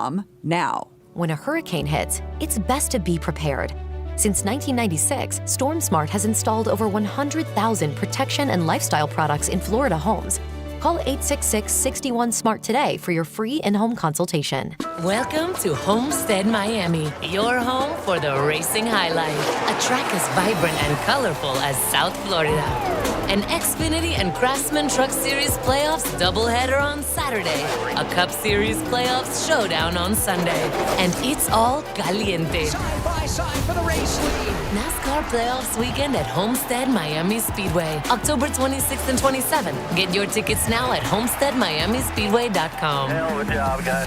ZequilNow.com now. When a hurricane hits, it's best to be prepared. Since 1996, StormSmart has installed over 100,000 protection and lifestyle products in Florida homes. Call 866-61-SMART today for your free in-home consultation. Welcome to Homestead Miami, your home for the racing high life. A track as vibrant and colorful as South Florida. An Xfinity and Craftsman Truck Series playoffs doubleheader on Saturday. A Cup Series playoffs showdown on Sunday. And it's all caliente. Side by side for the race lead. NASCAR playoffs weekend at Homestead Miami Speedway, October 26th and 27th. Get your tickets now at homesteadmiamispeedway.com. Hell of a job, guys.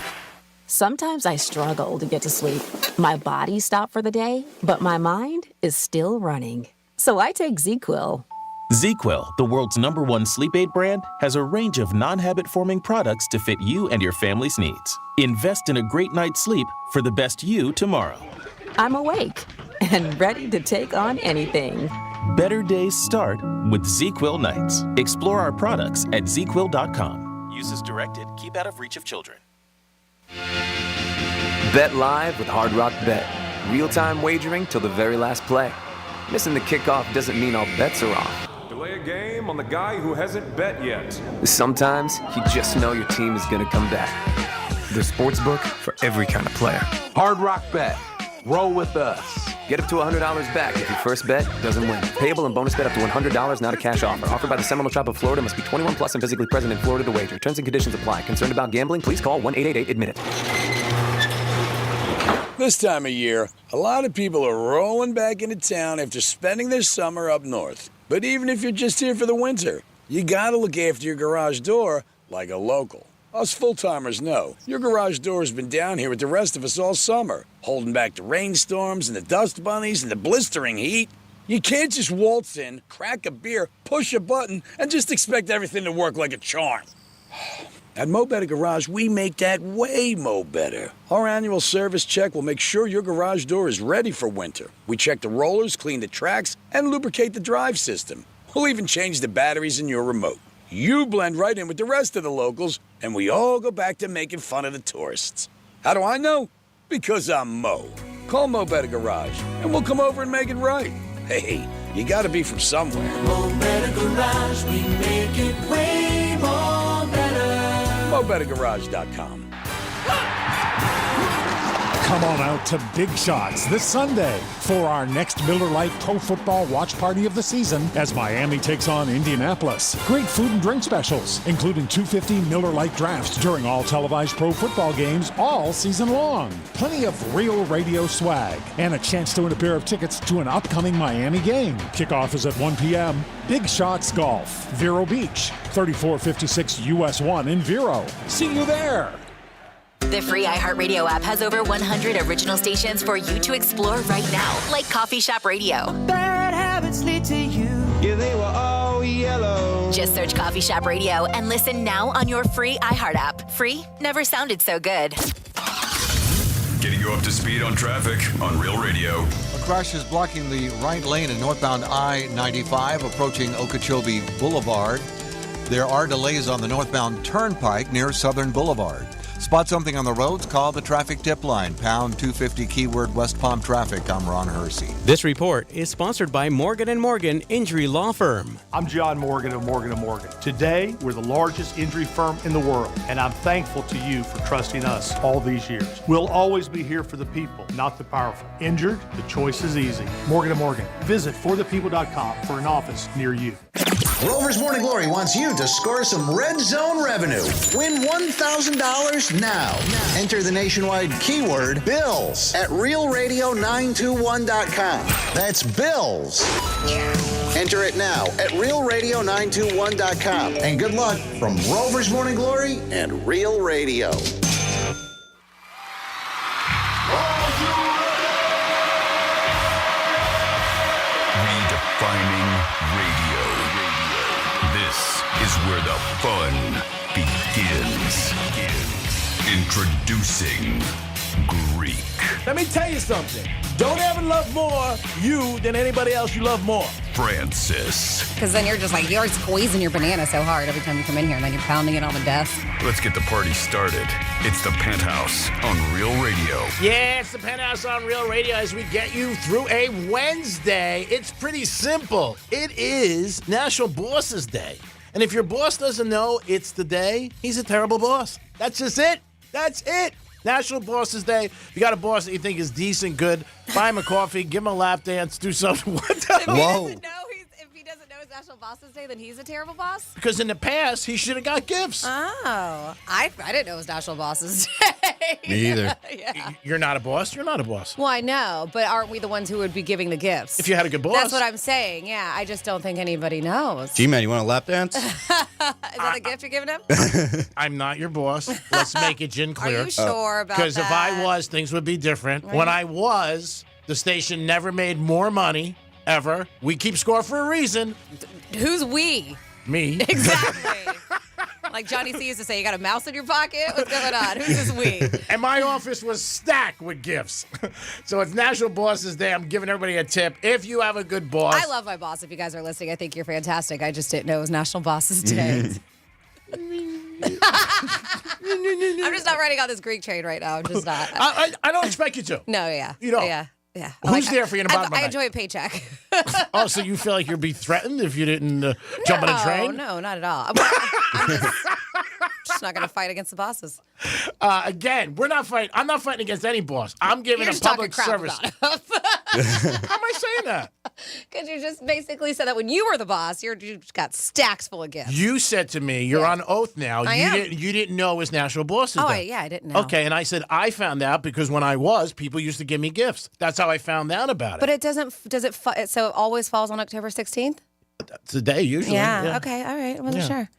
Sometimes I struggle to get to sleep. My body stopped for the day, but my mind is still running. So I take ZzzQuil. ZzzQuil, the world's #1 sleep aid brand, has a range of non-habit-forming products to fit you and your family's needs. Invest in a great night's sleep for the best you tomorrow. I'm awake and ready to take on anything. Better days start with ZzzQuil nights. Explore our products at ZzzQuil.com. Use as directed. Keep out of reach of children. Bet live with Hard Rock Bet. Real-time wagering till the very last play. Missing the kickoff doesn't mean all bets are off. Delay a game on the guy who hasn't bet yet. Sometimes you just know your team is going to come back. The Sportsbook for every kind of player. Hard Rock Bet. Roll with us. Get up to $100 back if your first bet doesn't win. Payable and bonus bet up to $100, not a cash offer. Offered by the Seminole Tribe of Florida. Must be 21 plus and physically present in Florida to wager. Terms and conditions apply. Concerned about gambling? Please call 1-888-ADMIT-IT. This time of year, a lot of people are rolling back into town after spending their summer up north. But even if you're just here for the winter, you gotta look after your garage door like a local. Us full-timers know your garage door has been down here with the rest of us all summer, holding back the rainstorms and the dust bunnies and the blistering heat. You can't just waltz in, crack a beer, push a button, and just expect everything to work like a charm. At Mo Better Garage, we make that way mo better. Our annual service check will make sure your garage door is ready for winter. We check the rollers, clean the tracks, and lubricate the drive system. We'll even change the batteries in your remote. You blend right in with the rest of the locals, and we all go back to making fun of the tourists. How do I know? Because I'm Mo. Call Mo Better Garage, and we'll come over and make it right. Hey, you gotta be from somewhere. Mo Better Garage, we make it way more better. MoBetterGarage.com. Come on out to Big Shots this Sunday for our next Miller Lite Pro Football watch party of the season as Miami takes on Indianapolis. Great food and drink specials, including $2.50 Miller Lite drafts during all televised pro football games all season long. Plenty of real radio swag and a chance to win a pair of tickets to an upcoming Miami game. Kickoff is at 1 p.m. Big Shots Golf, Vero Beach, 3456 US 1 in Vero. See you there. The free iHeartRadio app has over 100 original stations for you to explore right now, like Coffee Shop Radio. Bad habits lead to you. Yeah, they were all yellow. Just search Coffee Shop Radio and listen now on your free iHeart app. Free never sounded so good. Getting you up to speed on traffic on Real Radio. A crash is blocking the right lane in northbound I-95 approaching Okeechobee Boulevard. There are delays on the northbound Turnpike near Southern Boulevard. Spot something on the roads? Call the traffic tip line, pound 250 keyword West Palm Traffic. I'm Ron Hersey. This report is sponsored by Morgan & Morgan Injury Law Firm. I'm John Morgan of Morgan & Morgan. Today, we're the largest injury firm in the world, and I'm thankful to you for trusting us all these years. We'll always be here for the people, not the powerful. Injured? The choice is easy. Morgan & Morgan. Visit forthepeople.com for an office near you. Rover's Morning Glory wants you to score some Red Zone revenue. Win $1,000 now. Enter the nationwide keyword BILLS at realradio921.com. That's BILLS. Enter it now at realradio921.com. And good luck from Rover's Morning Glory and Real Radio. Redefining radio. This is where the fun begins. Introducing Greek. Let me tell you something. Don't ever love more you than anybody else you love more. Francis. Because then you're squeezing your banana so hard every time you come in here, and then you're pounding it on the desk. Let's get the party started. It's the Penthouse on Real Yeah, it's the Penthouse on Real Radio as we get you through a Wednesday. It's pretty simple. It is National Bosses Day. And if your boss doesn't know it's the day, he's a terrible boss. That's just it. That's it. National Bosses Day. If you got a boss that you think is decent, good, buy him a coffee, give him a lap dance, do something. What the Whoa. If he doesn't know it's National Bosses Day, then he's a terrible boss? Because in the past, he should have got gifts. Oh. I didn't know it was National Bosses Day. Me either. Yeah. You're not a boss. You're not a boss. Well, I know, but aren't we the ones who would be giving the gifts? If you had a good boss. That's what I'm saying. Yeah, I just don't think anybody knows. G-Man, you want a lap dance? Is that the gift you're giving him? I'm not your boss. Let's make it gin clear. Are you sure about that? Because if I was, things would be different. Right. When I was, the station never made more money, ever. We keep score for a reason. Who's we? Me. Exactly. Like Johnny C used to say, you got a mouse in your pocket? What's going on? Who's this we? And my office was stacked with gifts. So it's National Bosses Day. I'm giving everybody a tip. If you have a good boss. I love my boss. If you guys are listening, I think you're fantastic. I just didn't know it was National Bosses Day. I'm just not riding on this Greek train right now. I'm just not. I don't expect you to. No, yeah. You know. Yeah. Yeah. Who's there for you in the bottom of the I night? enjoy a paycheck. Oh, so you feel like you'd be threatened if you didn't jump on a train? No, not at all. I'm just not going to fight against the bosses. Again, we're not fighting. I'm not fighting against any boss. I'm giving You're a just public talking crap service. about him. How am I saying that? Because you just basically said that when you were the boss, you just got stacks full of gifts. You said to me, you're on oath now. I you am. didn't know it was National Bosses Day. I didn't know. Okay, and I said I found out because when I was, people used to give me gifts. That's how I found out about it. But it doesn't, so it always falls on October 16th? That's the day usually. Yeah. Okay, all right. I wasn't sure.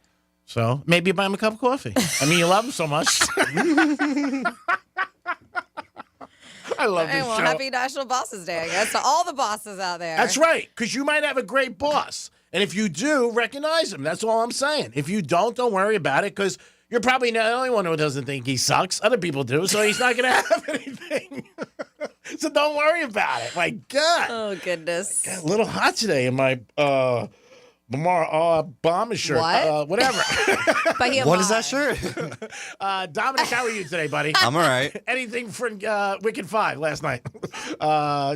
So maybe buy him a cup of coffee. I mean, you love him so much. I love this well, show. happy National Bosses Day, I guess, to all the bosses out there. That's right, because you might have a great boss. And if you do, recognize him. That's all I'm saying. If you don't worry about it, because you're probably not the only one who doesn't think he sucks. Other people do, so he's not going to have anything. So don't worry about it. My God. Oh, goodness. Got a little hot today in my bomber shirt. What? Whatever. What is that shirt? Dominic, how are you today, buddy? I'm all right. Anything for Wicked 5 last night?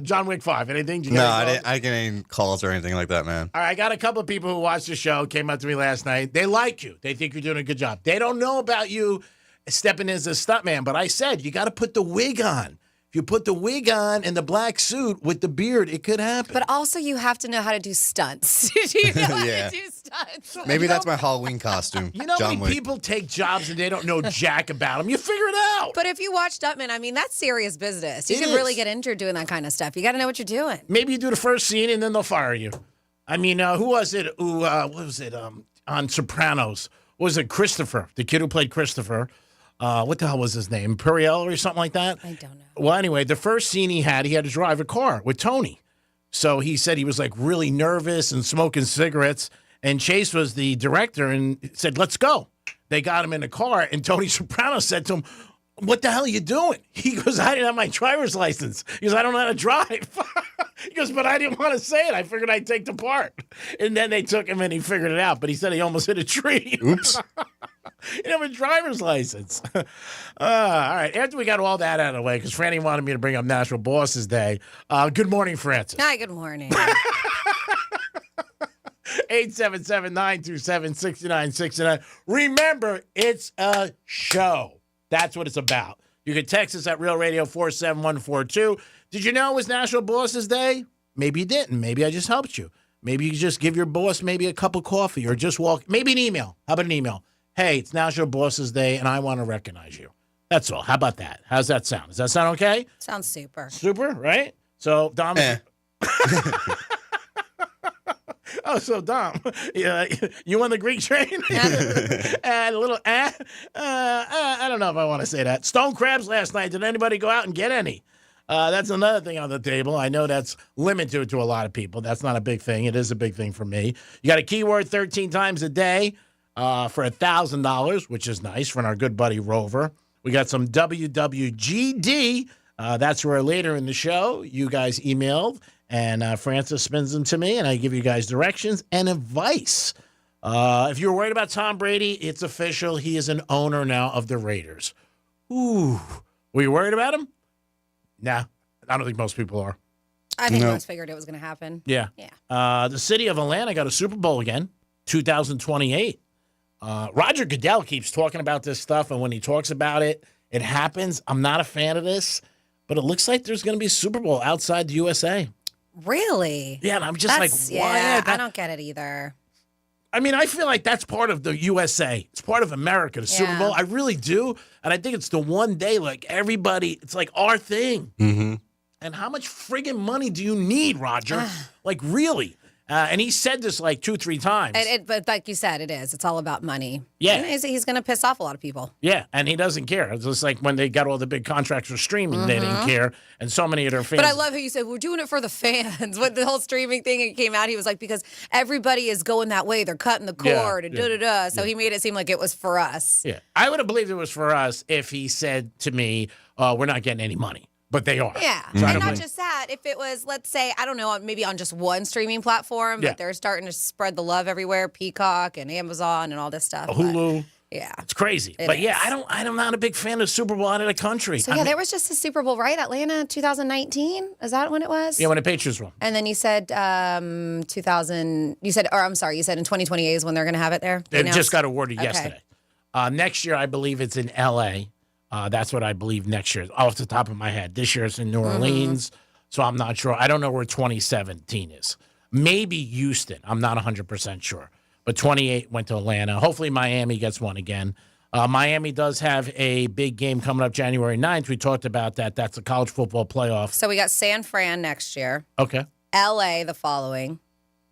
John Wick 5. Anything? Did you No, get I any didn't get any calls or anything like that, man. All right, I got a couple of people who watched the show, came up to me last night. They like you. They think you're doing a good job. They don't know about you stepping in as a stuntman, but I said you got to put the wig on. If you put the wig on and the black suit with the beard, it could happen. But also, you have to know how to do stunts. Do you know how Yeah. to do stunts? Maybe that's my Halloween costume. You know how John many Wick. people take jobs and they don't know jack about them? You figure it out. But if you watch Stuntman, I mean, that's serious business. You It can is. really get injured doing that kind of stuff. You got to know what you're doing. Maybe you do the first scene and then they'll fire you. I mean, who was it? What was it? On Sopranos. What was it? Christopher, the kid who played Christopher. What the hell was his name? Puriel or something like that? I don't know. Well, anyway, the first scene he had to drive a car with Tony. So he said he was like really nervous and smoking cigarettes. And Chase was the director and said, let's go. They got him in the car. And Tony Soprano said to him, what the hell are you doing? He goes, I didn't have my driver's license. He goes, I don't know how to drive. He goes, but I didn't want to say it. I figured I'd take the part. And then they took him and he figured it out. But he said he almost hit a tree. Oops. He didn't have a driver's license. All right. After we got all that out of the way, because Franny wanted me to bring up National Bosses Day. Good morning, Francis. Hi, good morning. 877-927-6969. Remember, it's a show. That's what it's about. You can text us at Real Radio 47142. Did you know it was National Bosses Day? Maybe you didn't. Maybe I just helped you. Maybe you just give your boss maybe a cup of coffee or just walk. Maybe an email. How about an email? Hey, it's National Bosses Day, and I want to recognize you. That's all. How about that? How's that sound? Does that sound okay? Sounds super. Super, right? So, Dom. Oh, so Dom, you on the Greek train? And a little, I don't know if I want to say that. Stone crabs last night. Did anybody go out and get any? That's another thing on the table. I know that's limited to a lot of people. That's not a big thing. It is a big thing for me. You got a keyword 13 times a day for $1,000, which is nice for our good buddy Rover. We got some WWGD. That's where later in the show you guys emailed, and Francis spins them to me, and I give you guys directions and advice. If you were worried about Tom Brady, it's official. He is an owner now of the Raiders. Ooh. Were you worried about him? Nah, I don't think most people are. I think most figured it was going to happen. Yeah. The city of Atlanta got a Super Bowl again, 2028. Roger Goodell keeps talking about this stuff, and when he talks about it, it happens. I'm not a fan of this, but it looks like there's going to be a Super Bowl outside the USA. Really? Yeah, and I'm just like, why? Yeah, I don't get it either. I mean, I feel like that's part of the USA. It's part of America, the Super Bowl. I really do. And I think it's the one day, like, everybody, it's like our thing. Mm-hmm. And how much friggin' money do you need, Roger? Like, really? And he said this like 2-3 times. But like you said, it is. It's all about money. Yeah. And he's going to piss off a lot of people. Yeah, and he doesn't care. It's just like when they got all the big contracts for streaming, they didn't care. And so many of their fans. But I love how you said, we're doing it for the fans. When the whole streaming thing came out, he was like, because everybody is going that way. They're cutting the cord and da-da-da. So he made it seem like it was for us. Yeah. I would have believed it was for us if he said to me, we're not getting any money. But they are. Yeah. And not just that. If it was, let's say, I don't know, maybe on just one streaming platform, but they're starting to spread the love everywhere, Peacock and Amazon and all this stuff. Hulu. Yeah. It's crazy. But yeah, I'm not a big fan of Super Bowl out of the country. So there was just a Super Bowl, right? Atlanta 2019? Is that when it was? Yeah, when the Patriots won. And then you said 2000, you said in 2028 is when they're going to have it there? They just got awarded yesterday. Next year, I believe it's in L.A. That's what I believe next year, off the top of my head. This year it's in New Orleans, so I'm not sure. I don't know where 2017 is. Maybe Houston. I'm not 100% sure. But 28 went to Atlanta. Hopefully Miami gets one again. Miami does have a big game coming up January 9th. We talked about that. That's a college football playoff. So we got San Fran next year. Okay. L.A. the following.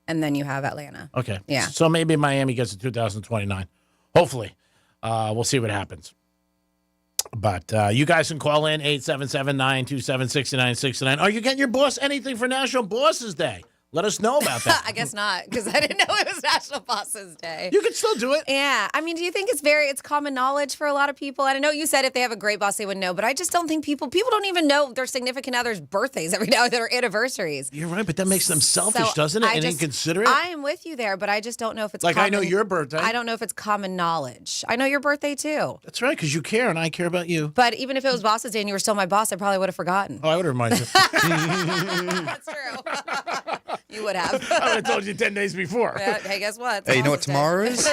And then you have Atlanta. Okay. Yeah. So maybe Miami gets to 2029. Hopefully. We'll see what happens. But you guys can call in 877-927-6969. Are you getting your boss anything for National Bosses Day? Let us know about that. I guess not, because I didn't know it was National Bosses Day. You can still do it. Yeah. I mean, do you think it's common knowledge for a lot of people? And I know you said if they have a great boss, they would know, but I just don't think people don't even know their significant other's birthdays every now and then or anniversaries. You're right, but that makes them selfish, doesn't it? And inconsiderate. I am with you there, but I just don't know if it's like, I know your birthday. I don't know if it's common knowledge. I know your birthday, too. That's right, because you care, and I care about you. But even if it was Boss's Day and you were still my boss, I probably would have forgotten. Oh, I would have reminded you. That's true. You would have. I would have told you 10 days before. Yeah, hey, guess what? Hey, you know what tomorrow is?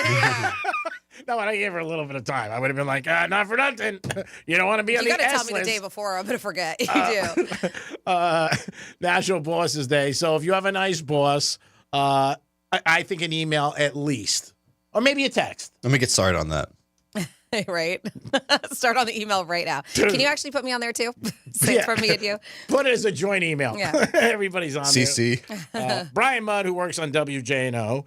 No, I gave her a little bit of time. I would have been like, not for nothing. You don't want to be on the S list. You got to tell me the day before. I'm going to forget. You do. National Bosses Day. So if you have a nice boss, I think an email at least. Or maybe a text. Let me get started on that. Right. Start on the email right now. Can you actually put me on there too? Say it for me and you. Put it as a joint email. Yeah. Everybody's on CC. there. Brian Mudd, who works on WJNO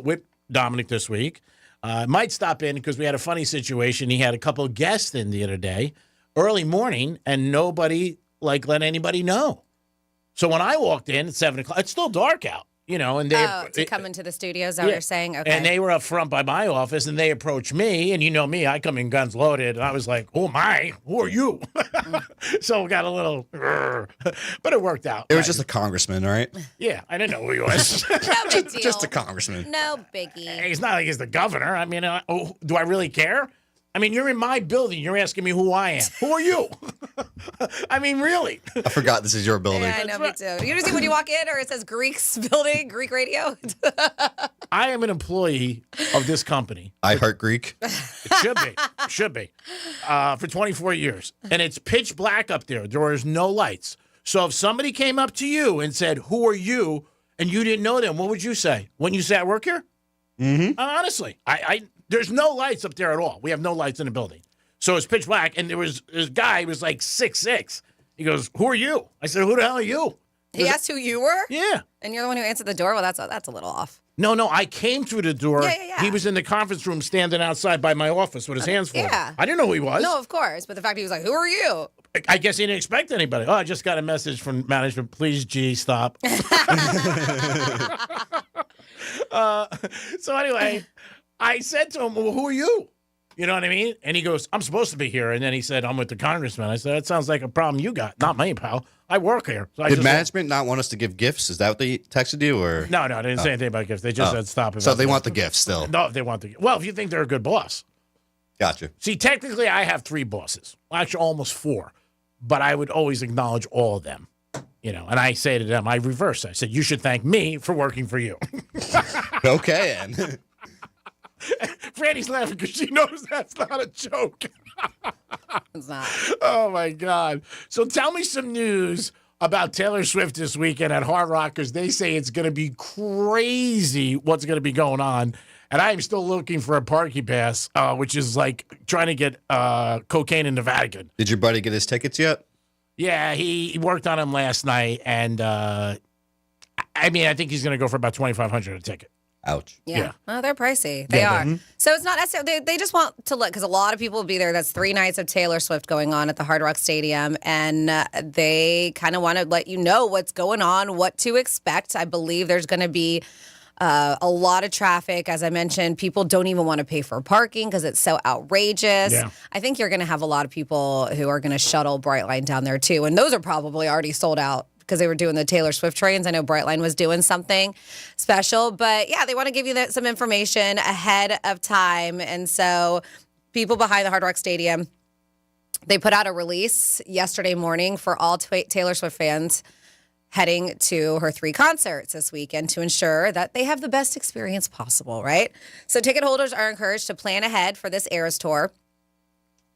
with Dominic this week, might stop in because we had a funny situation. He had a couple of guests in the other day, early morning, and nobody let anybody know. So when I walked in at 7 o'clock, it's still dark out. You know, and they to come into the studio, is that what you're saying? Okay. And they were up front by my office, and they approached me, and you know me, I come in guns loaded, and I was like, "Oh my, who are you?" So we got a little, but it worked out. It was just a congressman, right? Yeah, I didn't know who he was. No big deal. Just a congressman. No biggie. He's not like he's the governor. I mean, do I really care? I mean, you're in my building. You're asking me who I am. Who are you? I mean, really? I forgot this is your building. Yeah, I know, me too. You see when you walk in, or it says Greek's building, Greek radio? I am an employee of this company. I heart Greek. It should be. For 24 years. And it's pitch black up there. There is no lights. So if somebody came up to you and said, "Who are you?" and you didn't know them, what would you say? Wouldn't you say, "I work here"? Mm-hmm. Honestly, there's no lights up there at all. We have no lights in the building. So it's pitch black, and there was this guy who was like 6'6". He goes, "Who are you?" I said, "Who the hell are you?" He asked who you were? Yeah. And you're the one who answered the door? Well, that's a little off. No, I came through the door. Yeah. He was in the conference room standing outside by my office with his hands folded. Yeah. I didn't know who he was. No, of course. But the fact he was like, "Who are you?" I guess he didn't expect anybody. Oh, I just got a message from management. Please, G, stop. So anyway, I said to him, "Well, who are you?" You know what I mean? And he goes, "I'm supposed to be here." And then he said, "I'm with the congressman." I said, "That sounds like a problem you got. Not me, pal. I work here." So Did management not want us to give gifts? Is that what they texted you? Or No, they didn't say anything about gifts. They just said stop. So they want the gifts still? No, they want the. Well, if you think they're a good boss. Gotcha. See, technically, I have 3 bosses. Well, actually, almost 4. but I would always acknowledge all of them. And I say to them, I reverse. I said, you should thank me for working for you. Okay, Ann. Franny's laughing because she knows that's not a joke. It's not. Oh, my God. So tell me some news about Taylor Swift this weekend at Hard Rock, because they say it's going to be crazy what's going to be going on. And I am still looking for a parking pass, which is like trying to get cocaine in the Vatican. Did your buddy get his tickets yet? Yeah, he worked on them last night, and I think he's going to go for about $2,500 a ticket. Ouch. Yeah. Oh, they're pricey. They are. So it's not necessarily, they just want to look, because a lot of people will be there. That's 3 nights of Taylor Swift going on at the Hard Rock Stadium. And they kind of want to let you know what's going on, what to expect. I believe there's going to be a lot of traffic. As I mentioned, people don't even want to pay for parking because it's so outrageous. Yeah. I think you're going to have a lot of people who are going to shuttle Brightline down there too. And those are probably already sold out, because they were doing the Taylor Swift trains. I know Brightline was doing something special. But yeah, they want to give you some information ahead of time. And so people behind the Hard Rock Stadium, they put out a release yesterday morning for all Taylor Swift fans heading to her 3 concerts this weekend to ensure that they have the best experience possible, right? So ticket holders are encouraged to plan ahead for this Eras tour.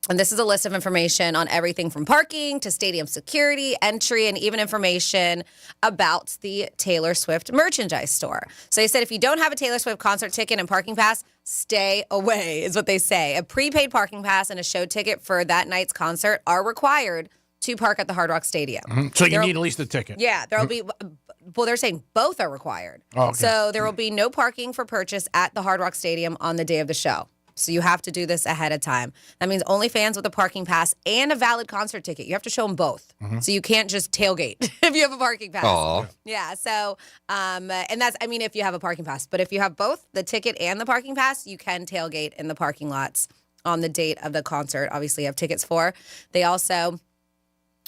And this is a list of information on everything from parking to stadium security, entry, and even information about the Taylor Swift merchandise store. So they said if you don't have a Taylor Swift concert ticket and parking pass, stay away, is what they say. A prepaid parking pass and a show ticket for that night's concert are required to park at the Hard Rock Stadium. So you need at least a ticket. Yeah, there'll be, well, they're saying both are required. Oh, okay. So there will be no parking for purchase at the Hard Rock Stadium on the day of the show. So you have to do this ahead of time. That means only fans with a parking pass and a valid concert ticket. You have to show them both. So you can't just tailgate if you have a parking pass. Aw. Yeah, so, and that's, if you have a parking pass. But if you have both, the ticket and the parking pass, you can tailgate in the parking lots on the date of the concert. Obviously, you have tickets for. They also,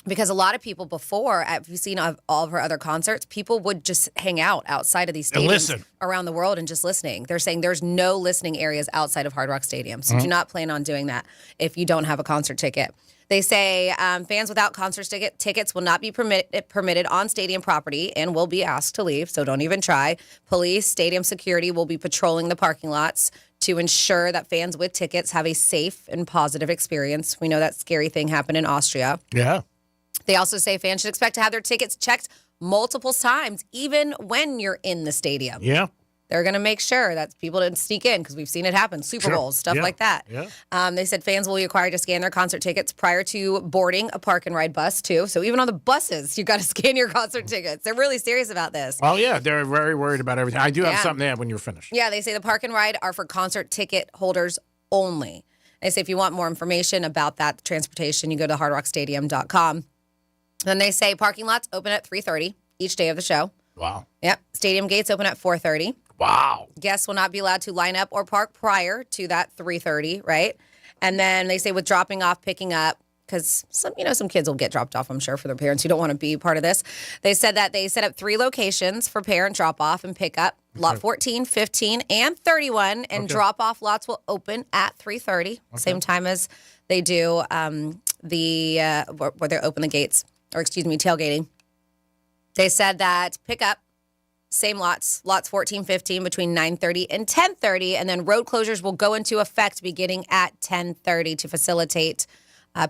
because a lot of people before, if you've seen all of her other concerts, people would just hang out outside of these stadiums around the world and just listening. They're saying there's no listening areas outside of Hard Rock Stadium. So do not plan on doing that if you don't have a concert ticket. They say fans without concert tickets will not be permitted on stadium property and will be asked to leave, so don't even try. Police, stadium security will be patrolling the parking lots to ensure that fans with tickets have a safe and positive experience. We know that scary thing happened in Austria. Yeah. They also say fans should expect to have their tickets checked multiple times, even when you're in the stadium. Yeah. They're going to make sure that people didn't sneak in, because we've seen it happen, Super Bowls, stuff like that. Yeah. They said fans will be required to scan their concert tickets prior to boarding a park and ride bus, too. So even on the buses, you got to scan your concert tickets. They're really serious about this. Oh, yeah. They're very worried about everything. I do have something to add when you're finished. Yeah, they say the park and ride are for concert ticket holders only. They say if you want more information about that transportation, you go to hardrockstadium.com. Then they say parking lots open at 3:30 each day of the show. Wow. Yep. Stadium gates open at 4:30. Wow. Guests will not be allowed to line up or park prior to that 3:30, right? And then they say with dropping off, picking up, because some kids will get dropped off, I'm sure, for their parents who don't want to be part of this. They said that they set up 3 locations for parent drop-off and pickup. Lot 14, 15, and 31. And drop-off lots will open at 3:30, same time as they do where they open the gates. Or tailgating. They said that pickup, same lots 14, 15, between 9:30 and 10:30, and then road closures will go into effect beginning at 10:30 to facilitate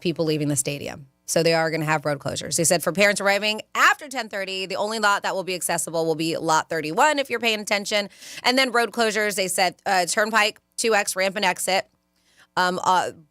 people leaving the stadium. So they are going to have road closures. They said for parents arriving after 10:30, the only lot that will be accessible will be lot 31 if you're paying attention. And then road closures, they said Turnpike, 2X, ramp and exit.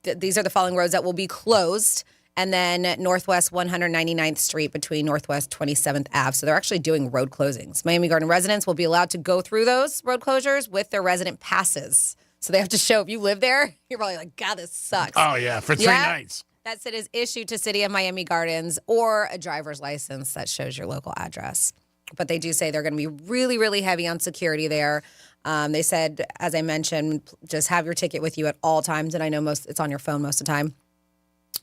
These are the following roads that will be closed. And then Northwest 199th Street between Northwest 27th Ave. So they're actually doing road closings. Miami Garden residents will be allowed to go through those road closures with their resident passes. So they have to show, if you live there, you're probably like, God, this sucks. Oh, yeah, for 3 nights. That it is issued to City of Miami Gardens or a driver's license that shows your local address. But they do say they're going to be really, really heavy on security there. They said, as I mentioned, just have your ticket with you at all times. And I know it's on your phone most of the time.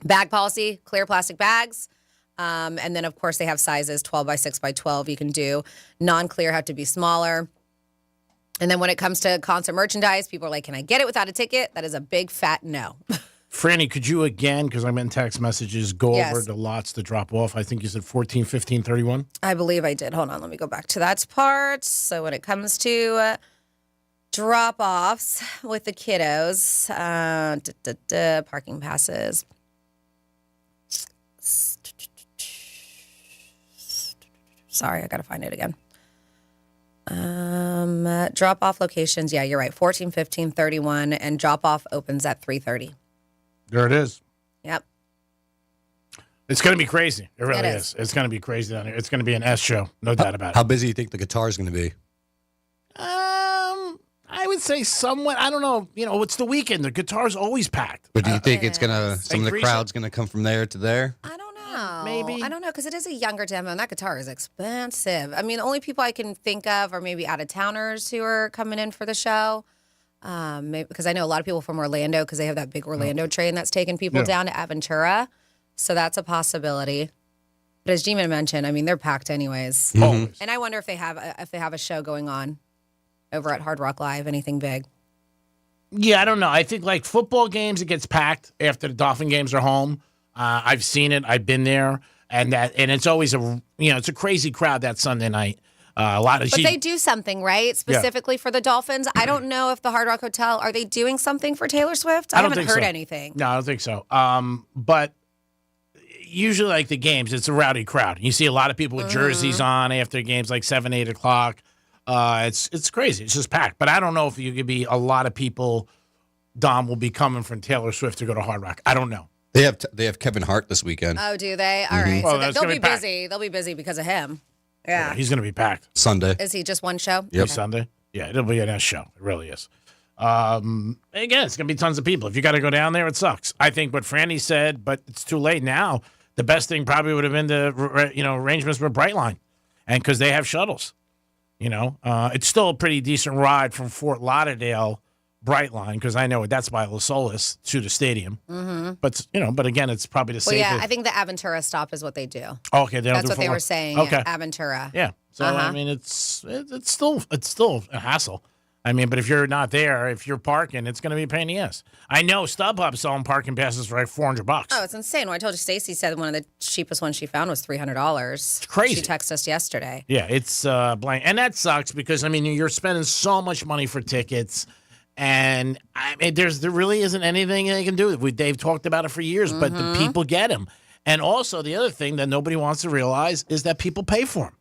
Bag policy, clear plastic bags. And then, of course, they have sizes 12 by 6 by 12 you can do. Non-clear have to be smaller. And then when it comes to concert merchandise, people are like, can I get it without a ticket? That is a big fat no. Franny, could you again, because I'm in text messages, go Yes. over the lots to drop off? I think you said 14, 15, 31. I believe I did. Hold on, let me go back to that part. So when it comes to drop-offs with the kiddos, parking passes. Sorry, I got to find it again. Drop-off locations. Yeah, you're right. 14, 15, 31, and drop-off opens at 3:30. There it is. Yep. It's going to be crazy. It really It is. It's going to be crazy down here. It's going to be an S show. No doubt about it. How busy do you think the guitar is going to be? I would say somewhat. I don't know. You know, it's the weekend. The guitar's always packed. But do you think it's going to, some of the Increase crowd's going to come from there to there? Maybe. I don't know, because it is a younger demo, and that guitar is expensive. I mean, the only people I can think of are maybe out-of-towners who are coming in for the show. Maybe, because I know a lot of people from Orlando, because they have that big Orlando train that's taking people down to Aventura. So that's a possibility. But as G-Man mentioned, I mean, they're packed anyways. Always. And I wonder if they have a show going on over at Hard Rock Live, anything big. Yeah, I don't know. I think like football games, it gets packed after the Dolphin games are home. I've seen it. I've been there, and it's always it's a crazy crowd that Sunday night. A lot of. But they do something, right? Specifically for the Dolphins. I don't know if the Hard Rock Hotel, are they doing something for Taylor Swift? I haven't heard anything. No, I don't think so. But usually, like the games, it's a rowdy crowd. You see a lot of people with jerseys on after games, like 7, 8 o'clock. It's crazy. It's just packed. But I don't know if you could be a lot of people. Dom will be coming from Taylor Swift to go to Hard Rock. I don't know. They have Kevin Hart this weekend. Oh, do they? All right. Well, So they'll be packed. busy. They'll be busy because of him. Yeah. He's going to be packed. Sunday. Is he just one show? Yep. Sunday. Yeah, it'll be a nice show. It really is. Again, it's going to be tons of people. If you got to go down there, it sucks. I think what Franny said, but it's too late now. The best thing probably would have been the arrangements with Brightline, and because they have shuttles. It's still a pretty decent ride from Fort Lauderdale. Brightline, because I know that's by Los Olas to the stadium. Mm-hmm. But again, it's probably the Well, safest. yeah, I think the Aventura stop is what they do. Oh, okay, That's what they were saying. Okay, Aventura. Yeah. So I mean, it's still a hassle. I mean, but if you're not there, if you're parking, it's going to be a pain in the ass. I know StubHub's selling parking passes for like $400. Oh, it's insane. Well, I told you, Stacy said one of the cheapest ones she found was $300. It's crazy. She texted us yesterday. Yeah, it's blank, and that sucks because I mean, you're spending so much money for tickets. And I mean, there really isn't anything they can do. They've talked about it for years, but the people get them. And also, the other thing that nobody wants to realize is that people pay for them.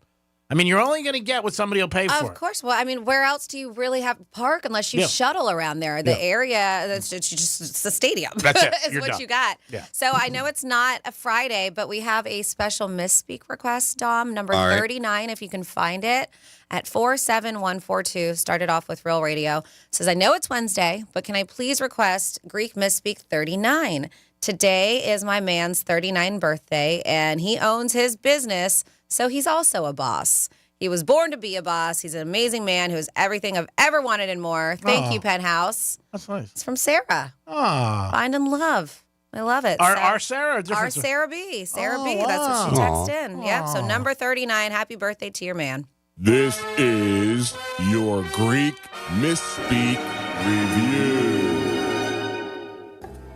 I mean, you're only going to get what somebody will pay for. Of course. Well, I mean, where else do you really have to park unless you shuttle around there? The area, it's the stadium. That's it. is You're what done. you got. Yeah. So I know it's not a Friday, but we have a special misspeak request, Dom, number All right. 39, if you can find it, at 47142. Started off with Real Radio. Says, I know it's Wednesday, but can I please request Greek misspeak 39? Today is my man's 39th birthday, and he owns his business, so he's also a boss. He was born to be a boss. He's an amazing man who is everything I've ever wanted and more. Thank you, Penthouse. That's nice. It's from Sarah. Ah, Find and love. I love it. our Sarah, or Our different Sarah B. Sarah Oh, B. That's what she wow. texted in. Yep. So number 39. Happy birthday to your man. This is your Greek Misspeak Review.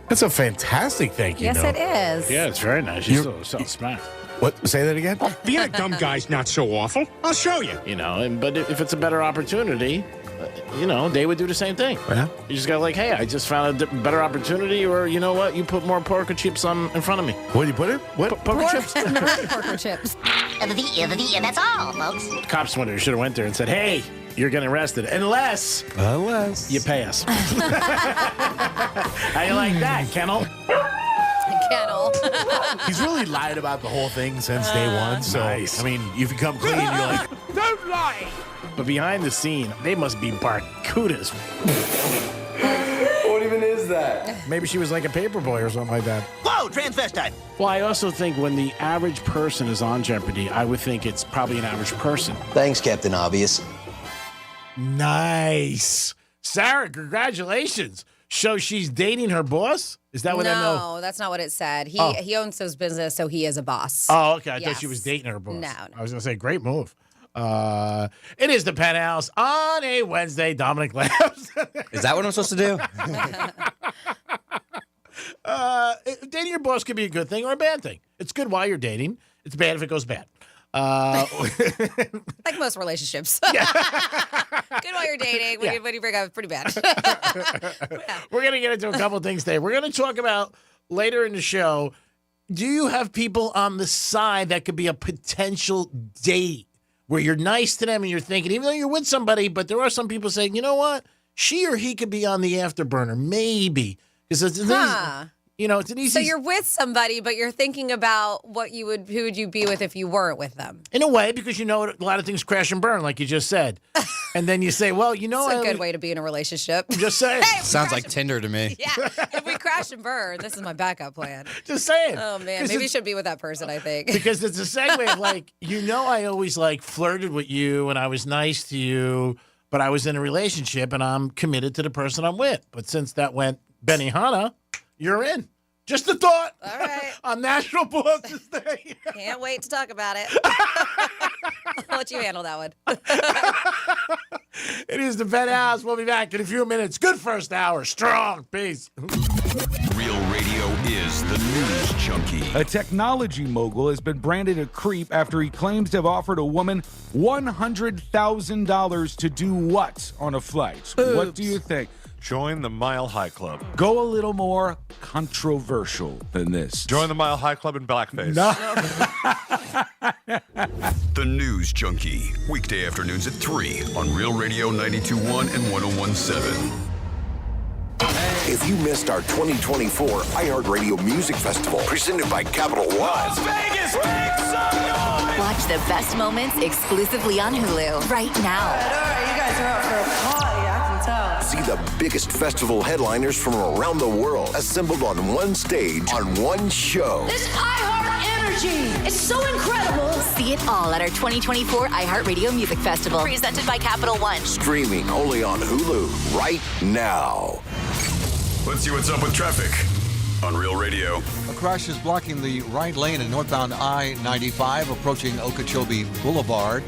That's a fantastic thank you. Yes, note. it is. Yeah, it's very nice. You're so smart. What? Say that again? Being a dumb guy's not so awful. I'll show you. But if it's a better opportunity, they would do the same thing. Yeah. You just go like, hey, I just found a better opportunity, or you know what? You put more pork chips in front of me. What do you put it? What? Pork chips? Porker chips. And that's all, folks. Cops should have went there and said, hey, you're getting arrested unless you pay us. How you like that, Kennel? Kennel. He's really lied about the whole thing since day one. So, nice. I mean, you become clean. You're like, don't lie. But behind the scene, they must be barracudas. What even is that? Maybe she was like a paper boy or something like that. Whoa, transvestite. Well, I also think when the average person is on Jeopardy, I would think it's probably an average person. Thanks, Captain Obvious. Nice. Sarah, congratulations. So she's dating her boss? Is that what I know? No, that's not what it said. He owns his business, so he is a boss. Oh, okay. I thought Yes. she was dating her boss. No. I was going to say, great move. It is the Penthouse on a Wednesday. Dominic laughs. Is that what I'm supposed to do? Dating your boss can be a good thing or a bad thing. It's good while you're dating. It's bad if it goes bad. Like most relationships. Good while you're dating. When you break up, it's pretty bad. We're going to get into a couple things today. We're going to talk about later in the show, do you have people on the side that could be a potential date where you're nice to them and you're thinking, even though you're with somebody, but there are some people saying, you know what? She or he could be on the afterburner, maybe. Because it's an easy, it's an easy. So you're with somebody, but you're thinking about who would you be with if you weren't with them? In a way, because a lot of things crash and burn, like you just said. And then you say, well, It's a good way to be in a relationship. Just saying. Hey, sounds like Tinder to me. Yeah, if we crash and burn, this is my backup plan. Just saying. Oh, man, maybe you should be with that person, I think. Because it's a segue of I always flirted with you and I was nice to you, but I was in a relationship and I'm committed to the person I'm with. But since that went Benihana, you're in. Just a thought. All right. On National Bosses Day. Can't wait to talk about it. I'll let you handle that one. It is the Penthouse. We'll be back in a few minutes. Good first hour. Strong. Peace. Real Radio is the news junkie. A technology mogul has been branded a creep after he claims to have offered a woman $100,000 to do what on a flight? Oops. What do you think? Join the Mile High Club. Go a little more controversial than this. Join the Mile High Club in blackface. No. The News Junkie. Weekday afternoons at 3 on Real Radio 92.1 and 101.7. If you missed our 2024 iHeartRadio Music Festival presented by Capital One. Las Vegas, make some noise! Watch the best moments exclusively on Hulu right now. All right, you guys are out for a party, I can tell. See the biggest festival headliners from around the world assembled on one stage on one show. This iHeart energy is so incredible. See it all at our 2024 iHeartRadio Music Festival, presented by Capital One. Streaming only on Hulu right now. Let's see what's up with traffic on Real Radio. A crash is blocking the right lane in northbound I-95 approaching Okeechobee Boulevard.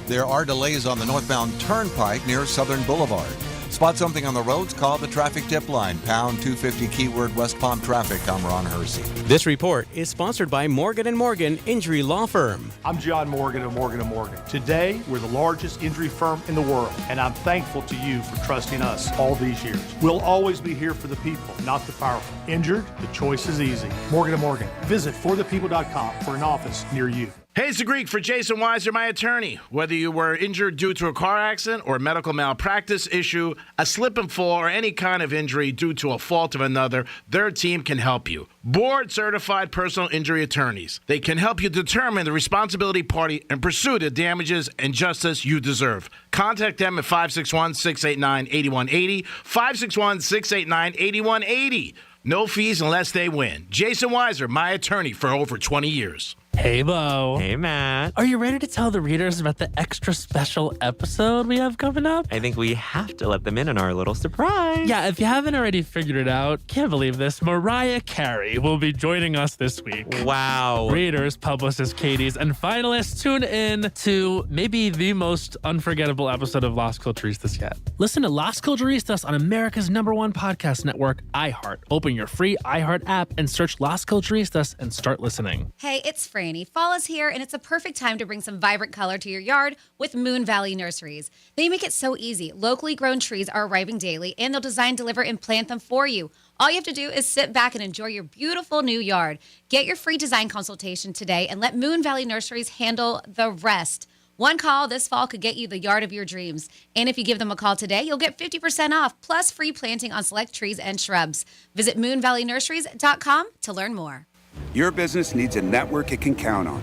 There are delays on the northbound turnpike near Southern Boulevard. Spot something on the roads, call the traffic tip line, pound 250 keyword West Palm traffic. I'm Ron Hersey. This report is sponsored by Morgan & Morgan Injury Law Firm. I'm John Morgan of Morgan & Morgan. Today, we're the largest injury firm in the world, and I'm thankful to you for trusting us all these years. We'll always be here for the people, not the powerful. Injured? The choice is easy. Morgan & Morgan. Visit forthepeople.com for an office near you. Hey, it's the Greek for Jason Weiser, my attorney. Whether you were injured due to a car accident or a medical malpractice issue, a slip and fall, or any kind of injury due to a fault of another, their team can help you. Board-certified personal injury attorneys. They can help you determine the responsibility party and pursue the damages and justice you deserve. Contact them at 561-689-8180, 561-689-8180. No fees unless they win. Jason Weiser, my attorney for over 20 years. Hey, Bo. Hey, Matt. Are you ready to tell the readers about the extra special episode we have coming up? I think we have to let them in on our little surprise. Yeah, if you haven't already figured it out, can't believe this, Mariah Carey will be joining us this week. Wow. Readers, publicists, Katie's, and finalists tune in to maybe the most unforgettable episode of Las Culturistas yet. Listen to Las Culturistas on America's #1 podcast network, iHeart. Open your free iHeart app and search Las Culturistas and start listening. Hey, it's Franny. Fall is here, and it's a perfect time to bring some vibrant color to your yard with Moon Valley Nurseries. They make it so easy. Locally grown trees are arriving daily, and they'll design, deliver, and plant them for you. All you have to do is sit back and enjoy your beautiful new yard. Get your free design consultation today and let Moon Valley Nurseries handle the rest. One call this fall could get you the yard of your dreams. And if you give them a call today, you'll get 50% off, plus free planting on select trees and shrubs. Visit moonvalleynurseries.com to learn more. Your business needs a network it can count on.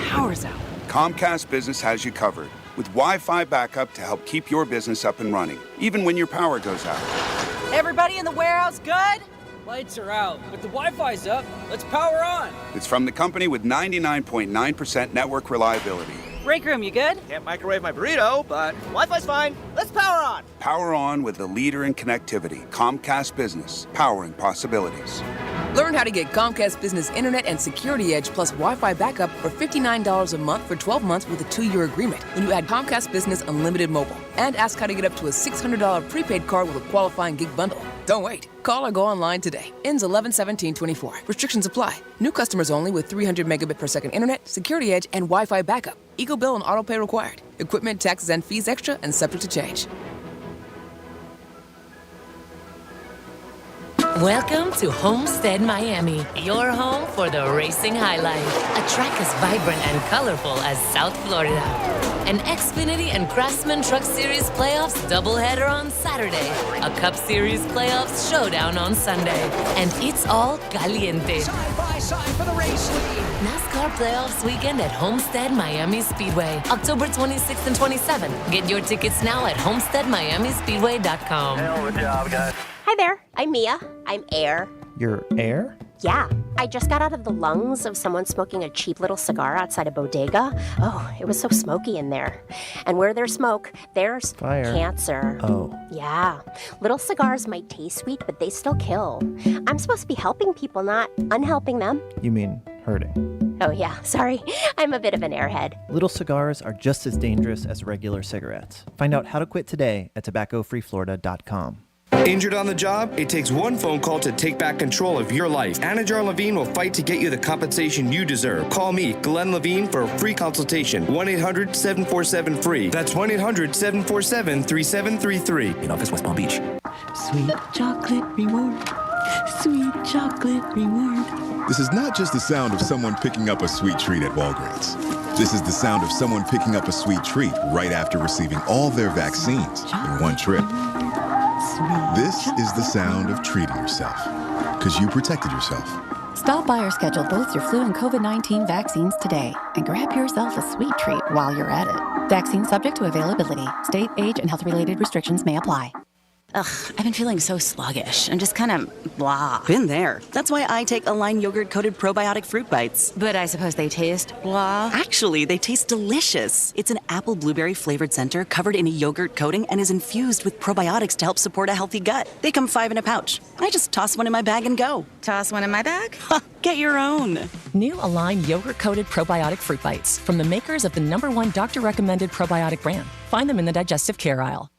Power's out. Comcast Business has you covered with Wi-Fi backup to help keep your business up and running, even when your power goes out. Everybody in the warehouse good? Lights are out, but the Wi-Fi's up. Let's power on. It's from the company with 99.9% network reliability. Break room, you good? Can't microwave my burrito, but Wi-Fi's fine. Let's power on. Power on with the leader in connectivity, Comcast Business, powering possibilities. Learn how to get Comcast Business Internet and Security Edge plus Wi-Fi backup for $59 a month for 12 months with a 2-year agreement when you add Comcast Business Unlimited Mobile. And ask how to get up to a $600 prepaid card with a qualifying gig bundle. Don't wait. Call or go online today. Ends 11/17/24. Restrictions apply. New customers only with 300 megabit per second internet, security edge, and Wi-Fi backup. Eco bill and auto pay required. Equipment, taxes, and fees extra and subject to change. Welcome to Homestead Miami, your home for the racing high life. A track as vibrant and colorful as South Florida. An Xfinity and Craftsman Truck Series playoffs doubleheader on Saturday. A Cup Series playoffs showdown on Sunday. And it's all caliente. Side by side for the race lead. NASCAR playoffs weekend at Homestead Miami Speedway, October 26th and 27th. Get your tickets now at homesteadmiamispeedway.com. Hell of a job, guys. Hi there, I'm Mia. I'm Air. You're Air? Yeah, I just got out of the lungs of someone smoking a cheap little cigar outside a bodega. Oh, it was so smoky in there. And where there's smoke, there's fire. Cancer. Oh. Yeah, little cigars might taste sweet, but they still kill. I'm supposed to be helping people, not unhelping them. You mean hurting. Oh yeah, sorry. I'm a bit of an airhead. Little cigars are just as dangerous as regular cigarettes. Find out how to quit today at tobaccofreeflorida.com. Injured on the job? It takes one phone call to take back control of your life. Anajar Levine will fight to get you the compensation you deserve. Call me, Glenn Levine, for a free consultation. 1-800-747-FREE. That's 1-800-747-3733. In office, West Palm Beach. Sweet chocolate reward. Sweet chocolate reward. This is not just the sound of someone picking up a sweet treat at Walgreens. This is the sound of someone picking up a sweet treat right after receiving all their vaccines in one trip. This is the sound of treating yourself, because you protected yourself. Stop by or schedule both your flu and COVID-19 vaccines today and grab yourself a sweet treat while you're at it. Vaccine subject to availability. State, age, and health-related restrictions may apply. Ugh, I've been feeling so sluggish and just kind of blah. Been there. That's why I take Align yogurt-coated probiotic fruit bites. But I suppose they taste blah. Actually, they taste delicious. It's an apple blueberry flavored center covered in a yogurt coating and is infused with probiotics to help support a healthy gut. They come 5 in a pouch. I just toss one in my bag and go. Toss one in my bag? Get your own. New Align yogurt-coated probiotic fruit bites from the makers of the #1 doctor-recommended probiotic brand. Find them in the digestive care aisle.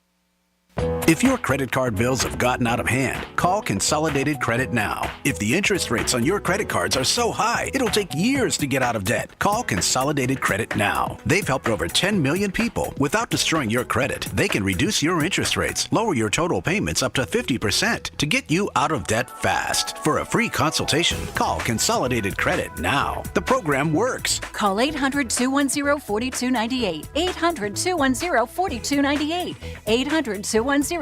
If your credit card bills have gotten out of hand, call Consolidated Credit now. If the interest rates on your credit cards are so high, it'll take years to get out of debt. Call Consolidated Credit now. They've helped over 10 million people. Without destroying your credit, they can reduce your interest rates, lower your total payments up to 50% to get you out of debt fast. For a free consultation, call Consolidated Credit now. The program works. Call 800-210-4298. 800-210-4298. 800-210-4298.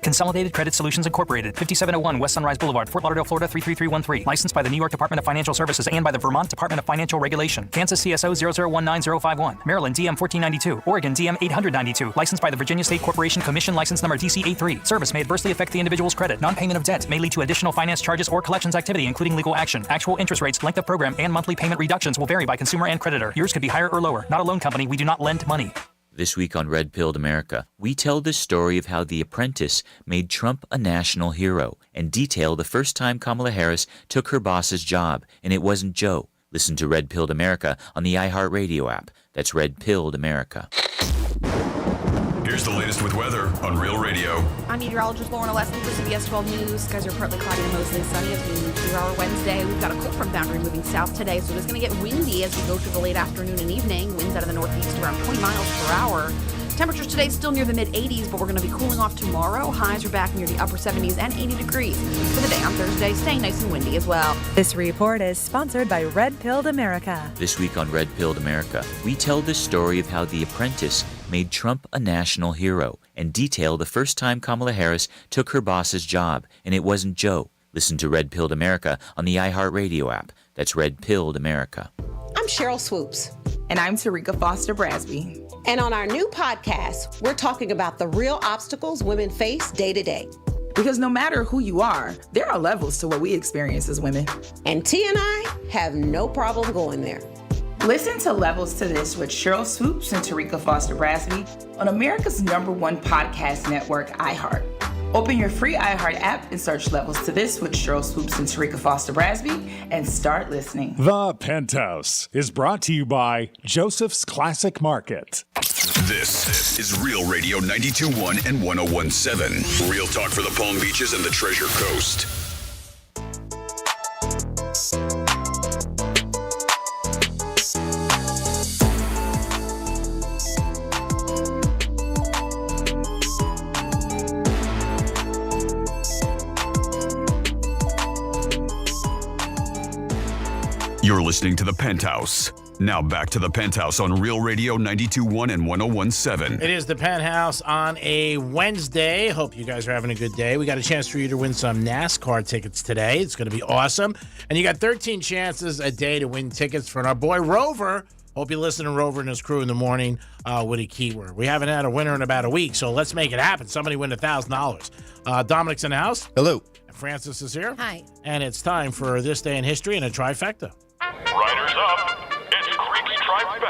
Consolidated Credit Solutions Incorporated, 5701 West Sunrise Boulevard, Fort Lauderdale, Florida 33313. Licensed by the New York Department of Financial Services and by the Vermont Department of Financial Regulation. Kansas CSO 0019051. Maryland DM 1492. Oregon DM 892. Licensed by the Virginia State Corporation Commission license number DC83. Service may adversely affect the individual's credit. Non-payment of debt may lead to additional finance charges or collections activity, including legal action. Actual interest rates, length of program, and monthly payment reductions will vary by consumer and creditor. Yours could be higher or lower. Not a loan company. We do not lend money. This week on Red Pilled America, we tell the story of how The Apprentice made Trump a national hero and detail the first time Kamala Harris took her boss's job, and it wasn't Joe. Listen to Red Pilled America on the iHeartRadio app. That's Red Pilled America. Here's the latest with weather on Real Radio. I'm meteorologist Lauren Olesky for CBS 12 News. Skies are partly cloudy and mostly sunny as we move through our Wednesday. We've got a cold front boundary moving south today, so it's going to get windy as we go through the late afternoon and evening. Winds out of the northeast around 20 miles per hour. Temperatures today still near the mid-80s, but we're going to be cooling off tomorrow. Highs are back near the upper 70s and 80 degrees. For the day on Thursday, staying nice and windy as well. This report is sponsored by Red Pilled America. This week on Red Pilled America, we tell the story of how The Apprentice made Trump a national hero and detail the first time Kamala Harris took her boss's job, and it wasn't Joe. Listen to Red Pilled America on the iHeartRadio app. That's Red Pilled America. I'm Cheryl Swoops. And I'm Tarika Foster Brasby. And on our new podcast, we're talking about the real obstacles women face day to day. Because no matter who you are, there are levels to what we experience as women. And T and I have no problem going there. Listen to Levels to This with Cheryl Swoops and Tarika Foster Brasby on America's #1 podcast network, iHeart. Open your free iHeart app and search Levels to This with Cheryl Swoops and Sharika Foster Brasby and start listening. The Penthouse is brought to you by Joseph's Classic Market. This is Real Radio 92.1 and 101.7. Real talk for the Palm Beaches and the Treasure Coast. You're listening to The Penthouse. Now back to The Penthouse on Real Radio 92.1 and 101.7. It is The Penthouse on a Wednesday. Hope you guys are having a good day. We got a chance for you to win some NASCAR tickets today. It's going to be awesome. And you got 13 chances a day to win tickets from our boy Rover. Hope you listen to Rover and his crew in the morning with a keyword. We haven't had a winner in about a week, so let's make it happen. Somebody win $1,000. Dominic's in the house. Hello. Francis is here. Hi. And it's time for This Day in History and a trifecta. Riders up. It's Creek's Trifecta.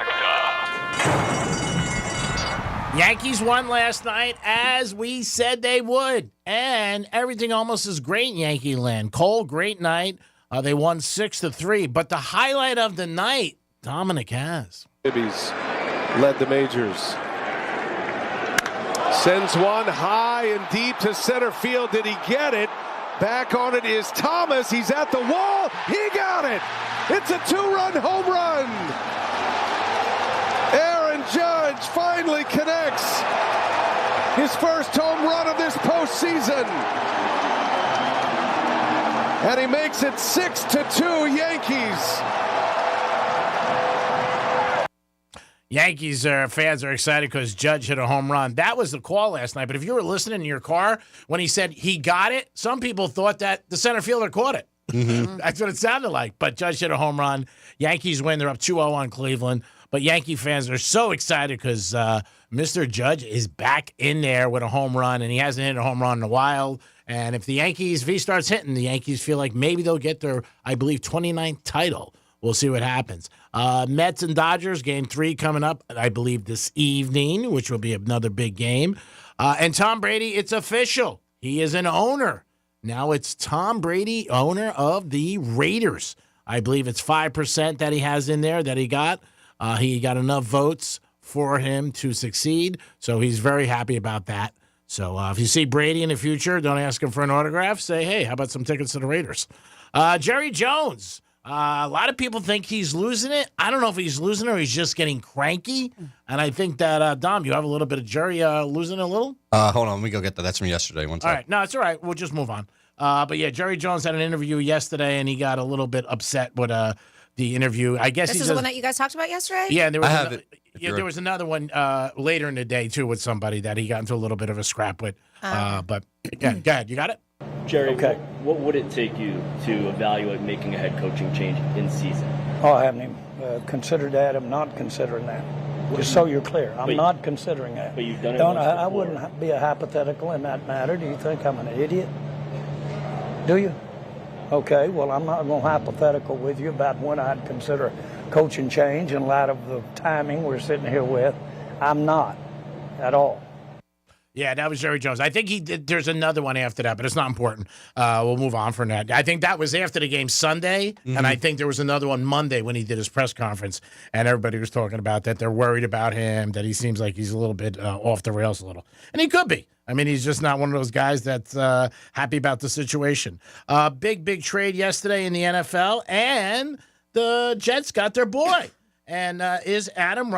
Yankees won last night as we said they would. And everything almost is great in Yankee land. Cole, great night. They won 6-3. But the highlight of the night, Dominic has. Gibby's led the majors. Sends one high and deep to center field. Did he get it? Back on it is Thomas. He's at the wall. He got it. It's a two-run home run. Aaron Judge finally connects his first home run of this postseason. And he makes it 6-2 Yankees. Yankees fans are excited because Judge hit a home run. That was the call last night. But if you were listening in your car when he said he got it, some people thought that the center fielder caught it. Mm-hmm. That's what it sounded like. But Judge hit a home run. Yankees win. They're up 2-0 on Cleveland. But Yankee fans are so excited because Mr. Judge is back in there with a home run, and he hasn't hit a home run in a while. And if he starts hitting, the Yankees feel like maybe they'll get their, I believe, 29th title. We'll see what happens. Mets and Dodgers, game 3 coming up, I believe, this evening, which will be another big game. And Tom Brady, it's official. He is an owner. Now it's Tom Brady, owner of the Raiders. I believe it's 5% that he has in there that he got. He got enough votes for him to succeed, so he's very happy about that. So if you see Brady in the future, don't ask him for an autograph. Say, hey, how about some tickets to the Raiders? Jerry Jones. A lot of people think he's losing it. I don't know if he's losing it or he's just getting cranky. And I think that, Dom, you have a little bit of Jerry losing it a little? Hold on, let me go get that. That's from yesterday. One all right. No, it's all right. We'll just move on. But, yeah, Jerry Jones had an interview yesterday, and he got a little bit upset with the interview. I guess this is the one that you guys talked about yesterday? Yeah, there was there was another one later in the day, too, with somebody that he got into a little bit of a scrap with. But, yeah, go ahead. You got it? Jerry, what would it take you to evaluate making a head coaching change in season? Oh, I haven't even considered that. I'm not considering that. Just so you're clear, I'm not considering that. But you've done it once before. I wouldn't be a hypothetical in that matter. Do you think I'm an idiot? Do you? Okay, well, I'm not going to hypothetical with you about when I'd consider coaching change in light of the timing we're sitting here with. I'm not at all. Yeah, that was Jerry Jones. I think he did. There's another one after that, but it's not important. We'll move on from that. I think that was after the game Sunday, and I think there was another one Monday when he did his press conference, and everybody was talking about that. They're worried about him, that he seems like he's a little bit off the rails a little. And he could be. I mean, he's just not one of those guys that's happy about the situation. Big trade yesterday in the NFL, and the Jets got their boy. And is Aaron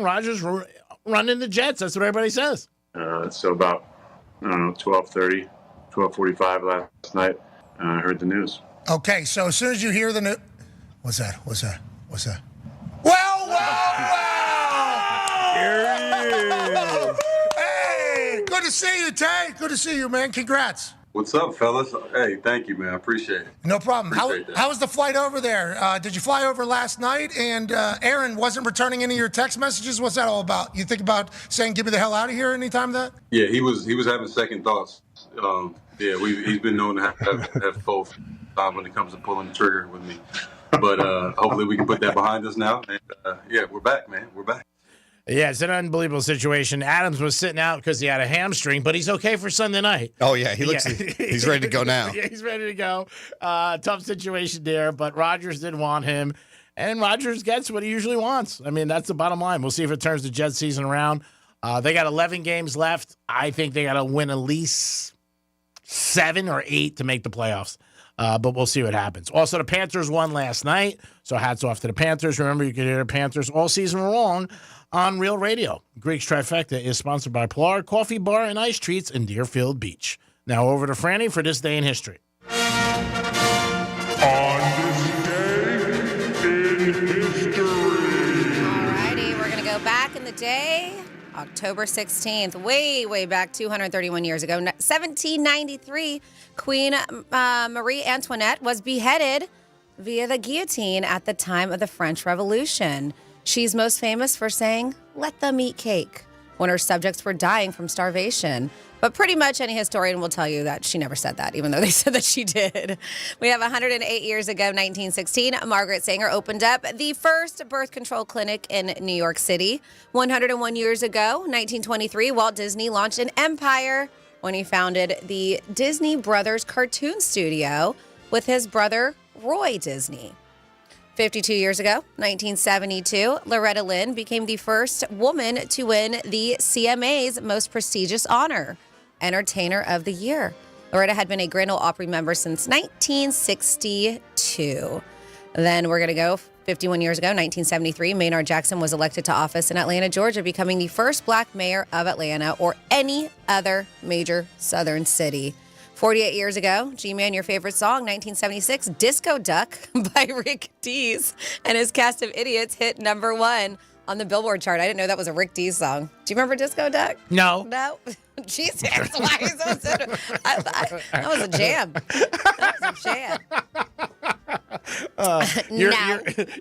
Rodgers running the Jets? That's what everybody says. So about, I don't know, 12:30, 12:45 last night, I heard the news. Okay, so as soon as you hear the news, what's that? Well! Here he is. Hey, good to see you, Tay. Good to see you, man. Congrats. What's up, fellas? Hey, thank you, man. I appreciate it. No problem. How was the flight over there? Did you fly over last night? And Aaron wasn't returning any of your text messages? What's that all about? You think about saying, get me the hell out of here anytime that? Yeah, he was having second thoughts. He's been known to have both when it comes to pulling the trigger with me. But hopefully we can put that behind us now. And, we're back, man. We're back. Yeah, it's an unbelievable situation. Adams was sitting out because he had a hamstring, but he's okay for Sunday night. Oh, yeah. He's ready to go now. Yeah, he's ready to go. Tough situation there, but Rodgers didn't want him. And Rodgers gets what he usually wants. I mean, that's the bottom line. We'll see if it turns the Jets season around. They got 11 games left. I think they got to win at least 7 or 8 to make the playoffs. But we'll see what happens. Also, the Panthers won last night, so hats off to the Panthers. Remember, you can hear the Panthers all season long on Real Radio. Greek's Trifecta is sponsored by Pilar Coffee Bar and Ice Treats in Deerfield Beach. Now over to Franny for this day in history. On this day in history. Alrighty, we're going to go back in the day. October 16th, way back, 231 years ago, 1793, Queen Marie Antoinette was beheaded via the guillotine at the time of the French Revolution. She's most famous for saying, "Let them eat cake," when her subjects were dying from starvation. But pretty much any historian will tell you that she never said that, even though they said that she did. We have 108 years ago, 1916, Margaret Sanger opened up the first birth control clinic in New York City. 101 years ago, 1923, Walt Disney launched an empire when he founded the Disney Brothers Cartoon Studio with his brother, Roy Disney. 52 years ago, 1972, Loretta Lynn became the first woman to win the CMA's most prestigious honor, Entertainer of the Year. Loretta had been a Grand Ole Opry member since 1962. Then we're going to go 51 years ago, 1973, Maynard Jackson was elected to office in Atlanta, Georgia, becoming the first black mayor of Atlanta or any other major southern city. 48 years ago, G-Man, your favorite song, 1976, Disco Duck by Rick Dees and his cast of idiots hit number 1 on the Billboard chart. I didn't know that was a Rick Dees song. Do you remember Disco Duck? No. No? Jesus, why is that that was a jam. That was a jam.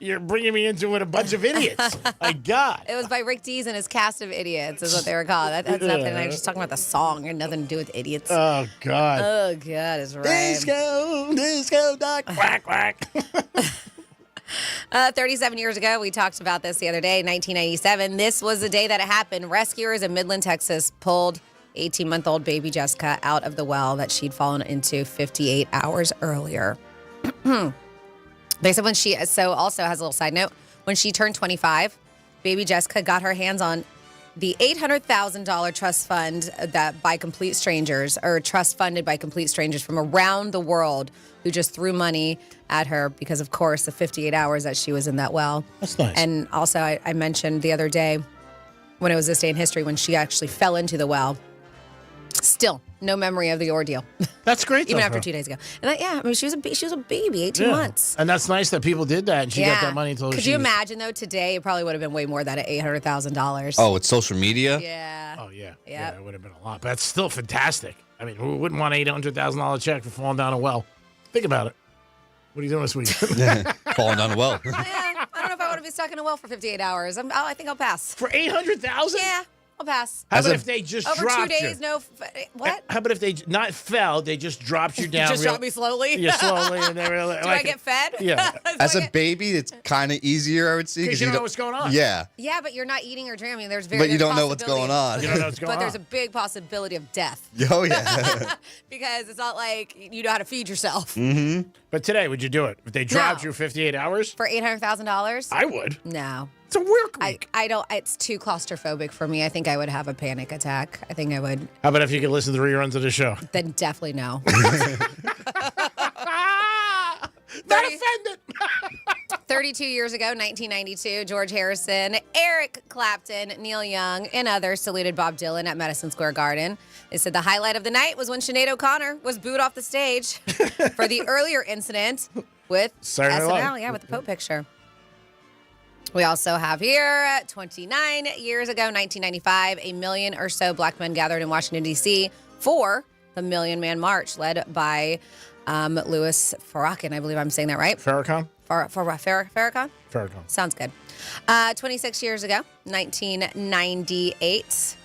You're bringing me into it a bunch of idiots. My God. It was by Rick Dees and his cast of idiots is what they were called. That's nothing. I was just talking about the song. It had nothing to do with idiots. Oh, God. Oh, God, is right. Disco duck, quack, quack. 37 years ago, we talked about this the other day, 1997. This was the day that it happened. Rescuers in Midland, Texas pulled 18-month-old baby Jessica out of the well that she'd fallen into 58 hours earlier. They said also has a little side note, when she turned 25, baby Jessica got her hands on the $800,000 trust fund that by complete strangers, or trust funded by complete strangers from around the world who just threw money at her because, of course, the 58 hours that she was in that well. That's nice. And also, I mentioned the other day when it was this day in history when she actually fell into the well. Still, no memory of the ordeal. That's great. Even after 2 days ago. And she was a baby, 18 months. And that's nice that people did that and she got that money until Could you imagine, though, today it probably would have been way more than $800,000. Oh, with social media? Yeah. Oh, yeah. Yeah, it would have been a lot. But that's still fantastic. I mean, who wouldn't want an $800,000 check for falling down a well? Think about it. What are you doing this week? Falling down a well. I don't know if I want to be stuck in a well for 58 hours. I think I'll pass. For $800,000? Yeah. I'll pass. How about if they just over dropped 2 days? you? No. What? How about if they not fell, they just dropped you down? Just drop me slowly. Yeah, slowly, and they were like, Do I get fed? Yeah. As a baby, it's kind of easier, I would see. Because you don't know what's going on. Yeah. Yeah, but you're not eating or drinking. But you don't know what's going on. You don't know what's going on. But there's a big possibility of death. Oh, yeah. Because it's not like you know how to feed yourself. Mm-hmm. But today, would you do it? If they dropped you 58 hours? For $800,000? I would. No. It's a work week. I don't. It's too claustrophobic for me. I think I would have a panic attack. I think I would. How about if you could listen to the reruns of the show? Then definitely no. Not offended. 32 years ago, 1992, George Harrison, Eric Clapton, Neil Young, and others saluted Bob Dylan at Madison Square Garden. They said the highlight of the night was when Sinead O'Connor was booed off the stage for the earlier incident with SNL, with the Pope picture. We also have here, 29 years ago, 1995, 1 million or so black men gathered in Washington, D.C. for the Million Man March led by Louis Farrakhan. I believe I'm saying that right. Farrakhan? Farrakhan? Farrakhan. Sounds good. 26 years ago, 1998.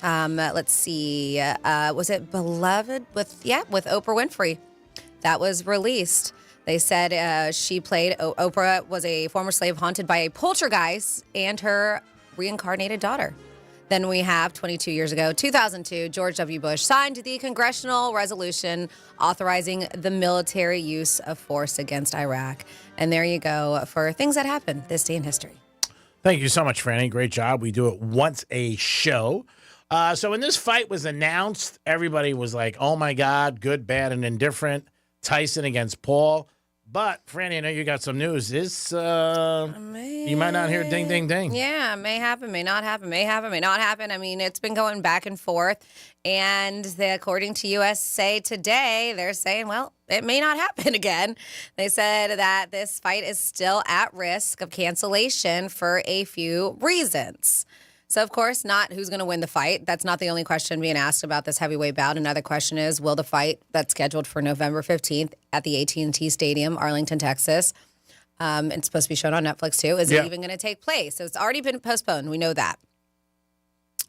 Let's see. Was it Beloved with Oprah Winfrey? That was released. They said she played, Oprah was a former slave haunted by a poltergeist, and her reincarnated daughter. Then we have 22 years ago, 2002, George W. Bush signed the congressional resolution authorizing the military use of force against Iraq. And there you go for things that happened this day in history. Thank you so much, Franny. Great job. We do it once a show. So when this fight was announced, everybody was like, oh, my God, good, bad, and indifferent. Tyson against Paul. But, Franny, I know you got some news. This, you might not hear ding, ding, ding. Yeah, may happen, may not happen, may happen, may not happen. I mean, it's been going back and forth. And according to USA Today, they're saying, well, it may not happen again. They said that this fight is still at risk of cancellation for a few reasons. So, of course, not who's going to win the fight. That's not the only question being asked about this heavyweight bout. Another question is, will the fight that's scheduled for November 15th at the AT&T Stadium, Arlington, Texas, it's supposed to be shown on Netflix, too, is it even going to take place? So it's already been postponed. We know that.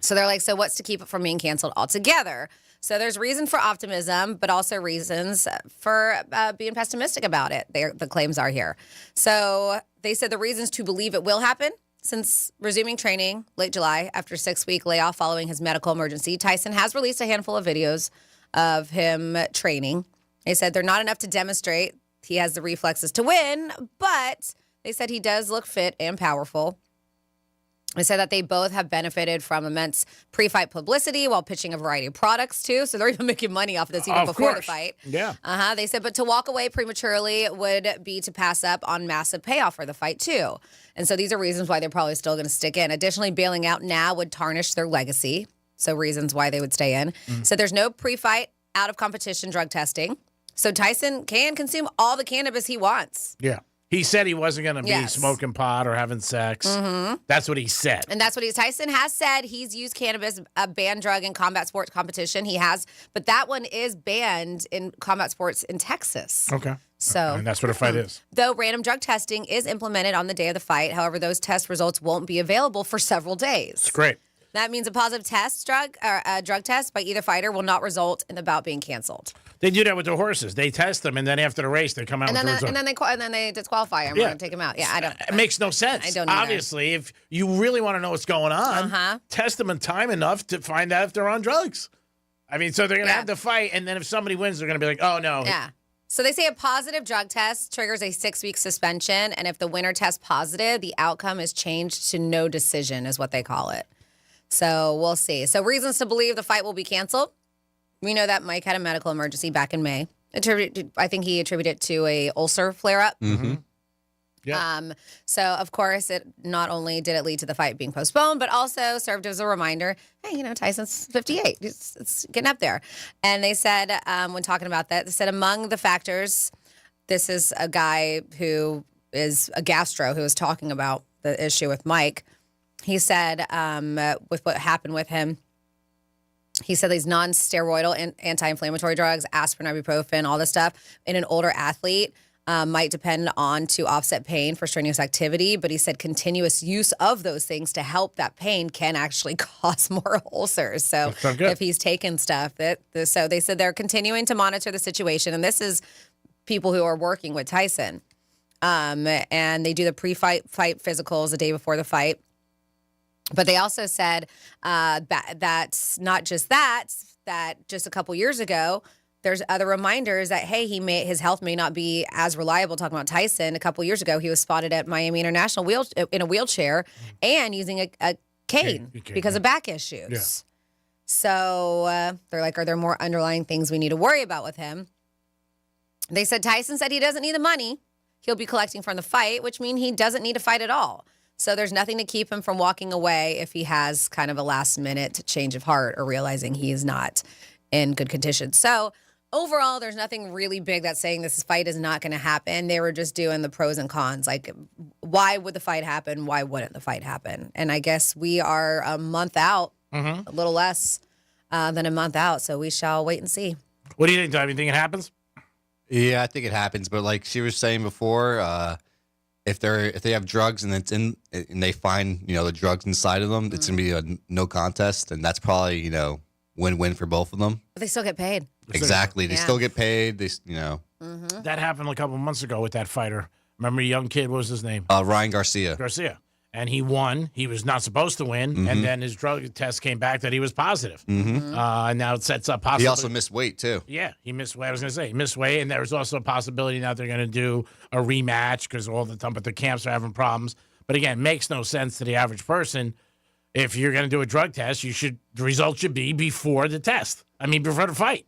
So they're like, so what's to keep it from being canceled altogether? So there's reason for optimism, but also reasons for being pessimistic about it. The claims are here. So they said the reasons to believe it will happen. Since resuming training late July after a 6-week layoff following his medical emergency, Tyson has released a handful of videos of him training. They said they're not enough to demonstrate he has the reflexes to win, but they said he does look fit and powerful. They said that they both have benefited from immense pre-fight publicity while pitching a variety of products, too. So they're even making money off of this even before the fight. Yeah. They said, but to walk away prematurely would be to pass up on massive payoff for the fight, too. And so these are reasons why they're probably still going to stick in. Additionally, bailing out now would tarnish their legacy. So reasons why they would stay in. So there's no pre-fight out of competition drug testing. So Tyson can consume all the cannabis he wants. Yeah. He said he wasn't going to be smoking pot or having sex. That's what he said. And that's what Tyson has said. He's used cannabis, a banned drug in combat sports competition. He has, but that one is banned in combat sports in Texas. Okay. So, and that's what a fight is. Though random drug testing is implemented on the day of the fight, however, those test results won't be available for several days. It's great. That means a positive drug test by either fighter will not result in the bout being canceled. They do that with the horses. They test them, and then after the race, they come out and with then, the result. and then they disqualify them or take them out. Yeah, I don't. It makes no sense. I don't either. Obviously, if you really want to know what's going on, test them in time enough to find out if they're on drugs. I mean, so they're going to have the fight, and then if somebody wins, they're going to be like, oh, no. Yeah. So they say a positive drug test triggers a 6-week suspension, and if the winner tests positive, the outcome is changed to no decision, is what they call it. So we'll see. So reasons to believe the fight will be canceled. We know that Mike had a medical emergency back in May. I think he attributed it to a ulcer flare-up. Yeah. So, of course, it not only did it lead to the fight being postponed, but also served as a reminder, hey, Tyson's 58. It's getting up there. And they said, when talking about that, they said among the factors, this is a guy who is a gastro who was talking about the issue with Mike. He said with what happened with him, he said these non-steroidal anti-inflammatory drugs, aspirin, ibuprofen, all this stuff, in an older athlete might depend on to offset pain for strenuous activity. But he said continuous use of those things to help that pain can actually cause more ulcers. So if he's taken stuff, so they said they're continuing to monitor the situation. And this is people who are working with Tyson. And they do the pre-fight physicals the day before the fight. But they also said that's not just that just a couple years ago, there's other reminders that, hey, his health may not be as reliable. Talking about Tyson, a couple years ago, he was spotted at Miami International in a wheelchair and using a cane because of back issues. Yeah. So they're like, are there more underlying things we need to worry about with him? They said Tyson said he doesn't need the money. He'll be collecting from the fight, which means he doesn't need to fight at all. So there's nothing to keep him from walking away if he has kind of a last-minute change of heart or realizing he is not in good condition. So overall, there's nothing really big that's saying this fight is not going to happen. They were just doing the pros and cons. Like, why would the fight happen? Why wouldn't the fight happen? And I guess we are a month out, a little less than a month out. So we shall wait and see. What do you think, Tom? You think it happens? Yeah, I think it happens. But like she was saying before, if they have drugs and and they find the drugs inside of them, it's gonna be a no contest, and that's probably win-win for both of them. But they still get paid. Exactly, they still get paid. That happened a couple months ago with that fighter. Remember, a young kid. What was his name? Ryan Garcia. Garcia. and he won. He was not supposed to win, and then his drug test came back that he was positive. And now it sets up possibility. He also missed weight, too. Yeah, he missed weight. I was going to say, he missed weight, and there was also a possibility now they're going to do a rematch because all the time, but the camps are having problems. But again, makes no sense to the average person. If you're going to do a drug test, the result should be before the test. I mean, before the fight.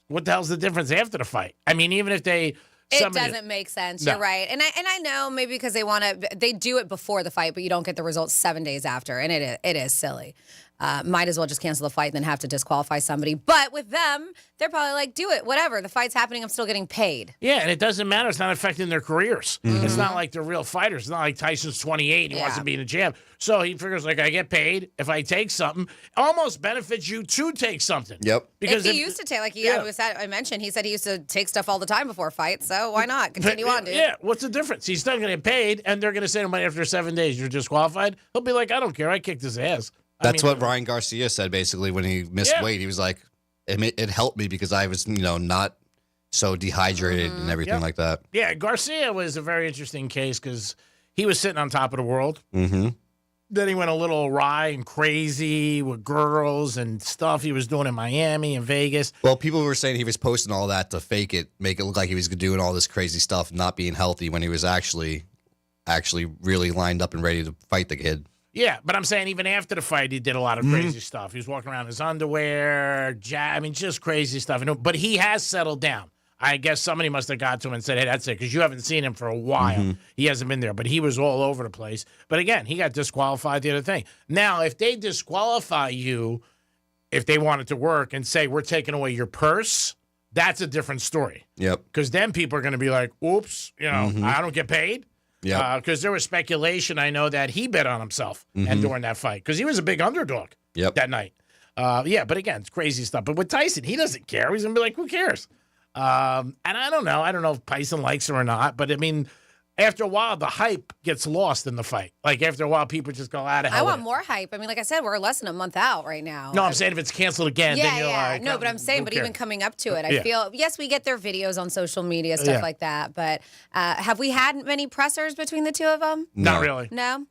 What the hell's the difference after the fight? I mean, even if they... It doesn't make sense. No. You're right. And I know maybe because they do it before the fight, but you don't get the results 7 days after. And it is silly. Might as well just cancel the fight and then have to disqualify somebody. But with them, they're probably like, do it, whatever. The fight's happening. I'm still getting paid. Yeah, and it doesn't matter. It's not affecting their careers. It's not like they're real fighters. It's not like Tyson's 28 and he wants to be in a champ. So he figures, like, I get paid. If I take something, almost benefits you to take something. Yep. Because he used to take, I mentioned, he said he used to take stuff all the time before fights. So why not? Continue on, dude. Yeah, what's the difference? He's still going to get paid, and they're going to say to him after 7 days, you're disqualified. He'll be like, I don't care. I kicked his ass. That's what Ryan Garcia said, basically, when he missed weight. He was like, it helped me because I was, not so dehydrated and everything like that. Yeah, Garcia was a very interesting case because he was sitting on top of the world. Then he went a little awry and crazy with girls and stuff he was doing in Miami and Vegas. Well, people were saying he was posting all that to fake it, make it look like he was doing all this crazy stuff, not being healthy when he was actually really lined up and ready to fight the kid. Yeah, but I'm saying even after the fight, he did a lot of crazy stuff. He was walking around in his underwear, just crazy stuff. But he has settled down. I guess somebody must have got to him and said, hey, that's it, because you haven't seen him for a while. He hasn't been there, but he was all over the place. But again, he got disqualified the other thing. Now, if they disqualify you, if they want it to work and say, we're taking away your purse, that's a different story. Yep. Because then people are going to be like, oops, I don't get paid. Yeah, because there was speculation, I know, that he bet on himself and during that fight because he was a big underdog that night. But again, it's crazy stuff. But with Tyson, he doesn't care. He's going to be like, who cares? And I don't know. I don't know if Tyson likes him or not. But, I mean, after a while, the hype gets lost in the fight. Like, after a while, people just go out of hell. I want more hype. I mean, like I said, we're less than a month out right now. No, I'm saying if it's canceled again, then you're like... No, but I'm saying, but even coming up to it, I feel, yes, we get their videos on social media, stuff like that. But have we had many pressers between the two of them? Not really. No?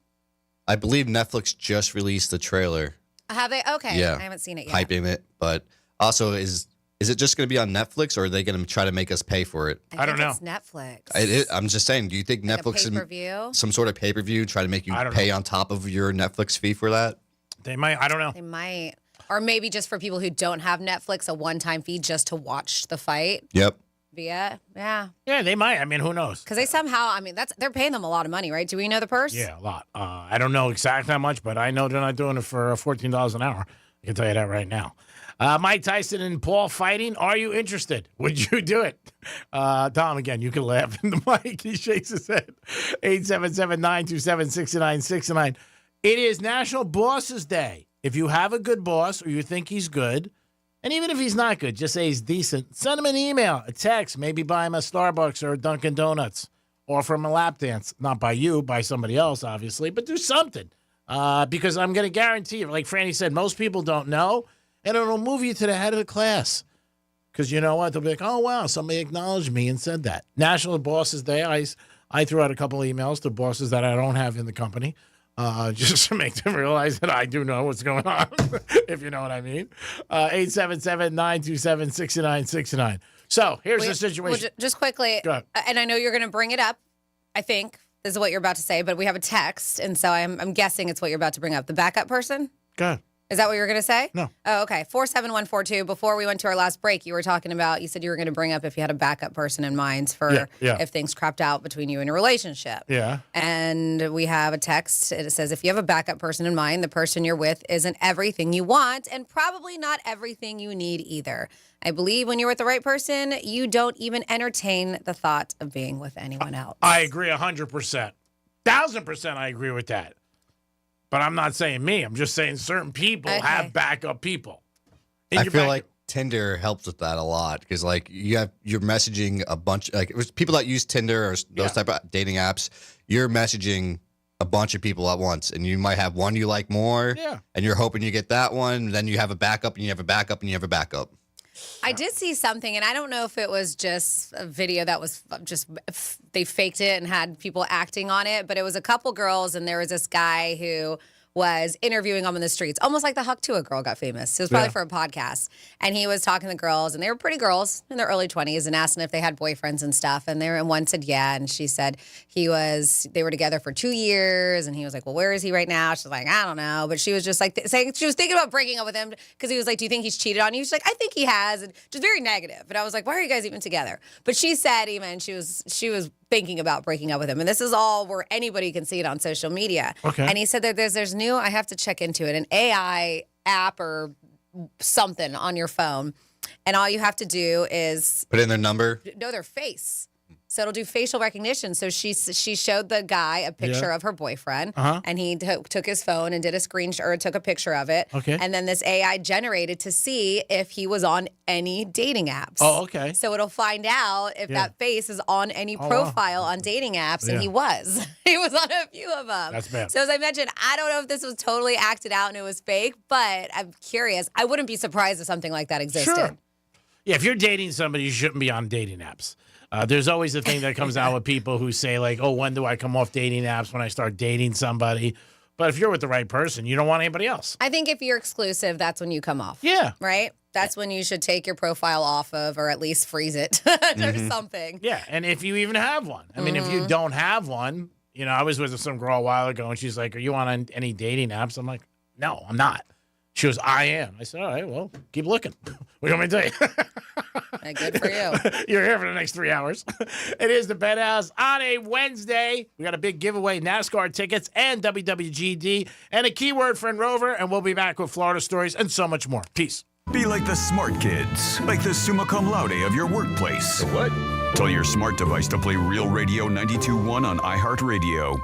I believe Netflix just released the trailer. Have they? Okay. Yeah. I haven't seen it yet. Hyping it. But also, is it just going to be on Netflix, or are they going to try to make us pay for it? I don't know. It's Netflix. I'm just saying, do you think Netflix pay-per-view? Some sort of pay-per-view try to make you pay on top of your Netflix fee for that? They might. I don't know. They might. Or maybe just for people who don't have Netflix, a one-time fee just to watch the fight. Yep. Yeah. Yeah, they might. I mean, who knows? Because they somehow, I mean, they're paying them a lot of money, right? Do we know the purse? Yeah, a lot. I don't know exactly how much, but I know they're not doing it for $14 an hour. I can tell you that right now. Mike Tyson and Paul fighting. Are you interested? Would you do it? Tom, again, you can laugh in the mic. He shakes his head. 877-927-6969. It is National Bosses Day. If you have a good boss or you think he's good, and even if he's not good, just say he's decent, send him an email, a text, maybe buy him a Starbucks or a Dunkin' Donuts, offer him a lap dance. Not by you, by somebody else, obviously, but do something. Because I'm going to guarantee you, like Franny said, most people don't know, and it'll move you to the head of the class. Because you know what? They'll be like, oh, wow, somebody acknowledged me and said that. National Bosses Day, I threw out a couple of emails to bosses that I don't have in the company. Just to make them realize that I do know what's going on, if you know what I mean. 877-927-6969. So here's the situation. Well, just quickly, and I know you're going to bring it up, I think. This is what you're about to say, but we have a text, and so I'm guessing it's what you're about to bring up. The backup person? Go ahead. Is that what you were going to say? No. Oh, okay. 47142. Before we went to our last break, you were talking about, you said you were going to bring up if you had a backup person in mind for if things crapped out between you and a relationship. Yeah. And we have a text. It says, if you have a backup person in mind, the person you're with isn't everything you want and probably not everything you need either. I believe when you're with the right person, you don't even entertain the thought of being with anyone else. I agree 100%. 1,000% I agree with that. But I'm not saying me. I'm just saying certain people have backup people. I feel like Tinder helps with that a lot because, like, you're messaging a bunch, like, it was people that use Tinder or those type of dating apps. You're messaging a bunch of people at once, and you might have one you like more, and you're hoping you get that one. Then you have a backup, and you have a backup, and you have a backup. I did see something, and I don't know if it was just a video that was just they faked it and had people acting on it, but it was a couple girls, and there was this guy who was interviewing them in the streets, almost like the Huck Tua girl got famous. It was probably for a podcast. And he was talking to girls, and they were pretty girls in their early 20s, and asking if they had boyfriends and stuff. And one said, yeah. And she said they were together for 2 years. And he was like, well, where is he right now? She's like, I don't know. But she was just like saying, she was thinking about breaking up with him because he was like, do you think he's cheated on you? She's like, I think he has. And just very negative. And I was like, why are you guys even together? But she said even she was thinking about breaking up with him. And this is all where anybody can see it on social media. Okay. And he said that there's new, I have to check into it, an AI app or something on your phone. And all you have to do is put in their number. Know their face. So it'll do facial recognition. So she showed the guy a picture of her boyfriend, and he took his phone and did a screenshot or took a picture of it. Okay. And then this AI generated to see if he was on any dating apps. Oh, okay. So it'll find out if that face is on any profile on dating apps, and he was. He was on a few of them. That's bad. So as I mentioned, I don't know if this was totally acted out and it was fake, but I'm curious. I wouldn't be surprised if something like that existed. Sure. Yeah, if you're dating somebody, you shouldn't be on dating apps. There's always a thing that comes out with people who say, like, oh, when do I come off dating apps? When I start dating somebody. But if you're with the right person, you don't want anybody else. I think if you're exclusive, that's when you come off. Yeah. Right? That's when you should take your profile off of or at least freeze it or something. Yeah, and if you even have one. I mean, if you don't have one, I was with some girl a while ago, and she's like, are you on any dating apps? I'm like, no, I'm not. She goes, I am. I said, all right, well, keep looking. What do you want me to tell you? Good for you. You're here for the next 3 hours. It is the Penthouse on a Wednesday. We got a big giveaway, NASCAR tickets and WWGD and a keyword friend Rover, and we'll be back with Florida stories and so much more. Peace. Be like the smart kids, like the summa cum laude of your workplace. What? Tell your smart device to play Real Radio 92.1 on iHeartRadio.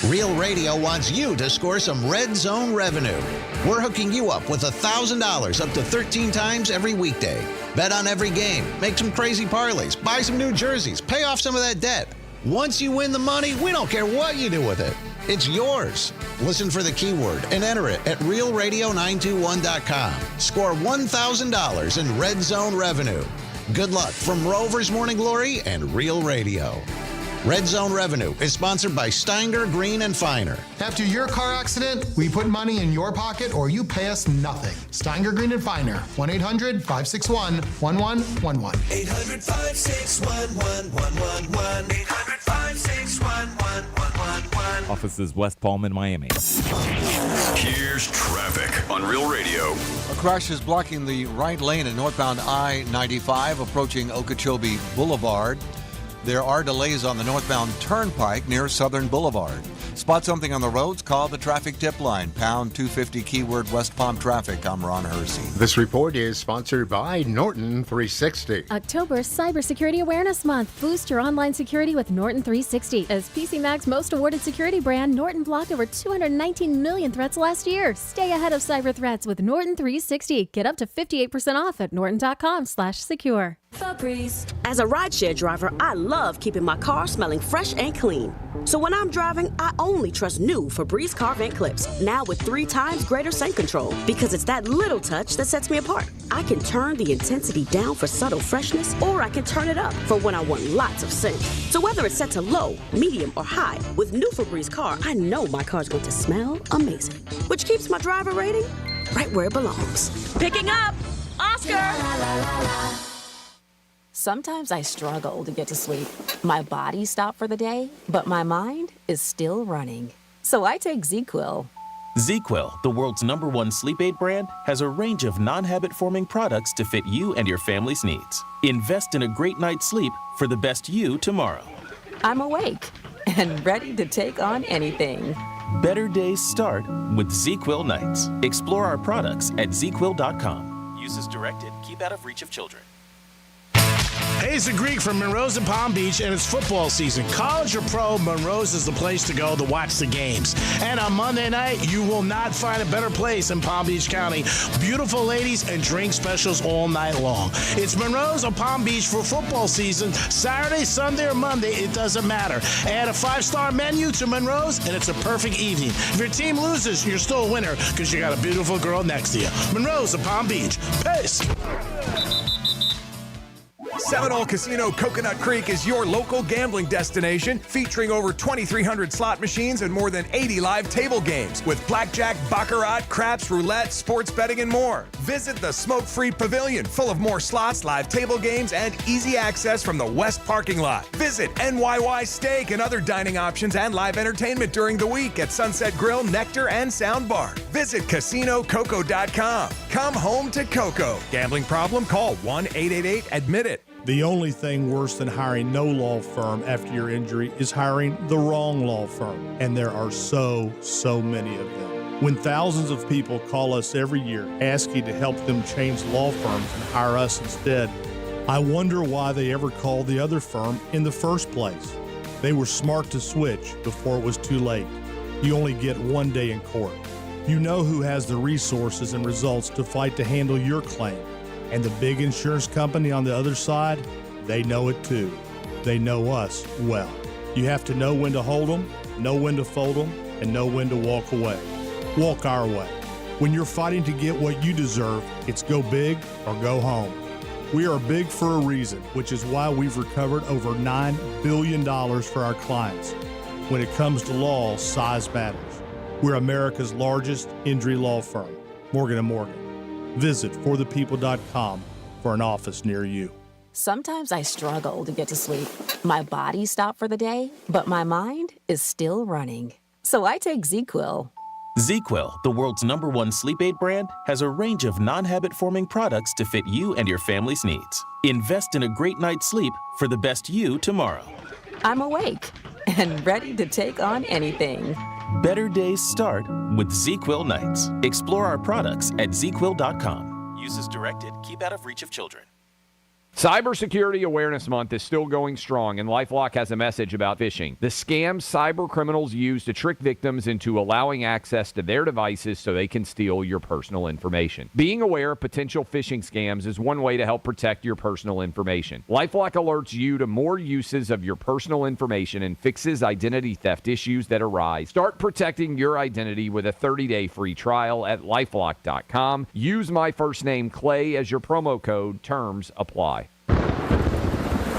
Real Radio wants you to score some Red Zone revenue. We're hooking you up with $1,000 up to 13 times every weekday. Bet on every game, make some crazy parlays, buy some new jerseys, pay off some of that debt. Once you win the money, we don't care what you do with it. It's yours. Listen for the keyword and enter it at realradio921.com. Score $1,000 in Red Zone revenue. Good luck from Rover's Morning Glory and Real Radio. Red Zone Revenue is sponsored by Steinger, Green, and Finer. After your car accident, we put money in your pocket or you pay us nothing. Steinger, Green, and Finer. 1-800-561-1111. 800-561-1111. 800-561-1111. Offices West Palm and Miami. Here's traffic on Real Radio. A crash is blocking the right lane at northbound I-95 approaching Okeechobee Boulevard. There are delays on the northbound turnpike near Southern Boulevard. Spot something on the roads? Call the traffic tip line, pound 250 keyword West Palm traffic. I'm Ron Hersey. This report is sponsored by Norton 360. October Cybersecurity Awareness Month. Boost your online security with Norton 360. As PCMag's most awarded security brand, Norton blocked over 219 million threats last year. Stay ahead of cyber threats with Norton 360. Get up to 58% off at norton.com/secure. Febreze. As a rideshare driver, I love keeping my car smelling fresh and clean. So when I'm driving, I only trust new Febreze car vent clips, now with 3 times greater scent control, because it's that little touch that sets me apart. I can turn the intensity down for subtle freshness, or I can turn it up for when I want lots of scent. So whether it's set to low, medium, or high, with new Febreze car, I know my car's going to smell amazing, which keeps my driver rating right where it belongs. Picking up, Oscar! Sometimes I struggle to get to sleep. My body stopped for the day, but my mind is still running. So I take ZzzQuil. ZzzQuil, the world's #1 sleep aid brand, has a range of non-habit-forming products to fit you and your family's needs. Invest in a great night's sleep for the best you tomorrow. I'm awake and ready to take on anything. Better days start with ZzzQuil nights. Explore our products at ZzzQuil.com. Use as directed. Keep out of reach of children. Hey, it's the Greek from Monroe's in Palm Beach, and it's football season. College or pro, Monroe's is the place to go to watch the games. And on Monday night, you will not find a better place in Palm Beach County. Beautiful ladies and drink specials all night long. It's Monroe's on Palm Beach for football season. Saturday, Sunday, or Monday, it doesn't matter. Add a 5-star menu to Monroe's, and it's a perfect evening. If your team loses, you're still a winner because you got a beautiful girl next to you. Monroe's in Palm Beach. Peace. Seminole Casino Coconut Creek is your local gambling destination, featuring over 2,300 slot machines and more than 80 live table games with blackjack, baccarat, craps, roulette, sports betting, and more. Visit the smoke-free pavilion, full of more slots, live table games, and easy access from the west parking lot. Visit NYY Steak and other dining options and live entertainment during the week at Sunset Grill, Nectar, and Sound Bar. Visit CasinoCoco.com. Come home to Coco. Gambling problem? Call 1-888-ADMIT-IT. The only thing worse than hiring no law firm after your injury is hiring the wrong law firm. And there are so many of them. When thousands of people call us every year asking to help them change law firms and hire us instead, I wonder why they ever called the other firm in the first place. They were smart to switch before it was too late. You only get one day in court. You know who has the resources and results to fight to handle your claim. And the big insurance company on the other side, they know it too. They know us well. You have to know when to hold them, know when to fold them, and know when to walk away. Walk our way. When you're fighting to get what you deserve, it's go big or go home. We are big for a reason, which is why we've recovered over $9 billion for our clients. When it comes to law, size matters. We're America's largest injury law firm, Morgan & Morgan. Visit forthepeople.com for an office near you. Sometimes I struggle to get to sleep. My body stopped for the day, but my mind is still running. So I take ZzzQuil. ZzzQuil, the world's #1 sleep aid brand, has a range of non-habit-forming products to fit you and your family's needs. Invest in a great night's sleep for the best you tomorrow. I'm awake and ready to take on anything. Better days start with ZzzQuil nights. Explore our products at ZzzQuil.com. Use as directed. Keep out of reach of children. Cybersecurity Awareness Month is still going strong, and LifeLock has a message about phishing. The scams cyber criminals use to trick victims into allowing access to their devices so they can steal your personal information. Being aware of potential phishing scams is one way to help protect your personal information. LifeLock alerts you to more uses of your personal information and fixes identity theft issues that arise. Start protecting your identity with a 30-day free trial at LifeLock.com. Use my first name, Clay, as your promo code. Terms apply.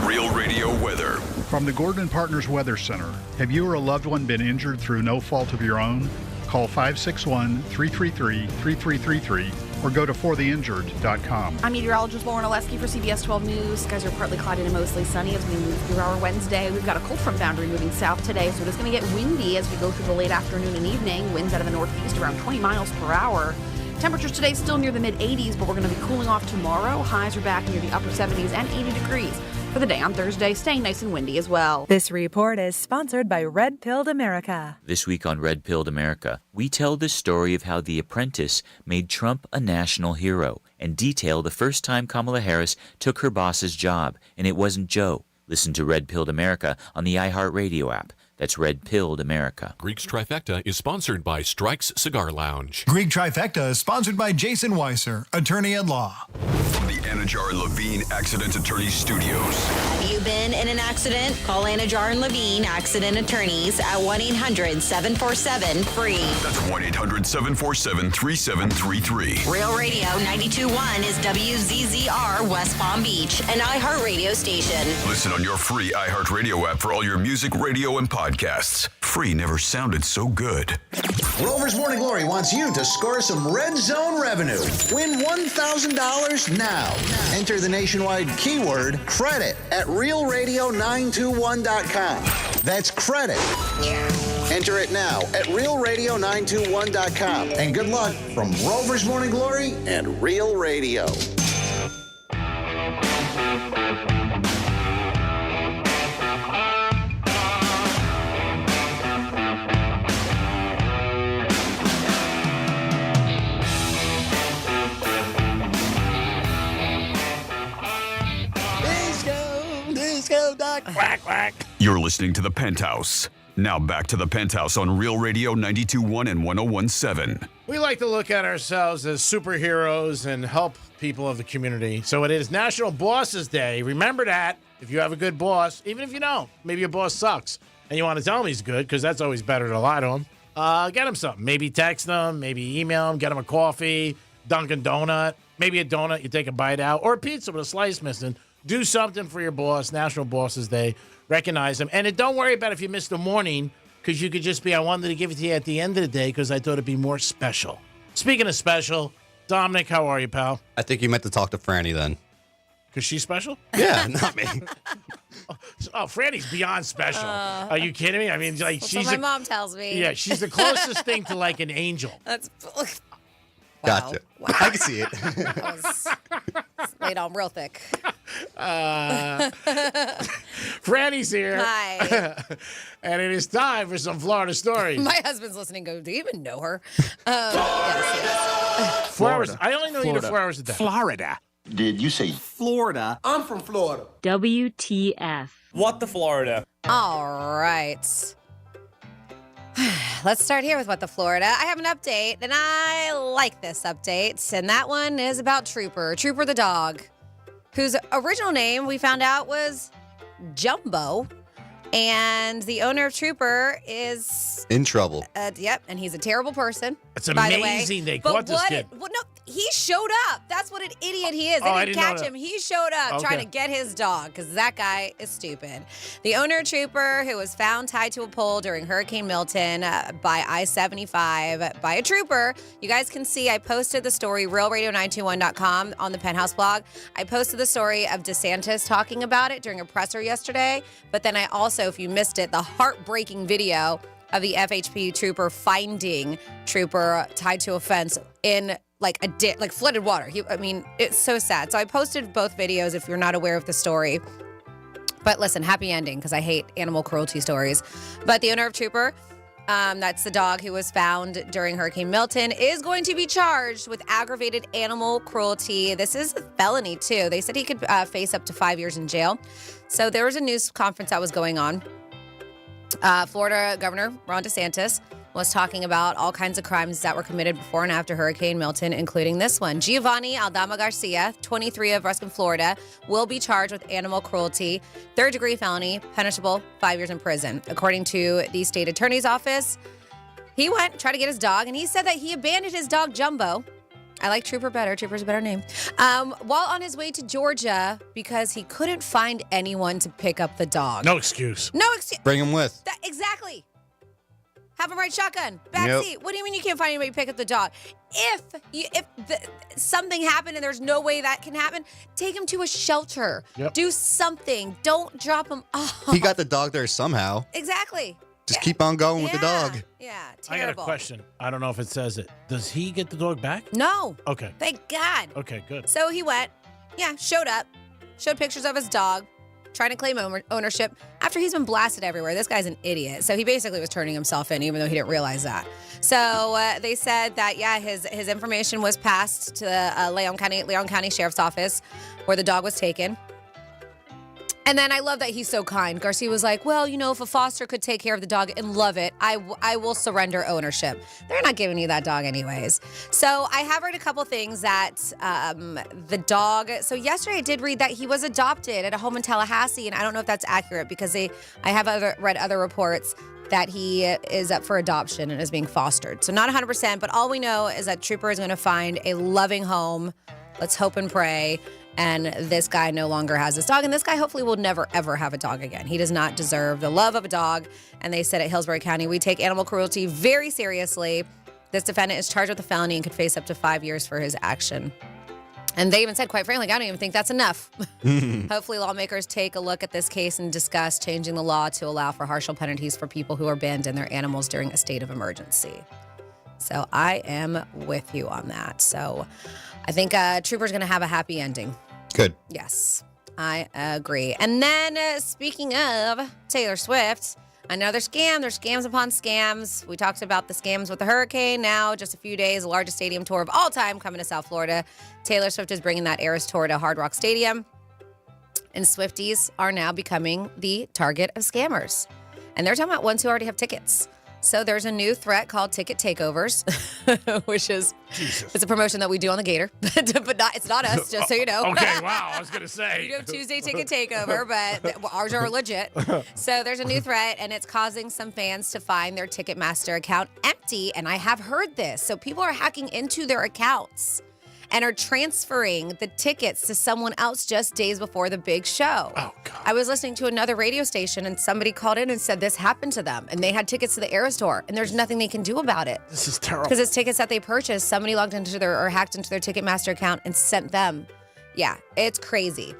Real Radio weather. From the Gordon & Partners Weather Center, have you or a loved one been injured through no fault of your own? Call 561-333-3333 or go to fortheinjured.com. I'm meteorologist Lauren Oleski for CBS 12 News. Skies are partly cloudy and mostly sunny as we move through our Wednesday. We've got a cold front boundary moving south today, so it is going to get windy as we go through the late afternoon and evening. Winds out of the northeast around 20 miles per hour. Temperatures today still near the mid-80s, but we're going to be cooling off tomorrow. Highs are back near the upper 70s and 80 degrees. For the day on Thursday, staying nice and windy as well. This report is sponsored by Red Pilled America. This week on Red Pilled America, we tell the story of how The Apprentice made Trump a national hero and detail the first time Kamala Harris took her boss's job, and it wasn't Joe. Listen to Red Pilled America on the iHeartRadio app. That's Red Pilled America. Greek's Trifecta is sponsored by Strike's Cigar Lounge. Greek Trifecta is sponsored by Jason Weiser, attorney at law. From the Anajar and Levine Accident Attorneys Studios. Have you been in an accident? Call Anajar and Levine Accident Attorneys at 1-800-747-FREE. That's 1-800-747-3733. Real Radio 92.1 is WZZR West Palm Beach, an iHeartRadio station. Listen on your free iHeartRadio app for all your music, radio, and podcasts. Free never sounded so good. Rover's Morning Glory wants you to score some red zone revenue. Win $1,000 now. Enter the nationwide keyword credit at realradio921.com. That's credit. Enter it now at realradio921.com. And good luck from Rover's Morning Glory and Real Radio. Quack, quack. You're listening to The Penthouse. Now back to The Penthouse on Real Radio 92.1 and 101.7. We like to look at ourselves as superheroes and help people of the community. So it is National Bosses Day. Remember that. If you have a good boss, even if you don't, maybe your boss sucks, and you want to tell him he's good, because that's always better to lie to him, get him something. Maybe text him, maybe email him, get him a coffee, Dunkin' Donut, maybe a donut, you take a bite out, or a pizza with a slice missing. Do something for your boss, National Bosses Day. Recognize him. And don't worry about if you missed the morning, because you could just be, I wanted to give it to you at the end of the day because I thought it'd be more special. Speaking of special, Dominic, how are you, pal? I think you meant to talk to Franny then. Because she's special? Yeah, not me. Oh, Franny's beyond special. Are you kidding me? I mean, like, That's she's what my mom tells me. Yeah, she's the closest thing to like an angel. That's Gotcha. Wow. I can see it. That was laid on real thick. Franny's here. Hi. And it is time for some Florida stories. My husband's listening. Go, do you even know her? Yes. 4 hours. I only know you to 4 hours a day. Florida. Did you say Florida? I'm from Florida. WTF. What the Florida? All right. Let's start here with What the Florida. I have an update, and I like this update, and that one is about Trooper the dog, whose original name we found out was Jumbo, and the owner of Trooper is In trouble. Yep, and he's a terrible person. It's by the way. amazing they But caught this kid. Well, no, he showed up. That's what an idiot he is. They Oh, I didn't didn't know catch that. him. He showed up Okay. trying to get his dog because that guy is stupid. The owner of Trooper, who was found tied to a pole during Hurricane Milton by I-75 by a trooper. You guys can see I posted the story, realradio921.com on the Penthouse blog. I posted the story of DeSantis talking about it during a presser yesterday. But then I also, if you missed it, the heartbreaking video of the FHP trooper finding Trooper tied to a fence in like flooded water. It's so sad. So I posted both videos if you're not aware of the story. But listen, happy ending because I hate animal cruelty stories. But the owner of Trooper, that's the dog who was found during Hurricane Milton, is going to be charged with aggravated animal cruelty. This is a felony too. They said he could face up to 5 years in jail. So there was a news conference that was going on. Florida Governor Ron DeSantis was talking about all kinds of crimes that were committed before and after Hurricane Milton, including this one. Giovanni Aldama Garcia, 23 of Ruskin, Florida, will be charged with animal cruelty, third-degree felony, punishable 5 years in prison. According to the state attorney's office, he went, tried to get his dog, and he said that he abandoned his dog, Jumbo. I like Trooper better. Trooper's a better name. While on his way to Georgia because he couldn't find anyone to pick up the dog. No excuse. No excuse. Bring him with. Exactly. Have him ride shotgun. Backseat. What do you mean you can't find anybody to pick up the dog? If something happened and there's no way that can happen, take him to a shelter. Yep. Do something. Don't drop him off. He got the dog there somehow. Exactly. Just keep on going with the dog. Yeah, I got a terrible. question. I don't know if it says it. Does he get the dog back? No. Okay. Thank God. Okay, good. So he went, showed up, showed pictures of his dog, trying to claim ownership after he's been blasted everywhere. This guy's an idiot. So he basically was turning himself in, even though he didn't realize that. So they said that, his information was passed to the Leon County Sheriff's Office where the dog was taken. And then I love that he's so kind. Garcia was like, well, if a foster could take care of the dog and love it, I will surrender ownership. They're not giving you that dog anyways. So I have read a couple things that the dog, so yesterday I did read that he was adopted at a home in Tallahassee, and I don't know if that's accurate because I have read other reports that he is up for adoption and is being fostered. So not 100%, but all we know is that Trooper is going to find a loving home. Let's hope and pray. And this guy no longer has this dog. And this guy hopefully will never, ever have a dog again. He does not deserve the love of a dog. And they said at Hillsborough County, we take animal cruelty very seriously. This defendant is charged with a felony and could face up to 5 years for his action. And they even said, quite frankly, I don't even think that's enough. Hopefully lawmakers take a look at this case and discuss changing the law to allow for harsher penalties for people who abandon their animals during a state of emergency. So I am with you on that. So I think Trooper's going to have a happy ending. Good. Yes, I agree. And then speaking of Taylor Swift, another scam. There's scams upon scams. We talked about the scams with the hurricane. Now, just a few days, the largest stadium tour of all time coming to South Florida. Taylor Swift is bringing that Eras tour to Hard Rock Stadium. And Swifties are now becoming the target of scammers. And they're talking about ones who already have tickets. So there's a new threat called ticket takeovers, which is it's a promotion that we do on the Gator, but it's not us, just so you know. Okay, wow, I was going to say. We do have Tuesday ticket takeover, but ours are legit. So there's a new threat, and it's causing some fans to find their Ticketmaster account empty, and I have heard this. So people are hacking into their accounts and are transferring the tickets to someone else just days before the big show. Oh, God. I was listening to another radio station, and somebody called in and said this happened to them, and they had tickets to the Eras Tour, and there's nothing they can do about it. This is terrible. Because it's tickets that they purchased. Somebody logged into or hacked into their Ticketmaster account and sent them. Yeah, it's crazy.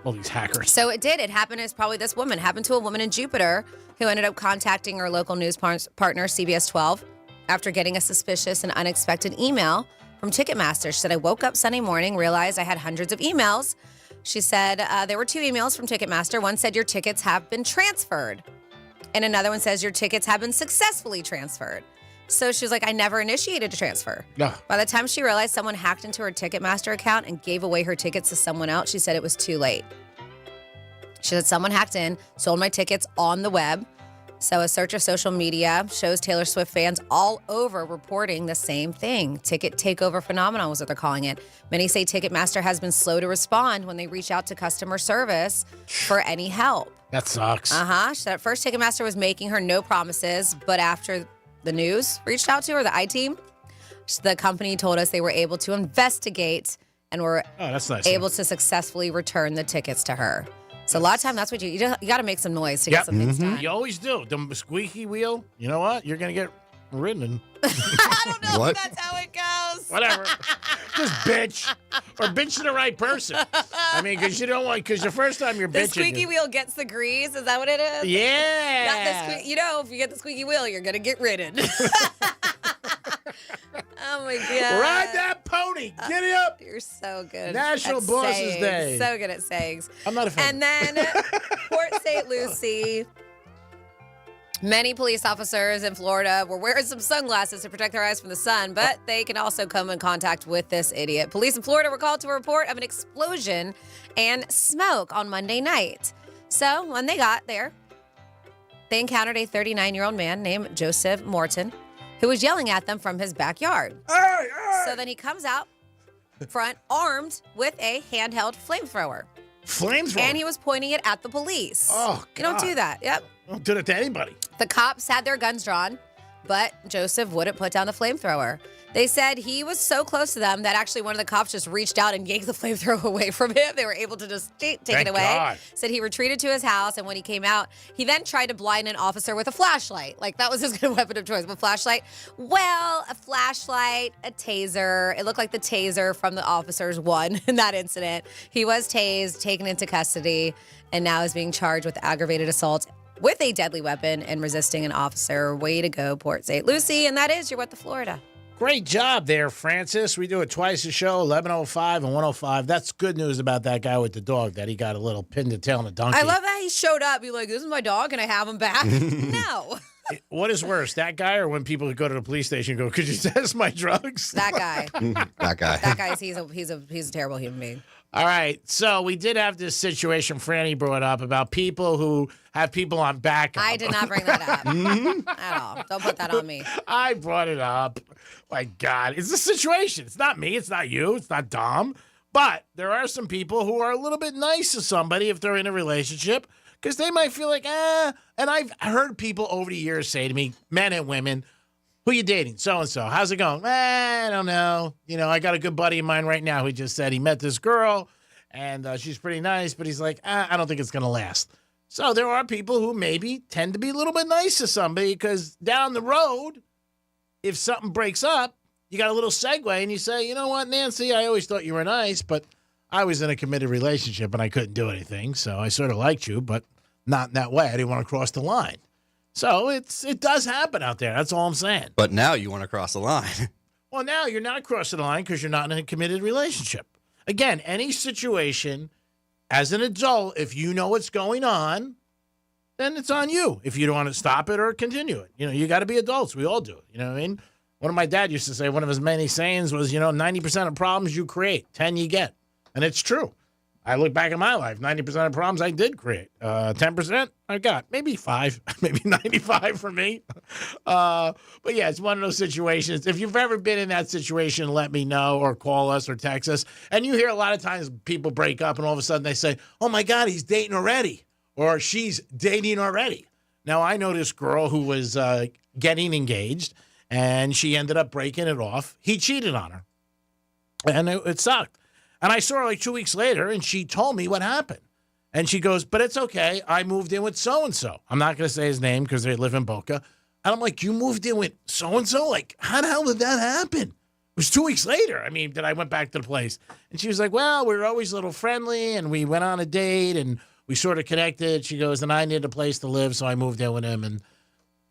All these hackers. So it did. It happened. It's probably this woman. Happened to a woman in Jupiter who ended up contacting her local news partner, CBS 12, after getting a suspicious and unexpected email from Ticketmaster. She said, I woke up Sunday morning, realized I had hundreds of emails. She said there were 2 emails from Ticketmaster. One said your tickets have been transferred. And another one says your tickets have been successfully transferred. So she was like, I never initiated a transfer. No. By the time she realized someone hacked into her Ticketmaster account and gave away her tickets to someone else, she said it was too late. She said someone hacked in, sold my tickets on the web. So a search of social media shows Taylor Swift fans all over reporting the same thing. Ticket takeover phenomenon was what they're calling it. Many say Ticketmaster has been slow to respond when they reach out to customer service for any help. That sucks. She said at first Ticketmaster was making her no promises, but after the news reached out to her, the I-team, the company told us they were able to investigate and were that's nice. able to successfully return the tickets to her. So a lot of time, that's what you got to make some noise to get some things done. You always do. The squeaky wheel, you know what? You're going to get ridden. I don't know What? if that's how it goes. Whatever. Just bitch. Or bitch to the right person. I mean, because you don't want, because the first time you're The bitching. squeaky wheel gets the grease. Is that what it is? Yeah. Not the if you get the squeaky wheel, you're going to get ridden. Oh, my God. Ride that pony. Get it up. You're so good. National at Bosses sayings. Day. So good at sayings. I'm not a fan. And then Port St. Lucie. Many police officers in Florida were wearing some sunglasses to protect their eyes from the sun, but they can also come in contact with this idiot. Police in Florida were called to a report of an explosion and smoke on Monday night. So when they got there, they encountered a 39-year-old man named Joseph Morton, who was yelling at them from his backyard. Hey! So then he comes out front armed with a handheld flamethrower. Flamethrower? And he was pointing it at the police. Oh, You don't God. do that. Yep. Don't do that to anybody. The cops had their guns drawn, but Joseph wouldn't put down the flamethrower. They said he was so close to them that actually one of the cops just reached out and yanked the flamethrower away from him. They were able to just take Thank it away. God. Said he retreated to his house, and when he came out, he then tried to blind an officer with a flashlight. Like, that was his weapon of choice, a flashlight. Well, a flashlight, a taser. It looked like the taser from the officers won in that incident. He was tased, taken into custody, and now is being charged with aggravated assault with a deadly weapon and resisting an officer. Way to go, Port St. Lucie. And that is your What the Florida. Great job there, Francis. We do it twice a show, 11:05 and 1:05. That's good news about that guy with the dog, that he got a little pin to tail on a donkey. I love that he showed up. Be like, this is my dog, and I have him back. No. What is worse, that guy or when people go to the police station and go, could you test my drugs? That guy. That guy. That guy's he's a terrible human being. All right, so we did have this situation Franny brought up about people who have people on backup. I did not bring that up at all. Don't put that on me. I brought it up. My God, it's a situation. It's not me. It's not you. It's not Dom. But there are some people who are a little bit nice to somebody if they're in a relationship because they might feel like, And I've heard people over the years say to me, men and women, who you dating? So-and-so. How's it going? I don't know. You know, I got a good buddy of mine right now who just said he met this girl, and she's pretty nice, but he's like, I don't think it's going to last. So there are people who maybe tend to be a little bit nice to somebody because down the road, if something breaks up, you got a little segue and you say, you know what, Nancy, I always thought you were nice, but I was in a committed relationship and I couldn't do anything, so I sort of liked you, but not in that way. I didn't want to cross the line. So it does happen out there. That's all I'm saying. But now you want to cross the line. Well, now you're not crossing the line because you're not in a committed relationship. Again, any situation as an adult, if you know what's going on, then it's on you. If you don't want to stop it or continue it. You know, you got to be adults. We all do it. You know what I mean? One of my dad used to say, one of his many sayings was, 90% of problems you create, 10 you get. And it's true. I look back at my life, 90% of problems I did create. 10% I got. Maybe 5, maybe 95 for me. But yeah, it's one of those situations. If you've ever been in that situation, let me know or call us or text us. And you hear a lot of times people break up and all of a sudden they say, oh my God, he's dating already. Or she's dating already. Now, I know this girl who was getting engaged and she ended up breaking it off. He cheated on her. And it sucked. And I saw her like 2 weeks later, and she told me what happened. And she goes, but it's okay. I moved in with so-and-so. I'm not going to say his name because they live in Boca. And I'm like, you moved in with so-and-so? Like, how the hell did that happen? It was 2 weeks later. I mean, that I went back to the place. And she was like, well, we were always a little friendly, and we went on a date, and we sort of connected. She goes, and I needed a place to live, so I moved in with him, and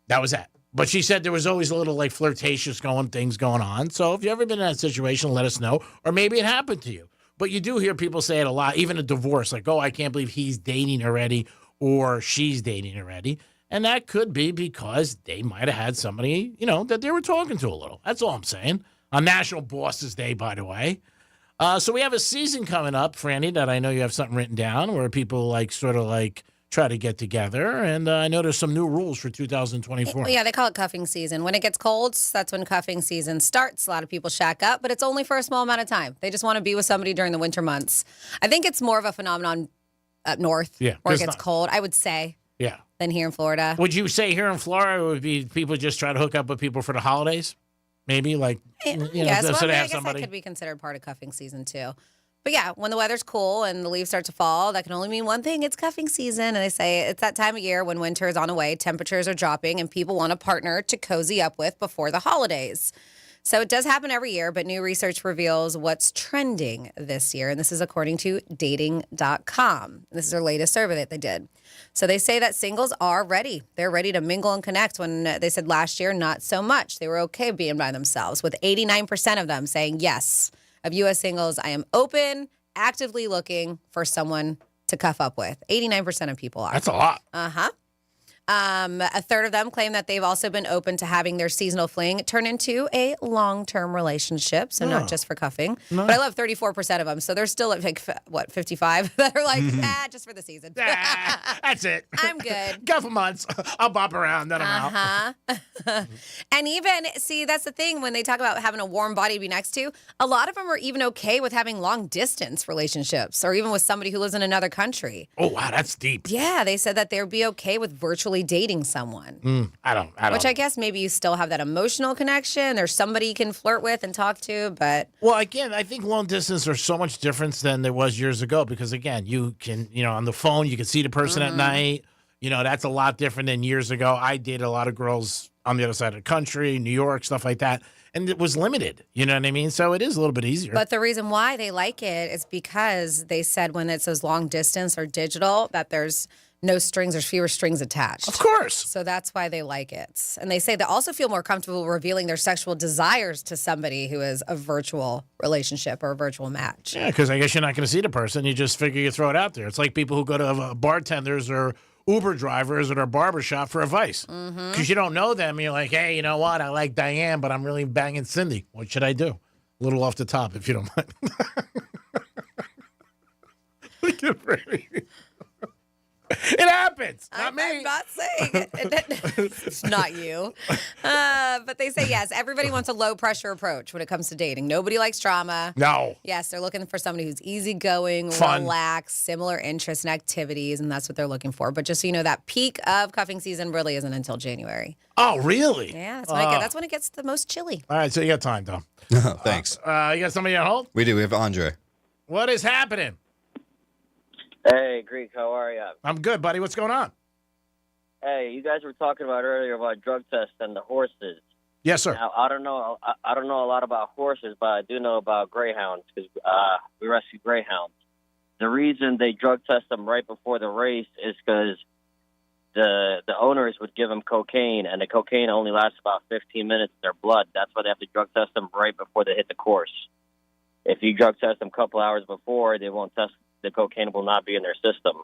that was that. But she said there was always a little, like, flirtatious things going on. So if you've ever been in that situation, let us know. Or maybe it happened to you. But you do hear people say it a lot, even a divorce, like, oh, I can't believe he's dating already or she's dating already. And that could be because they might have had somebody, that they were talking to a little. That's all I'm saying. On National Bosses Day, by the way. So we have a season coming up, Franny, that I know you have something written down where people try to get together. And I know there's some new rules for 2024. Yeah, they call it cuffing season. When it gets cold, that's when cuffing season starts. A lot of people shack up, but it's only for a small amount of time. They just want to be with somebody during the winter months. I think it's more of a phenomenon up north where it gets cold, I would say, than here in Florida. Would you say here in Florida it would be people just try to hook up with people for the holidays? Maybe yes, so I guess that could be considered part of cuffing season too. But yeah, when the weather's cool and the leaves start to fall, that can only mean one thing. It's cuffing season. And they say it's that time of year when winter is on the way, temperatures are dropping, and people want a partner to cozy up with before the holidays. So it does happen every year, but new research reveals what's trending this year. And this is according to dating.com. This is their latest survey that they did. So they say that singles are ready. They're ready to mingle and connect when they said last year, not so much. They were okay being by themselves, with 89% of them saying yes. Of U.S. singles, I am open, actively looking for someone to cuff up with. 89% of people are. That's a lot. Uh-huh. A third of them claim that they've also been open to having their seasonal fling turn into a long-term relationship, so not just for cuffing. No. But I love 34% of them, so they're still at, 55 that are like, just for the season. That's it. I'm good. Couple months. I'll bop around, then I'm out. And even, see, that's the thing, when they talk about having a warm body to be next to, a lot of them are even okay with having long-distance relationships, or even with somebody who lives in another country. Oh, wow, that's deep. Yeah, they said that they'd be okay with virtually dating someone. I don't. Which I guess maybe you still have that emotional connection. There's somebody you can flirt with and talk to, but... Well, again, I think long distance are so much different than there was years ago because, again, you can, on the phone, you can see the person at night. That's a lot different than years ago. I dated a lot of girls on the other side of the country, New York, stuff like that. And it was limited. You know what I mean? So it is a little bit easier. But the reason why they like it is because they said when it says long distance or digital, that there's no strings, there's fewer strings attached. Of course. So that's why they like it. And they say they also feel more comfortable revealing their sexual desires to somebody who is a virtual relationship or a virtual match. Yeah, because I guess you're not going to see the person. You just figure you throw it out there. It's like people who go to bartenders or Uber drivers at our barbershop for advice. Because you don't know them. And you're like, hey, you know what? I like Diane, but I'm really banging Cindy. What should I do? A little off the top, if you don't mind. Look at Brady. It happens. Not me. I'm not saying it. It's not you. But they say, yes, everybody wants a low-pressure approach when it comes to dating. Nobody likes drama. No. Yes, they're looking for somebody who's easygoing, fun, relaxed, similar interests and activities, and that's what they're looking for. But just so you know, that peak of cuffing season really isn't until January. Oh, really? Yeah, that's when it gets the most chilly. All right, so you got time, Tom. Thanks. You got somebody on hold? We do. We have Andre. What is happening? Hey, Greek, how are you? I'm good, buddy. What's going on? Hey, you guys were talking about earlier about drug tests and the horses. Yes, sir. Now, I don't know a lot about horses, but I do know about greyhounds because we rescue greyhounds. The reason they drug test them right before the race is because the owners would give them cocaine, and the cocaine only lasts about 15 minutes in their blood. That's why they have to drug test them right before they hit the course. If you drug test them a couple hours before, they won't test. The cocaine will not be in their system.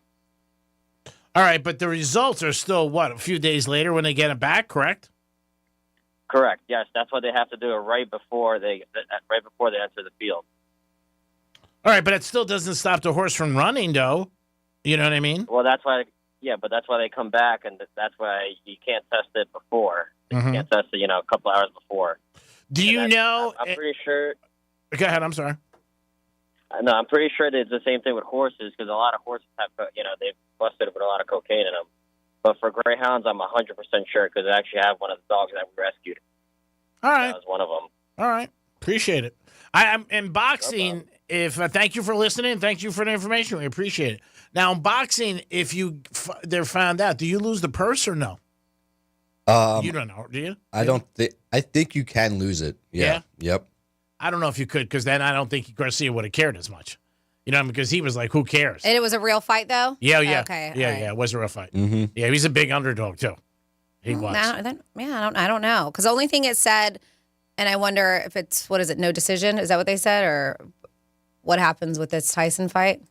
All right, but the results are still, a few days later when they get it back, correct? Correct, yes. That's why they have to do it right before they enter the field. All right, but it still doesn't stop the horse from running, though. You know what I mean? Well, that's why. Yeah, but that's why they come back, and that's why you can't test it before. You can't test it, a couple hours before. Do you know? I'm pretty sure. Go ahead. I'm sorry. No, I'm pretty sure that it's the same thing with horses because a lot of horses have, they've busted with a lot of cocaine in them. But for greyhounds, I'm 100% sure because I actually have one of the dogs that we rescued. All right. That was one of them. All right. Appreciate it. I'm in boxing. Thank you for listening. Thank you for the information. We appreciate it. Now, in boxing, if they're found out, do you lose the purse or no? You don't know, do you? I don't think. I think you can lose it. Yeah. Yep. I don't know if you could because then I don't think Garcia would have cared as much. Because he was like, who cares? And it was a real fight, though? Yeah. Okay. Yeah. It was a real fight. Mm-hmm. Yeah, he's a big underdog, too. He was. I don't know. Because the only thing it said, and I wonder if it's, no decision? Is that what they said? Or what happens with this Tyson fight?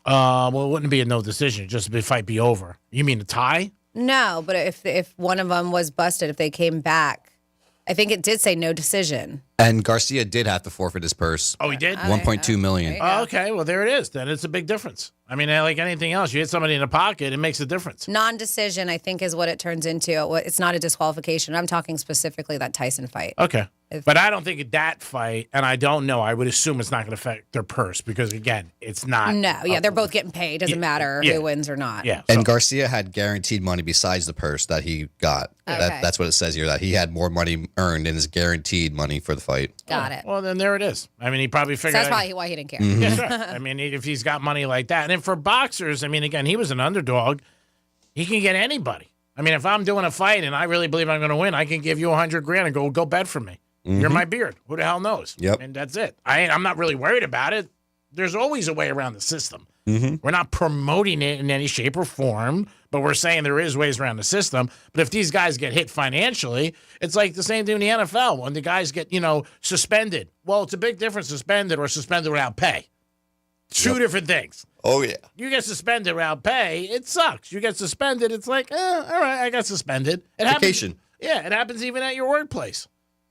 Well, it wouldn't be a no decision. Just the fight be over. You mean a tie? No, but if one of them was busted, if they came back, I think it did say no decision. And Garcia did have to forfeit his purse. Oh, he did? $1.2 million. Oh, okay. Well, there it is. Then it's a big difference. I mean, like anything else, you hit somebody in the pocket, it makes a difference. Non-decision, I think, is what it turns into. It's not a disqualification. I'm talking specifically that Tyson fight. Okay. But I don't think that fight, and I don't know, I would assume it's not going to affect their purse because, again, it's not. No, they're both getting paid. Doesn't matter who wins or not. Yeah. And Garcia had guaranteed money besides the purse that he got. Okay. That's what it says here, that he had more money earned in his guaranteed money for the fight. Got it. Well, then there it is. I mean, he probably figured So that's probably why he didn't care. Mm-hmm. Yeah, sure. I mean, if he's got money like that. And then for boxers, I mean, again, he was an underdog. He can get anybody. I mean, if I'm doing a fight and I really believe I'm going to win, I can give you $100,000 and go bet for me. Mm-hmm. You're my beard. Who the hell knows? Yep. And that's it. I'm not really worried about it. There's always a way around the system. Mm-hmm. We're not promoting it in any shape or form, but we're saying there is ways around the system. But if these guys get hit financially, it's like the same thing in the NFL when the guys get, suspended. Well, it's a big difference suspended or suspended without pay. Two different things. Oh, yeah. You get suspended without pay, it sucks. You get suspended, it's like, all right, I got suspended. Vacation. It happens even at your workplace.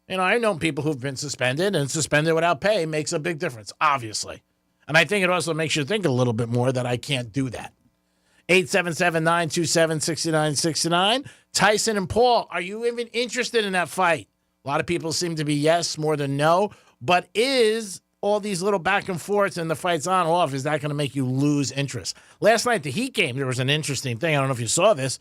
I know people who've been suspended, and suspended without pay makes a big difference, obviously. And I think it also makes you think a little bit more that I can't do that. 877-927-6969. Tyson and Paul, are you even interested in that fight? A lot of people seem to be yes more than no. But is all these little back and forths and the fights on or off, is that going to make you lose interest? Last night, the Heat game, there was an interesting thing. I don't know if you saw this.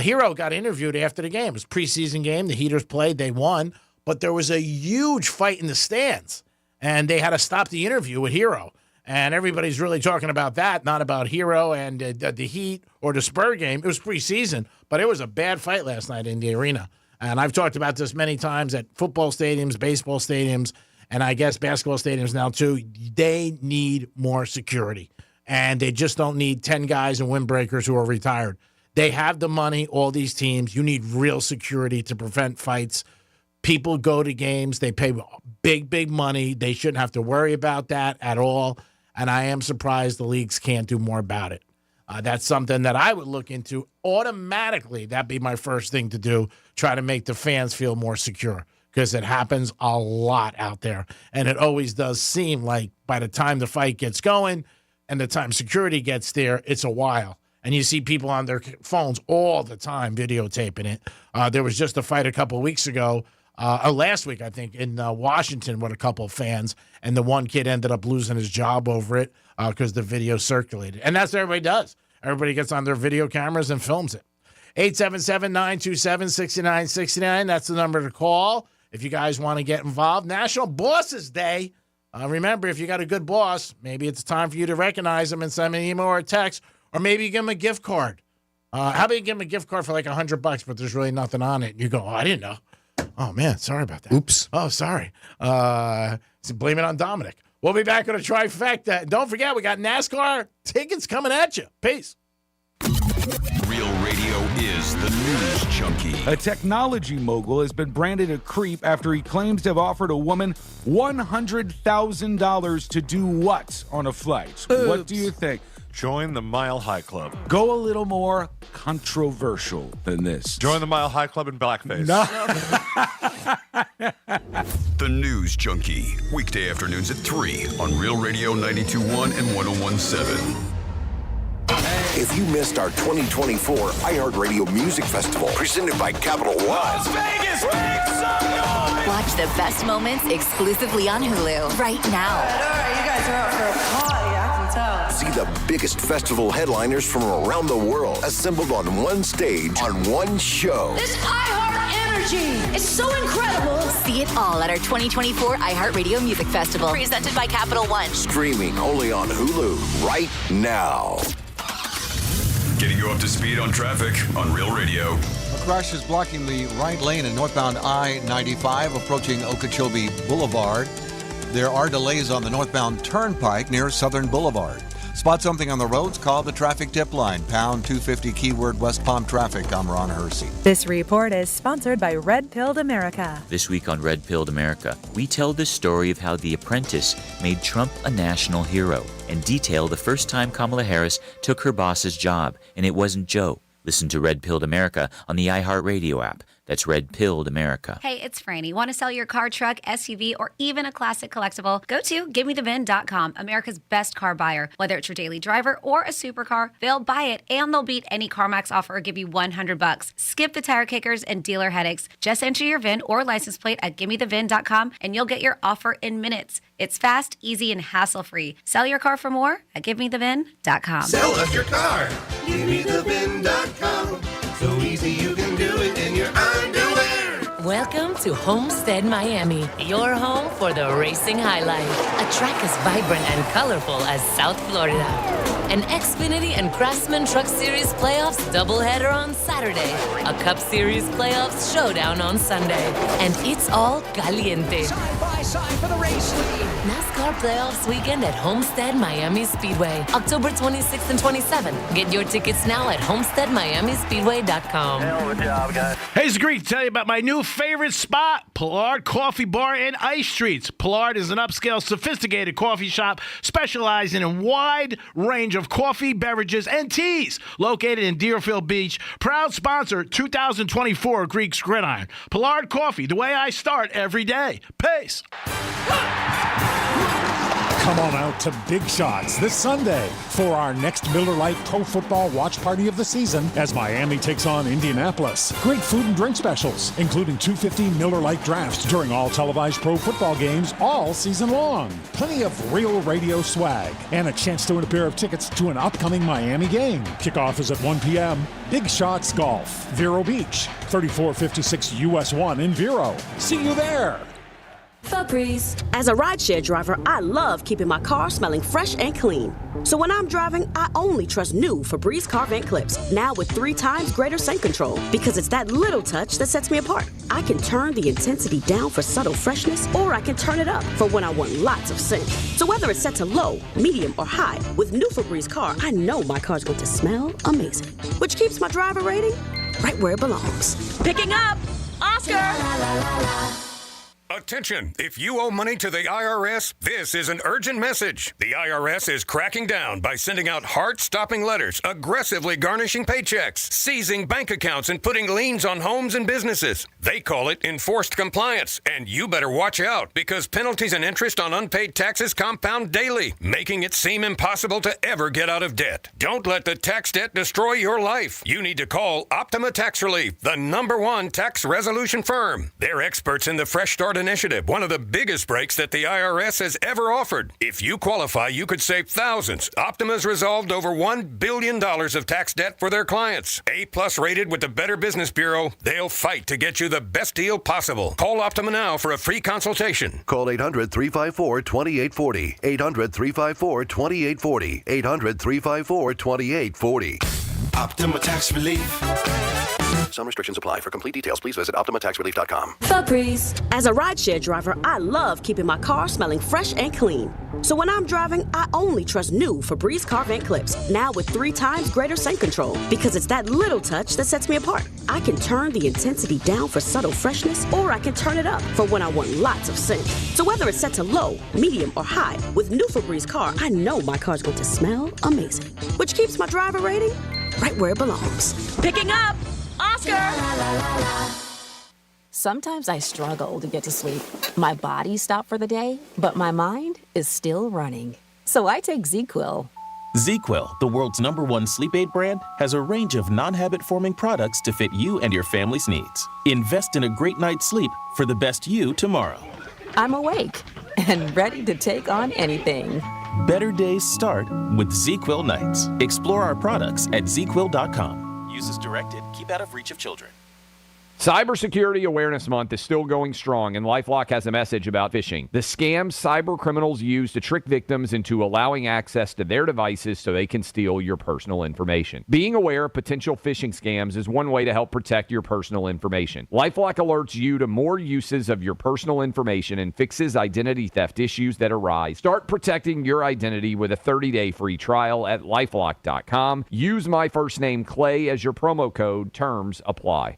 Hero got interviewed after the game. It was a preseason game. The Heaters played. They won. But there was a huge fight in the stands, and they had to stop the interview with Hero. And everybody's really talking about that, not about Hero and the Heat or the Spur game. It was preseason, but it was a bad fight last night in the arena. And I've talked about this many times at football stadiums, baseball stadiums, and I guess basketball stadiums now too. They need more security, and they just don't need 10 guys and windbreakers who are retired. They have the money, all these teams. You need real security to prevent fights. People go to games. They pay big, big money. They shouldn't have to worry about that at all. And I am surprised the leagues can't do more about it. That's something that I would look into automatically. That'd be my first thing to do, try to make the fans feel more secure, because it happens a lot out there. And it always does seem like by the time the fight gets going and the time security gets there, it's a while. And you see people on their phones all the time videotaping it. There was just a fight a couple of weeks ago, last week, I think, in Washington with a couple of fans, and the one kid ended up losing his job over it because the video circulated. And that's what everybody does. Everybody gets on their video cameras and films it. 877-927-6969. That's the number to call if you guys want to get involved. National Bosses Day. Remember, if you got a good boss, maybe it's time for you to recognize them and send an email or a text, or maybe you give them a gift card. How about you give them a gift card for like $100, but there's really nothing on it? And you go, I didn't know. Oh, man, sorry about that. Oops. Oh, sorry. So blame it on Dominic. We'll be back on a trifecta. And don't forget, we got NASCAR tickets coming at you. Peace. Real Radio is the news junkie. A technology mogul has been branded a creep after he claims to have offered a woman $100,000 to do what on a flight? Oops. What do you think? Join the Mile High Club. Go a little more controversial than this. Join the Mile High Club in blackface. No. The News Junkie, weekday afternoons at 3 on Real Radio 92.1 and 101.7. If you missed our 2024 iHeartRadio Music Festival, presented by Capital One. Las Vegas, make some noise! Watch the best moments exclusively on Hulu right now. All right, you guys are out for a party, I can tell. See the biggest festival headliners from around the world assembled on one stage on one show. This iHeart energy is so incredible. See it all at our 2024 iHeartRadio Music Festival, presented by Capital One. Streaming only on Hulu right now. Getting you up to speed on traffic on Real Radio. A crash is blocking the right lane in northbound I-95 approaching Okeechobee Boulevard. There are delays on the northbound Turnpike near Southern Boulevard. Spot something on the roads, call the traffic tip line, pound 250 keyword West Palm Traffic. I'm Ron Hersey. This report is sponsored by Red Pilled America. This week on Red Pilled America, we tell the story of how The Apprentice made Trump a national hero and detail the first time Kamala Harris took her boss's job, and it wasn't Joe. Listen to Red Pilled America on the iHeartRadio app. That's Red Pilled America. Hey, it's Franny. Want to sell your car, truck, SUV, or even a classic collectible? Go to GiveMeTheVin.com, America's best car buyer. Whether it's your daily driver or a supercar, they'll buy it and they'll beat any CarMax offer or give you $100. Skip the tire kickers and dealer headaches. Just enter your VIN or license plate at GiveMeTheVin.com and you'll get your offer in minutes. It's fast, easy, and hassle-free. Sell your car for more at GiveMeTheVin.com. Sell us your car. GiveMeTheVin.com. So easy you can do it in your underwear. Welcome to Homestead Miami, your home for the racing high life. A track as vibrant and colorful as South Florida. An Xfinity and Craftsman Truck Series playoffs doubleheader on Saturday. A Cup Series playoffs showdown on Sunday. And it's all caliente. Side by side for the race lead. NASCAR playoffs weekend at Homestead Miami Speedway, October 26th and 27th. Get your tickets now at homesteadmiamispeedway.com. Hell of a job, guys. Hey, it's great to tell you about my new favorite spot, Pollard Coffee Bar and Ice Streets. Pollard is an upscale, sophisticated coffee shop specializing in a wide range of coffee, beverages, and teas. Located in Deerfield Beach, proud sponsor 2024 Greek's Gridiron. Pollard Coffee, the way I start every day. Peace. Come on out to Big Shots this Sunday for our next Miller Lite Pro Football watch party of the season as Miami takes on Indianapolis. Great food and drink specials, including $2.50 Miller Lite drafts during all televised pro football games all season long. Plenty of Real Radio swag and a chance to win a pair of tickets to an upcoming Miami game. Kickoff is at 1 p.m. Big Shots Golf, Vero Beach, 3456 US 1 in Vero. See you there. Febreze. As a rideshare driver, I love keeping my car smelling fresh and clean. So when I'm driving, I only trust new Febreze car vent clips, now with 3 times greater scent control, because it's that little touch that sets me apart. I can turn the intensity down for subtle freshness, or I can turn it up for when I want lots of scent. So whether it's set to low, medium, or high, with new Febreze car, I know my car's going to smell amazing, which keeps my driver rating right where it belongs. Picking up Oscar! Attention! If you owe money to the IRS, this is an urgent message. The IRS is cracking down by sending out heart-stopping letters, aggressively garnishing paychecks, seizing bank accounts, and putting liens on homes and businesses. They call it enforced compliance, and you better watch out because penalties and interest on unpaid taxes compound daily, making it seem impossible to ever get out of debt. Don't let the tax debt destroy your life. You need to call Optima Tax Relief, the #1 tax resolution firm. They're experts in the Fresh Start Initiative, one of the biggest breaks that the IRS has ever offered. If you qualify, you could save thousands. Optima's resolved over $1 billion of tax debt for their clients. A+ rated with the Better Business Bureau, they'll fight to get you the best deal possible. Call Optima now for a free consultation. Call 800-354-2840. 800-354-2840. 800-354-2840. Optima Tax Relief. Some restrictions apply. For complete details, please visit OptimaTaxRelief.com. Febreze. As a rideshare driver, I love keeping my car smelling fresh and clean. So when I'm driving, I only trust new Febreze car vent clips, now with 3 times greater scent control, because it's that little touch that sets me apart. I can turn the intensity down for subtle freshness, or I can turn it up for when I want lots of scent. So whether it's set to low, medium, or high, with new Febreze car, I know my car's going to smell amazing, which keeps my driver rating right where it belongs. Picking up Oscar! Sometimes I struggle to get to sleep. My body stopped for the day, but my mind is still running. So I take ZQuil. ZQuil, the world's #1 sleep aid brand, has a range of non-habit-forming products to fit you and your family's needs. Invest in a great night's sleep for the best you tomorrow. I'm awake and ready to take on anything. Better days start with ZQuil nights. Explore our products at ZQuil.com. Use as directed. Keep out of reach of children. Cybersecurity Awareness Month is still going strong, and LifeLock has a message about phishing. The scams cyber criminals use to trick victims into allowing access to their devices so they can steal your personal information. Being aware of potential phishing scams is one way to help protect your personal information. LifeLock alerts you to more uses of your personal information and fixes identity theft issues that arise. Start protecting your identity with a 30-day free trial at LifeLock.com. Use my first name, Clay, as your promo code. Terms apply.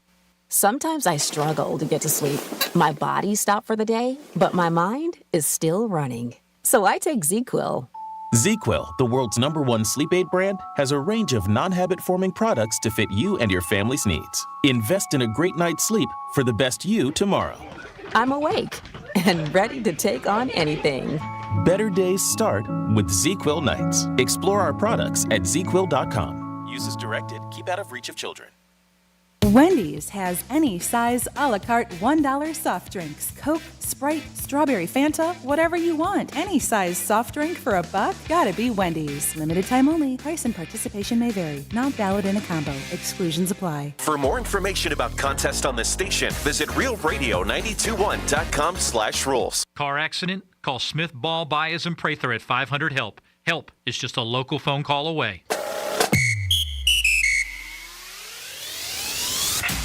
Sometimes I struggle to get to sleep. My body stopped for the day, but my mind is still running. So I take ZQuil. ZQuil, the world's #1 sleep aid brand, has a range of non-habit-forming products to fit you and your family's needs. Invest in a great night's sleep for the best you tomorrow. I'm awake and ready to take on anything. Better days start with ZQuil nights. Explore our products at ZQuil.com. Use as directed. Keep out of reach of children. Wendy's has any size a la carte $1 soft drinks. Coke, Sprite, strawberry Fanta, whatever you want. Any size soft drink for $1? Gotta be Wendy's. Limited time only. Price and participation may vary. Not valid in a combo. Exclusions apply. For more information about contests on this station, visit realradio921.com/rules. Car accident? Call Smith Ball Baez and Prather at 500-HELP. Help is just a local phone call away.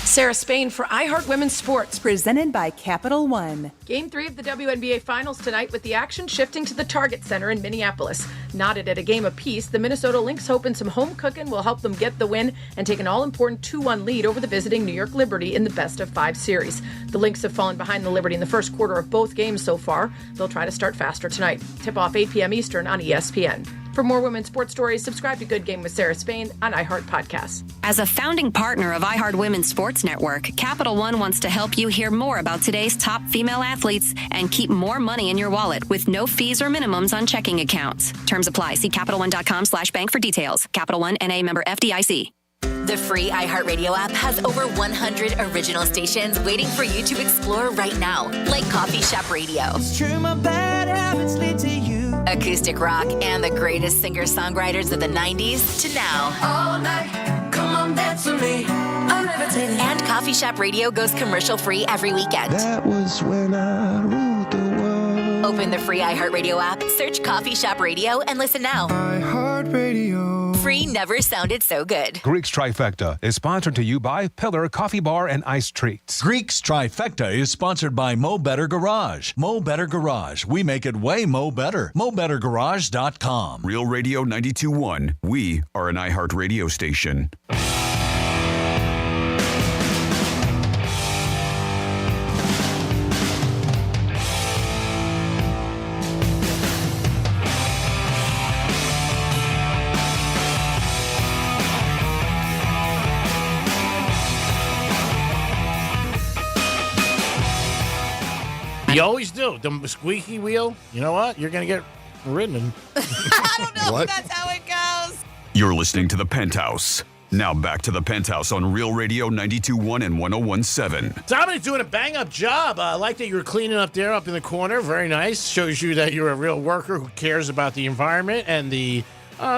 Sarah Spain for iHeart Women's Sports. Presented by Capital One. Game 3 of the WNBA Finals tonight with the action shifting to the Target Center in Minneapolis. Knotted at a game apiece, the Minnesota Lynx hoping some home cooking will help them get the win and take an all-important 2-1 lead over the visiting New York Liberty in the best-of-5 series. The Lynx have fallen behind the Liberty in the first quarter of both games so far. They'll try to start faster tonight. Tip-off 8 p.m. Eastern on ESPN. For more women's sports stories, subscribe to Good Game with Sarah Spain on iHeart Podcasts. As a founding partner of iHeart Women's Sports Network, Capital One wants to help you hear more about today's top female athletes and keep more money in your wallet with no fees or minimums on checking accounts. Terms apply. See CapitalOne.com/bank for details. Capital One, N.A. member FDIC. The free iHeartRadio app has over 100 original stations waiting for you to explore right now, like Coffee Shop Radio. It's true, my bad habits lead to you. Acoustic rock and the greatest singer-songwriters of the 90s to now. All night, come on, dance with me. I'm levitating. And Coffee Shop Radio goes commercial-free every weekend. That was when I ruled the world. Open the free iHeartRadio app, search Coffee Shop Radio, and listen now. iHeartRadio. Free never sounded so good. Greek's Trifecta is sponsored to you by Pillar Coffee Bar and Ice Treats. Greek's Trifecta is sponsored by Mo Better Garage. Mo Better Garage. We make it way Mo Better. MoBetterGarage.com. Real Radio 92.1. We are an iHeart radio station. You always do. The squeaky wheel, you know what? You're going to get ridden. I don't know What? if that's how it goes. You're listening to The Penthouse. Now back to The Penthouse on Real Radio 92.1 and 101.7. Dominic's doing a bang-up job. I like that you were cleaning up there up in the corner. Very nice. Shows you that you're a real worker who cares about the environment and the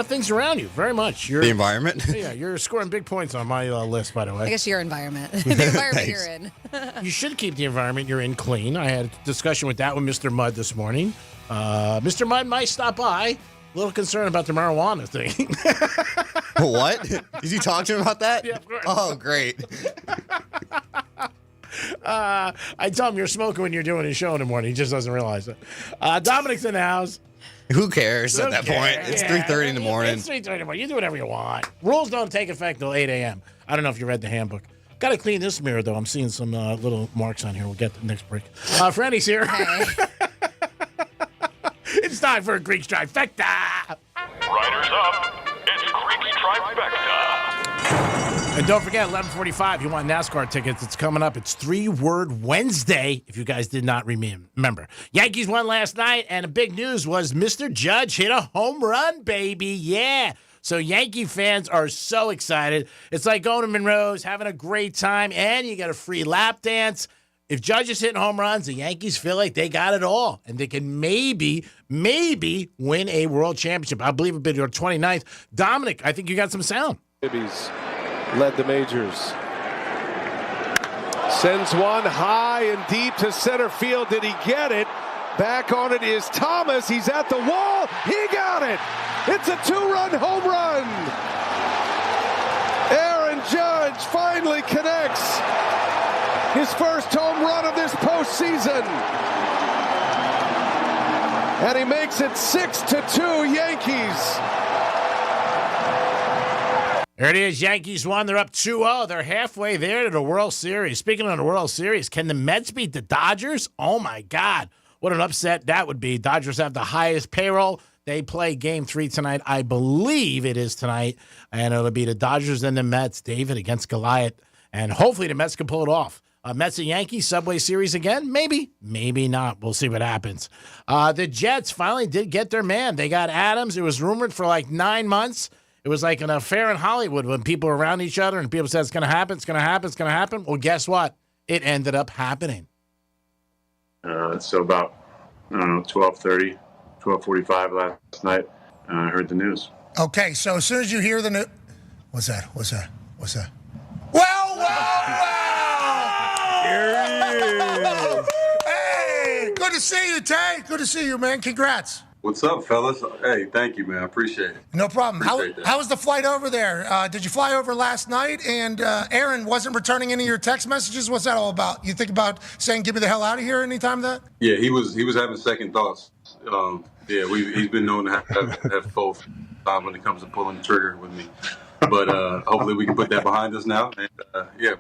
things around you very much. The environment? Yeah, you're scoring big points on my list, by the way. I guess your environment. The environment Thanks. you're in. You should keep the environment you're in clean. I had a discussion with that with Mr. Mudd this morning. Mr. Mudd might stop by. A little concerned about the marijuana thing. What? Did you talk to him about that? Yeah, of course. Oh, great. I tell him you're smoking when you're doing his show in the morning. He just doesn't realize it. Dominic's in the house. Who cares at Who that cares? point? It's Yeah. 3:30 in the morning. It's 3:30 in the morning. You do whatever you want. Rules don't take effect till 8 a.m. I don't know if you read the handbook. Got to clean this mirror, though. I'm seeing some little marks on here. We'll get to the next break. Franny's here. Hey. It's time for a Greek's Trifecta. Riders up. It's Greek's Trifecta. And don't forget, 11:45, you want NASCAR tickets. It's coming up. It's 3-Word Wednesday, if you guys did not remember. Yankees won last night, and the big news was Mr. Judge hit a home run, baby. Yeah. So Yankee fans are so excited. It's like going to Monroe's, having a great time, and you got a free lap dance. If Judge is hitting home runs, the Yankees feel like they got it all, and they can maybe win a world championship. I believe it'll be their 29th. Dominic, I think you got some sound. Led the majors. Sends one high and deep to center field. Did he get it? Back on it is Thomas. He's at the wall. He got it. It's a 2-run home run. Aaron Judge finally connects his first home run of this postseason. And he makes it 6-2 Yankees. There it is. Yankees won. They're up 2-0. They're halfway there to the World Series. Speaking of the World Series, can the Mets beat the Dodgers? Oh, my God. What an upset that would be. Dodgers have the highest payroll. They play Game 3 tonight. I believe it is tonight. And it'll be the Dodgers and the Mets. David against Goliath. And hopefully the Mets can pull it off. Mets and Yankees, Subway Series again? Maybe. Maybe not. We'll see what happens. The Jets finally did get their man. They got Adams. It was rumored for like 9 months. It was like an affair in Hollywood when people were around each other and people said it's going to happen, it's going to happen, it's going to happen. Well, guess what? It ended up happening. So about, 12:30, 12:45 last night, I heard the news. Okay, so as soon as you hear the news... What's that? Well! Here he is. Hey, good to see you, Tay. Good to see you, man. Congrats. What's up, fellas? Hey, thank you, man. I appreciate it. No problem. How was the flight over there? Did you fly over last night? And Aaron wasn't returning any of your text messages? What's that all about? You think about saying, get me the hell out of here anytime that? Yeah, he was having second thoughts. He's been known to have both when it comes to pulling the trigger with me. But hopefully we can put that behind us now. And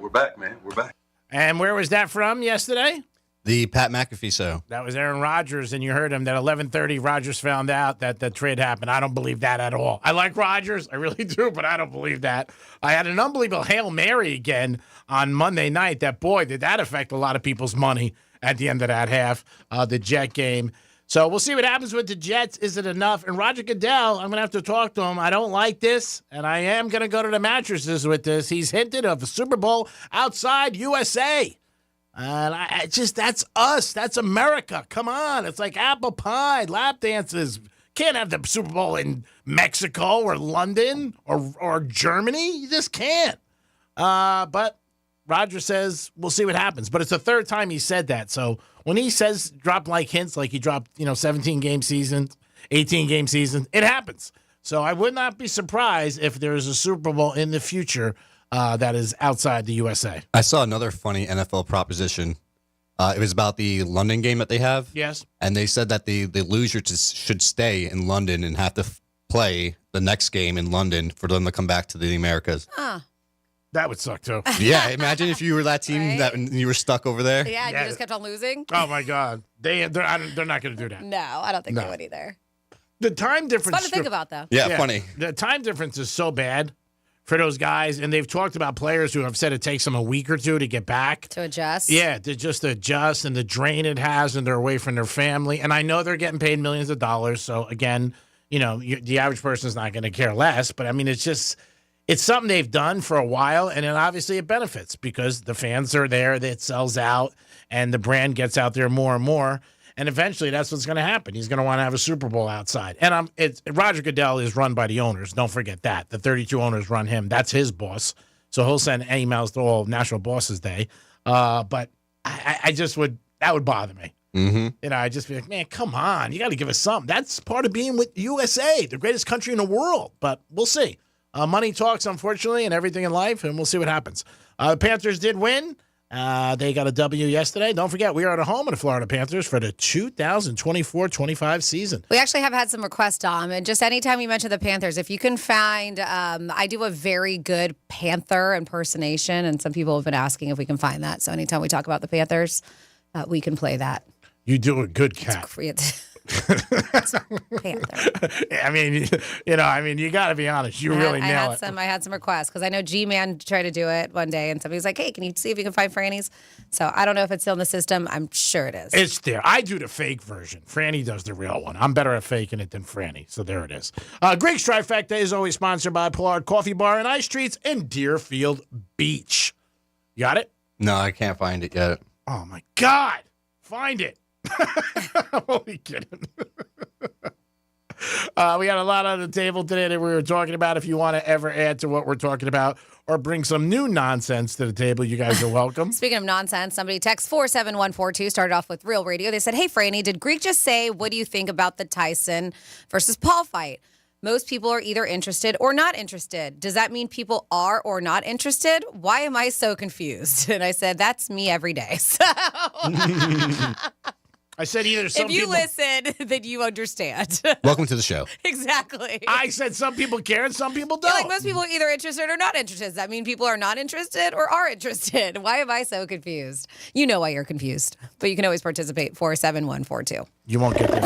we're back, man. We're back. And where was that from yesterday? The Pat McAfee show. That was Aaron Rodgers, and you heard him that 11:30 Rodgers found out that the trade happened. I don't believe that at all. I like Rodgers, I really do, but I don't believe that. I had an unbelievable Hail Mary again on Monday night. That, boy, did that affect a lot of people's money at the end of that half, the Jet game. So we'll see what happens with the Jets. Is it enough? And Roger Goodell, I'm going to have to talk to him. I don't like this, and I am going to go to the mattresses with this. He's hinted of a Super Bowl outside USA. And that's us. That's America. Come on. It's like apple pie, lap dances. Can't have the Super Bowl in Mexico or London or Germany. You just can't. But Roger says we'll see what happens. But it's the third time he said that. So when he says drop like hints, like he dropped 17-game seasons, 18-game seasons, it happens. So I would not be surprised if there is a Super Bowl in the future that is outside the USA. I saw another funny NFL proposition. It was about the London game that they have. Yes. And they said that the loser should stay in London and have to play the next game in London for them to come back to the Americas. Huh. That would suck, too. Yeah, imagine if you were that team that you were stuck over there. Yeah, and you just kept on losing. Oh, my God. They're not going to do that. No, I don't think they would either. The time difference. It's fun to think about, though. Yeah, funny. The time difference is so bad for those guys, and they've talked about players who have said it takes them a week or two to get back. To adjust? Yeah, to just adjust, and the drain it has, and they're away from their family. And I know they're getting paid millions of dollars, so again, the average person is not going to care less, but I mean, it's something they've done for a while, and then obviously it benefits because the fans are there, it sells out, and the brand gets out there more and more. And eventually, that's what's going to happen. He's going to want to have a Super Bowl outside. And Roger Goodell is run by the owners. Don't forget that. The 32 owners run him. That's his boss. So he'll send emails to all National Bosses Day. But that would bother me. Mm-hmm. I'd just be like, man, come on. You got to give us something. That's part of being with USA, the greatest country in the world. But we'll see. Money talks, unfortunately, and everything in life, and we'll see what happens. The Panthers did win. They got a W yesterday. Don't forget, we are at home of the Florida Panthers for the 2024-25 season. We actually have had some requests, Dom, and just anytime you mention the Panthers, if you can find, I do a very good Panther impersonation, and some people have been asking if we can find that. So anytime we talk about the Panthers, we can play that. You do a good cat. Panther. I mean, you got to be honest. You really nail it. I had some requests because I know G-Man tried to do it one day, and somebody was like, "Hey, can you see if you can find Franny's?" So I don't know if it's still in the system. I'm sure it is. It's there. I do the fake version. Franny does the real one. I'm better at faking it than Franny. So there it is. Greek's Trifecta is always sponsored by Pollard Coffee Bar and Ice Treats in Deerfield Beach. You got it? No, I can't find it yet. Oh, my God. Find it. I'm only kidding. We got a lot on the table today that we were talking about. If you want to ever add to what we're talking about or bring some new nonsense to the table, you guys are welcome. Speaking of nonsense, somebody text 47142 started off with Real Radio. They said, "Hey, Franny, did Greek just say, what do you think about the Tyson versus Paul fight? Most people are either interested or not interested. Does that mean people are or not interested? Why am I so confused?" And I said, that's me every day. So I said either some if you people... listen, then you understand. Welcome to the show. Exactly. I said some people care and some people don't. You're like, most people are either interested or not interested. Does that mean people are not interested or are interested? Why am I so confused? You know why you're confused, but you can always participate. 47142. You won't get there.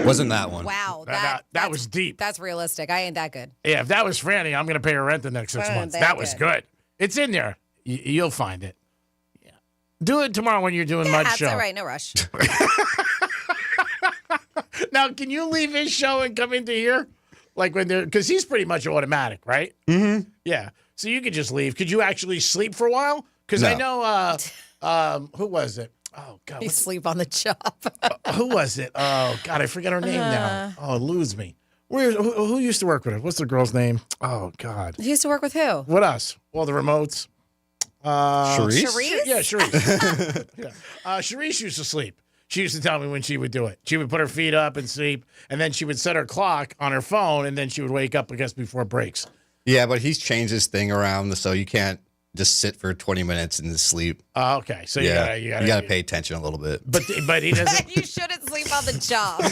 Wasn't that one? Wow. That was deep. That's realistic. I ain't that good. Yeah, if that was Franny, I'm going to pay her rent the next 6 months. That was good. It's in there. You'll find it. Yeah. Do it tomorrow when you're doing Mud's show. That's all right. No rush. Now, can you leave his show and come into here? Like when they're, because he's pretty much automatic, right? Mm-hmm. Yeah. So you could just leave. Could you actually sleep for a while? Because I know, who was it? Oh, God. You sleep on the job. Who was it? Oh, God, I forget her name now. Oh, lose me. Who used to work with her? What's the girl's name? Oh, God. He used to work with who? With us. All the remotes. Charisse? Yeah, Charisse. Yeah. Charisse used to sleep. She used to tell me when she would do it. She would put her feet up and sleep, and then she would set her clock on her phone, and then she would wake up, I guess, before breaks. Yeah, but he's changed his thing around, so you can't just sit for 20 minutes and sleep. Okay, so you gotta pay attention a little bit. But he doesn't. You shouldn't sleep on the job.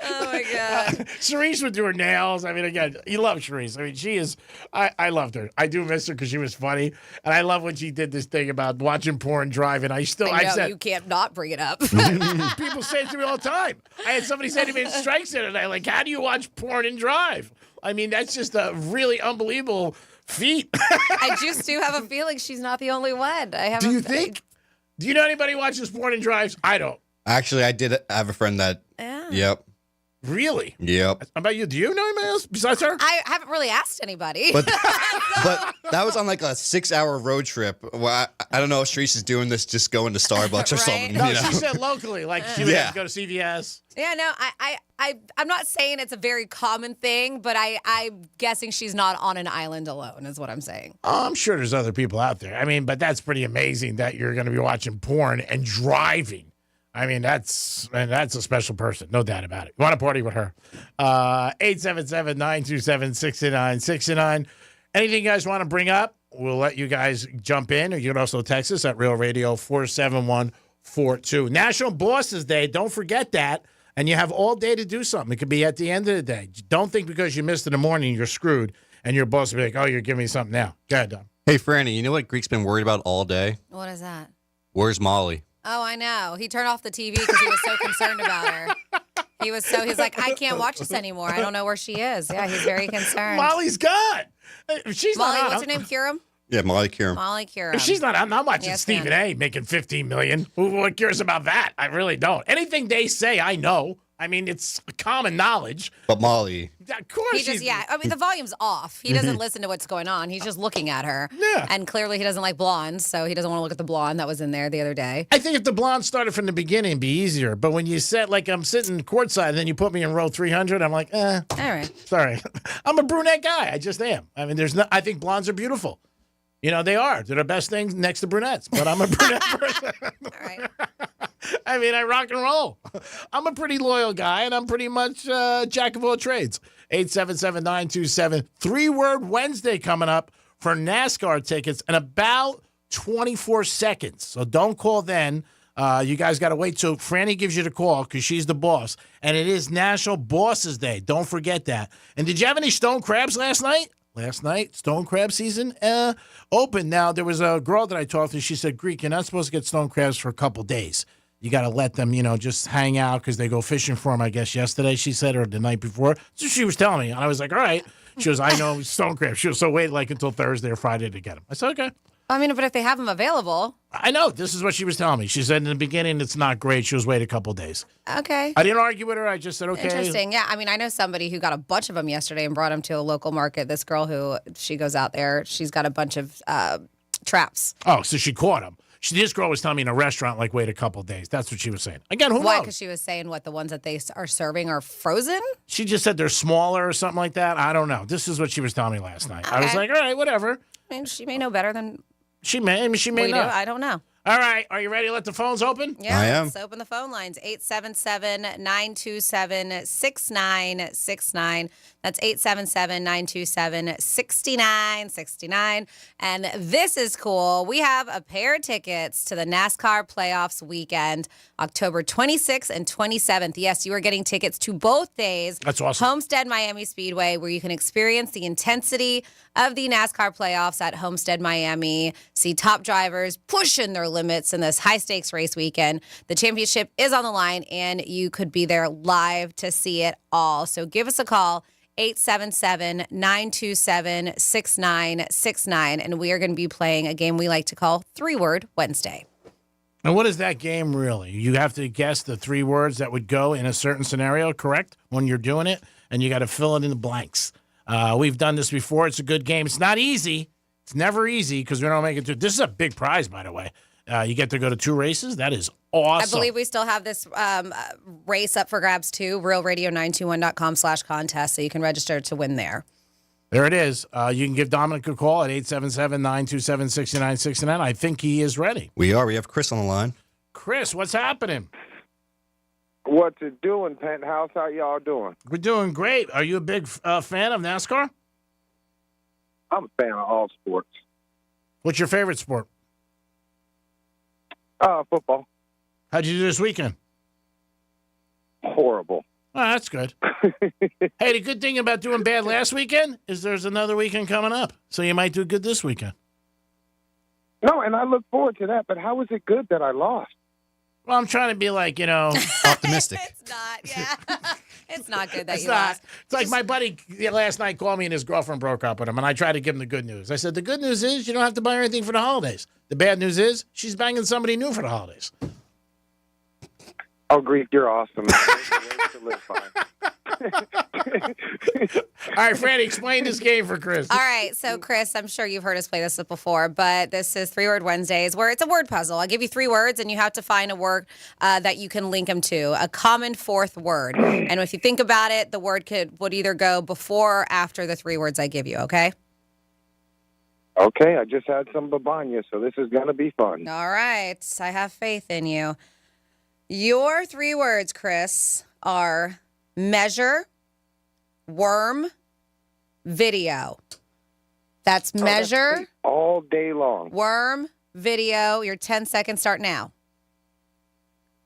Oh my God. Charisse would do her nails. I mean, again, you love Charisse. I mean, she is. I loved her. I do miss her because she was funny, and I love when she did this thing about watching porn driving. I said you can't not bring it up. People say it to me all the time. I had somebody say to me in Strike Center tonight, like, "How do you watch porn and drive?" I mean, that's just a really unbelievable feat. I just do have a feeling she's not the only one. Do you think? Do you know anybody who watches porn and drives? I don't. Actually, I did have a friend that. Yeah. Yep. Really? Yep. How about you? Do you know anybody else besides her? I haven't really asked anybody. But that was on like a 6-hour road trip. Well, I don't know if Sharice is doing this just going to Starbucks or something. No, you know? she said locally. Like she would have to go to CVS. Yeah, no, I'm not saying it's a very common thing, but I'm guessing she's not on an island alone, is what I'm saying. Oh, I'm sure there's other people out there. I mean, but that's pretty amazing that you're going to be watching porn and driving. I mean, that's a special person. No doubt about it. You want to party with her. 877-927-6969. Anything you guys want to bring up, we'll let you guys jump in, or you can also text us at Real Radio 47142. National Bosses Day. Don't forget that. And you have all day to do something. It could be at the end of the day. Don't think because you missed in the morning, you're screwed, and your boss will be like, "Oh, you're giving me something now." Go ahead, Dom. Hey, Franny, you know what Greek's been worried about all day? What is that? Where's Molly? Oh, I know. He turned off the TV because he was so concerned about her. He's like, I can't watch this anymore. I don't know where she is. Yeah, he's very concerned. Molly's gone. She's Molly, not. what's her name? Curum? Yeah, Molly Curum. Molly Curum. If she's not. I'm not watching Yes, Stephen man. A. making $15 million. Who cares about that? I really don't. Anything they say, I know. I mean, it's common knowledge. But Molly. Of course. I mean, the volume's off. He doesn't listen to what's going on. He's just looking at her. Yeah. And clearly he doesn't like blondes, so he doesn't want to look at the blonde that was in there the other day. I think if the blonde started from the beginning, it'd be easier. But when you said, like, I'm sitting courtside, and then you put me in row 300, I'm like, All right. Sorry. I'm a brunette guy. I just am. I mean, I think blondes are beautiful. You know, they are. They're the best thing next to brunettes. But I'm a brunette person. All right. I mean, I rock and roll. I'm a pretty loyal guy, and I'm pretty much jack of all trades. 877-927. 3-word Wednesday coming up for NASCAR tickets in about 24 seconds. So don't call then. You guys got to wait till Franny gives you the call because she's the boss. And it is National Bosses Day. Don't forget that. And did you have any stone crabs last night? Last night, stone crab season open. Now, there was a girl that I talked to. She said, Greek, you're not supposed to get stone crabs for a couple days. You got to let them, just hang out because they go fishing for them, I guess, yesterday, she said, or the night before. So she was telling me. And I was like, all right. She goes, I know, stone crab. She goes, so wait until Thursday or Friday to get them. I said, okay. I mean, but if they have them available. I know. This is what she was telling me. She said in the beginning it's not great. She was wait a couple days. Okay. I didn't argue with her. I just said, okay. Interesting. Yeah. I mean, I know somebody who got a bunch of them yesterday and brought them to a local market. This girl who, she goes out there, she's got a bunch of traps. Oh, so she caught them. This girl was telling me in a restaurant, like, wait a couple days. That's what she was saying. Again, who Why? knows? Because she was saying what the ones that they are serving are frozen? She just said they're smaller or something like that. I don't know. This is what she was telling me last night. I was Okay. like, all right, whatever. I mean, she may know better than She may. I mean, she may we do. not. I don't know. All right. Are you ready to let the phones open? Yeah, let's open the phone lines. 877-927-6969. That's 877-927-6969. And this is cool. We have a pair of tickets to the NASCAR playoffs weekend, October 26th and 27th. Yes, you are getting tickets to both days. That's awesome. Homestead Miami Speedway, where you can experience the intensity of the NASCAR playoffs at Homestead Miami. See top drivers pushing their limits in this high-stakes race weekend. The championship is on the line, and you could be there live to see it all. So give us a call, 877-927-6969, and we are going to be playing a game we like to call 3-Word Wednesday. And what is that game really? You have to guess the 3 words that would go in a certain scenario, correct? When you're doing it, and you got to fill it in the blanks. We've done this before. It's a good game. It's not easy. It's never easy because we don't make it through. This is a big prize, by the way. You get to go to 2 races. That is awesome. I believe we still have this race up for grabs too, realradio921.com/contest, so you can register to win there. There it is. You can give Dominic a call at 877-927-6969. I think he is ready. We are. We have Chris on the line. Chris, what's happening? What's it doing, Penthouse? How y'all doing? We're doing great. Are you a big fan of NASCAR? I'm a fan of all sports. What's your favorite sport? Football. How'd you do this weekend? Horrible. Oh, that's good. Hey, the good thing about doing bad last weekend is there's another weekend coming up, so you might do good this weekend. No, and I look forward to that, but how is it good that I lost? Well, I'm trying to be like, optimistic. It's not, yeah. It's not good that It's you not. lost. It's like my buddy last night called me and his girlfriend broke up with him, and I tried to give him the good news. I said, the good news is you don't have to buy her anything for the holidays. The bad news is she's banging somebody new for the holidays. Oh, Greek, you're awesome. Ways to live by. All right, Franny, explain this game for Chris. All right, so Chris, I'm sure you've heard us play this before, but this is 3-Word Wednesdays, where it's a word puzzle. I give you 3 words, and you have to find a word that you can link them to, a common 4th word. And if you think about it, the word would either go before or after the 3 words I give you, okay? Okay, I just had some babanya, so this is going to be fun. All right, I have faith in you. Your 3 words, Chris, are measure, worm, video. That's measure. All day long. Worm, video. Your 10 seconds start now.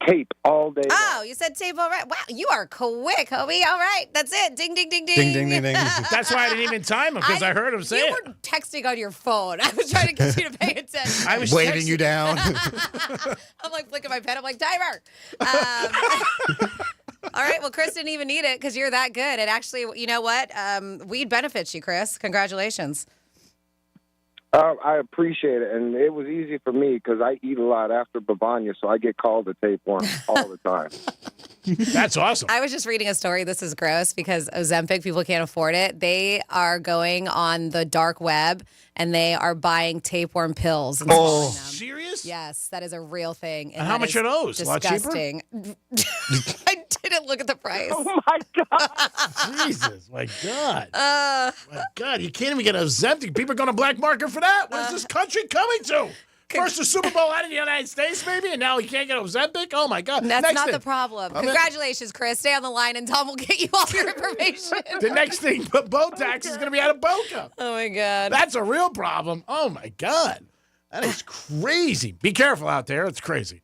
Tape all day long. Oh, you said tape all right. Wow, you are quick, homie. All right, that's it. Ding, ding, ding, ding. Ding, ding, ding, ding. That's why I didn't even time him, because I heard him say You it. were texting on your phone. I was trying to get you to pay attention. I was waving you down. I'm like flicking my pen. I'm like, timer. All right, well, Chris didn't even need it because you're that good. And actually, you know what? Weed benefits you, Chris. Congratulations. I appreciate it, and it was easy for me because I eat a lot after babanya, so I get called a tapeworm all the time. That's awesome. I was just reading a story. This is gross because Ozempic, people can't afford it. They are going on the dark web and they are buying tapeworm pills. And selling them. Serious? Yes, that is a real thing. And how much are those? A lot cheaper? Disgusting. I didn't look at the price. Oh, my God. Jesus, my God. My God, you can't even get Ozempic. People are going to black market for that. What is this country coming to? First the Super Bowl out of the United States, maybe, and now you can't get Ozempic? Oh, my God. That's Next not thing. the problem. Congratulations, Chris. Stay on the line, and Tom will get you all your information. The next thing, Botox is going to be out of Boca. Oh, my God. That's a real problem. Oh, my God. That is crazy. Be careful out there. It's crazy.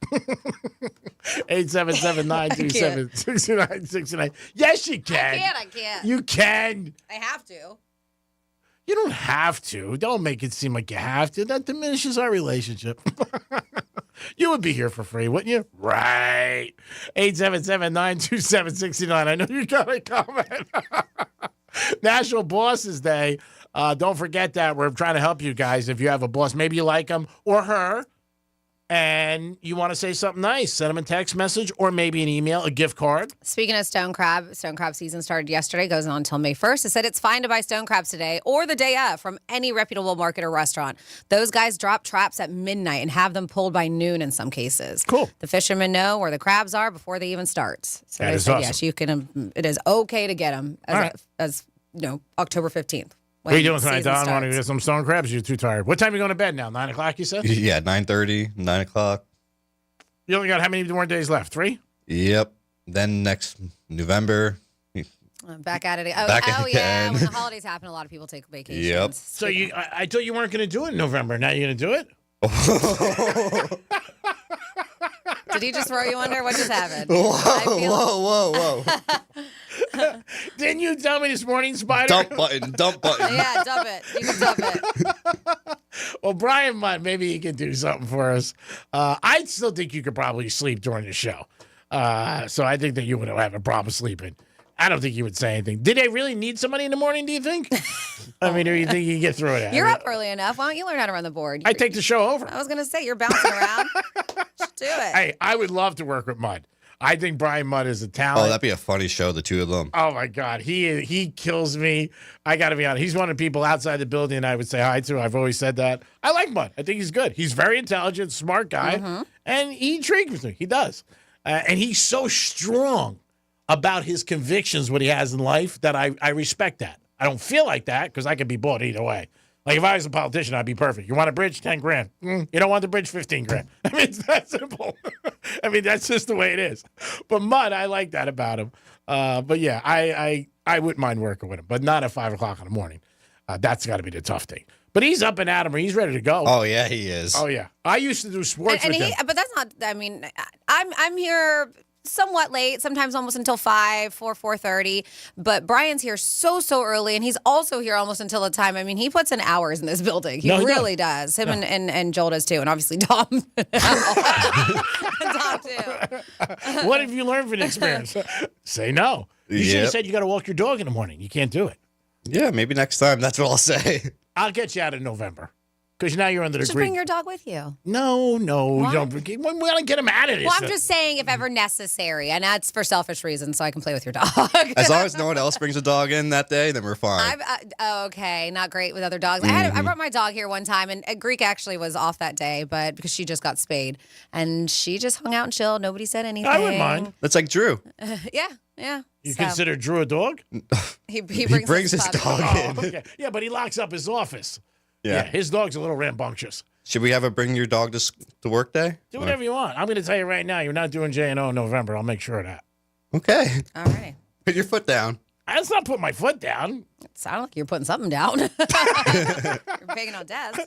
877-927-6969. Yes, you can. I can't. You can. I have to. You don't have to. Don't make it seem like you have to. That diminishes our relationship. You would be here for free, wouldn't you? Right. 877-927-69. I know you got a comment. National Bosses Day. Don't forget that. We're trying to help you guys. If you have a boss, maybe you like him or her, and you want to say something nice, send them a text message or maybe an email, a gift card. Speaking of stone crab season started yesterday, goes on until May 1st. It said it's fine to buy stone crabs today or the day of from any reputable market or restaurant. Those guys drop traps at midnight and have them pulled by noon in some cases. Cool. The fishermen know where the crabs are before they even start. So That they is said, awesome. yes, you can. It is okay to get them as October 15th. What are you doing tonight, Don? Want to get some stone crabs? You're too tired. What time are you going to bed now? 9 o'clock, you said? Yeah, 9:30, 9 o'clock. You only got how many more days left? 3? Yep. Then next November. Back at it. Back at it yeah. again. When the holidays happen, a lot of people take vacations. Yep. So I thought you weren't going to do it in November. Now you're going to do it? Did he just throw you under? What just happened? Whoa. Didn't you tell me this morning, Spider? Dump button. Yeah, dump it. You can dump it. Well, Brian might. Maybe he can do something for us. I still think you could probably sleep during the show. So I think that you would have a problem sleeping. I don't think you would say anything. Did they really need somebody in the morning, do you think? I mean, or you think you can get through it? You're up early enough. Why don't you learn how to run the board? I take the show over. I was going to say, you're bouncing around. Just do it. Hey, I would love to work with Mudd. I think Brian Mudd is a talent. Oh, that'd be a funny show, the two of them. Oh, my God. He kills me. I got to be honest. He's one of the people outside the building I would say hi to. I've always said that. I like Mudd. I think he's good. He's very intelligent, smart guy, and he intrigues me. He does. And he's so strong about his convictions, what he has in life, that I respect that. I don't feel like that because I could be bought either way. Like if I was a politician, I'd be perfect. You want a bridge? 10 grand. You don't want the bridge? 15 grand. I mean, it's that simple. I mean, that's just the way it is. But Mudd, I like that about him. But yeah, I wouldn't mind working with him, but not at 5 o'clock in the morning. That's got to be the tough thing. But he's up and at him. He's ready to go. Oh, yeah, he is. Oh, yeah. I used to do sports with him. But that's not, I mean, I'm here somewhat late, sometimes almost until 4:30. But Brian's here so early, and he's also here almost until the time. I mean, he puts in hours in this building. He really does. Him and Joel does too, and obviously Tom. Tom too. What have you learned from the experience? Say no. You should have said you got to walk your dog in the morning. You can't do it. Yeah, maybe next time. That's what I'll say. I'll get you out in November. Because now you're under the Just Greek. bring your dog with you. No. What? You don't. We want to get him out of this. Well, I'm just saying if ever necessary, and that's for selfish reasons, so I can play with your dog. As long as no one else brings a dog in that day, then we're fine. Okay, not great with other dogs. I brought my dog here one time, and Greek actually was off that day, but because she just got spayed, and she just hung out and chilled. Nobody said anything. I wouldn't mind. That's like Drew. Yeah. You consider Drew a dog? He brings his dog in. Okay. Yeah, but he locks up his office. Yeah. His dog's a little rambunctious. Should we have a bring your dog to work day? Do whatever you want. I'm going to tell you right now, you're not doing J&O in November. I'll make sure of that. Okay. All right. Put your foot down. Let's not put my foot down. It sounded like you're putting something down. You're banging on desks.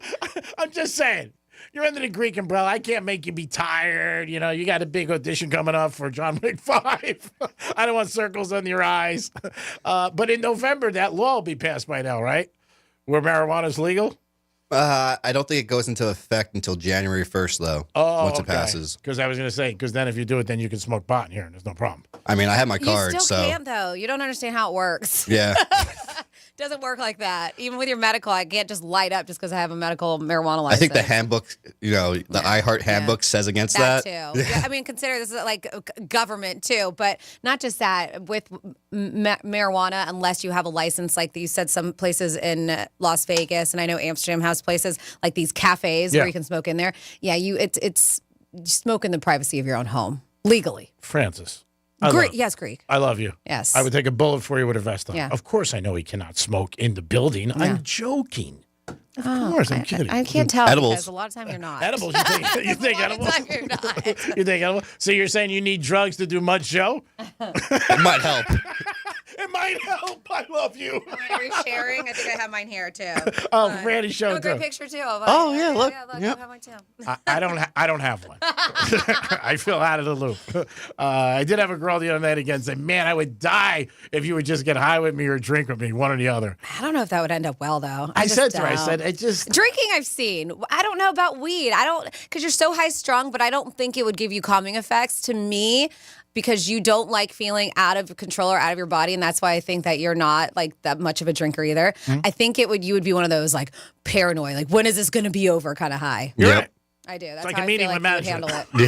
I'm just saying. You're under the Greek umbrella. I can't make you be tired. You know, you got a big audition coming up for John Wick 5. I don't want circles under your eyes. But in November, that law will be passed by now, right? Where marijuana's legal? I don't think it goes into effect until January 1st, though. Once it passes. Because I was going to say, because then if you do it, then you can smoke pot in here, and there's no problem. I mean, I have my card, You still so. can't, though. You don't understand how it works. Yeah. Doesn't work like that. Even with your medical, I can't just light up just because I have a medical marijuana license. I think the handbook, the iHeart handbook says against that. Too. Yeah, I mean, consider this is like government too, but not just that. With marijuana, unless you have a license, like you said, some places in Las Vegas, and I know Amsterdam has places like these cafes where you can smoke in there. Yeah, it's you smoke in the privacy of your own home legally. Francis. Yes, Greek. I love you. Yes. I would take a bullet for you with a vest on. Yeah. Of course, I know he cannot smoke in the building. Yeah. I'm joking. Of course, I'm kidding. I can't tell Edibles. because a lot of time you're not. Edibles? You think edibles? A lot of time you're not. You think edibles? So you're saying you need drugs to do Mudd's show? It might help. It might help. I love you. Are you sharing? I think I have mine here too. Oh, Randy showed a great too. picture too. Oh, yeah, look. I Yep. have mine too. I don't have one. I feel out of the loop. I did have a girl the other night again say, "Man, I would die if you would just get high with me or drink with me, one or the other." I don't know if that would end up well though. I just said to her, I don't. said, it just Drinking I've seen. I don't know about weed. I don't, because you're so high strung, but I don't think it would give you calming effects to me because you don't like feeling out of control or out of your body. And that's why I think that you're not like that much of a drinker either. Mm-hmm. I think you would be one of those like paranoid, like when is this going to be over kind of high. You're right. I do. That's like how a meeting I feel with like you would management. handle it.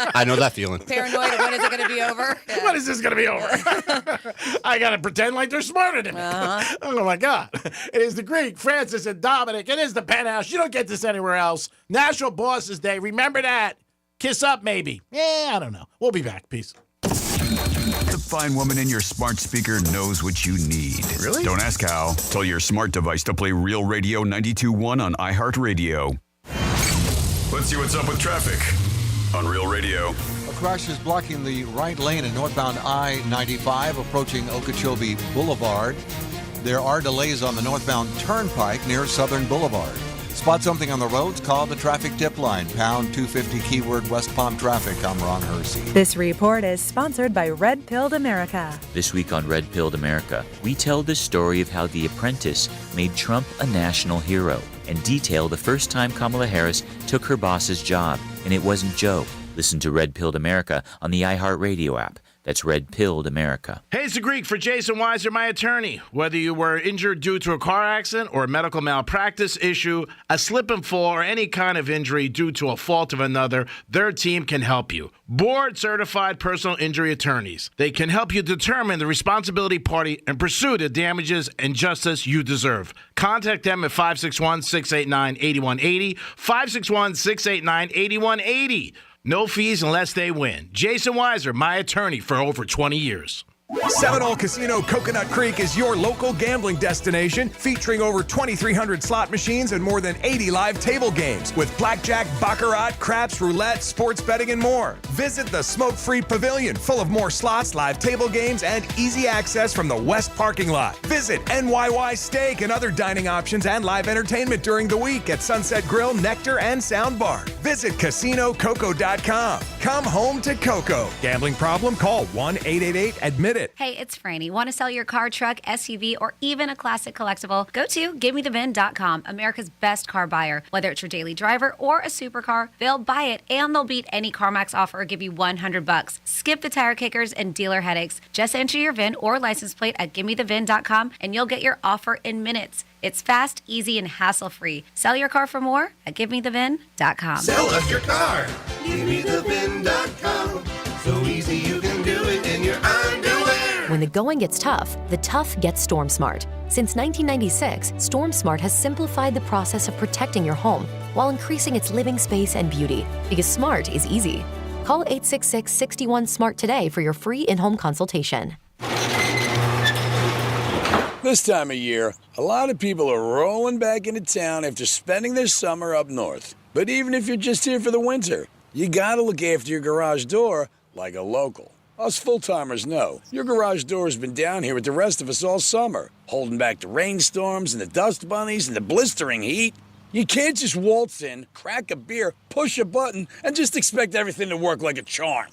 Yeah. I know that feeling. Paranoid, when is it going to be over? Yeah. When is this going to be over? I got to pretend like they're smarter than me. Oh, my God. It is the Greek, Francis, and Dominic. It is the Penthouse. You don't get this anywhere else. National Bosses Day. Remember that. Kiss up, maybe. Yeah, I don't know. We'll be back. Peace. The fine woman in your smart speaker knows what you need. Really? Don't ask how. Tell your smart device to play Real Radio 92.1 on iHeartRadio. Let's see what's up with traffic on Real Radio. A crash is blocking the right lane in northbound I-95 approaching Okeechobee Boulevard. There are delays on the northbound turnpike near Southern Boulevard. Spot something on the roads? Call the traffic tip line, pound 250 keyword West Palm Traffic. I'm Ron Hersey. This report is sponsored by Red Pilled America. This week on Red Pilled America, we tell the story of how The Apprentice made Trump a national hero and detail the first time Kamala Harris took her boss's job. And it wasn't Joe. Listen to Red Pilled America on the iHeartRadio app. That's Red Pilled America. Hey, it's the Greek for Jason Weiser, my attorney. Whether you were injured due to a car accident or a medical malpractice issue, a slip and fall, or any kind of injury due to a fault of another, their team can help you. Board-certified personal injury attorneys. They can help you determine the responsibility party and pursue the damages and justice you deserve. Contact them at 561-689-8180, 561-689-8180. No fees unless they win. Jason Weiser, my attorney for over 20 years. Seminole Casino Coconut Creek is your local gambling destination, featuring over 2,300 slot machines and more than 80 live table games with blackjack, baccarat, craps, roulette, sports betting, and more. Visit the smoke-free pavilion, full of more slots, live table games, and easy access from the west parking lot. Visit NYY Steak and other dining options and live entertainment during the week at Sunset Grill, Nectar, and Sound Bar. Visit CasinoCoco.com. Come home to Coco. Gambling problem? Call 1-888-ADMIT-IT. Hey, it's Franny. Want to sell your car, truck, SUV, or even a classic collectible? Go to GiveMeTheVin.com, America's best car buyer. Whether it's your daily driver or a supercar, they'll buy it and they'll beat any CarMax offer or give you $100. Skip the tire kickers and dealer headaches. Just enter your VIN or license plate at GiveMeTheVin.com and you'll get your offer in minutes. It's fast, easy, and hassle-free. Sell your car for more at GiveMeTheVin.com. Sell us your car. GiveMeTheVin.com. So easy you can do it in your underwear. When the going gets tough, the tough gets StormSmart. Since 1996, StormSmart has simplified the process of protecting your home while increasing its living space and beauty. Because smart is easy. Call 866-61-SMART today for your free in-home consultation. This time of year, a lot of people are rolling back into town after spending their summer up north. But even if you're just here for the winter, you gotta look after your garage door like a local. Us full-timers know your garage door has been down here with the rest of us all summer, holding back the rainstorms and the dust bunnies and the blistering heat. You can't just waltz in, crack a beer, push a button, and just expect everything to work like a charm.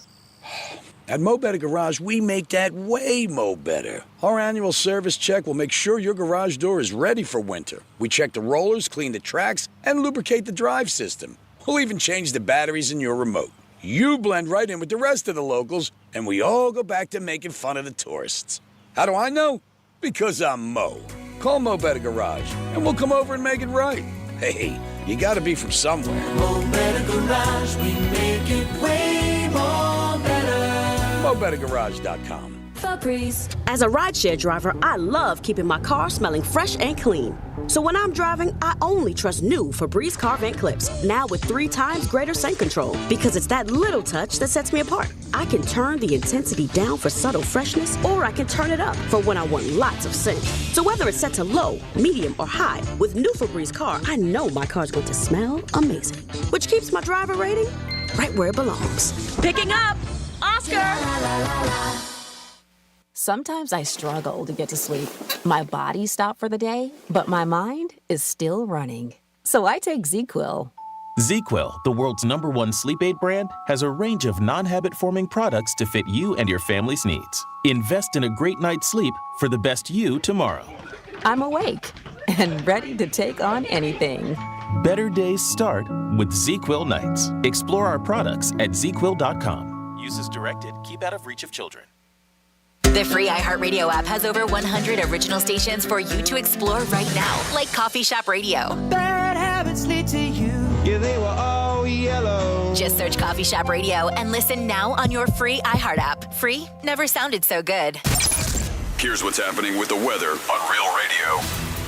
At Mo Better Garage, we make that way mo better. Our annual service check will make sure your garage door is ready for winter. We check the rollers, clean the tracks, and lubricate the drive system. We'll even change the batteries in your remote. You blend right in with the rest of the locals, and we all go back to making fun of the tourists. How do I know? Because I'm Mo. Call Mo Better Garage, and we'll come over and make it right. Hey, you gotta be from somewhere. Mo Better Garage, we make it way more better. MoBetterGarage.com. Febreze. As a rideshare driver, I love keeping my car smelling fresh and clean. So when I'm driving, I only trust new Febreze car vent clips, now with 3 times greater scent control, because it's that little touch that sets me apart. I can turn the intensity down for subtle freshness, or I can turn it up for when I want lots of scent. So whether it's set to low, medium, or high, with new Febreze car, I know my car's going to smell amazing, which keeps my driver rating right where it belongs. Picking up! Oscar! Sometimes I struggle to get to sleep. My body stopped for the day, but my mind is still running. So I take ZzzQuil. ZzzQuil, the world's #1 sleep aid brand, has a range of non-habit-forming products to fit you and your family's needs. Invest in a great night's sleep for the best you tomorrow. I'm awake and ready to take on anything. Better days start with ZzzQuil nights. Explore our products at ZzzQuil.com. Use as directed. Keep out of reach of children. The free iHeartRadio app has over 100 original stations for you to explore right now, like Coffee Shop Radio. Bad habits lead to you. Yeah, they were all yellow. Just search Coffee Shop Radio and listen now on your free iHeart app. Free never sounded so good. Here's what's happening with the weather on Real Radio.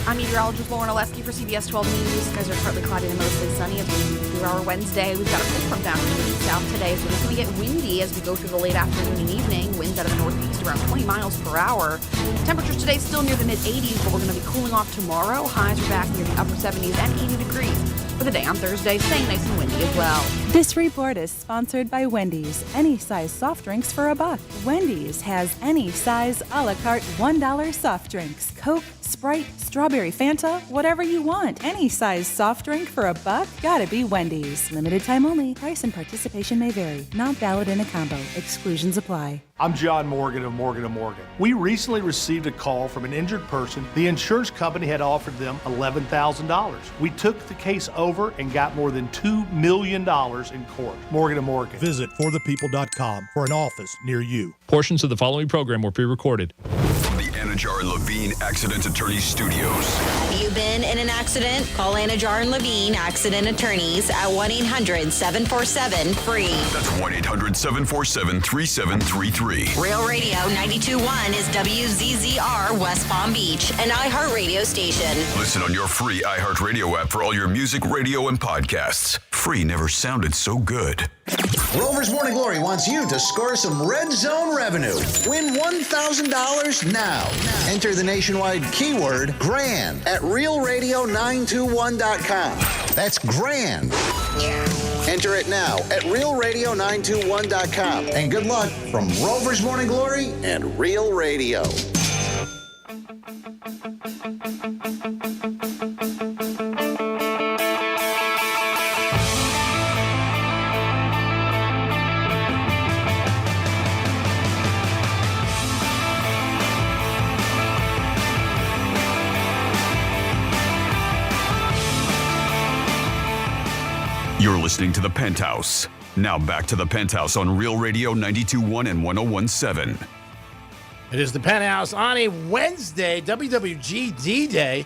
I'm meteorologist Lauren Oleski for CBS 12 News. Skies are partly cloudy and mostly sunny as we move through our Wednesday. We've got a cold front down from the south today, so it's going to get windy as we go through the late afternoon and evening. Winds out of the northeast around 20 miles per hour. Temperatures today still near the mid-80s, but we're going to be cooling off tomorrow. Highs are back near the upper 70s and 80 degrees. For the day on Thursday, staying nice and windy as well. This report is sponsored by Wendy's. Any size soft drinks for $1. Wendy's has any size a la carte $1 soft drinks. Coke, Sprite, strawberry Fanta, whatever you want. Any size soft drink for $1. Gotta be Wendy's. Limited time only. Price and participation may vary. Not valid in a combo. Exclusions apply. I'm John Morgan of Morgan & Morgan. We recently received a call from an injured person. The insurance company had offered them $11,000. We took the case over and got more than $2 million in court. Morgan & Morgan. Visit forthepeople.com for an office near you. Portions of the following program were pre-recorded. From the Anajar and Levine Accident Attorney Studios. Have you been in an accident? Call Anajar and Levine Accident Attorneys at 1-800-747-FREE. That's 1-800-747-3733. Real Radio 92.1 is WZZR West Palm Beach, an iHeartRadio station. Listen on your free iHeartRadio app for all your music, radio, and podcasts. Free never sounded so good. Rover's Morning Glory wants you to score some red zone revenue. Win $1,000 now. Enter the nationwide keyword GRAND at realradio921.com. That's GRAND. Enter it now at realradio921.com. And good luck from Rover's Morning Glory and Real Radio. You're listening to The Penthouse. Now back to The Penthouse on Real Radio 92.1 and 101.7. It is The Penthouse on a Wednesday, WWGD Day.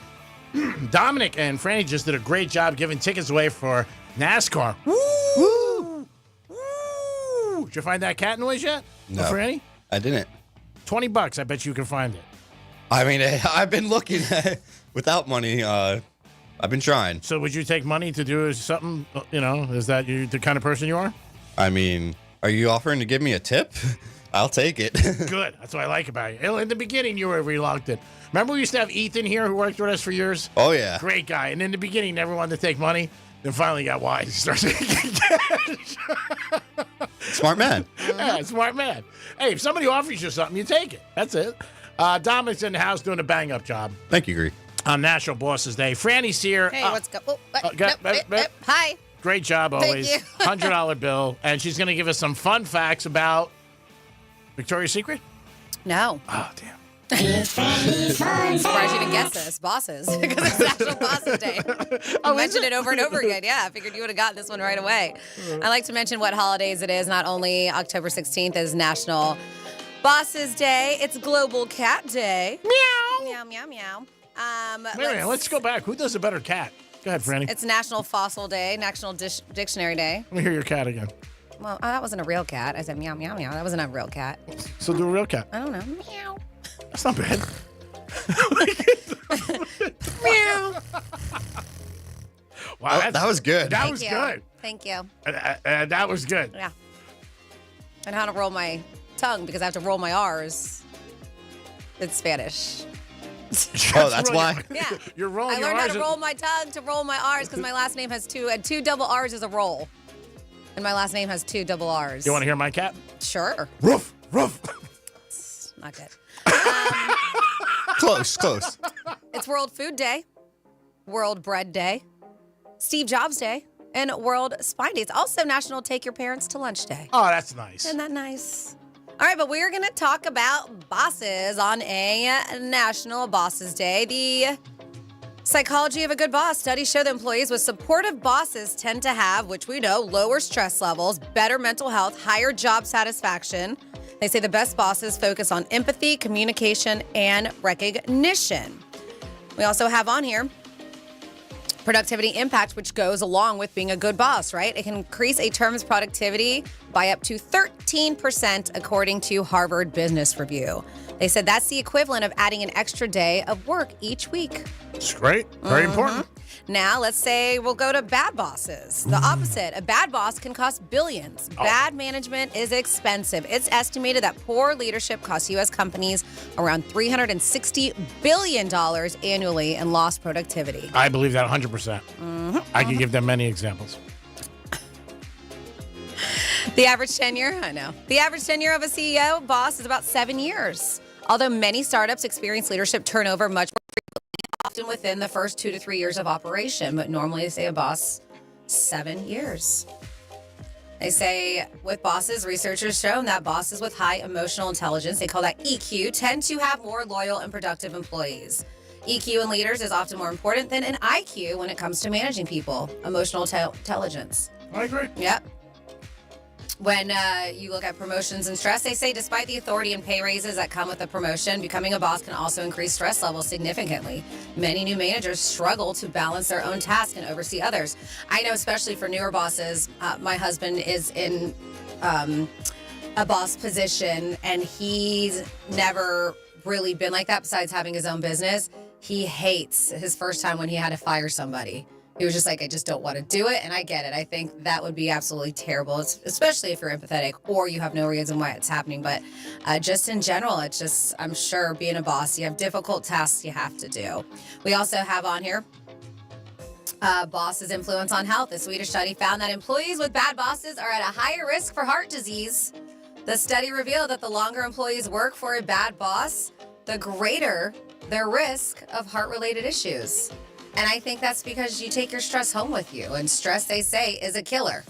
Dominic and Franny just did a great job giving tickets away for NASCAR. Woo! Woo! Woo! Did you find that cat noise yet? No, Franny? I didn't. $20, I bet you can find it. I mean, I've been looking without money. I've been trying. So would you take money to do something, is that you the kind of person you are? I mean, are you offering to give me a tip? I'll take it. Good. That's what I like about you. In the beginning, you were reluctant. Remember we used to have Ethan here who worked with us for years? Oh, yeah. Great guy. And in the beginning, he never wanted to take money. Then finally got wise. He started taking cash. Smart man. Yeah, smart man. Hey, if somebody offers you something, you take it. That's it. Dominic's in the house doing a bang-up job. Thank you, Greek. On National Bosses Day. Franny's here. Hey, what's go? Oh, hi. Great job always. Thank you. $100 bill. And she's going to give us some fun facts about Victoria's Secret? No. Oh, damn. I'm surprised you didn't guess this. Bosses. Because it's National Bosses Day. You mentioned it over and over again. Yeah, I figured you would have gotten this one right away. I like to mention what holidays it is. Not only October 16th is National Bosses Day, it's Global Cat Day. Meow. Meow, meow, meow. Wait, let's go back. Who does a better cat? Go ahead, Franny. It's National Fossil Day, National Dictionary Day. Let me hear your cat again. Well, that wasn't a real cat. I said meow, meow, meow. That wasn't a real cat. So do a real cat. I don't know. Meow. That's not bad. Meow. Wow, that was good. That was good. Thank you. That was good. Yeah. I know how to roll my tongue because I have to roll my R's. It's Spanish. Oh, that's why? Yeah. You're rolling I your learned how R's to roll my tongue to roll my R's because my last name has two, and 2 double R's is a roll. And my last name has 2 double R's. You want to hear my cat? Sure. Roof, roof. not good. Close. It's World Food Day, World Bread Day, Steve Jobs Day, and World Spine Day. It's also National Take Your Parents to Lunch Day. Oh, that's nice. Isn't that nice? All right, but we're going to talk about bosses on a National Bosses Day. The psychology of a good boss. Studies show that employees with supportive bosses tend to have, which we know, lower stress levels, better mental health, higher job satisfaction. They say the best bosses focus on empathy, communication, and recognition. We also have on here productivity impact, which goes along with being a good boss, right? It can increase a term's productivity by up to 13%, according to Harvard Business Review. They said that's the equivalent of adding an extra day of work each week. It's great. Very important. Now, let's say we'll go to bad bosses. The opposite. A bad boss can cost billions. Bad management is expensive. It's estimated that poor leadership costs U.S. companies around $360 billion annually in lost productivity. I believe that 100%. I can give them many examples. The average tenure of a CEO boss is about 7 years. Although many startups experience leadership turnover much more frequently, often within the first 2 to 3 years of operation, but normally they say a boss 7 years. They say with bosses, researchers shown that bosses with high emotional intelligence, they call that EQ, tend to have more loyal and productive employees. EQ in leaders is often more important than an IQ when it comes to managing people, emotional intelligence. I agree. Yep. When you look at promotions and stress, they say despite the authority and pay raises that come with a promotion, becoming a boss can also increase stress levels significantly. Many new managers struggle to balance their own tasks and oversee others. I know, especially for newer bosses, my husband is in a boss position, and he's never really been like that besides having his own business. He hates his first time when he had to fire somebody. He was just like, I just don't want to do it. And I get it. I think that would be absolutely terrible, especially if you're empathetic or you have no reason why it's happening. But just in general, it's just, I'm sure being a boss, you have difficult tasks you have to do. We also have on here bosses' influence on health. A Swedish study found that employees with bad bosses are at a higher risk for heart disease. The study revealed that the longer employees work for a bad boss, the greater their risk of heart-related issues. And I think that's because you take your stress home with you. And stress, they say, is a killer.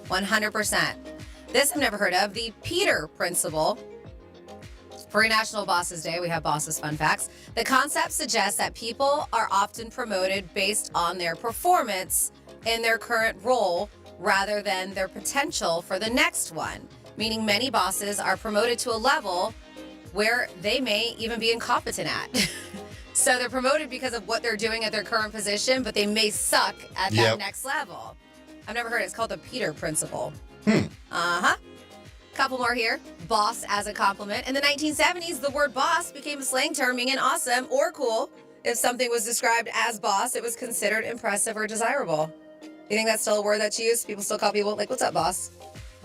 100%. This I've never heard of. The Peter Principle. For National Bosses Day, we have Bosses Fun Facts. The concept suggests that people are often promoted based on their performance in their current role rather than their potential for the next one. Meaning many bosses are promoted to a level where they may even be incompetent at. So they're promoted because of what they're doing at their current position, but they may suck at that next level. I've never heard it. It's called the Peter Principle. Couple more here. Boss as a compliment. In the 1970s, the word boss became a slang term meaning awesome or cool. If something was described as boss, it was considered impressive or desirable. Do you think that's still a word that's used? People still call people like, what's up, boss?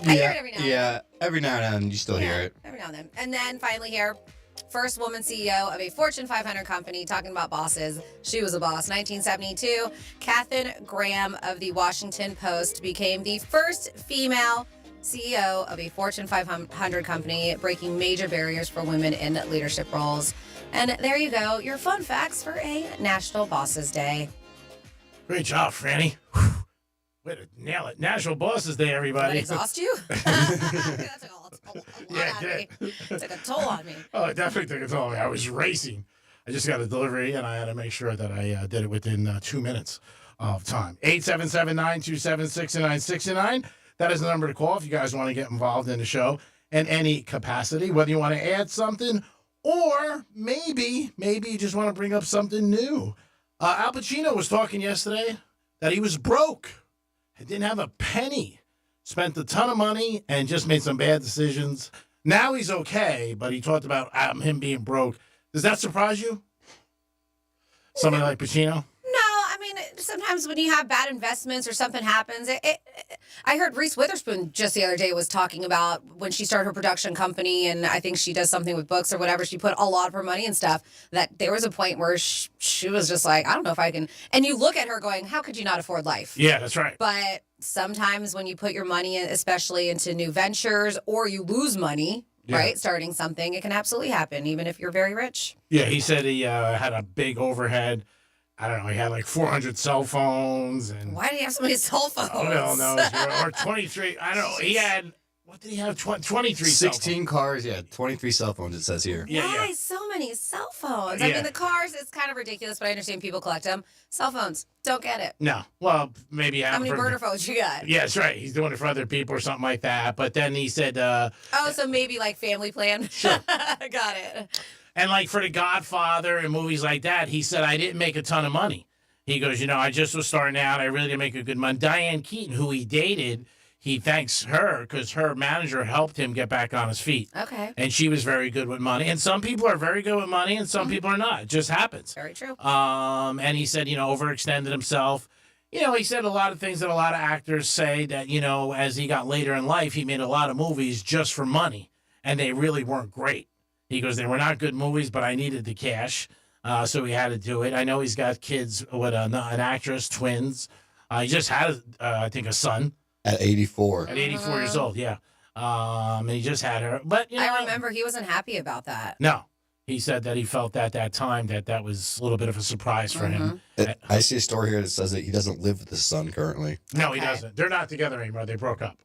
I hear it every now and then. Yeah, every now and then you still hear it. Every now and then. And then finally here, first woman CEO of a Fortune 500 company, talking about bosses. She was a boss. 1972, Katharine Graham of the Washington Post became the first female CEO of a Fortune 500 company, breaking major barriers for women in leadership roles. And there you go, your fun facts for a National Bosses Day. Great job, Franny. Way to nail it. National Bosses Day, everybody. Did that exhaust you? That took took a toll on me. Oh, it definitely took a toll on me. I was racing. I just got a delivery, and I had to make sure that I did it within 2 minutes of time. 877-927-6969. That is the number to call if you guys want to get involved in the show in any capacity, whether you want to add something or maybe you just want to bring up something new. Al Pacino was talking yesterday that he was broke. He didn't have a penny. Spent a ton of money and just made some bad decisions. Now he's okay, but he talked about him being broke. Does that surprise you? Somebody like Pacino? Sometimes when you have bad investments or something happens, I heard Reese Witherspoon just the other day was talking about when she started her production company, and I think she does something with books or whatever. She put a lot of her money and stuff, that there was a point where she was just like, I don't know if I can. And you look at her going, how could you not afford life? Yeah, that's right. But sometimes when you put your money, especially into new ventures, or you lose money, right? Starting something, it can absolutely happen, even if you're very rich. Yeah, he said he had a big overhead. I don't know. He had like 400 cell phones, and Why do you have so many cell phones? who the hell knows? Or 23. I don't know. He had, what did he have? 23 cell 16 cars, 23 cell phones, it says here. Why so many cell phones? I Yeah. mean, the cars, it's kind of ridiculous, but I understand people collect them. Cell phones, don't get it. No. Well, maybe How many burner phones you got? Yeah, that's right. He's doing it for other people or something like that. But then he said, Oh, so maybe like family plan? Sure. Got it. and like for The Godfather and movies like that, he said, I didn't make a ton of money. He goes, I just was starting out. I really didn't make a good money. Diane Keaton, who he dated, he thanks her because her manager helped him get back on his feet. Okay. And she was very good with money. And some people are very good with money and some people are not. It just happens. Very true. And he said, overextended himself. He said a lot of things that a lot of actors say that, as he got later in life, he made a lot of movies just for money. And they really weren't great. He goes, they were not good movies, but I needed the cash. So he had to do it. I know he's got kids with an actress, twins. He just had, I think, a son. At 84. At 84 years old, yeah. And he just had her. But, I remember he wasn't happy about that. No. He said that he felt at that time that was a little bit of a surprise for him. I see a story here that says that he doesn't live with his son currently. No, he doesn't. They're not together anymore. They broke up.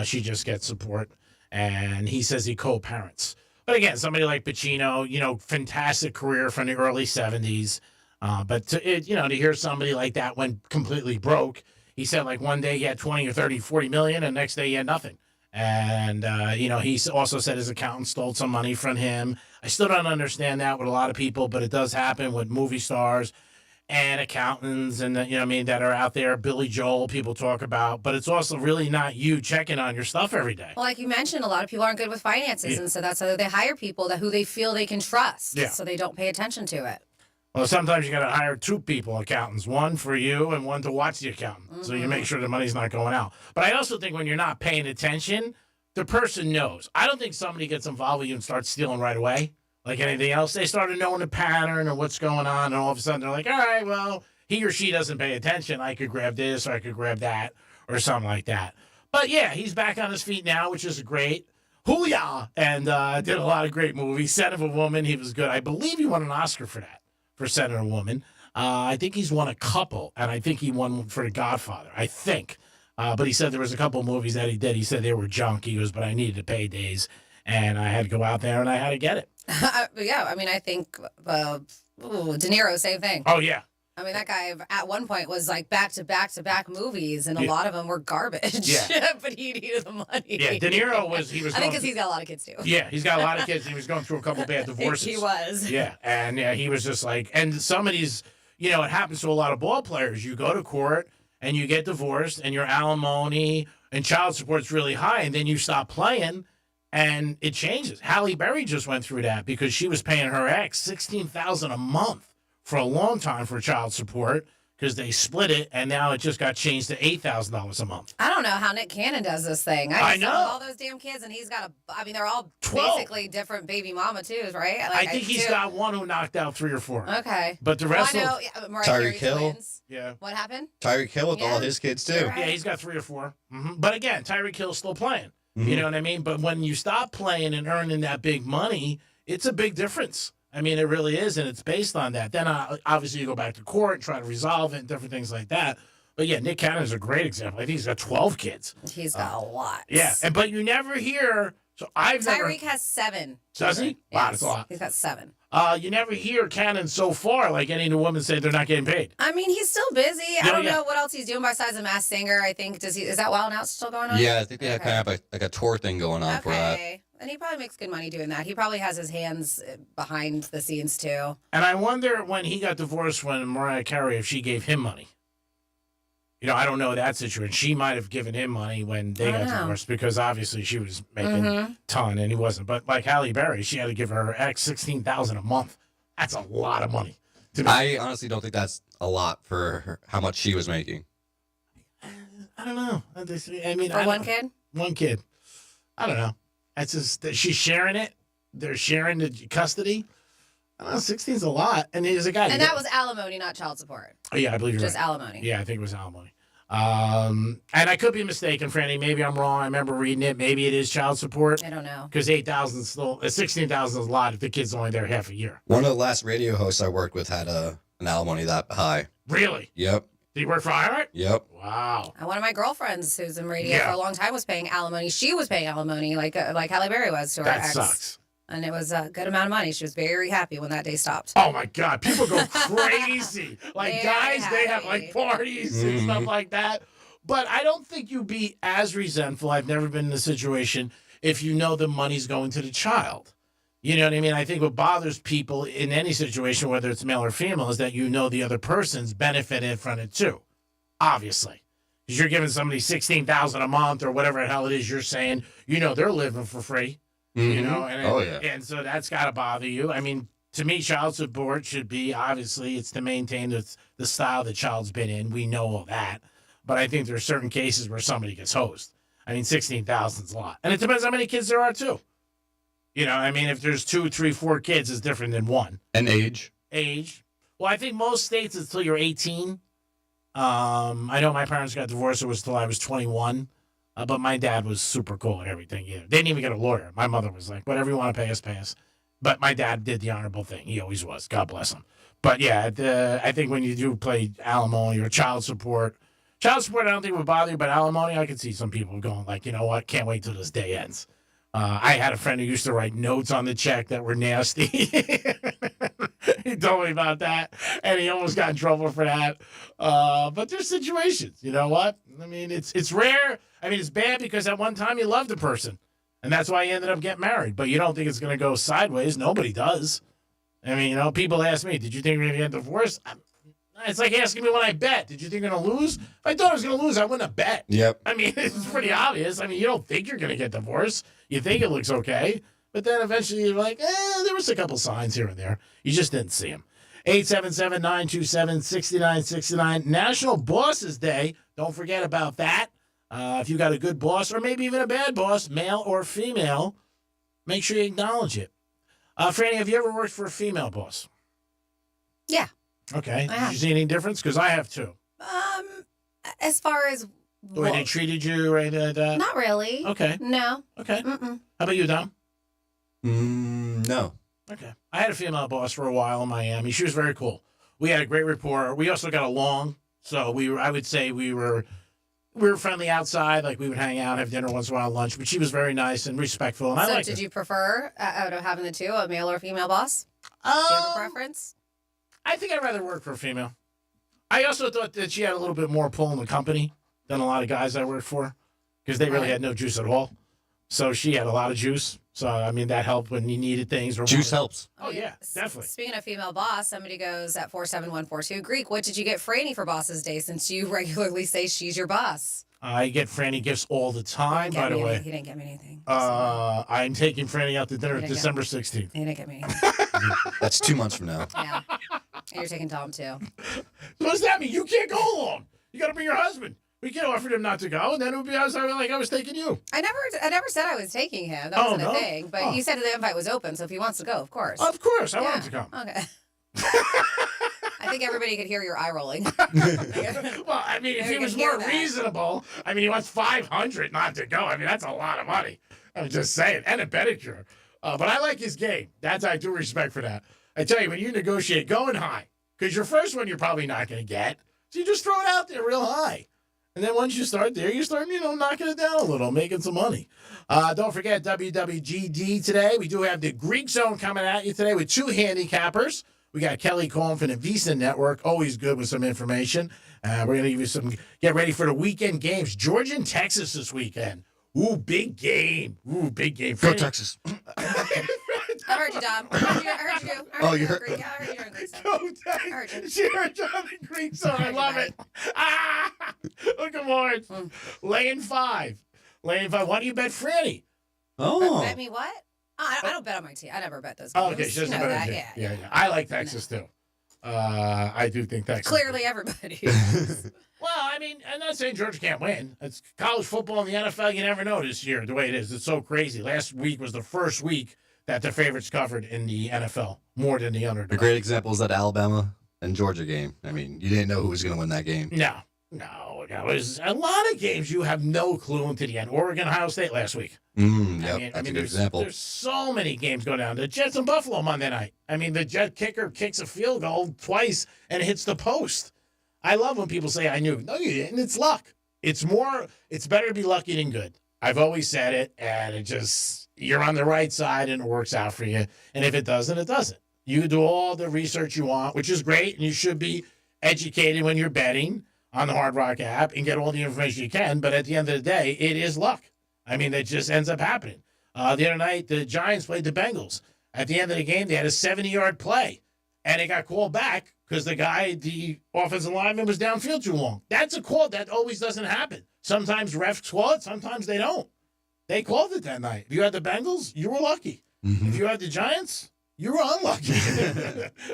She just gets support. And he says he co-parents. But again, somebody like Pacino, fantastic career from the early 70s. But to hear somebody like that went completely broke, he said like one day he had 20 or 30, 40 million, and next day he had nothing. And, he also said his accountant stole some money from him. I still don't understand that with a lot of people, but it does happen with movie stars and accountants and, that are out there. Billy Joel, people talk about, but it's also really not you checking on your stuff every day. Well, like you mentioned, a lot of people aren't good with finances, and so that's why they hire people who they feel they can trust, so they don't pay attention to it. Well, sometimes you got to hire two people, accountants, one for you and one to watch the accountant, so you make sure the money's not going out. But I also think when you're not paying attention, the person knows. I don't think somebody gets involved with you and starts stealing right away. Like anything else, they started knowing the pattern or what's going on, and all of a sudden they're like, all right, well, he or she doesn't pay attention. I could grab this or I could grab that or something like that. But yeah, he's back on his feet now, which is great. Hoo-yah! And did a lot of great movies. Son of a Woman, he was good. I believe he won an Oscar for that, for Son of a Woman. I think he's won a couple, and I think he won for The Godfather, I think. But he said there was a couple movies that he did. He said they were junk. He goes, but I needed to paydays, and I had to go out there and I had to get it. Yeah, I mean, I think De Niro, same thing. Oh, yeah. I mean, that guy at one point was like back to back to back movies, and a lot of them were garbage. Yeah. But he needed the money. Yeah, De Niro was. I think because he's got a lot of kids too. Yeah, he's got a lot of kids. And he was going through a couple bad divorces. He was. Yeah, and he was just like, and some of these, it happens to a lot of ball players. You go to court and you get divorced, and your alimony and child support's really high, and then you stop playing. And it changes. Halle Berry just went through that because she was paying her ex $16,000 a month for a long time for child support because they split it, and now it just got changed to $8,000 a month. I don't know how Nick Cannon does this thing. I know. All those damn kids, and he's got they're all 12. Basically different baby mama too, right? Like, I think he's got one who knocked out 3 or 4. Okay. But the rest Tyreek Hill. Yeah. What happened? Tyreek Hill with all his kids too. Yeah, he's got 3 or 4. Mm-hmm. But again, Tyreek Hill's still playing. Mm-hmm. You know what I mean? But when you stop playing and earning that big money, it's a big difference. I mean, it really is, and it's based on that. Then obviously you go back to court and try to resolve it and different things like that. But yeah, Nick Cannon is a great example. I think he's got 12 kids. He's got a lot. Yeah, but you never hear. So Tyreek has 7. Does he? Yes. Wow, that's a lot. He's got 7. You never hear Cannon so far like any of the women say they're not getting paid. I mean, he's still busy. I don't know what else he's doing besides a Masked Singer. I think is that Wild 'N Out still going on? Yeah, I think they have kind of like a tour thing going on for that. And he probably makes good money doing that. He probably has his hands behind the scenes too. And I wonder when he got divorced, when Mariah Carey, if she gave him money. I don't know that situation. She might have given him money when they got divorced because obviously she was making a ton and he wasn't. But like Halle Berry, she had to give her ex $16,000 a month. That's a lot of money. I honestly don't think that's a lot for how much she was making. I don't know. I mean, for one kid? One kid. I don't know. That's just that she's sharing it. They're sharing the custody. I don't know, 16's a lot. And there's a guy. And that was alimony, not child support. Oh, yeah, I believe you're just right. alimony. Yeah, I think it was alimony. And I could be mistaken, Franny. Maybe I'm wrong. I remember reading it. Maybe it is child support. I don't know. Because 8,000 still, 16,000 is a lot if the kid's only there half a year. One of the last radio hosts I worked with had an alimony that high. Really? Yep. Did he work for iHeart? Yep. Wow. One of my girlfriends who's in radio for a long time was paying alimony. She was paying alimony like Halle Berry was to her That ex. sucks. And it was a good amount of money. She was very happy when that day stopped. Oh my God, people go crazy. Like Very guys, they have happy. like parties and stuff like that. But I don't think you'd be as resentful. I've never been in a situation if you know the money's going to the child. You know what I mean? I think what bothers people in any situation, whether it's male or female, is that you know the other person's benefited from it too. Obviously. Because you're giving somebody $16,000 a month or whatever the hell it is you're saying, you know they're living for free. You know, and so that's got to bother you. I mean, to me, child support should be, obviously, it's to maintain the style the child's been in. We know all that. But I think there are certain cases where somebody gets hosed. I mean, 16,000 is a lot. And it depends how many kids there are, too. You know, I mean, if there's 2, 3, 4 kids, it's different than one. And age. Well, I think most states it's until you're 18. I know my parents got divorced. It was till I was 21. But my dad was super cool and everything. Yeah. They didn't even get a lawyer. My mother was like, whatever you want to pay us, pay us. But my dad did the honorable thing. He always was. God bless him. But yeah, I think when you do play alimony or child support, I don't think would bother you, but alimony, I could see some people going like, you know what, can't wait till this day ends. I had a friend who used to write notes on the check that were nasty. He told me about that, and he almost got in trouble for that. But there's situations, you know what? I mean, it's rare. I mean, it's bad because at one time you loved a person, and that's why you ended up getting married. But you don't think it's going to go sideways. Nobody does. I mean, you know, people ask me, did you think we were going to get divorced? It's like asking me when I bet. Did you think you're going to lose? If I thought I was going to lose, I wouldn't have bet. Yep. I mean, it's pretty obvious. I mean, you don't think you're going to get divorced. You think it looks okay. But then eventually you're like, there was a couple signs here and there. You just didn't see them. 877-927-6969. National Bosses Day. Don't forget about that. If you got a good boss or maybe even a bad boss, male or female, make sure you acknowledge it. Franny, have you ever worked for a female boss? Yeah. Okay. Did you see any difference? Because I have too. As far as The way they treated you or anything like that? Not really. Okay. No. Okay. Mm-mm. How about you, Dom? No. Okay. I had a female boss for a while in Miami. She was very cool. We had a great rapport. We also got along. So I would say we were friendly outside. Like we would hang out, have dinner once in a while, lunch. But she was very nice and respectful. And I liked did her. you prefer, out of having the two, a male or female boss? Do you have a preference? I think I'd rather work for a female. I also thought that she had a little bit more pull in the company than a lot of guys I worked for because they really had no juice at all. So she had a lot of juice. So, I mean, that helped when you needed things. Juice helps. Oh, yeah, definitely. Speaking of female boss, somebody goes at 47142. Greek, what did you get Franny for Boss's Day since you regularly say she's your boss? I get Franny gifts all the time, by the way. He didn't get me anything. I'm taking Franny out to dinner He didn't December 16th. He didn't get me anything. That's 2 months from now. Yeah. And you're taking Tom, too. What does that mean? You can't go alone. You got to bring your husband. We can't offer him not to go, and then it would be like I was taking you. I never said I was taking him. That wasn't a thing. But you said the invite was open, so if he wants to go, of course. Of course. I want him to come. Okay. I think everybody could hear your eye rolling. Well, I mean, if he was more reasonable, I mean, he wants $500 not to go. I mean, that's a lot of money. I'm just saying. And a pedicure. But I like his game. I do respect for that. I tell you, when you negotiate, going high. Because your first one you're probably not going to get. So you just throw it out there real high. And then once you start there, you start, knocking it down a little, making some money. Don't forget WWGD today. We do have the Greek Zone coming at you today with 2 handicappers. We got Kelly Cohen from the Visa Network, always good with some information. We're going to give you get ready for the weekend games. Georgia and Texas this weekend. Ooh, big game. Go Texas. I heard you, Dom. I heard you. Oh, you heard? Yeah, I heard you. Go Texas. She heard John the Greek Zone. I love it. Look at Lawrence. Laying 5. Why do you bet Franny? Oh. Bet me what? I don't bet on my team. I never bet those Oh, games. okay, she doesn't you know bet on that. it. Yeah. I like Texas, too. I do think Texas. Clearly everybody. Well, I mean, I'm not saying Georgia can't win. It's college football in the NFL. You never know this year the way it is. It's so crazy. Last week was the first week that the favorites covered in the NFL more than the underdog. A great example is that Alabama and Georgia game. I mean, you didn't know who was going to win that game. No. there's a lot of games you have no clue until the end. Oregon, Ohio State last week. That's a good example. There's so many games go down. The Jets and Buffalo Monday night. I mean, the Jet kicker kicks a field goal twice and hits the post. I love when people say, I knew. No, you didn't. It's luck. It's better to be lucky than good. I've always said it, and you're on the right side and it works out for you. And if it doesn't, it doesn't. You do all the research you want, which is great, and you should be educated when you're betting on the Hard Rock app and get all the information you can. But at the end of the day, it is luck. I mean, it just ends up happening. The other night, the Giants played the Bengals. At the end of the game, they had a 70-yard play, and it got called back because the offensive lineman was downfield too long. That's a call that always doesn't happen. Sometimes refs call it, sometimes they don't. They called it that night. If you had the Bengals, you were lucky. If you had the Giants, you were unlucky.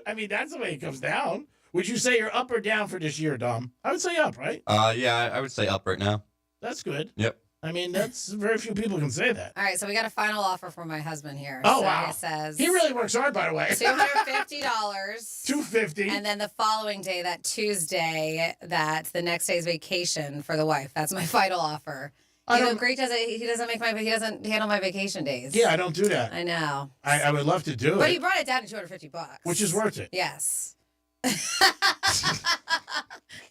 I mean, that's the way it comes down. Would you say you're up or down for this year, Dom? I would say up, right? Yeah, I would say up right now. That's good. Yep. I mean, that's very few people can say that. All right, so we got a final offer from my husband here. Oh, so wow. He says he really works hard, by the way. $250. $250. And then the following day, that Tuesday, that's the next day's vacation for the wife. That's my final offer. Great does it. He doesn't handle my vacation days. Yeah, I don't do that. I know. I would love to do it. But he brought it down to $250. Which is worth it. Yes.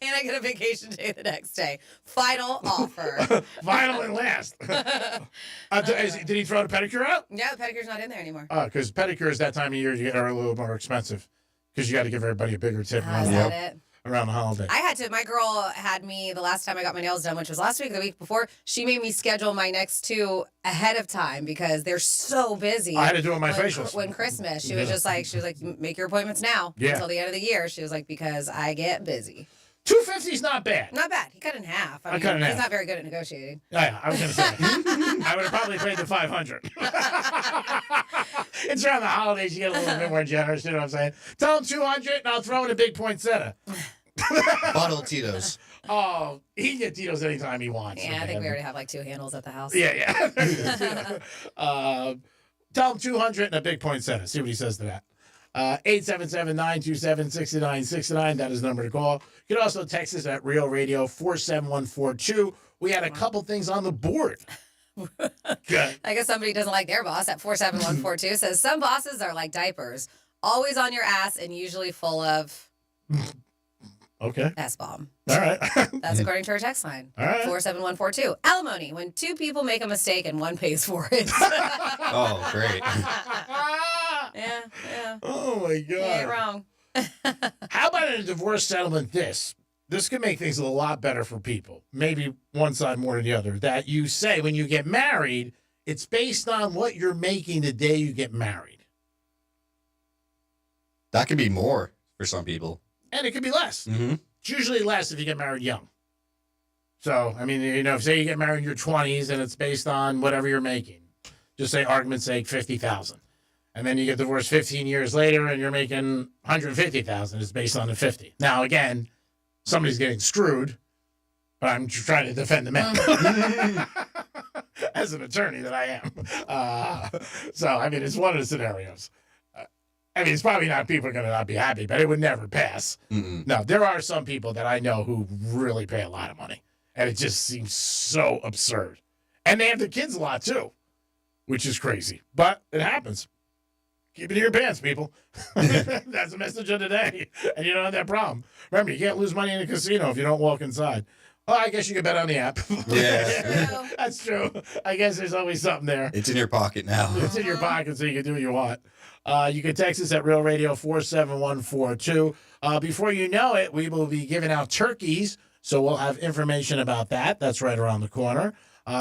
And I get a vacation day the next day. Final offer. Final and last. Did he throw the pedicure out? Yeah, the pedicure's not in there anymore. Because pedicures that time of year are a little more expensive because you got to give everybody a bigger tip around the holiday. I had to. My girl had me the last time I got my nails done, which was last week, the week before. She made me schedule my next two ahead of time because they're so busy. I had to do it my facials. When Christmas, she was like, make your appointments now until the end of the year. She was like, because I get busy. $250 is not bad. Not bad. He cut it in half. I cut it in half. He's not very good at negotiating. Yeah, I was going to say. I would have probably paid the $500. It's around the holidays. You get a little bit more generous. You know what I'm saying? Tell him $200 and I'll throw in a big poinsettia. Bottle of Tito's. Oh, he can get Tito's anytime he wants. Yeah, I think we already have like two handles at the house. Yeah. Tell him $200 and a big poinsettia. See what he says to that. 877-927-6969. That is the number to call. You can also text us at Real Radio 47142. We had a couple things on the board. Good. I guess somebody doesn't like their boss at 47142 says some bosses are like diapers, always on your ass and usually full of S-bomb. All right. That's according to our text line. All right. 47142. Alimony, when two people make a mistake and one pays for it. Oh, great. Yeah. Oh, my God. You ain't wrong. How about in a divorce settlement this could make things a lot better for people. Maybe one side more than the other. That you say when you get married, it's based on what you're making the day you get married. That could be more for some people. And it could be less. Mm-hmm. It's usually less if you get married young. So, I mean, if say you get married in your 20s and it's based on whatever you're making. Just say, argument's sake, $50,000. And then you get divorced 15 years later and you're making $150,000. It's based on the 50. Now, again, somebody's getting screwed, but I'm trying to defend the man. As an attorney that I am. So, I mean, it's one of the scenarios. I mean, it's probably not people are going to not be happy, but it would never pass. Mm-mm. No, there are some people that I know who really pay a lot of money, and it just seems so absurd. And they have their kids a lot, too, which is crazy. But it happens. Keep it in your pants, people. That's the message of the day. And you don't have that problem. Remember, you can't lose money in a casino if you don't walk inside. Oh, I guess you can bet on the app. Yeah. That's true. I guess there's always something there. It's in your pocket now. It's in your pocket, so you can do what you want. You can text us at Real Radio 47142. Before you know it, we will be giving out turkeys, so we'll have information about that. That's right around the corner.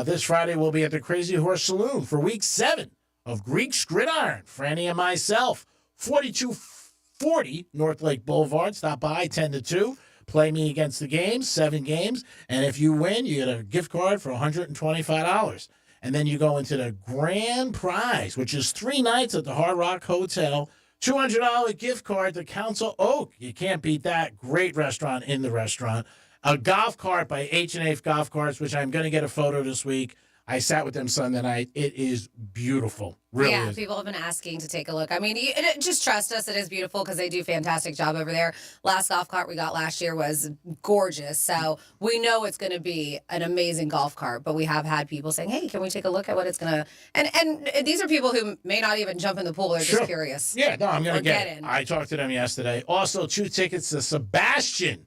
This Friday, we'll be at the Crazy Horse Saloon for week 7 of Greek's Gridiron. Franny and myself, 4240 North Lake Boulevard. Stop by 10 to 2. Play me against the games, 7 games. And if you win, you get a gift card for $125. And then you go into the grand prize, which is 3 nights at the Hard Rock Hotel, $200 gift card to Council Oak. You can't beat that. Great restaurant in the restaurant. A golf cart by H&H Golf Carts, which I'm going to get a photo this week. I sat with them Sunday night. It is beautiful. Really yeah, is. people have been asking to take a look. I mean, just trust us. It is beautiful because they do a fantastic job over there. Last golf cart we got last year was gorgeous. So we know it's going to be an amazing golf cart. But we have had people saying, hey, can we take a look at what it's going to... And these are people who may not even jump in the pool. They're just curious. Yeah, no, I'm going to get it. in. I talked to them yesterday. Also, 2 tickets to Sebastian.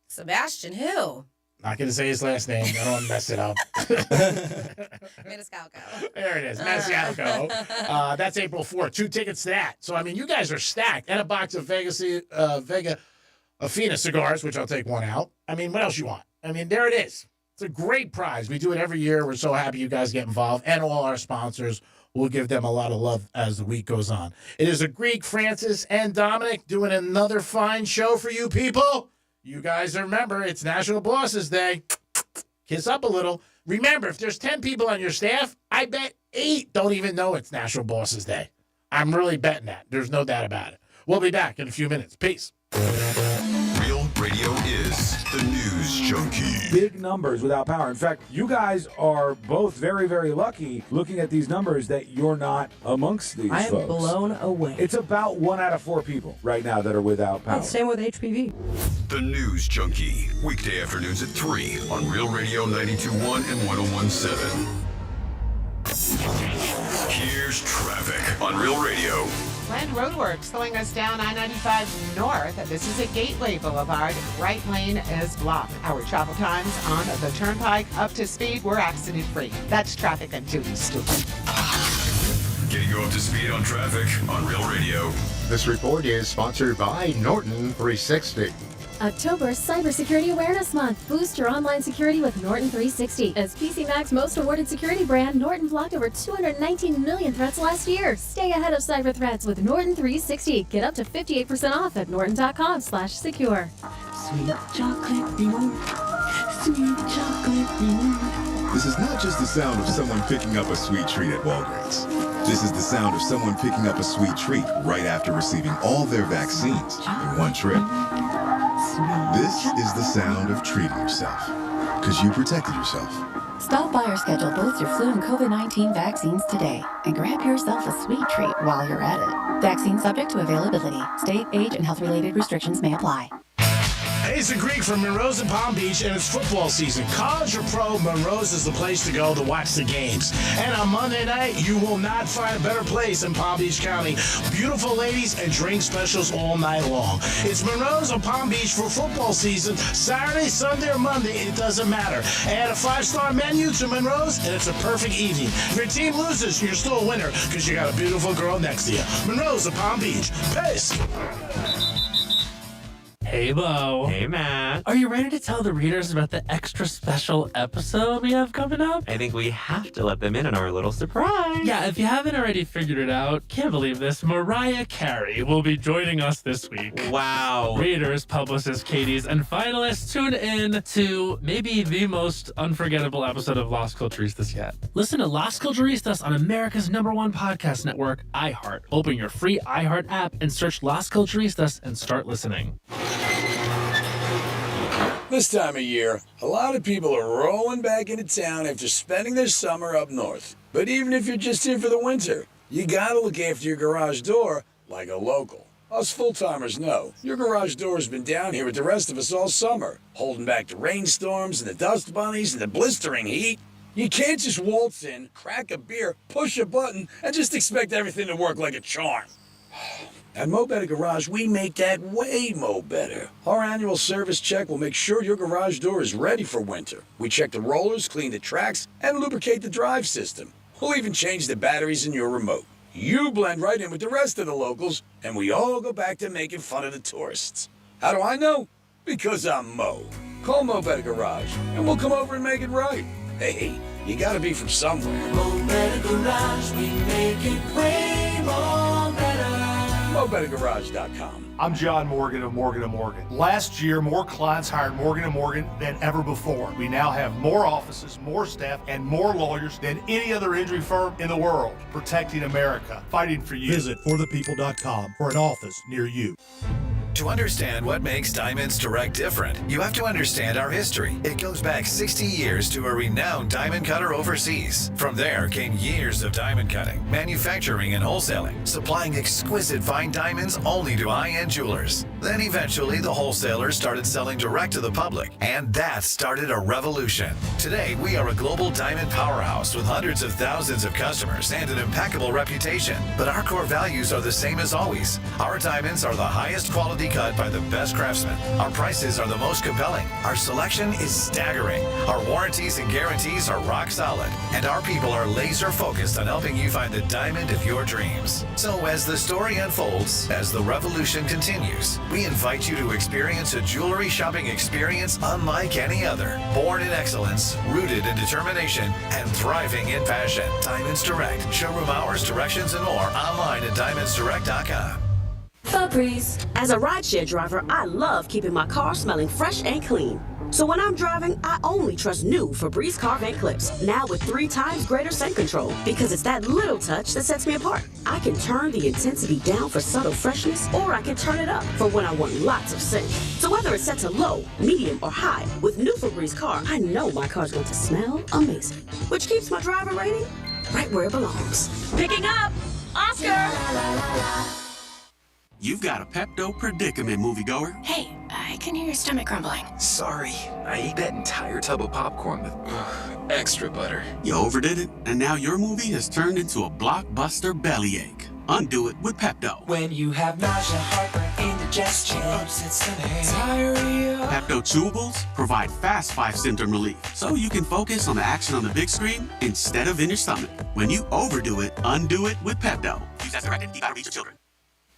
Sebastian who? Not going to say his last name. I don't want to mess it up. Maniscalco. There it is. Maniscalco. That's April 4th. 2 tickets to that. So, I mean, you guys are stacked. And a box of Vega Fina cigars, which I'll take one out. I mean, what else you want? I mean, there it is. It's a great prize. We do it every year. We're so happy you guys get involved. And all our sponsors. We'll give them a lot of love as the week goes on. It is a Greek, Francis, and Dominic doing another fine show for you people. You guys remember, it's National Bosses Day. Kiss up a little. Remember, if there's 10 people on your staff, I bet 8 don't even know it's National Bosses Day. I'm really betting that. There's no doubt about it. We'll be back in a few minutes. Peace. Real Radio is the news junkie. Big numbers without power. In fact, you guys are both very, very lucky looking at these numbers that you're not amongst these I am folks. blown away. It's about 1 out of 4 people right now that are without power. Same with HPV. The News Junkie. Weekday afternoons at 3 on Real Radio 92.1 and 101.7. Here's traffic on Real Radio. Planned roadwork slowing us down I-95 north. This is at Gateway Boulevard. Right lane is blocked. Our travel times on the turnpike up to speed. We're accident free. That's traffic. I'm Judy Stewart. Getting you up to speed on traffic on Real Radio. This report is sponsored by Norton 360. October Cybersecurity Awareness Month. Boost your online security with Norton 360. As PCMag's most awarded security brand, Norton blocked over 219 million threats last year. Stay ahead of cyber threats with Norton 360. Get up to 58% off at norton.com/secure. Sweet chocolate reward. Sweet chocolate reward. This is not just the sound of someone picking up a sweet treat at Walgreens. This is the sound of someone picking up a sweet treat right after receiving all their vaccines in one trip. This is the sound of treating yourself, because you protected yourself. Stop by or schedule both your flu and COVID-19 vaccines today and grab yourself a sweet treat while you're at it. Vaccine subject to availability. State, age, and health-related restrictions may apply. Hey, it's the Greek from Monroe's in Palm Beach, and it's football season. College or pro, Monroe's is the place to go to watch the games. And on Monday night, you will not find a better place in Palm Beach County. Beautiful ladies and drink specials all night long. It's Monroe's on Palm Beach for football season. Saturday, Sunday, or Monday, it doesn't matter. Add a 5-star menu to Monroe's, and it's a perfect evening. If your team loses, you're still a winner because you got a beautiful girl next to you. Monroe's of Palm Beach. Peace. Hey, Bo. Hey, Matt. Are you ready to tell the readers about the extra special episode we have coming up? I think we have to let them in on our little surprise. Yeah, if you haven't already figured it out, can't believe this, Mariah Carey will be joining us this week. Wow. Readers, publicists, Katie's, and finalists tune in to maybe the most unforgettable episode of Las Culturistas yet. Listen to Las Culturistas on America's #1 podcast network, iHeart. Open your free iHeart app and search Las Culturistas and start listening. This time of year, a lot of people are rolling back into town after spending their summer up north. But even if you're just here for the winter, you gotta look after your garage door like a local. Us full-timers know your garage door has been down here with the rest of us all summer, holding back the rainstorms and the dust bunnies and the blistering heat. You can't just waltz in, crack a beer, push a button, and just expect everything to work like a charm. At Mo Better Garage, we make that way mo better. Our annual service check will make sure your garage door is ready for winter. We check the rollers, clean the tracks, and lubricate the drive system. We'll even change the batteries in your remote. You blend right in with the rest of the locals, and we all go back to making fun of the tourists. How do I know? Because I'm Mo. Call Mo Better Garage, and we'll come over and make it right. Hey, you gotta be from somewhere. Mo Better Garage, we make it way more better. MoBetterGarage.com. I'm John Morgan of Morgan & Morgan. Last year, more clients hired Morgan & Morgan than ever before. We now have more offices, more staff, and more lawyers than any other injury firm in the world, protecting America, fighting for you. Visit forthepeople.com for an office near you. To understand what makes Diamonds Direct different, you have to understand our history. It goes back 60 years to a renowned diamond cutter overseas. From there came years of diamond cutting, manufacturing and wholesaling, supplying exquisite fine diamonds only to high-end jewelers. Then eventually the wholesalers started selling direct to the public, and that started a revolution. Today, we are a global diamond powerhouse with hundreds of thousands of customers and an impeccable reputation. But our core values are the same as always. Our diamonds are the highest quality cut by the best craftsmen. Our prices are the most compelling. Our selection is staggering. Our warranties and guarantees are rock solid. And our people are laser focused on helping you find the diamond of your dreams. So as the story unfolds, as the revolution continues, we invite you to experience a jewelry shopping experience unlike any other. Born in excellence, rooted in determination, and thriving in passion. Diamonds Direct. Showroom hours, directions, and more online at diamondsdirect.com. Febreze. As a rideshare driver, I love keeping my car smelling fresh and clean. So when I'm driving, I only trust new Febreze car vent clips, now with 3 times greater scent control, because it's that little touch that sets me apart. I can turn the intensity down for subtle freshness, or I can turn it up for when I want lots of scent. So whether it's set to low, medium, or high, with new Febreze car, I know my car's going to smell amazing, which keeps my driver rating right where it belongs. Picking up Oscar! You've got a Pepto predicament, moviegoer. Hey, I can hear your stomach grumbling. Sorry, I ate that entire tub of popcorn with extra butter. You overdid it, and now your movie has turned into a blockbuster bellyache. Undo it with Pepto. When you have nausea, heartburn, indigestion, upset stomach, diarrhea. Pepto chewables provide fast 5-symptom relief, so you can focus on the action on the big screen instead of in your stomach. When you overdo it, undo it with Pepto. Use as directed. You gotta reach your children.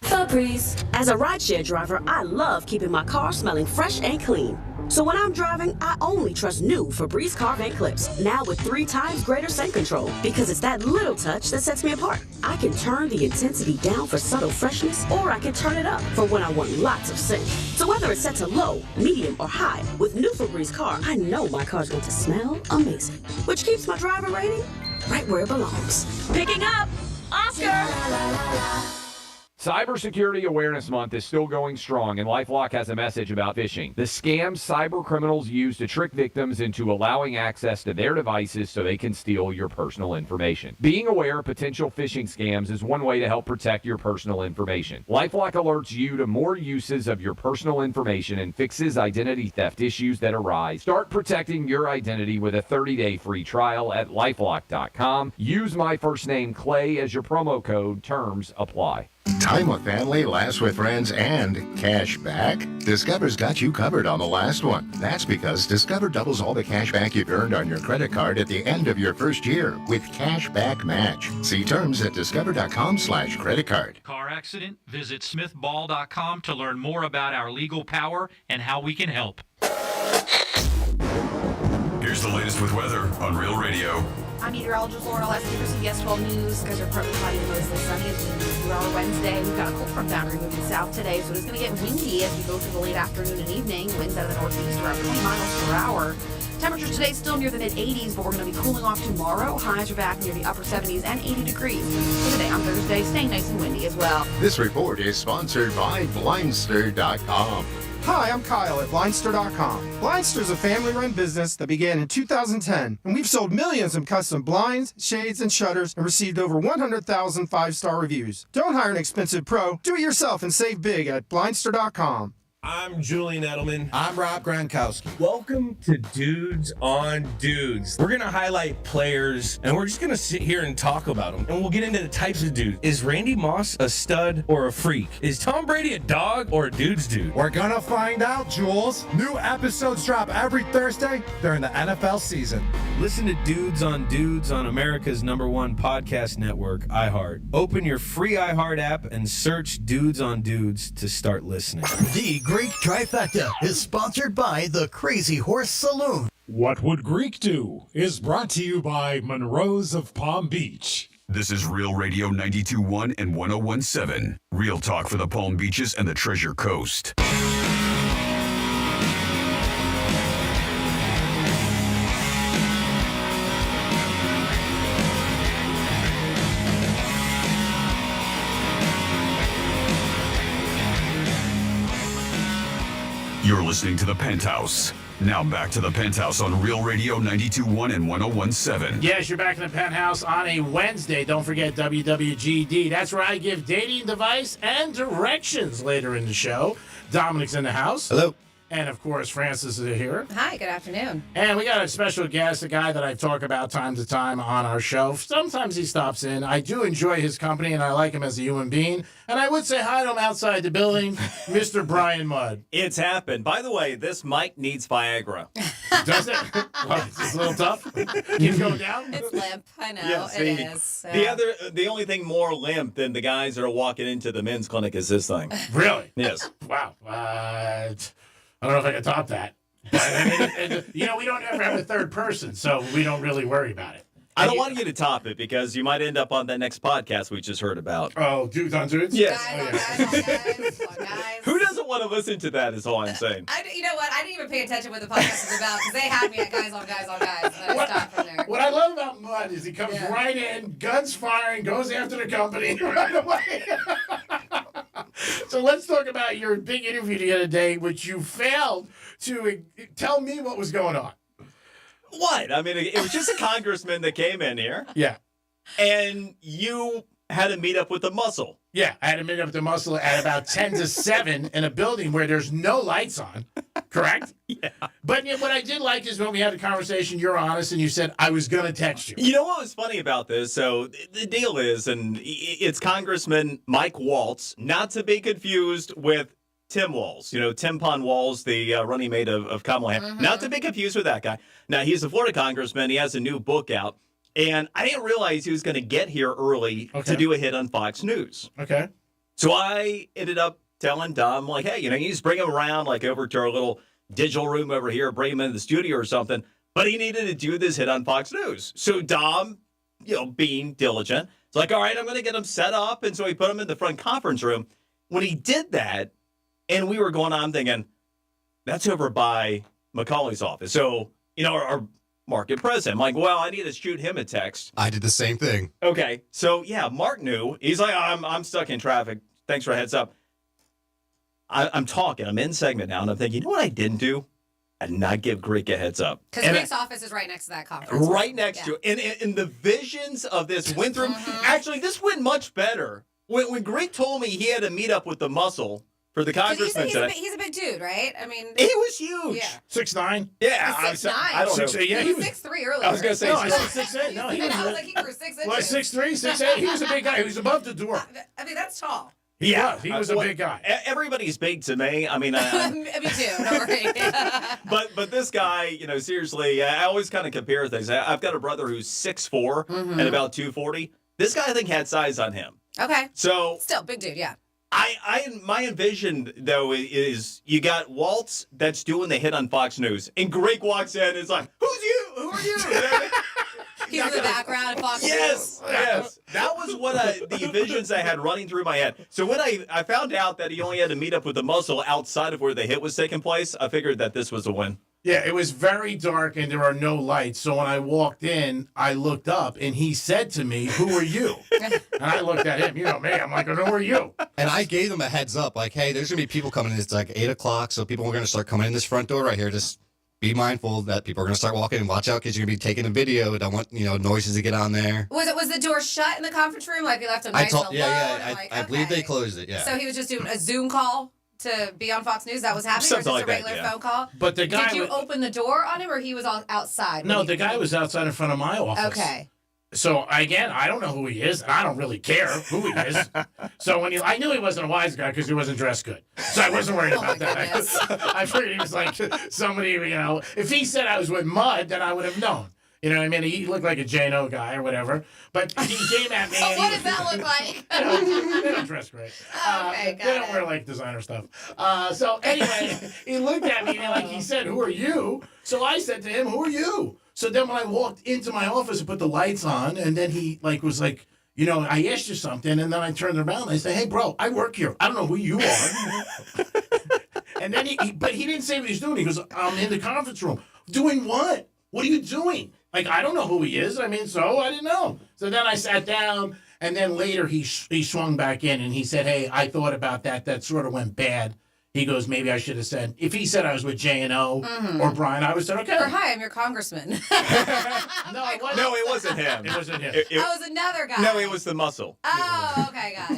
Febreze. As a rideshare driver, I love keeping my car smelling fresh and clean. So when I'm driving, I only trust new Febreze car vent clips, now with 3 times greater scent control, because it's that little touch that sets me apart. I can turn the intensity down for subtle freshness, or I can turn it up for when I want lots of scent. So whether it's set to low, medium, or high, with new Febreze car, I know my car's going to smell amazing, which keeps my driver rating right where it belongs. Picking up Oscar! Cybersecurity Awareness Month is still going strong, and LifeLock has a message about phishing. The scams cyber criminals use to trick victims into allowing access to their devices so they can steal your personal information. Being aware of potential phishing scams is one way to help protect your personal information. LifeLock alerts you to more uses of your personal information and fixes identity theft issues that arise. Start protecting your identity with a 30-day free trial at LifeLock.com. Use my first name, Clay, as your promo code. Terms apply. Time with family, laughs with friends, and cash back? Discover's got you covered on the last one. That's because Discover doubles all the cash back you've earned on your credit card at the end of your first year with Cash Back Match. See terms at discover.com/creditcard. Car accident? Visit smithball.com to learn more about our legal power and how we can help. Here's the latest with weather on Real Radio. I'm meteorologist Laura Leslie for CBS 12 News. Skies are partly cloudy and mostly sunny as we move through our Wednesday. We've got a cold front boundary moving south today, so it's going to get windy as we go through the late afternoon and evening. Winds out of the northeast around 20 miles per hour. Temperatures today still near the mid-80s, but we're going to be cooling off tomorrow. Highs are back near the upper 70s and 80 degrees. So today on Thursday, staying nice and windy as well. This report is sponsored by Blindster.com. Hi, I'm Kyle at Blindster.com. Blindster's a family-run business that began in 2010, and we've sold millions of custom blinds, shades, and shutters and received over 100,000 five-star reviews. Don't hire an expensive pro. Do it yourself and save big at Blindster.com. I'm Julian Edelman. I'm Rob Gronkowski. Welcome to Dudes on Dudes. We're going to highlight players, and we're just going to sit here and talk about them. And we'll get into the types of dudes. Is Randy Moss a stud or a freak? Is Tom Brady a dog or a dude's dude? We're going to find out, Jules. New episodes drop every Thursday during the NFL season. Listen to Dudes on America's #1 podcast network, iHeart. Open your free iHeart app and search Dudes on Dudes to start listening. The Greek Trifecta is sponsored by the Crazy Horse Saloon. What Would Greek Do is brought to you by Monroe's of Palm Beach. This is Real Radio 92.1 and 101.7. Real talk for the Palm Beaches and the Treasure Coast. listening to The Penthouse. Now back to The Penthouse on Real Radio 92.1 and 101.7. Yes, you're back in The Penthouse on a Wednesday. Don't forget WWGD. That's where I give dating advice and directions later in the show. Dominic's in the house. Hello. And, of course, Francis is here. Hi, good afternoon. And we got a special guest, a guy that I talk about time to time on our show. Sometimes he stops in. I do enjoy his company, and I like him as a human being. And I would say hi to him outside the building, Mr. Brian Mudd. It's happened. By the way, this mic needs Viagra. Does it? Well, it's a little tough. Keep going down? It's limp. I know. Yes, it is. The only thing more limp than the guys that are walking into the men's clinic is this thing. Really? Yes. Wow. I don't know if I can top that. But, I mean, we don't ever have a third person, so we don't really worry about it. I don't want you to top it because you might end up on that next podcast we just heard about. Oh, Dudes on Dudes? Yes. Guys. Who doesn't want to listen to that is all I'm saying. You know what? I didn't even pay attention what the podcast was about because they had me at guys on guys on guys, and I stopped from there. What I love about Mudd is he comes right in, guns firing, goes after the company right away. So let's talk about your big interview the other day, which you failed to tell me what was going on. What? I mean, it was just a congressman that came in here. Yeah. And you had to meet up with the muscle. Yeah, I had to meet up with the muscle at about 10 to 7 in a building where there's no lights on, correct? Yeah. But what I did like is when we had a conversation, you're honest, and you said, I was going to text you. You know what was funny about this? So the deal is, and it's Congressman Mike Waltz, not to be confused with Tim Walz. You know, Tim Pon Walz, the running mate of Kamala Harris. Not to be confused with that guy. Now, he's a Florida congressman. He has a new book out. And I didn't realize he was going to get here early to do a hit on Fox News. Okay. So I ended up telling Dom, like, hey, you just bring him around, like, over to our little digital room over here, bring him into the studio or something. But he needed to do this hit on Fox News. So Dom, being diligent, it's like, all right, I'm going to get him set up. And so he put him in the front conference room. When he did that, and we were going on thinking, that's over by Macaulay's office. So, our market president. I'm like, well, I need to shoot him a text. I did the same thing. Okay. So, yeah, Mark knew. He's like, I'm stuck in traffic. Thanks for a heads up. I'm talking. I'm in segment now, and I'm thinking, you know what I didn't do? I did not give Greek a heads up. Because Greek's office is right next to that conference. Right next to it. And the visions of this went through. Actually, this went much better. When Greek told me he had to meet up with the muscle for the congressman today. He's a big dude, right? I mean, he was huge. Yeah. 6'9". Yeah, 6'9". I don't know. He was 6'3" earlier. I was going to say, no, I said 6'8". No, I was like, he grew 6 inches. Well, 6'3", 6'8". He was a big guy. He was above the door. I mean, that's tall. He was a big guy. Everybody's big to me. I mean, me too. Don't worry. but this guy, seriously, I always kind of compare things. I've got a brother who's 6'4" and about 240. This guy, I think, had size on him. Okay. So still big dude, yeah. My envision though is you got Waltz that's doing the hit on Fox News, and Greg walks in and is like, "Who's you? Who are you?" He's in the background of Fox News. Yes. That was what the visions I had running through my head. So when I found out that he only had to meet up with the muscle outside of where the hit was taking place, I figured that this was a win. Yeah, it was very dark and there are no lights. So when I walked in, I looked up and he said to me, "Who are you?" And I looked at him, me. I'm like, "Who are you?" And I gave them a heads up, like, hey, there's going to be people coming in. It's like 8 o'clock, so people are going to start coming in this front door right here. Just be mindful that people are going to start walking and watch out because you're going to be taking a video. Don't want, noises to get on there. Was the door shut in the conference room? Like, we left him nice and alone? Yeah. I believe they closed it, yeah. So he was just doing a Zoom call to be on Fox News? That was happening? Something or was like just a regular that, phone call? But the guy Did you open the door on him or he was outside? No, the guy was outside in front of my office. Okay. So, again, I don't know who he is, and I don't really care who he is. So I knew he wasn't a wise guy because he wasn't dressed good. So I wasn't worried about that. I figured he was like somebody, if he said I was with Mudd, then I would have known. You know what I mean? He looked like a J&O guy or whatever. But he came at me. What does that look like? They don't dress great. Okay, they don't wear, designer stuff. So anyway, he looked at me and, he said, "Who are you?" So I said to him, "Who are you?" So then when I walked into my office and put the lights on, and then he, was like, I asked you something, and then I turned around and I said, "Hey, bro, I work here. I don't know who you are." And then but he didn't say what he's doing. He goes, "I'm in the conference room." "Doing what? What are you doing?" I don't know who he is. So I didn't know. So then I sat down, and then later he swung back in, and he said, "Hey, I thought about that. That sort of went bad. He goes, maybe I should have said, if he said I was with J&O Mhm. or Brian, I would have said, okay. Or, hi, I'm your congressman. No, it wasn't. No, it wasn't him. It wasn't him. Oh, it was another guy. No, it was the muscle. Oh, okay, got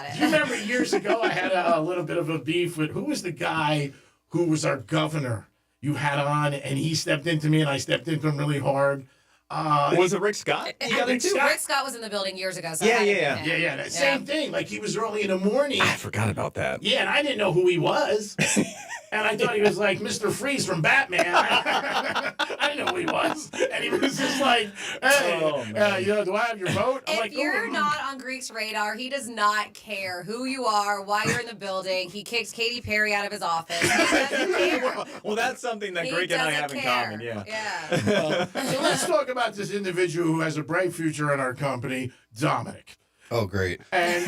it. Do you remember years ago I had a little bit of a beef with, who was the guy who was our governor you had on, and he stepped into me and I stepped into him really hard? Was it Rick Scott? You got into? Rick Scott was in the building years ago. So Yeah. Same thing. Like, he was early in the morning. I forgot about that. Yeah, and I didn't know who he was. And I thought he was like Mr. Freeze from Batman. I didn't know who he was. And he was just like, hey, do I have your vote? I'm If like, you're not on Greek's radar, he does not care who you are, why you're in the building. He kicks Katy Perry out of his office. He doesn't care. Well, that's something that He Greg and I doesn't have in care. common, Yeah. So let's talk about this individual who has a bright future in our company, Dominic. Oh, great. And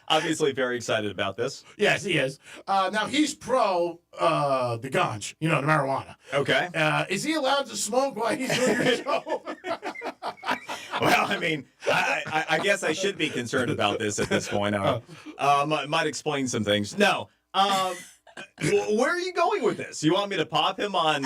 Obviously very excited about this. yes, he is. Now, he's pro the ganj, the marijuana. Okay. Is he allowed to smoke while he's doing your show? Well, I mean, I guess I should be concerned about this at this point. Might explain some things. No. Where are you going with this? You want me to pop him on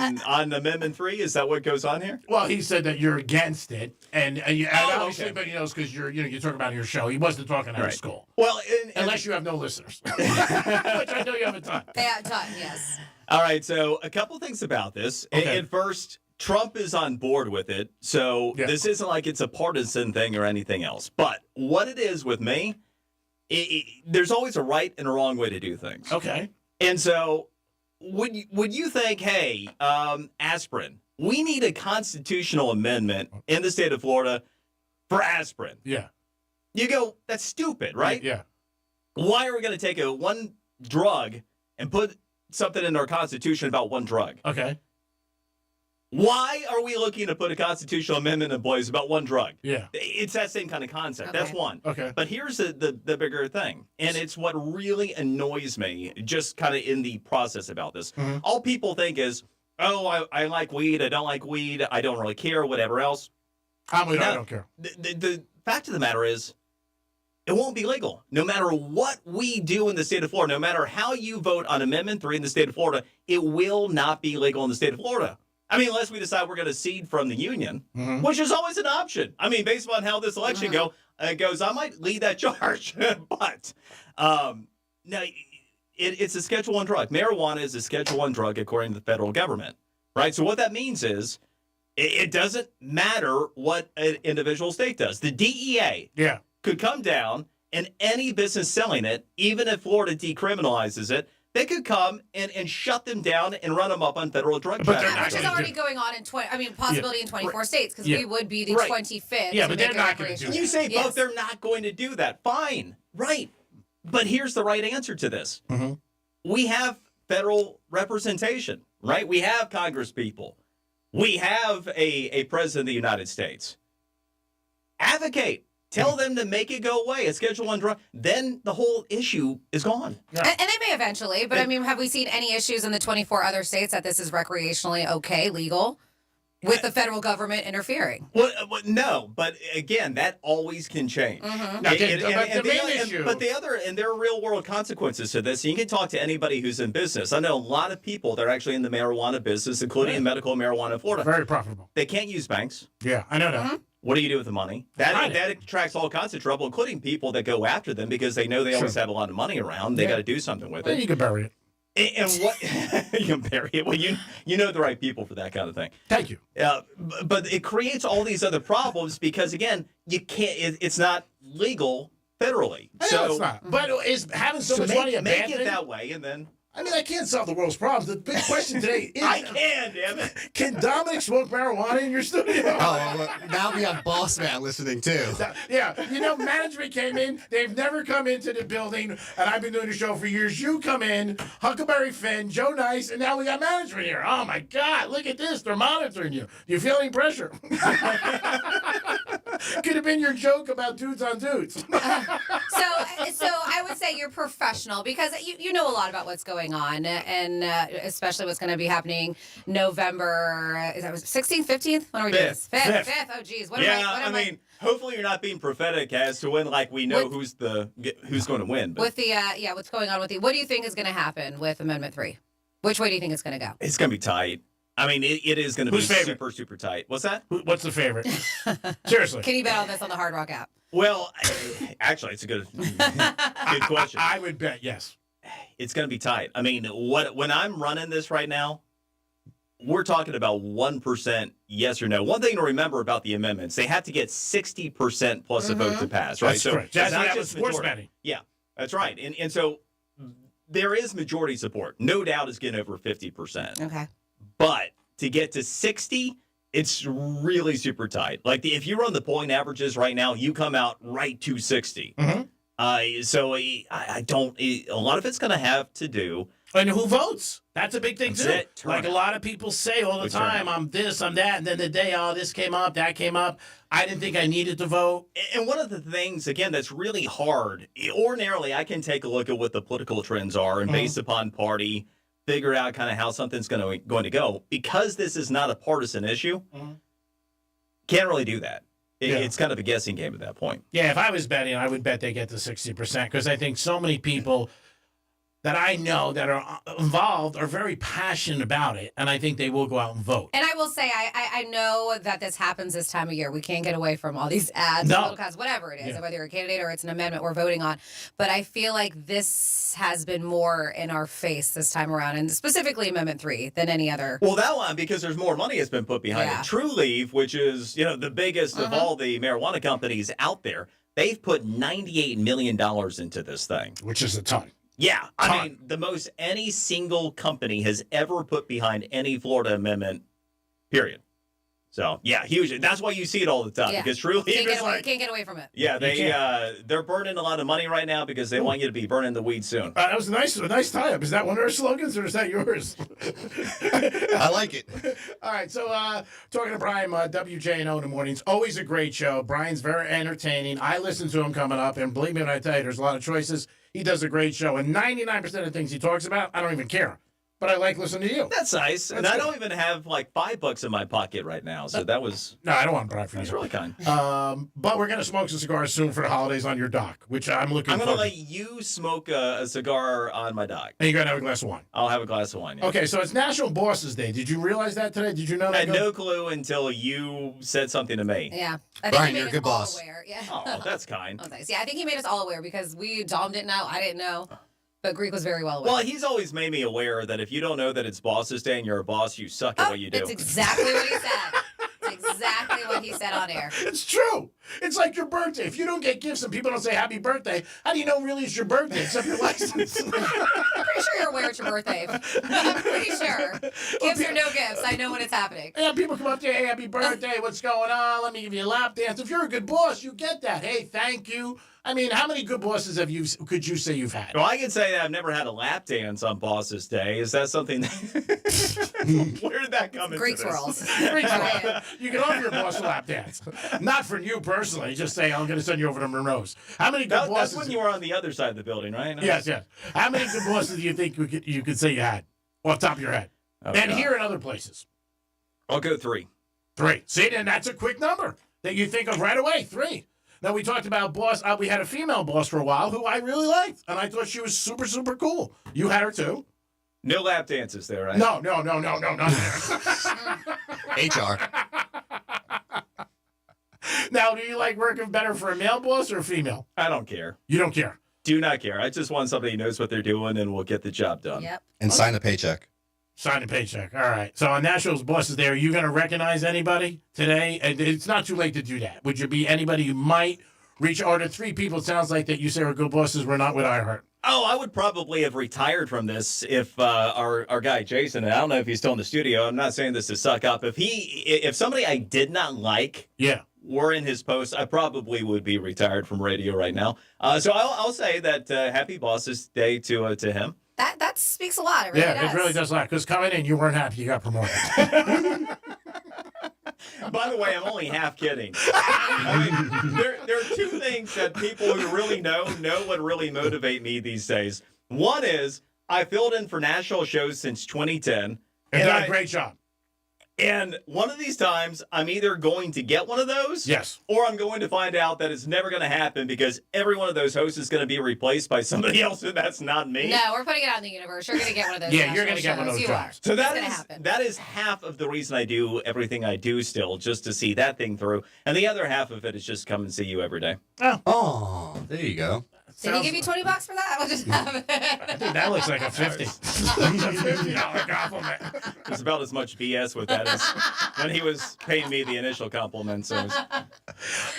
Amendment 3? Is that what goes on here? Well, he said that you're against it, and obviously, okay. but he knows because you talk about it in your show. He wasn't talking out of school. Well, unless you have no listeners, which I know you have a ton. Yeah, done, yes. All right, so a couple things about this. Okay. At first, Trump is on board with it, so this isn't like it's a partisan thing or anything else. But what it is with me, there's always a right and a wrong way to do things. Okay. And so would you think, hey, aspirin, we need a constitutional amendment in the state of Florida for aspirin. Yeah. You go, that's stupid, right? Yeah. Why are we going to take one drug and put something in our Constitution about one drug? Okay. Why are we looking to put a constitutional amendment in place about one drug? Yeah. It's that same kind of concept. Okay. That's one. Okay. But here's the bigger thing, and it's what really annoys me just kind of in the process about this. Mm-hmm. All people think is, oh, I like weed, I don't like weed, I don't really care, whatever else. I don't care. The fact of the matter is, it won't be legal. No matter what we do in the state of Florida, no matter how you vote on Amendment 3 in the state of Florida, it will not be legal in the state of Florida. I mean, unless we decide we're going to cede from the union, which is always an option. I mean, based on how this election goes, I might lead that charge. But no, it's a Schedule I drug. Marijuana is a Schedule I drug according to the federal government, right? So what that means is it doesn't matter what an individual state does. The DEA could come down and any business selling it, even if Florida decriminalizes it, they could come and shut them down and run them up on federal drug trafficking. Which is already going on in possibility in 24 states, because we would be the 25th. Yeah, to but make they're it not going to do recreational. that. You say Yes. both, they're not going to do that. Fine. Right. But here's the right answer to this. We have federal representation, right? We have Congress people. We have a president of the United States. Advocate. Tell them to make it go away. A Schedule I drug. Then the whole issue is gone. And they may eventually, but I mean, have we seen any issues in the 24 other states that this is recreationally okay, legal, with the federal government interfering? Well, no, but again, that always can change. Mhm. But there are real world consequences to this. You can talk to anybody who's in business. I know a lot of people that are actually in the marijuana business, including in medical marijuana in Florida. Very profitable. They can't use banks. Yeah, I know that. What do you do with the money? That attracts all kinds of trouble, including people that go after them because they know they always have a lot of money around. They got to do something with Well, it. you can bury it. And what you can bury it? Well, you know the right people for that kind of thing. Thank you. But it creates all these other problems because again, you can't. It's not legal federally. I know it's not. But is having so much money a bad make it thing? that way, and then. I mean, I can't solve the world's problems. The big question today is... I can, damn it. Can Dominic smoke marijuana in your studio? Oh, well, now we have Boss Man listening, too. Yeah. Management came in. They've never come into the building, and I've been doing the show for years. You come in, Huckleberry Finn, Joe Nice, and now we got management here. Oh, my God. Look at this. They're monitoring you. Do you feel any pressure? Could have been your joke about dudes on dudes. So I would say you're professional because you know a lot about what's going on, and especially what's going to be happening November. Is that 16th, 15th? When are we doing this? 5th. Oh, geez. What am I? Hopefully you're not being prophetic as to when, like, we know who's going to win. But with the what's going on with the? What do you think is going to happen with Amendment 3? Which way do you think it's going to go? it's going to be tight. I mean, it is going to be Who's favorite? super, super tight. What's that? What's the favorite? Seriously. Can you bet on this on the Hard Rock app? Well, actually, it's a good question. I would bet yes. It's going to be tight. I mean, when I'm running this right now, we're talking about 1% yes or no. One thing to remember about the amendments, they have to get 60% plus a vote to pass, right? That's correct. It's not That was just sports majority. betting. Yeah, that's right. And so there is majority support. No doubt it's getting over 50%. Okay. But to get to 60, it's really super tight. Like if you run the polling averages right now, you come out right to 60. So I don't. A lot of it's going to have to do. And who votes? That's a big thing, That's too. it. Like a lot of people say all the time, I'm this, I'm that, and then the day, this came up, that came up. I didn't think I needed to vote. And one of the things, again, that's really hard, ordinarily I can take a look at what the political trends are and based upon party, figure out kind of how something's going to go. Because this is not a partisan issue, can't really do that. It's kind of a guessing game at that point. Yeah, if I was betting, I would bet they get to 60% because I think so many people that I know that are involved are very passionate about it, and I think they will go out and vote. And I will say, I know that this happens this time of year. We can't get away from all these ads, podcasts, whatever it is, whether you're a candidate or it's an amendment we're voting on. But I feel like this has been more in our face this time around, and specifically Amendment 3 than any other. Well, that one, because there's more money that's been put behind it. True Leave, which is the biggest of all the marijuana companies out there, they've put $98 million into this thing. Which is a ton. Yeah, I mean, the most any single company has ever put behind any Florida amendment, period. So, yeah, huge. That's why you see it all the time, because truly, can't get away from it. Yeah, they're burning a lot of money right now because they want you to be burning the weed soon. That was a nice tie-up. Is that one of our slogans, or is that yours? I like it. All right, so talking to Brian, WJNO in the mornings, always a great show. Brian's very entertaining. I listen to him coming up, and believe me when I tell you, there's a lot of choices. He does a great show, and 99% of the things he talks about, I don't even care. But I like listening to you. That's nice. And I don't even have like $5 in my pocket right now, so that was... No, I don't want to buy for you. That's really kind. But we're going to smoke some cigars soon for the holidays on your dock, which I'm looking for. I'm going to let you smoke a cigar on my dock. And you're going to have a glass of wine. I'll have a glass of wine, yeah. Okay, so it's National Bosses Day. Did you realize that today? Did you know that? I had no clue until you said something to me. Yeah. Brian, you're a good boss. Aware. Yeah. Oh, that's kind. Oh, nice. Yeah, I think he made us all aware because Dom didn't know, I didn't know. But Greek was very well aware. Well, he's always made me aware that if you don't know that it's Boss's Day and you're a boss, you suck at what you do. That's exactly what he said. That's exactly what he said on air. It's true. It's like your birthday. If you don't get gifts and people don't say happy birthday, how do you know really it's your birthday except your license? I'm pretty sure you're aware it's your birthday. I'm pretty sure. Gifts or no gifts, I know when it's happening. Yeah, people come up to you, hey, happy birthday, what's going on? Let me give you a lap dance. If you're a good boss, you get that. Hey, thank you. I mean, how many good bosses could you say you've had? Well, I can say that I've never had a lap dance on Boss's Day. Is that something where did that come into Greek's this? world. You can offer your boss a lap dance. Not for you personally. Just say, I'm going to send you over to Monroe's. How many good bosses? That's when you were on the other side of the building, right? Yes. How many good bosses do you think you could say you had off the top of your head? Oh, and God. here and other places. I'll go 3. 3. See, and that's a quick number that you think of right away. 3. Now, we talked about boss. We had a female boss for a while who I really liked, and I thought she was super, super cool. You had her, too? No lap dances there, right? No, not there. HR. Now, do you like working better for a male boss or a female? I don't care. You don't care? Do not care. I just want somebody who knows what they're doing and will get the job done. Yep. And sign a paycheck. Sign a paycheck. All right. So on Nationals Bosses Day, are you going to recognize anybody today? And it's not too late to do that. Would you be anybody you might reach? Or the 3 people, it sounds like, that you say are good bosses were not with iHeart. Oh, I would probably have retired from this if our guy Jason, and I don't know if he's still in the studio. I'm not saying this to suck up. If somebody I did not like, were in his post, I probably would be retired from radio right now. So I'll say that happy Bosses Day to him. That speaks a lot. It really does. It really does a lot. Because coming in, you weren't happy. You got promoted. By the way, I'm only half kidding. I mean, there are two things that people who really know what really motivate me these days. One is I filled in for national shows since 2010. And done a great job. And one of these times, I'm either going to get one of those, yes, or I'm going to find out that it's never going to happen because every one of those hosts is going to be replaced by somebody else, and that's not me. No, we're putting it out in the universe. You're going to get one of those. Yeah, you're going to get one of those jobs. So that is half of the reason I do everything I do still, just to see that thing through. And the other half of it is just come and see you every day. Oh, there you go. Did he give you $20 for that? We'll just have it. I think that looks like a 50. $50 compliment. There's about as much BS with that as when he was paying me the initial compliment. So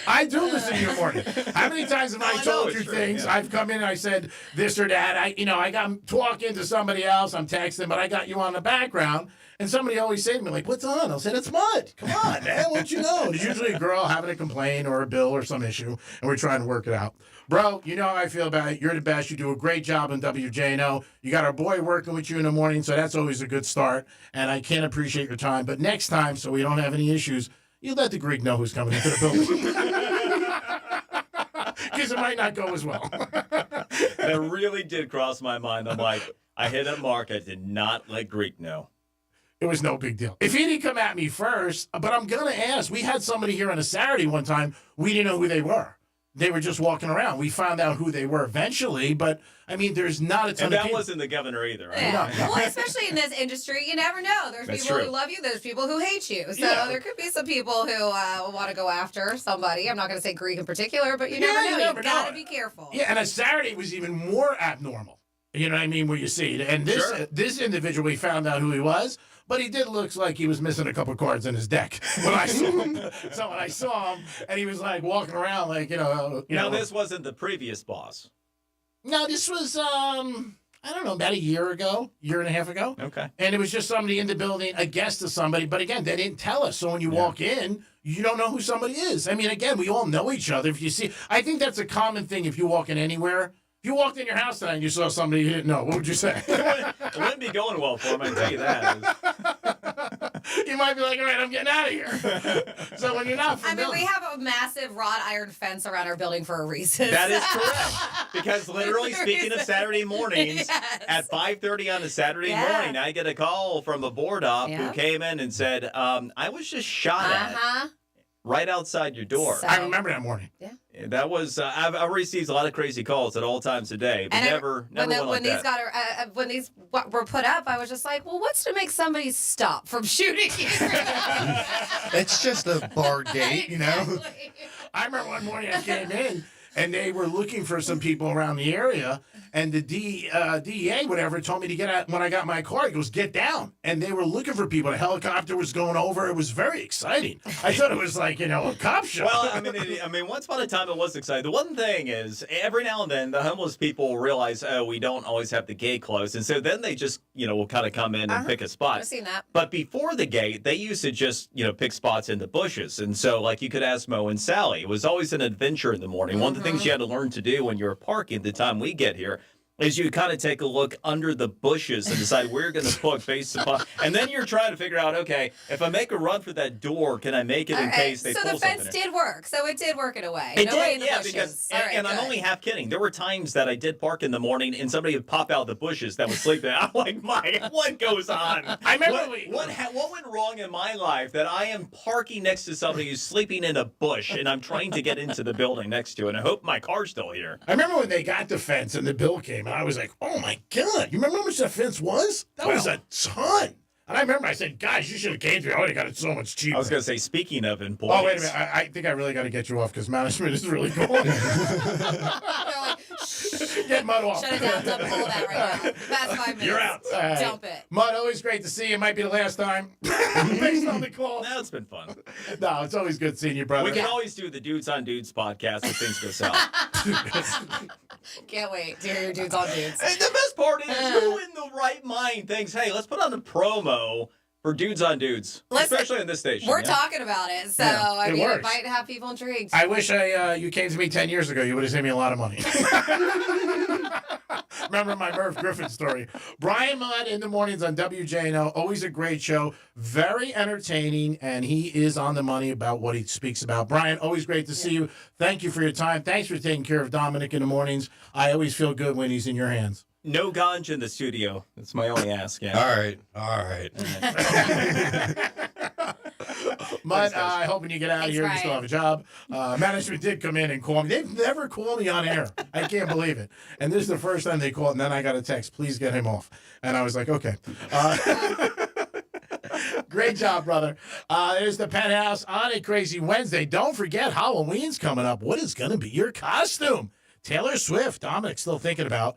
I do listen to your morning. How many times have I told you things? Yeah. I've come in and I said this or that. I got talking to somebody else. I'm texting, but I got you on the background. And somebody always say to me, like, what's on? I'll say, it's mud. Come on, man. What you know? There's usually a girl having a complaint or a bill or some issue, and we're trying to work it out. Bro, you know how I feel about it. You're the best. You do a great job on WJNO. You got our boy working with you in the morning, so that's always a good start. And I can't appreciate your time. But next time, so we don't have any issues, you let the Greek know who's coming into the building. Because it might not go as well. That really did cross my mind. I'm like, I hit a mark. I did not let Greek know. It was no big deal. If he didn't come at me first, but I'm going to ask. We had somebody here on a Saturday one time. We didn't know who they were. They were just walking around. We found out who they were eventually, but, I mean, there's not a ton and of that people. wasn't the governor either, right? Yeah. Well, especially in this industry, you never know. There's That's people true. who love you. There's people who hate you. So Yeah. there could be some people who want to go after somebody. I'm not going to say Greek in particular, but you never know. You've got to be careful. Yeah, and a Saturday was even more abnormal. You know what I mean? Where you see it. And this this individual, we found out who he was, but he did look like he was missing a couple cards in his deck when I saw him. So when I saw him, and he was like walking around like, Now, this wasn't the previous boss. No, this was, I don't know, about a year and a half ago. Okay. And it was just somebody in the building, a guest of somebody. But again, they didn't tell us. So when you walk in, you don't know who somebody is. I mean, again, we all know each other. If you see, I think that's a common thing if you walk in anywhere. If you walked in your house tonight and you saw somebody you didn't know, what would you say? It wouldn't be going well for him, I can tell you that. You might be like, all right, I'm getting out of here. So when you're not familiar. I mean, we have a massive wrought iron fence around our building for a reason. That is correct. Because literally, speaking of Saturday mornings, at 5:30 on a Saturday morning, I get a call from a board op who came in and said, I was just shot at right outside your door. I remember that morning. Yeah. That was, I've received a lot of crazy calls at all times a day, but never one like that. When these were put up, I was just like, well, what's to make somebody stop from shooting you? It's just a bar gate, you know? I remember one morning I came in, and they were looking for some people around the area, and the DEA, whatever, told me to get out. When I got my car, he goes, get down. And they were looking for people. The helicopter was going over. It was very exciting. I thought it was like, a cop show. Well, I mean, once upon a time it was exciting. The one thing is, every now and then, the homeless people realize, we don't always have the gate closed. And so then they just, will kind of come in and pick a spot. I've seen that. But before the gate, they used to just, pick spots in the bushes. And so, like, you could ask Mo and Sally. It was always an adventure in the morning. One of the things you had to learn to do when you're parking the time we get here is you kind of take a look under the bushes and decide where you're going to put face upon. And then you're trying to figure out, okay, if I make a run for that door, can I make it in case they pull something? So the fence did work. So it did work in a way. It Nobody did, in the yeah, bushes. because, All right, and I'm only half kidding. There were times that I did park in the morning and somebody would pop out of the bushes that was sleeping. I'm like, what goes on? I remember what went wrong in my life that I am parking next to somebody who's sleeping in a bush and I'm trying to get into the building next to it, and I hope my car's still here. I remember when they got the fence and the bill came, and I was like, oh, my God. You remember how much that fence was? That was a ton. And I remember I said, guys, you should have came through. I would have got it so much cheaper. I was going to say, speaking of employees. Oh, wait a minute. I think I really got to get you off because management is really going. Get Mud off. Shut it down. Dump all that right now. Past 5 minutes. You're out. Dump it. Mud, always great to see you. Might be the last time. Based on the call. No, it's been fun. No, it's always good seeing you, brother. We can always do the Dudes on Dudes podcast if things go south. Can't wait to hear your Dudes on Dudes. And the best part is, who in the right mind thinks, hey, let's put on a promo for Dudes on Dudes, especially in this station. We're talking about it, so I mean, it might have people intrigued. I wish you came to me 10 years ago. You would have saved me a lot of money. Remember my Merv Griffin story. Brian Mudd in the mornings on WJNO. Always a great show. Very entertaining, and he is on the money about what he speaks about. Brian, always great to see you. Thank you for your time. Thanks for taking care of Dominic in the mornings. I always feel good when he's in your hands. No ganj in the studio. That's my only ask. Yeah. All right. Mudd, I hope when you get out of here, you still have a job. Management did come in and call me. They've never called me on air. I can't believe it. And this is the first time they called, and then I got a text, please get him off. And I was like, okay. Great job, brother. There's the Penthouse on a crazy Wednesday. Don't forget, Halloween's coming up. What is going to be your costume? Taylor Swift, Dominic still thinking about.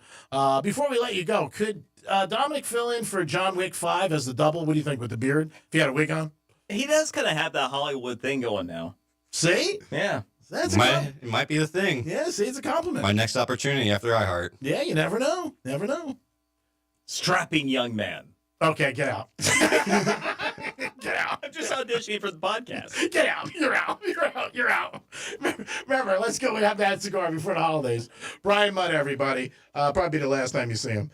Before we let you go, could Dominic fill in for John Wick 5 as the double? What do you think with the beard? If he had a wig on? He does kind of have that Hollywood thing going now. See? Yeah. It might be the thing. Yeah, see, it's a compliment. My next opportunity after iHeart. Yeah, you never know. Never know. Strapping young man. Okay, get out. Get out. I'm just auditioning for the podcast. Get out. You're out. You're out. You're out. Remember, let's go and have that cigar before the holidays. Brian Mudd, everybody. Probably the last time you see him.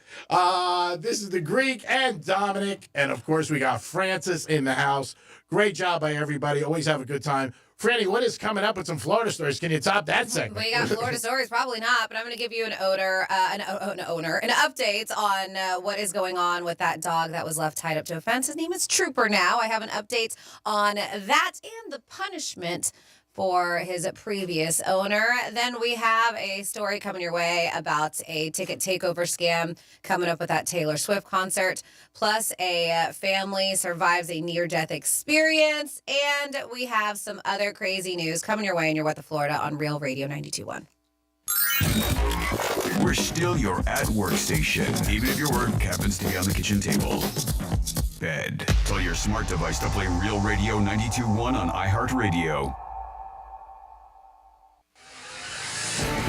This is the Greek and Dominic. And, of course, we got Francis in the house. Great job by everybody. Always have a good time. Franny, what is coming up with some Florida stories? Can you top that segment? We got Florida stories, probably not, but I'm going to give you an update on what is going on with that dog that was left tied up to a fence. His name is Trooper now. I have an update on that and the punishment for his previous owner. Then we have a story coming your way about a ticket takeover scam coming up with that Taylor Swift concert. Plus, a family survives a near-death experience. And we have some other crazy news coming your way in your What the Florida on Real Radio 92.1. We're still your at-work station, even if your work happens to be on the kitchen table. Bed. Tell your smart device to play Real Radio 92.1 on iHeartRadio.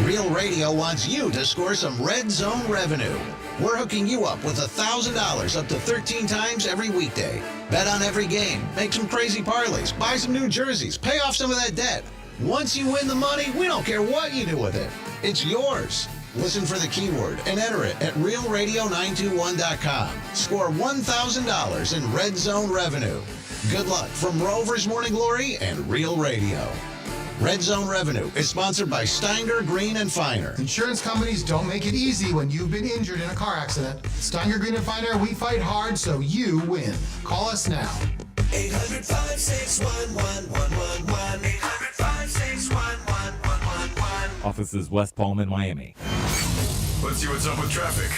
Real Radio wants you to score some red zone revenue. We're hooking you up with $1,000 up to 13 times every weekday. Bet on every game, make some crazy parlays, buy some new jerseys, pay off some of that debt. Once you win the money, we don't care what you do with it. It's yours. Listen for the keyword and enter it at realradio921.com. Score $1,000 in red zone revenue. Good luck from Rover's Morning Glory and Real Radio. Red Zone Revenue is sponsored by Steinger, Green & Finer. Insurance companies don't make it easy when you've been injured in a car accident. Steinger, Green & Finer, we fight hard so you win. Call us now. 800-561-1111. 800-561-1111. Offices West Palm and Miami. Let's see what's up with traffic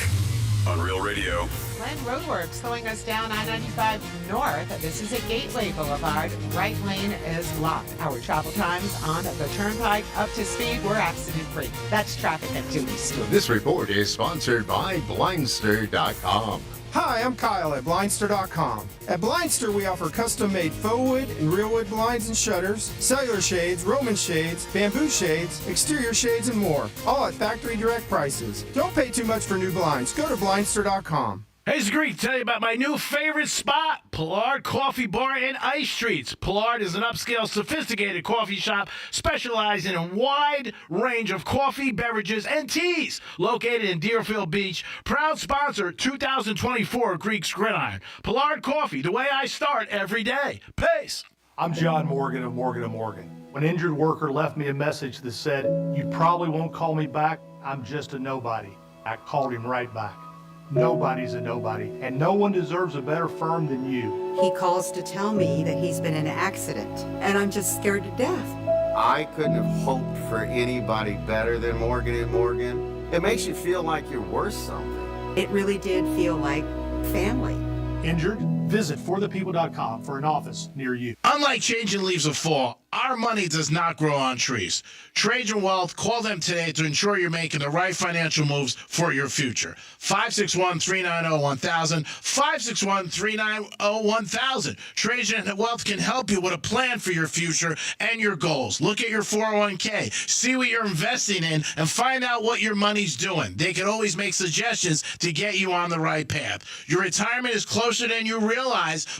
on Real Radio. Glen Roadworks slowing us down I-95 north. This is at Gateway Boulevard. Right lane is locked. Our travel times on the Turnpike up to speed. We're accident-free. That's traffic at Dewey's. This report is sponsored by Blindster.com. Hi, I'm Kyle at Blindster.com. At Blindster, we offer custom-made faux wood and real wood blinds and shutters, cellular shades, Roman shades, bamboo shades, exterior shades, and more. All at factory direct prices. Don't pay too much for new blinds. Go to Blindster.com. Hey, it's Greek. Tell you about my new favorite spot, Pollard Coffee Bar in Ice Streets. Pollard is an upscale, sophisticated coffee shop specializing in a wide range of coffee, beverages, and teas. Located in Deerfield Beach, proud sponsor 2024 Greek's Gridiron. Pollard Coffee, the way I start every day. Peace. I'm John Morgan of Morgan & Morgan. When an injured worker left me a message that said, "You probably won't call me back, I'm just a nobody," I called him right back. Nobody's a nobody, and no one deserves a better firm than you. He calls to tell me that he's been in an accident, and I'm just scared to death. I couldn't have hoped for anybody better than Morgan & Morgan. It makes you feel like you're worth something. It really did feel like family. Injured? Visit forthepeople.com for an office near you. Unlike changing leaves of fall, our money does not grow on trees. Trajan Wealth, call them today to ensure you're making the right financial moves for your future. 561-390-1000, 561-390-1000. Trajan Wealth can help you with a plan for your future and your goals. Look at your 401k, see what you're investing in, and find out what your money's doing. They can always make suggestions to get you on the right path. Your retirement is closer than you realize,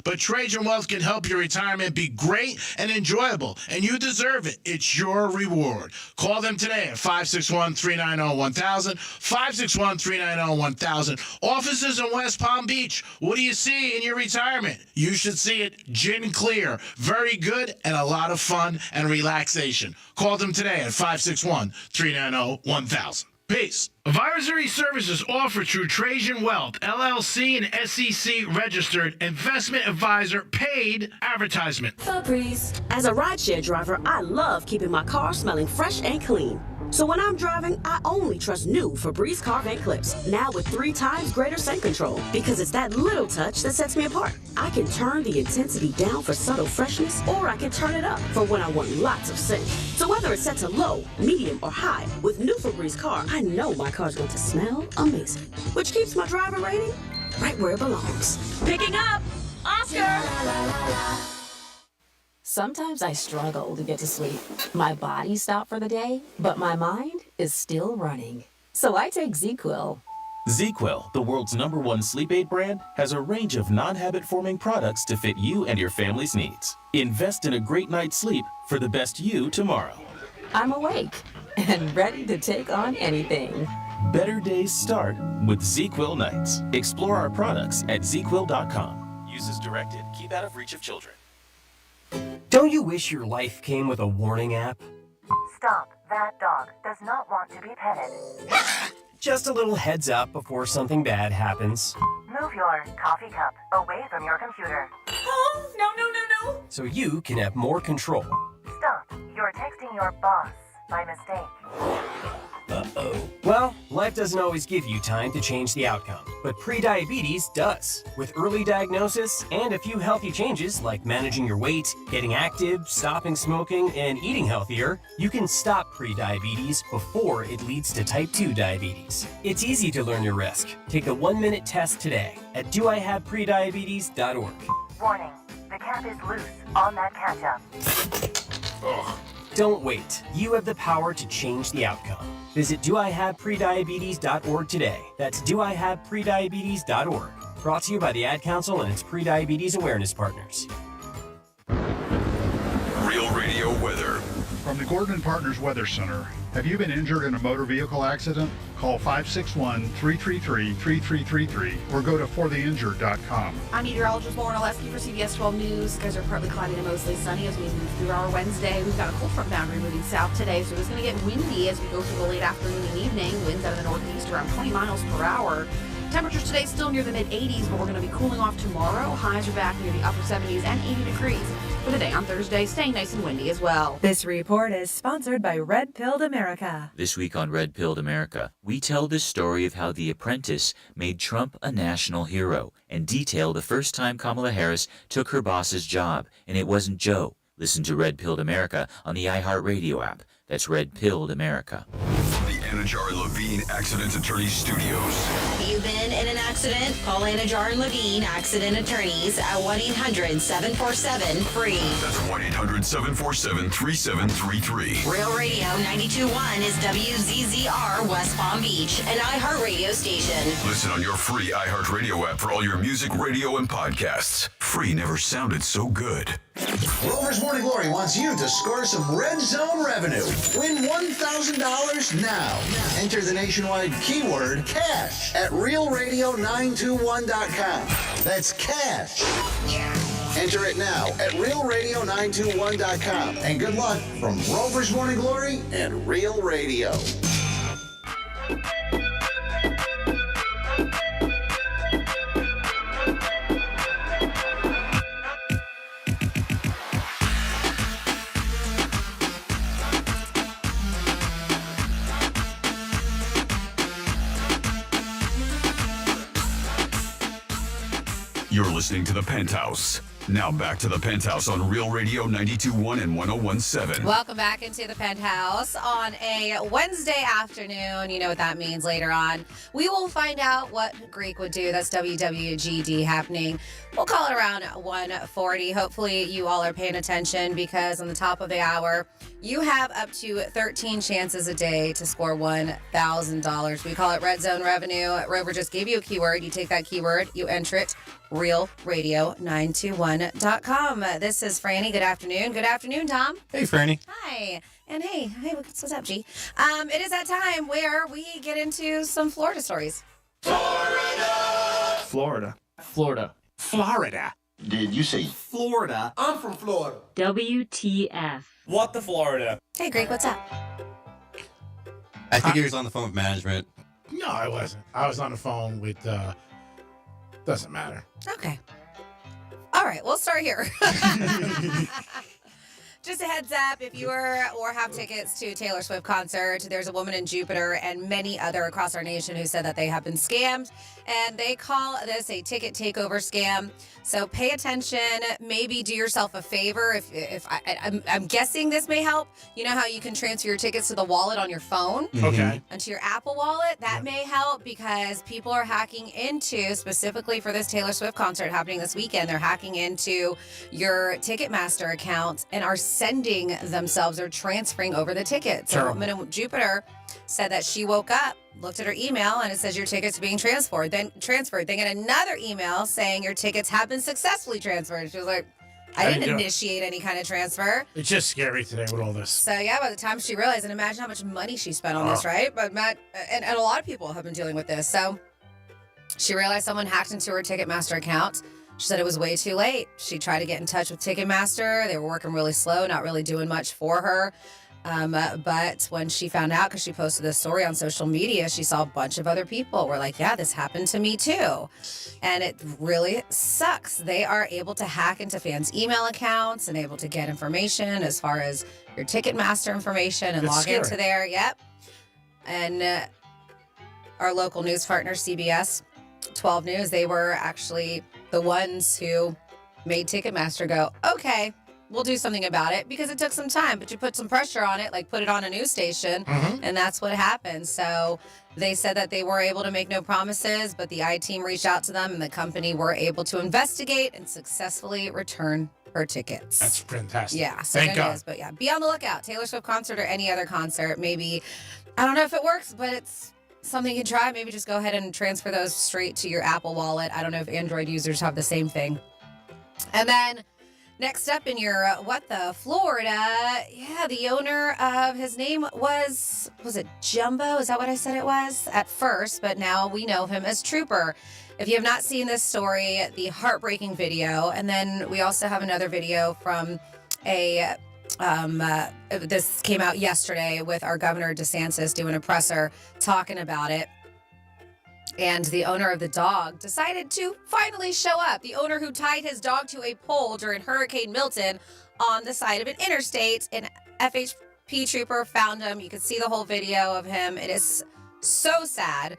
but Trajan Wealth can help your retirement be great and enjoyable. and you deserve it. It's your reward. Call them today at 561-390-1000, 561-390-1000. Offices in West Palm Beach. What do you see in your retirement? You should see it gin clear. Very good and a lot of fun and relaxation. Call them today at 561-390-1000. Peace. Advisory services offered through Trajan Wealth, LLC, and SEC registered investment advisor paid advertisement. Febreze. As a rideshare driver, I love keeping my car smelling fresh and clean. So when I'm driving, I only trust new Febreze car vent clips, now with 3 times greater scent control, because it's that little touch that sets me apart. I can turn the intensity down for subtle freshness, or I can turn it up for when I want lots of scent. So whether it's set to low, medium, or high, with new Febreze car, I know my car's going to smell amazing, which keeps my driver rating right where it belongs. Picking up, Oscar! Sometimes I struggle to get to sleep. My body stopped for the day, but my mind is still running. So I take ZzzQuil. ZzzQuil, the world's #1 sleep aid brand, has a range of non-habit-forming products to fit you and your family's needs. Invest in a great night's sleep for the best you tomorrow. I'm awake and ready to take on anything. Better days start with ZzzQuil nights. Explore our products at ZzzQuil.com. Use as directed. Keep out of reach of children. Don't you wish your life came with a warning app? Stop. That dog does not want to be petted. Just a little heads up before something bad happens. Move your coffee cup away from your computer. Oh, no. So you can have more control. Stop. You're texting your boss by mistake. Uh-oh. Well, life doesn't always give you time to change the outcome, but prediabetes does. With early diagnosis and a few healthy changes like managing your weight, getting active, stopping smoking, and eating healthier, you can stop prediabetes before it leads to type 2 diabetes. It's easy to learn your risk. Take the 1-minute test today at doihaveprediabetes.org. Warning. The cap is loose on that ketchup. Ugh. Don't wait. You have the power to change the outcome. Visit doihaveprediabetes.org today. That's doihaveprediabetes.org. Brought to you by the Ad Council and its prediabetes awareness partners. Real Radio weather. From the Gordon & Partners Weather Center. Have you been injured in a motor vehicle accident? Call 561-333-3333 or go to fortheinjured.com. I'm meteorologist Lauren Oleski for CBS 12 News. Skies are partly cloudy and mostly sunny as we move through our Wednesday. We've got a cold front boundary moving south today, so it's going to get windy as we go through the late afternoon and evening. Winds out of the northeast around 20 miles per hour. Temperatures today still near the mid-80s, but we're going to be cooling off tomorrow. Highs are back near the upper 70s and 80 degrees. For the day on Thursday, staying nice and windy as well. This report is sponsored by Red Pilled America. This week on Red Pilled America, we tell the story of how The Apprentice made Trump a national hero and detail the first time Kamala Harris took her boss's job, and it wasn't Joe. Listen to Red Pilled America on the iHeartRadio app. That's Red Pilled America. The Anajar Levine Accident Attorney Studios. Have you been in an accident? Call Anajar and Levine Accident Attorneys at 1-800-747-FREE. That's 1-800-747-3733. Real Radio 92.1 is WZZR West Palm Beach, an iHeartRadio station. Listen on your free iHeartRadio app for all your music, radio, and podcasts. Free never sounded so good. Rover's Morning Glory wants you to score some Red Zone revenue. Win $1,000 now. Enter the nationwide keyword cash at realradio921.com. That's cash. Enter it now at realradio921.com. And good luck from Rover's Morning Glory and Real Radio. You're listening to The Penthouse. Now back to The Penthouse on Real Radio 92.1 and 101.7. Welcome back into the Penthouse on a Wednesday afternoon. You know what that means later on. We will find out what Greek would do. That's WWGD happening. We'll call it around 1:40. Hopefully you all are paying attention because on the top of the hour, you have up to 13 chances a day to score $1,000. We call it Red Zone revenue. Rover just gave you a keyword. You take that keyword, you enter it realradio921.com. This is Franny. Good afternoon. Good afternoon, Tom. Hey, Franny. Hi. And hey, what's up, G? It is that time where we get into some Florida stories. Florida. Florida. Did you say Florida? I'm from Florida. WTF. What the Florida? Hey, Greg, what's up? I think he was on the phone with management. No, I wasn't. I was on the phone with, doesn't matter. Okay. All right, we'll start here. Just a heads up, if you are or have tickets to Taylor Swift concert, there's a woman in Jupiter and many other across our nation who said that they have been scammed, and they call this a ticket takeover scam. So pay attention. Maybe do yourself a favor. If I'm guessing this may help. You know how you can transfer your tickets to the wallet on your phone? Okay. And to your Apple wallet? That may help because people are hacking into, specifically for this Taylor Swift concert happening this weekend, they're hacking into your Ticketmaster account and are sending themselves or transferring over the tickets. So a woman in Jupiter said that she woke up, looked at her email, and it says your tickets are being transferred. Then get another email saying your tickets have been successfully transferred. She was like, I didn't initiate any kind of transfer. It's just scary today with all this. So yeah, by the time she realized, and imagine how much money she spent on this, right? But and a lot of people have been dealing with this. So she realized someone hacked into her Ticketmaster account. She said it was way too late. She tried to get in touch with Ticketmaster. They were working really slow, not really doing much for her. But when she found out, because she posted this story on social media, she saw a bunch of other people were like, yeah, this happened to me too. And it really sucks. They are able to hack into fans' email accounts and able to get information as far as your Ticketmaster information and log into there. Yep. And our local news partner, CBS 12 News, they were actually the ones who made Ticketmaster go, okay, we'll do something about it, because it took some time, but you put some pressure on it, like put it on a news station, and that's what happened. So they said that they were able to make no promises, but the I-team reached out to them, and the company were able to investigate and successfully return her tickets. That's fantastic. Yeah, so Thank it God. is. But yeah, be on the lookout. Taylor Swift concert or any other concert. Maybe, I don't know if it works, but it's something you can try. Maybe just go ahead and transfer those straight to your Apple wallet. I don't know if Android users have the same thing. And then next up in your Florida, yeah, the owner of, his name was it Jumbo? Is that what I said it was at first? But now we know him as Trooper. If you have not seen this story, the heartbreaking video, and then we also have another video from this came out yesterday with our Governor DeSantis doing a presser talking about it. And the owner of the dog decided to finally show up. The owner who tied his dog to a pole during Hurricane Milton on the side of an interstate. An FHP trooper found him. You can see the whole video of him. It is so sad.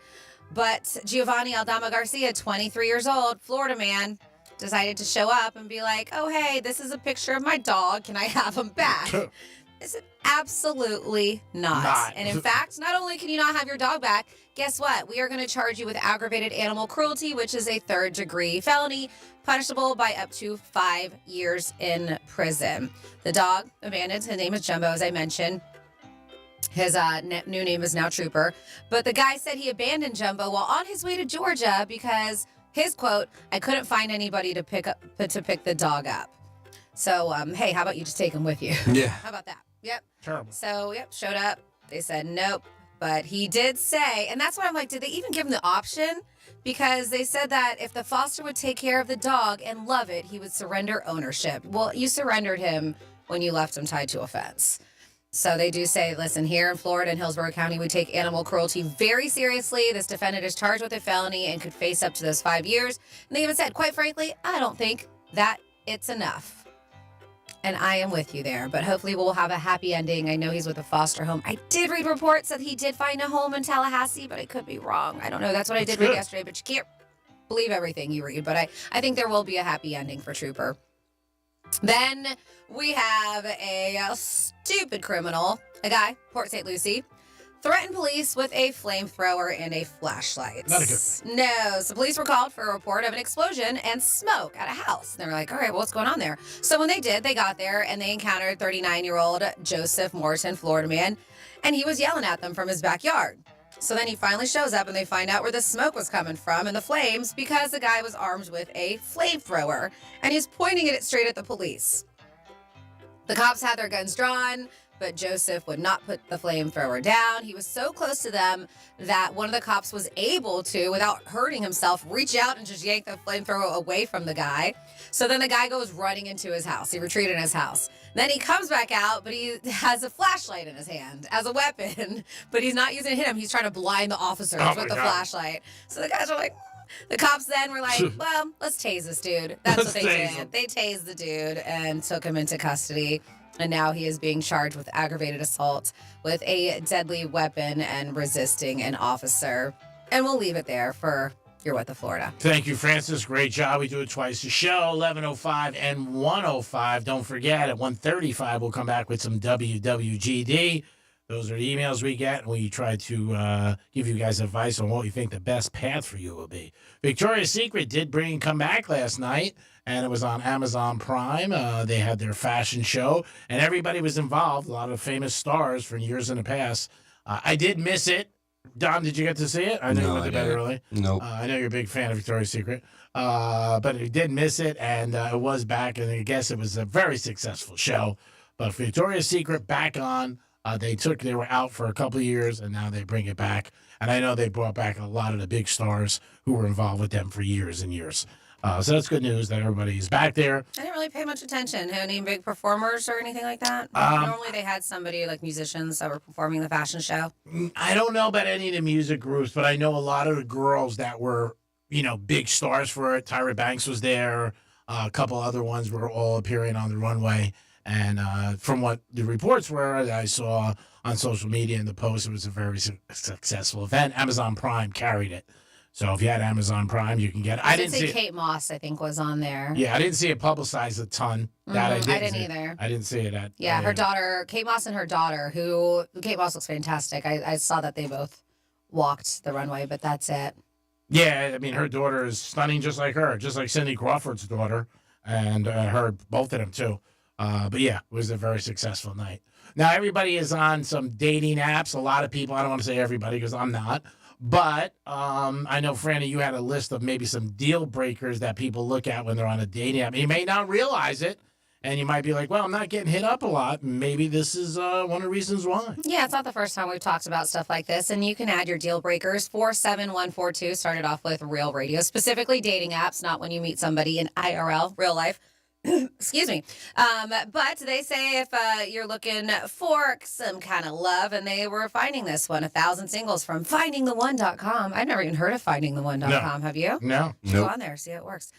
But Giovanni Aldama Garcia, 23 years old, Florida man, decided to show up and be like, oh, hey, this is a picture of my dog. Can I have him back? Is it? Absolutely not. And in fact, not only can you not have your dog back, guess what? We are going to charge you with aggravated animal cruelty, which is a third-degree felony, punishable by up to 5 years in prison. The dog abandoned. His name is Jumbo, as I mentioned. His new name is now Trooper. But the guy said he abandoned Jumbo while on his way to Georgia because his quote, I couldn't find anybody to pick the dog up. So, hey, how about you just take him with you? Yeah. How about that? Yep. Terrible. So, yep, showed up. They said nope. But he did say, and that's why I'm like, did they even give him the option? Because they said that if the foster would take care of the dog and love it, he would surrender ownership. Well, you surrendered him when you left him tied to a fence. So they do say, listen, here in Florida and Hillsborough County, we take animal cruelty very seriously. This defendant is charged with a felony and could face up to those 5 years. And they even said, quite frankly, I don't think that it's enough. And I am with you there, but hopefully we'll have a happy ending. I know he's with a foster home. I did read reports that he did find a home in Tallahassee, but I could be wrong. I don't know. That's what I did read yesterday, but you can't believe everything you read. But I think there will be a happy ending for Trooper. Then we have a stupid criminal, a guy, Port St. Lucie, threatened police with a flamethrower and a flashlight. Not a good thing. No, so police were called for a report of an explosion and smoke at a house. And they were like, all right, well, what's going on there? So when they did, they got there and they encountered 39-year-old Joseph Morton, Florida man, and he was yelling at them from his backyard. So then he finally shows up and they find out where the smoke was coming from and the flames because the guy was armed with a flamethrower and he's pointing it straight at the police. The cops had their guns drawn, but Joseph would not put the flamethrower down. He was so close to them that one of the cops was able to, without hurting himself, reach out and just yank the flamethrower away from the guy. So then the guy goes running into his house. He retreated in his house. Then he comes back out, but he has a flashlight in his hand as a weapon, but he's not using it to hit him. He's trying to blind the officers with the flashlight. So the guys are like, the cops then were like, well, let's tase this dude. That's what they did. They tased the dude and took him into custody. And now he is being charged with aggravated assault with a deadly weapon and resisting an officer. And we'll leave it there for You're What the Florida. Thank you, Francis. Great job. We do it twice a show, 11:05 and 1:05. Don't forget, at 1:35, we'll come back with some WWGD. Those are the emails we get, and we try to give you guys advice on what we think the best path for you will be. Victoria's Secret did come back last night, and it was on Amazon Prime. They had their fashion show, and everybody was involved, a lot of famous stars from years in the past. I did miss it. Dom, did you get to see it? I know you went to bed early. Nope. I know you're a big fan of Victoria's Secret, but you did miss it, and it was back, and I guess it was a very successful show. But Victoria's Secret back on. They were out for a couple of years, and now they bring it back. And I know they brought back a lot of the big stars who were involved with them for years and years. So that's good news that everybody's back there. I didn't really pay much attention. Any big performers or anything like that? Normally they had somebody like musicians that were performing the fashion show. I don't know about any of the music groups, but I know a lot of the girls that were, big stars for it. Tyra Banks was there. A couple other ones were all appearing on the runway. And from what the reports were that I saw on social media and the post, it was a very successful event. Amazon Prime carried it. So if you had Amazon Prime, you can get it. I didn't see Kate Moss, I think, was on there. Yeah, I didn't see it publicized a ton. That I didn't either. I didn't see it at. Yeah, her daughter, Kate Moss and her daughter, Kate Moss looks fantastic. I saw that they both walked the runway, but that's it. Yeah, I mean, her daughter is stunning just like her, just like Cindy Crawford's daughter, and both of them too. But yeah, it was a very successful night. Now, everybody is on some dating apps. A lot of people, I don't want to say everybody because I'm not. But I know, Franny, you had a list of maybe some deal breakers that people look at when they're on a dating app. You may not realize it, and you might be like, well, I'm not getting hit up a lot. Maybe this is one of the reasons why. Yeah, it's not the first time we've talked about stuff like this. And you can add your deal breakers. 47142 started off with Real Radio, specifically dating apps, not when you meet somebody in IRL, real life. Excuse me. But they say if you're looking for some kind of love, and they were finding this one, 1,000 singles from findingtheone.com. I've never even heard of findingtheone.com. Have you? No. Go on there, see how it works.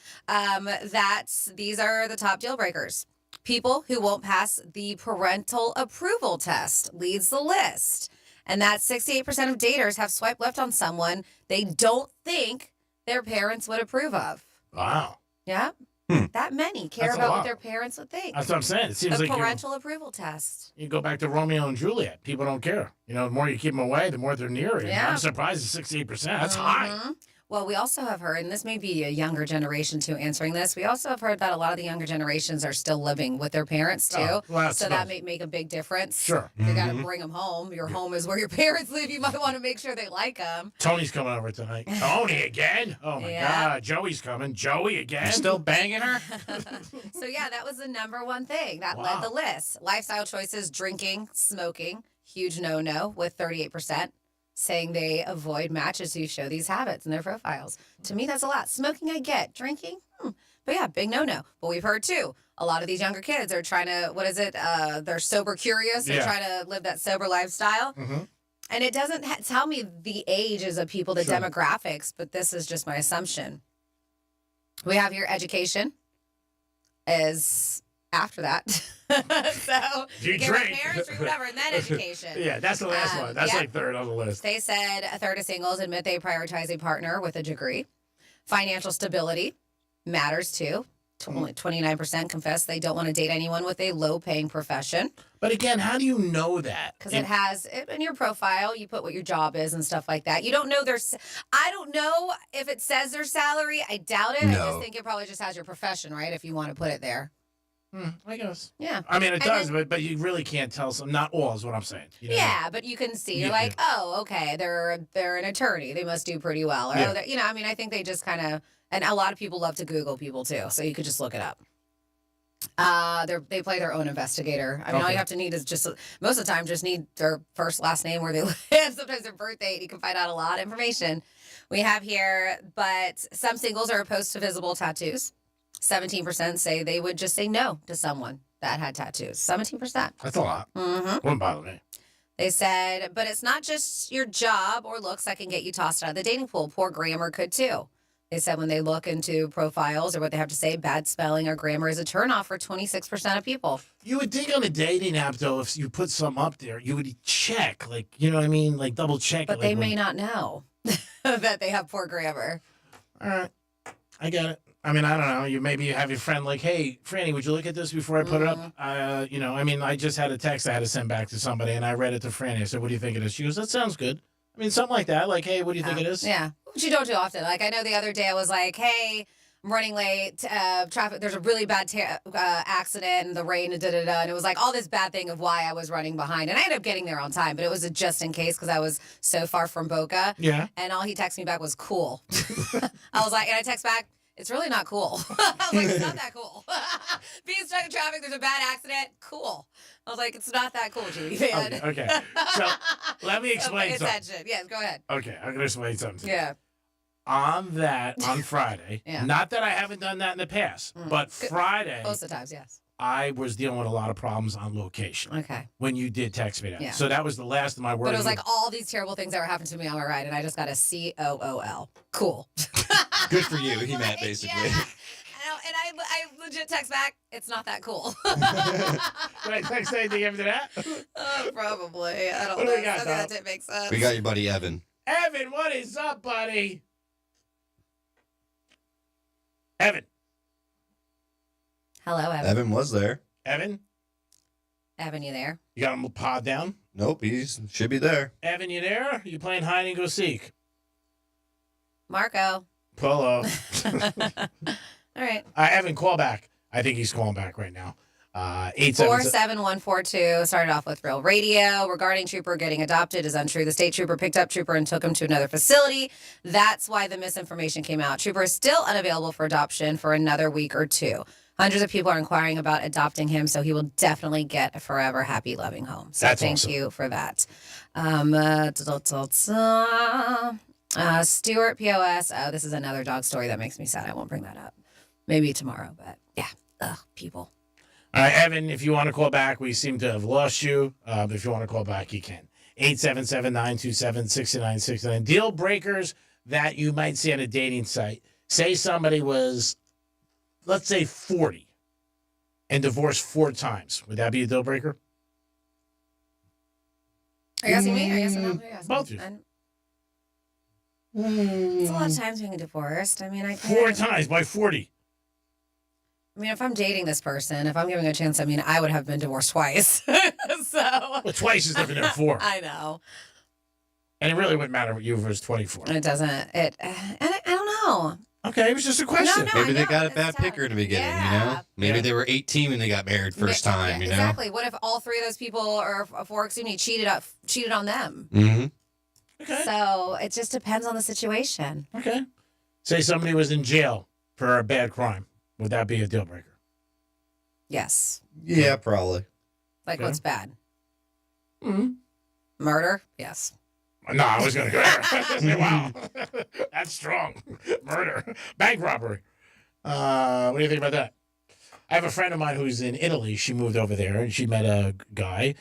These are the top deal breakers. People who won't pass the parental approval test leads the list. And that 68% of daters have swiped left on someone they don't think their parents would approve of. Wow. Yeah. That many care about what their parents would think. That's what I'm saying. It seems the like parental approval test. You go back to Romeo and Juliet. People don't care. The more you keep them away, the more they're near you. Yeah. I'm surprised it's 68%. That's high. Well, we also have heard, and this may be a younger generation too answering this, we also have heard that a lot of the younger generations are still living with their parents too. Oh, well, so that may make a big difference. Sure. You got to bring them home. Your home is where your parents live. You might want to make sure they like them. Tony's coming over tonight. Tony again? Oh, my God. Joey's coming. Joey again? You still banging her? So, yeah, that was the number one thing that led the list. Lifestyle choices, drinking, smoking, huge no-no with 38%. Saying they avoid matches who show these habits in their profiles. To me, that's a lot. Smoking, I get. Drinking, but yeah, big no-no. But we've heard, too, a lot of these younger kids are trying to, they're sober curious. They're trying to live that sober lifestyle. Mm-hmm. And it doesn't tell me the ages of people, the demographics, but this is just my assumption. We have here education is after that. So you get drink. Parents or whatever, and then education. Yeah, that's the last one. That's like third on the list. They said a third of singles admit they prioritize a partner with a degree. Financial stability matters too. Only 29% confess they don't want to date anyone with a low-paying profession. But again, how do you know that? Because it has in your profile, you put what your job is and stuff like that. You don't know I don't know if it says their salary. I doubt it. No. I just think it probably just has your profession, right? If you want to put it there. I guess. Yeah. I mean, it And does, then- but you really can't tell some. Not all is what I'm saying. You know? Yeah, but you can see. You're Yeah, like, oh, okay, they're an attorney. They must do pretty well. Or, Yeah. I mean, I think they just kind of, and a lot of people love to Google people too, so you could just look it up. They play their own investigator. I mean, all you have to need is just most of the time just need their first, last name, where they live, sometimes their birth date. You can find out a lot of information. We have here, but some singles are opposed to visible tattoos. 17% say they would just say no to someone that had tattoos. 17%. That's a lot. Mm-hmm. Wouldn't bother me. They said, but it's not just your job or looks that can get you tossed out of the dating pool. Poor grammar could too. They said when they look into profiles or what they have to say, bad spelling or grammar is a turnoff for 26% of people. You would think on a dating app, though, if you put something up there, you would check, like, you know what I mean? Like, double check But it. they like, may not know that they have poor grammar. All right. I get it. I mean, I don't know. You have your friend like, hey, Franny, would you look at this before I put it up? I mean, I just had a text I had to send back to somebody, and I read it to Franny. I said, what do you think of this? She goes, that sounds good. I mean, something like that. Like, hey, what do you think of this? Yeah, which you don't do often. Like, I know the other day I was like, hey, I'm running late, traffic, there's a really bad accident, and the rain, and da-da-da, and it was like all this bad thing of why I was running behind. And I ended up getting there on time, but it was a just in case because I was so far from Boca. Yeah. And all he texted me back was cool. I was like, and I text back, it's really not cool. I was like, it's not that cool. Being stuck in traffic, there's a bad accident, cool. I was like, it's not that cool, Judy, man. Okay. So let me explain Pay something. attention. Yes, go ahead. Okay, I'm going to explain something to you. Yeah. On Friday, Yeah. not that I haven't done that in the past, but Friday, Most of the times, yes. I was dealing with a lot of problems on location. Okay. When you did text me that. Yeah. So that was the last of my words. But it was like all these terrible things that were happening to me on my ride, and I just got a COOL. Cool. Good for you, he meant, basically. And I legit text back, it's not that cool. Did I text anything after that? Probably. I don't What do know. we got, I think Dom? that didn't make sense. We got your buddy Evan. Evan, what is up, buddy? Evan. Hello, Evan. Evan was there. Evan? Evan, you there? You got him pod down? Nope, should be there. Evan, you there? You playing hide and go seek? Marco. Polo. All right. Evan, call back. I think he's calling back right now. 47142 started off with Real Radio. Regarding Trooper getting adopted is untrue. The state trooper picked up Trooper and took him to another facility. That's why the misinformation came out. Trooper is still unavailable for adoption for another week or two. Hundreds of people are inquiring about adopting him, so he will definitely get a forever happy, loving home. So That's thank awesome. you for that. Stuart POS. Oh, this is another dog story that makes me sad. I won't bring that up. Maybe tomorrow, but yeah. Ugh, people. All right, Evan, if you want to call back, we seem to have lost you. But if you want to call back, you can. 877-927-6969. Deal breakers that you might see on a dating site. Say somebody was, let's say, 40 and divorced 4 times. Would that be a deal breaker? Are you asking me? Are you asking them? Both of you. It's a lot of times being divorced. I mean, I can't. 4 times by 40. I mean, if I'm dating this person, if I'm giving a chance, I mean, I would have been divorced twice. So. Well, twice is different than 4. I know. And it really wouldn't matter what you was 24. It doesn't. And I don't know. Okay, it was just a question. Maybe they got a bad picker in the beginning, you know? Maybe they were 18 when they got married first time, you know? Exactly. What if all 3 of those people, or 4, excuse me, cheated on them? Mm-hmm. Okay. So it just depends on the situation. Okay. Say somebody was in jail for a bad crime. Would that be a deal breaker? Yes. Yeah, probably. Like, what's bad? Mm-hmm. Murder? Yes. No, I was going to go there. Wow. That's strong. Murder. Bank robbery. What do you think about that? I have a friend of mine who's in Italy. She moved over there, and she met a guy,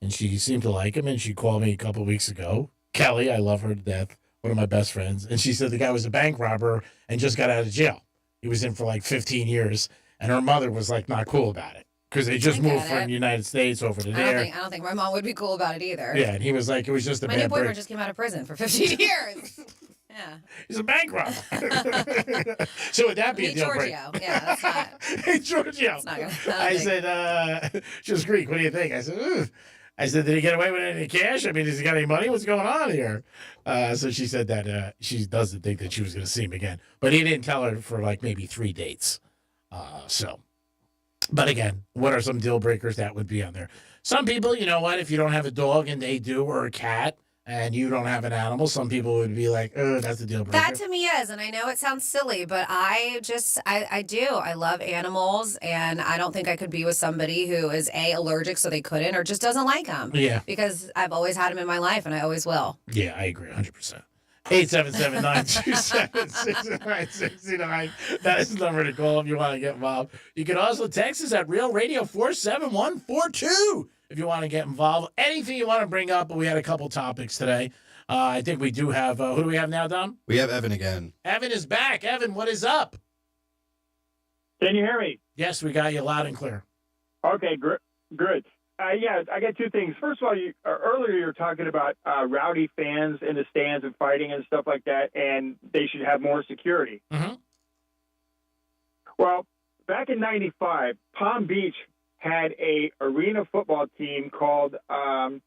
and she seemed to like him, and she called me a couple of weeks ago. Kelly, I love her to death, one of my best friends. And she said the guy was a bank robber and just got out of jail. He was in for like 15 years, and her mother was like not cool about it because they just moved from the United States over to there. I don't think my mom would be cool about it either. Yeah, and he was like, it was just a My new bad boyfriend break. just came out of prison for 15 years. Yeah. He's a bank robber. So would that be a deal Giorgio. breaker? Yeah, that's not. Hey, Giorgio. That's not gonna. I said, she was Greek. What do you think? I said, ugh. I said, did he get away with any cash? I mean, has he got any money? What's going on here? So she said that she doesn't think that she was going to see him again. But he didn't tell her for like maybe 3 dates. So But again, what are some deal breakers that would be on there? Some people, you know what, if you don't have a dog and they do, or a cat, and you don't have an animal, some people would be like, oh, that's a deal breaker. That to me is, and I know it sounds silly, but I do. I love animals, and I don't think I could be with somebody who is allergic, so they couldn't, or just doesn't like them. Yeah. Because I've always had them in my life, and I always will. Yeah, I agree 100%. 877-927-6969. That is the number to call if you want to get involved. You can also text us at Real Radio 47142 if you want to get involved. Anything you want to bring up, but we had a couple topics today. I think we do have, who do we have now, Dom? We have Evan again. Evan is back. Evan, what is up? Can you hear me? Yes, we got you loud and clear. Okay, good. Yeah, I got two things. First of all, earlier you were talking about rowdy fans in the stands and fighting and stuff like that, and they should have more security. Mm-hmm. Well, back in '95, Palm Beach had a arena football team called the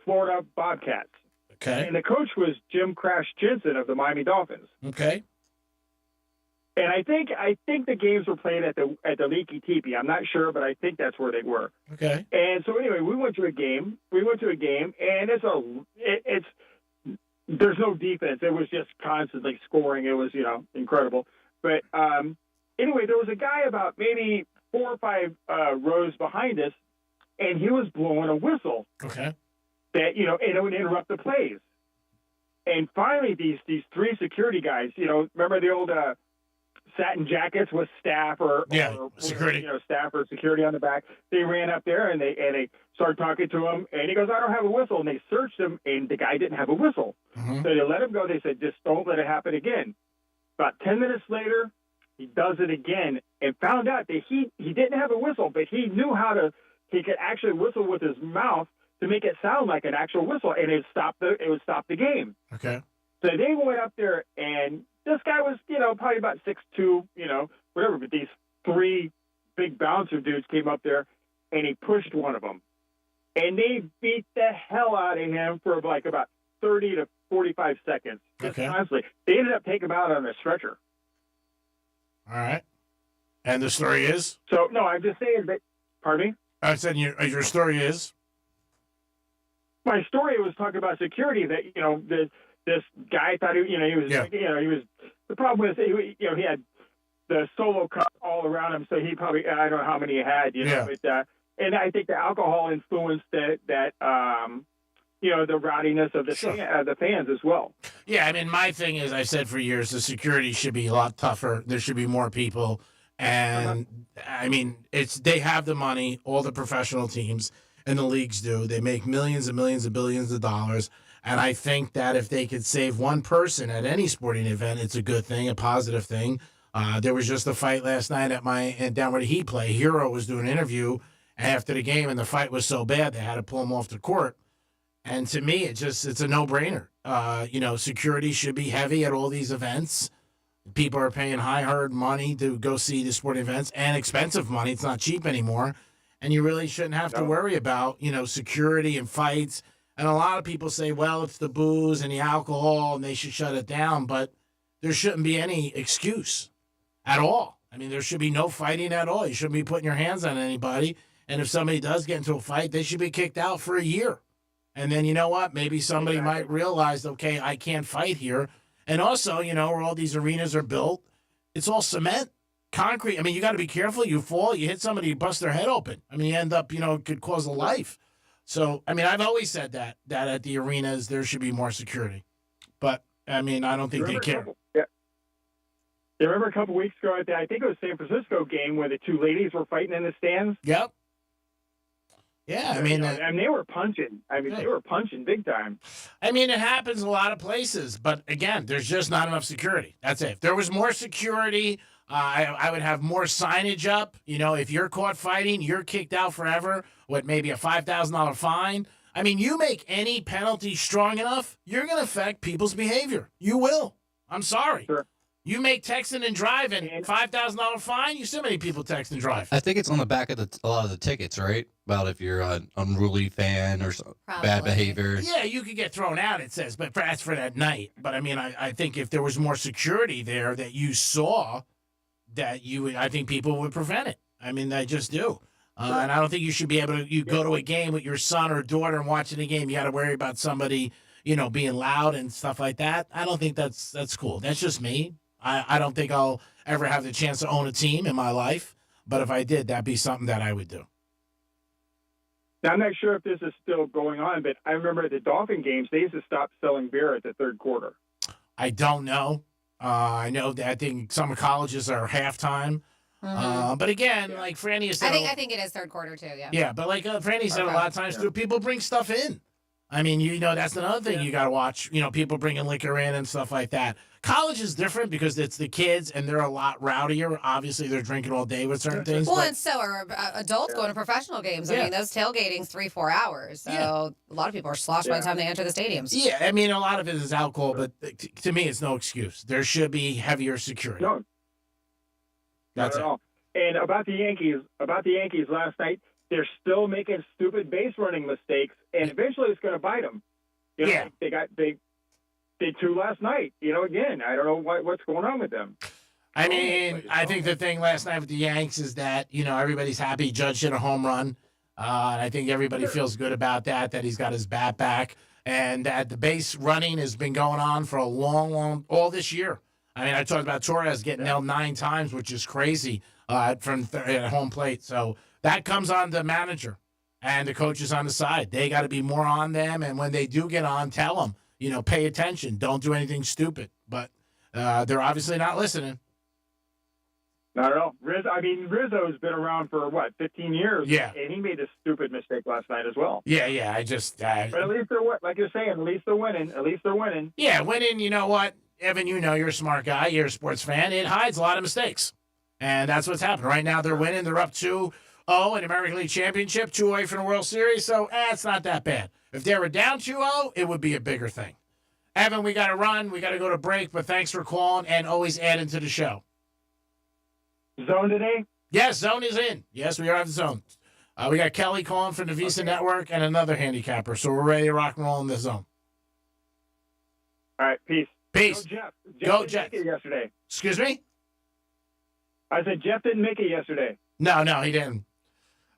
Florida Bobcats. Okay. And the coach was Jim Crash Jensen of the Miami Dolphins. Okay. And I think the games were played at the Leaky Teepee. I'm not sure, but I think that's where they were. Okay. And so anyway, we went to a game, and it's there's no defense. It was just constantly scoring. It was incredible. But anyway, there was a guy about maybe 4 or 5 rows behind us, and he was blowing a whistle. Okay. That and it would interrupt the plays. And finally, these 3 security guys, remember the old satin jackets with staff or security, staff or security on the back. They ran up there and they started talking to him, and he goes, "I don't have a whistle." And they searched him, and the guy didn't have a whistle. Mm-hmm. So they let him go. They said, "Just don't let it happen again." About 10 minutes later, he does it again and found out that he didn't have a whistle, but he knew he could actually whistle with his mouth to make it sound like an actual whistle, and it would stop the game. Okay. So they went up there, and this guy was, probably about 6'2", whatever. But these 3 big bouncer dudes came up there, and he pushed one of them. And they beat the hell out of him for like about 30 to 45 seconds. Okay. Honestly, they ended up taking him out on a stretcher. All right. And the story is? So, no, I'm just saying that, pardon me? I said your story is? My story was talking about security, that, this guy thought he was. The problem was he had the solo cup all around him, so he probably, I don't know how many he had, but and I think the alcohol influenced the rowdiness of the fans as well. Yeah, I mean, my thing is, I said for years, the security should be a lot tougher. There should be more people, and I mean, they have the money, all the professional teams and the leagues do. They make millions and millions and billions of dollars. And I think that if they could save one person at any sporting event, it's a good thing, a positive thing. There was just a fight last night at down where the Heat play. Hero was doing an interview after the game, and the fight was so bad they had to pull him off the court. And to me, it's a no-brainer. Security should be heavy at all these events. People are paying high-earned money to go see the sporting events, and expensive money. It's not cheap anymore. And you really shouldn't have to worry about, security and fights. And a lot of people say, well, it's the booze and the alcohol and they should shut it down. But there shouldn't be any excuse at all. I mean, there should be no fighting at all. You shouldn't be putting your hands on anybody. And if somebody does get into a fight, they should be kicked out for a year. And then, you know what? Maybe somebody might realize, okay, I can't fight here. And also, where all these arenas are built, it's all cement, concrete. I mean, you got to be careful. You fall, you hit somebody, you bust their head open. I mean, you end up, it could cause a life. So, I mean, I've always said that at the arenas there should be more security. But, I mean, I don't think they care. You remember a couple weeks ago I think it was San Francisco game where the 2 ladies were fighting in the stands? Yep. Yeah, I mean... and they were punching. They were punching big time. I mean, it happens a lot of places. But, again, there's just not enough security. That's it. If there was more security, I would have more signage up. If you're caught fighting, you're kicked out forever. Maybe a $5,000 fine. I mean, you make any penalty strong enough, you're going to affect people's behavior. You will. I'm sorry. Sure. You make texting and driving $5,000 fine, you still make people text and drive. I think it's on the back of a lot of the tickets, right? About if you're an unruly fan or bad behavior. Yeah, you could get thrown out, it says, but that's for that night. But, I mean, I think if there was more security there that you saw, I think people would prevent it. I mean, I just do. And I don't think you should be able to. You go to a game with your son or daughter and watching a game. You got to worry about somebody, being loud and stuff like that. I don't think that's cool. That's just me. I don't think I'll ever have the chance to own a team in my life. But if I did, that'd be something that I would do. Now, I'm not sure if this is still going on, but I remember at the Dolphin games, they used to stop selling beer at the third quarter. I don't know. I know that I think some colleges are halftime. But again, like Franny said, I think it is third quarter too. Yeah. Yeah, but like Franny said, a lot of times too, people bring stuff in. I mean, that's another thing you got to watch. People bringing liquor in and stuff like that. College is different because it's the kids and they're a lot rowdier. Obviously, they're drinking all day with certain things. Well, and so are adults going to professional games. I mean, those tailgating's 3-4 hours. So a lot of people are sloshed by the time they enter the stadiums. Yeah, I mean, a lot of it is alcohol, but to me, it's no excuse. There should be heavier security. No, that's not at all. And about the Yankees last night, they're still making stupid base running mistakes, and eventually it's going to bite them. They did 2 last night. Again, I don't know what's going on with them. I mean, I think the thing last night with the Yanks is that, everybody's happy Judge hit a home run. And I think everybody feels good about that he's got his bat back. And that the base running has been going on for a long, all this year. I mean, I talked about Torres getting nailed 9 times, which is crazy from at home plate. So that comes on the manager and the coaches on the side. They got to be more on them. And when they do get on, tell them, pay attention. Don't do anything stupid. But they're obviously not listening. Not at all. Rizzo's been around for, 15 years? Yeah. And he made a stupid mistake last night as well. Yeah. But at least they're, like you're saying, at least they're winning. Yeah, winning, you know what? Evan, you're a smart guy. You're a sports fan. It hides a lot of mistakes. And that's what's happening. Right now, they're winning. They're up 2-0 in American League Championship, 2 away from the World Series. So, it's not that bad. If they were down 2-0, it would be a bigger thing. Evan, we got to run. We got to go to break. But thanks for calling and always adding to the show. Zone today? Yes, Zone is in. Yes, we are at the Zone. We got Kelly calling from the Visa Network and another handicapper. So we're ready to rock and roll in the Zone. All right, peace. Peace. Go, Jeff. Go, Jeff. Jeff. Didn't make it yesterday. Excuse me? I said Jeff didn't make it yesterday. No, he didn't.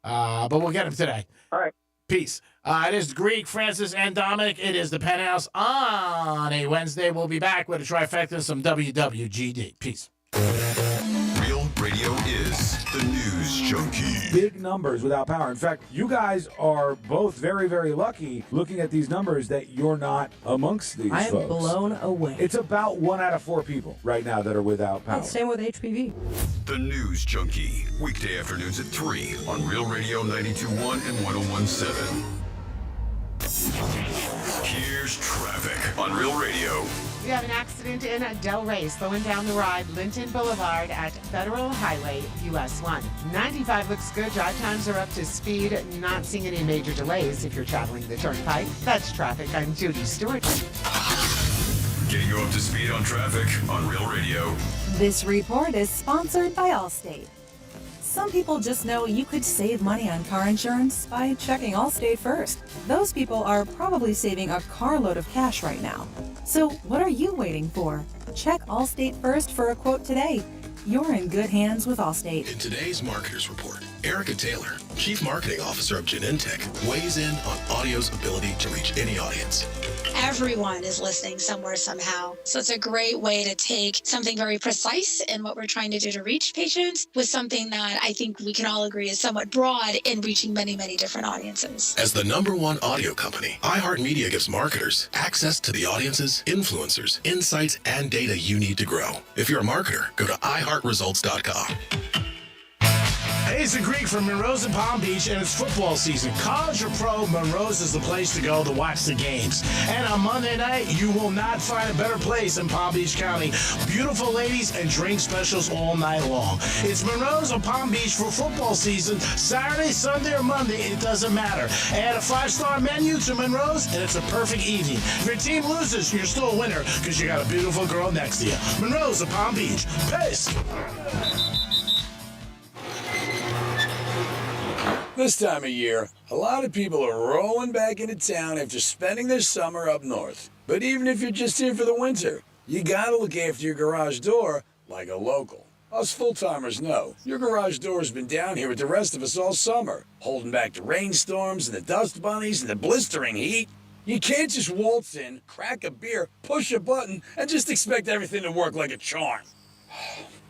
But we'll get him today. All right. Peace. It is Greek, Francis, and Dominic. It is the Penthouse on a Wednesday. We'll be back with a trifecta and some WWGD. Peace. Real Radio is the news junkie. Big numbers without power. In fact, you guys are both very, very lucky looking at these numbers that you're not amongst these I am folks. blown away. It's about 1 out of 4 people right now that are without power. Same with HPV. The news junkie. Weekday afternoons at 3 on Real Radio 92.1 and 101.7. Here's traffic on Real Radio. We have an accident in Del Rey, slowing down the ride, Linton Boulevard at Federal Highway, US 1. 95 looks good. Drive times are up to speed. Not seeing any major delays if you're traveling the Turnpike. That's traffic. I'm Judy Stewart. Getting you up to speed on traffic on Real Radio. This report is sponsored by Allstate. Some people just know you could save money on car insurance by checking Allstate first. Those people are probably saving a carload of cash right now. So what are you waiting for? Check Allstate first for a quote today. You're in good hands with Allstate. In today's Marketers Report, Erica Taylor, Chief Marketing Officer of Genentech, weighs in on audio's ability to reach any audience. Everyone is listening somewhere, somehow. So it's a great way to take something very precise in what we're trying to do to reach patients with something that I think we can all agree is somewhat broad in reaching many, many different audiences. As the #1 audio company, iHeartMedia gives marketers access to the audiences, influencers, insights, and data you need to grow. If you're a marketer, go to iHeartResults.com. Hey, it's the Greek from Monroe's in Palm Beach, and it's football season. College or pro, Monroe's is the place to go to watch the games. And on Monday night, you will not find a better place in Palm Beach County. Beautiful ladies and drink specials all night long. It's Monroe's on Palm Beach for football season. Saturday, Sunday, or Monday, it doesn't matter. Add a 5-star menu to Monroe's, and it's a perfect evening. If your team loses, you're still a winner because you got a beautiful girl next to you. Monroe's of Palm Beach. Peace. This time of year, a lot of people are rolling back into town after spending their summer up north. But even if you're just here for the winter, you gotta look after your garage door like a local. Us full-timers know your garage door has been down here with the rest of us all summer, holding back the rainstorms and the dust bunnies and the blistering heat. You can't just waltz in, crack a beer, push a button, and just expect everything to work like a charm.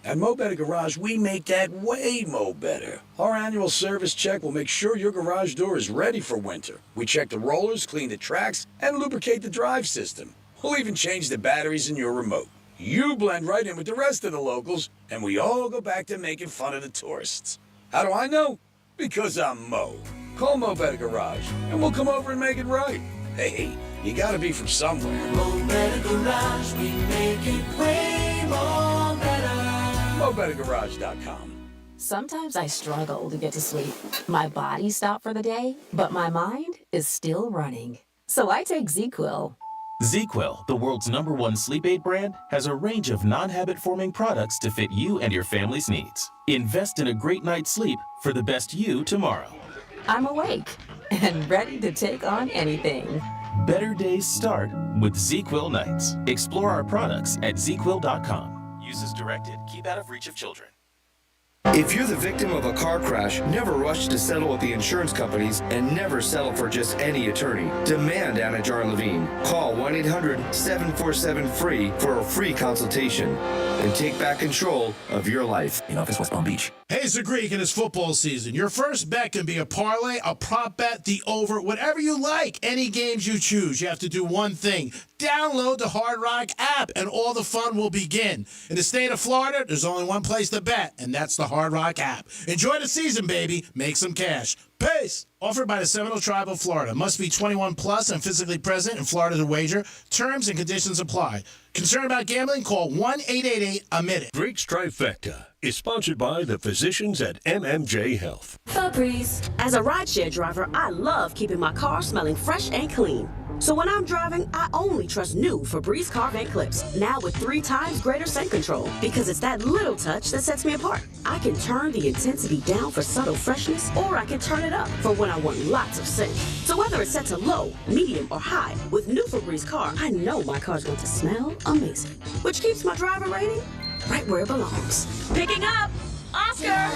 At Mo Better Garage, we make that way mo better. Our annual service check will make sure your garage door is ready for winter. We check the rollers, clean the tracks, and lubricate the drive system. We'll even change the batteries in your remote. You blend right in with the rest of the locals, and we all go back to making fun of the tourists. How do I know? Because I'm Mo. Call Mo Better Garage, and we'll come over and make it right. Hey, you gotta be from somewhere. Mo Better Garage, we make it way more better. MoBetterGarage.com. Sometimes I struggle to get to sleep. My body stopped for the day, but my mind is still running. So I take ZQuil. ZQuil, the world's #1 sleep aid brand, has a range of non-habit-forming products to fit you and your family's needs. Invest in a great night's sleep for the best you tomorrow. I'm awake and ready to take on anything. Better days start with ZQuil nights. Explore our products at ZQuil.com. Use as directed. Keep out of reach of children. If you're the victim of a car crash, never rush to settle with the insurance companies and never settle for just any attorney. Demand Anna Jar Levine. Call 1-800-747-FREE for a free consultation and take back control of your life. In office, West Palm Beach. Hey, it's the Greek, and it's football season. Your first bet can be a parlay, a prop bet, the over, whatever you like. Any games you choose. You have to do one thing. Download the Hard Rock app, and all the fun will begin. In the state of Florida, there's only one place to bet, and that's the Hard Rock app. Enjoy the season, baby. Make some cash. Peace. Offered by the Seminole Tribe of Florida. Must be 21 plus and physically present in Florida to wager. Terms and conditions apply. Concerned about gambling? Call 1-888-AMIT-IT. Drake's Trifecta is sponsored by the physicians at MMJ Health. Febreze. As a rideshare driver, I love keeping my car smelling fresh and clean. So when I'm driving, I only trust new Febreze car vent clips. Now with 3 times greater scent control. Because it's that little touch that sets me apart. I can turn the intensity down for subtle freshness, or I can turn it up for when I want lots of scent. So whether it's set to low, medium, or high, with new Febreze car, I know my car's going to smell amazing. Which keeps my driver rating right where it belongs. Picking up Oscar!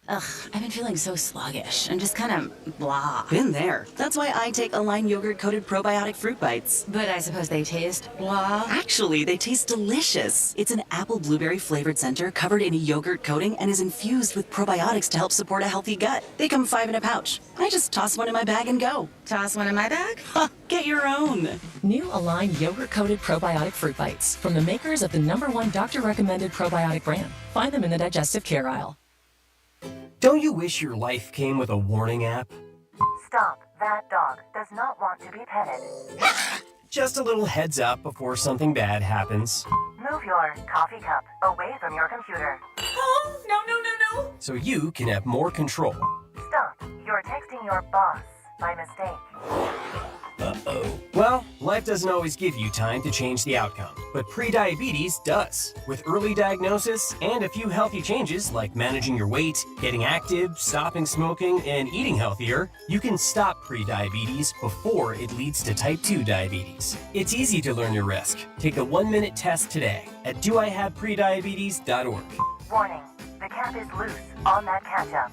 Ugh, I've been feeling so sluggish and just kind of blah. Been there. That's why I take Align yogurt-coated probiotic fruit bites. But I suppose they taste blah. Actually, they taste delicious. It's an apple blueberry flavored center covered in a yogurt coating and is infused with probiotics to help support a healthy gut. They come 5 in a pouch. I just toss one in my bag and go. Toss one in my bag? Ha! Get your own. New Align yogurt-coated probiotic fruit bites from the makers of the #1 doctor-recommended probiotic brand. Find them in the digestive care aisle. Don't you wish your life came with a warning app? Stop. That dog does not want to be petted. Just a little heads up before something bad happens. Move your coffee cup away from your computer. Oh, no. So you can have more control. Stop. You're texting your boss by mistake. Uh-oh. Well, life doesn't always give you time to change the outcome, but prediabetes does. With early diagnosis and a few healthy changes like managing your weight, getting active, stopping smoking, and eating healthier, you can stop prediabetes before it leads to type 2 diabetes. It's easy to learn your risk. Take the 1-minute test today at doihaveprediabetes.org. Warning. The cap is loose on that ketchup.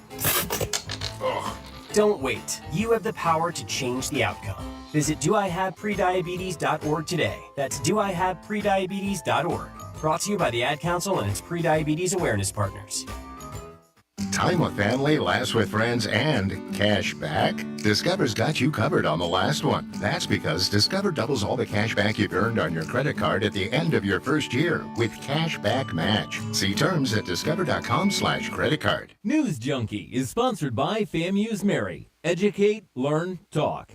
Don't wait. You have the power to change the outcome. Visit doihaveprediabetes.org today. That's doihaveprediabetes.org. Brought to you by the Ad Council and its prediabetes awareness partners. Time with family, laughs with friends, and cash back? Discover's got you covered on the last one. That's because Discover doubles all the cash back you've earned on your credit card at the end of your first year with Cash Back Match. See terms at discover.com/creditcard. News Junkie is sponsored by FAMU's Mary. Educate, learn, talk.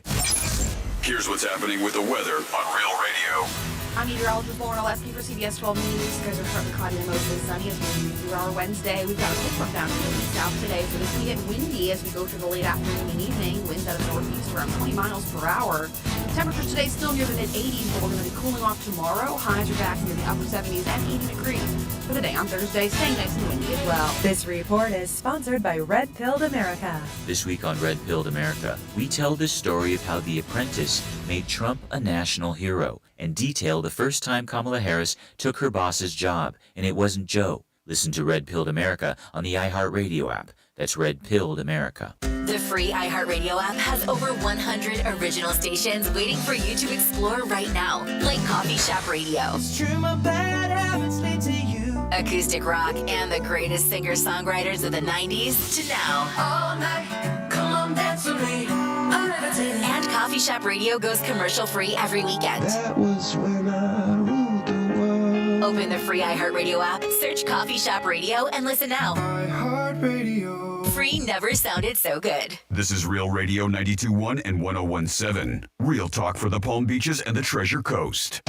Here's what's happening with the weather on Real Radio. I'm meteorologist Lauren Oleski for CBS 12 News. Skies are partly cloudy and mostly sunny as we move through our Wednesday. We've got a cold front boundary in the south today, so it's going to get windy as we go through the late afternoon and evening. Winds out of the northeast around 20 miles per hour. Temperatures today still near the mid-80s, but we're going to be cooling off tomorrow. Highs are back near the upper 70s and 80 degrees. For the day on Thursday, staying nice and windy as well. This report is sponsored by Red Pilled America. This week on Red Pilled America, we tell the story of how The Apprentice made Trump a national hero and detail the first time Kamala Harris took her boss's job, and it wasn't Joe. Listen to Red Pilled America on the iHeartRadio app. That's Red Pilled America. The free iHeartRadio app has over 100 original stations waiting for you to explore right now, like Coffee Shop Radio, acoustic rock, and the greatest singer-songwriters of the 90s to now. All night, come on, dance with me. And Coffee Shop Radio goes commercial-free every weekend. That was when I ruled the world. Open the free iHeartRadio app, search Coffee Shop Radio, and listen now. iHeartRadio. Free never sounded so good. This is Real Radio 92.1 and 101.7. Real talk for the Palm Beaches and the Treasure Coast.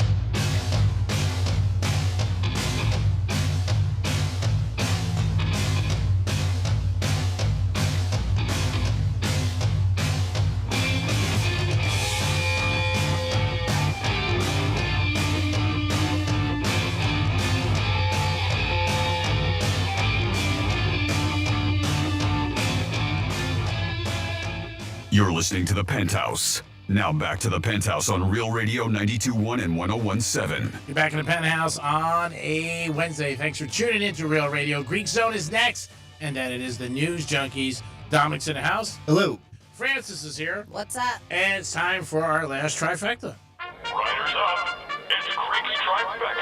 You're listening to The Penthouse. Now back to The Penthouse on Real Radio 92.1 and 101.7. You're back in the Penthouse on a Wednesday. Thanks for tuning in to Real Radio. Greek Zone is next, and then it is the News Junkies. Dominic's in the house. Hello. Francis is here. What's up? And it's time for our last trifecta. Riders up. It's Greek's Trifecta.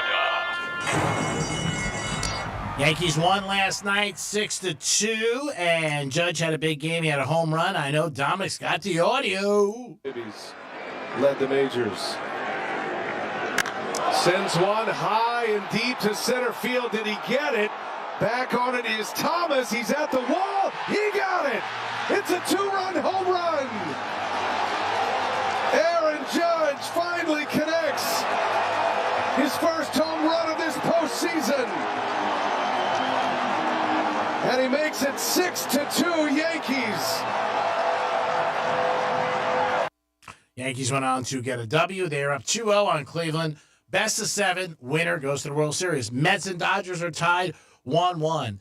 Yankees won last night 6-2, and Judge had a big game. He had a home run. I know Dominic's got the audio. Led the majors. Sends one high and deep to center field. Did he get it? Back on it is Thomas. He's at the wall. He got it. It's a two-run home run. Aaron Judge finally connects his first home run of this postseason. And he makes it 6-2 Yankees. Yankees went on to get a W. They're up 2-0 on Cleveland. Best of 7. Winner goes to the World Series. Mets and Dodgers are tied 1-1.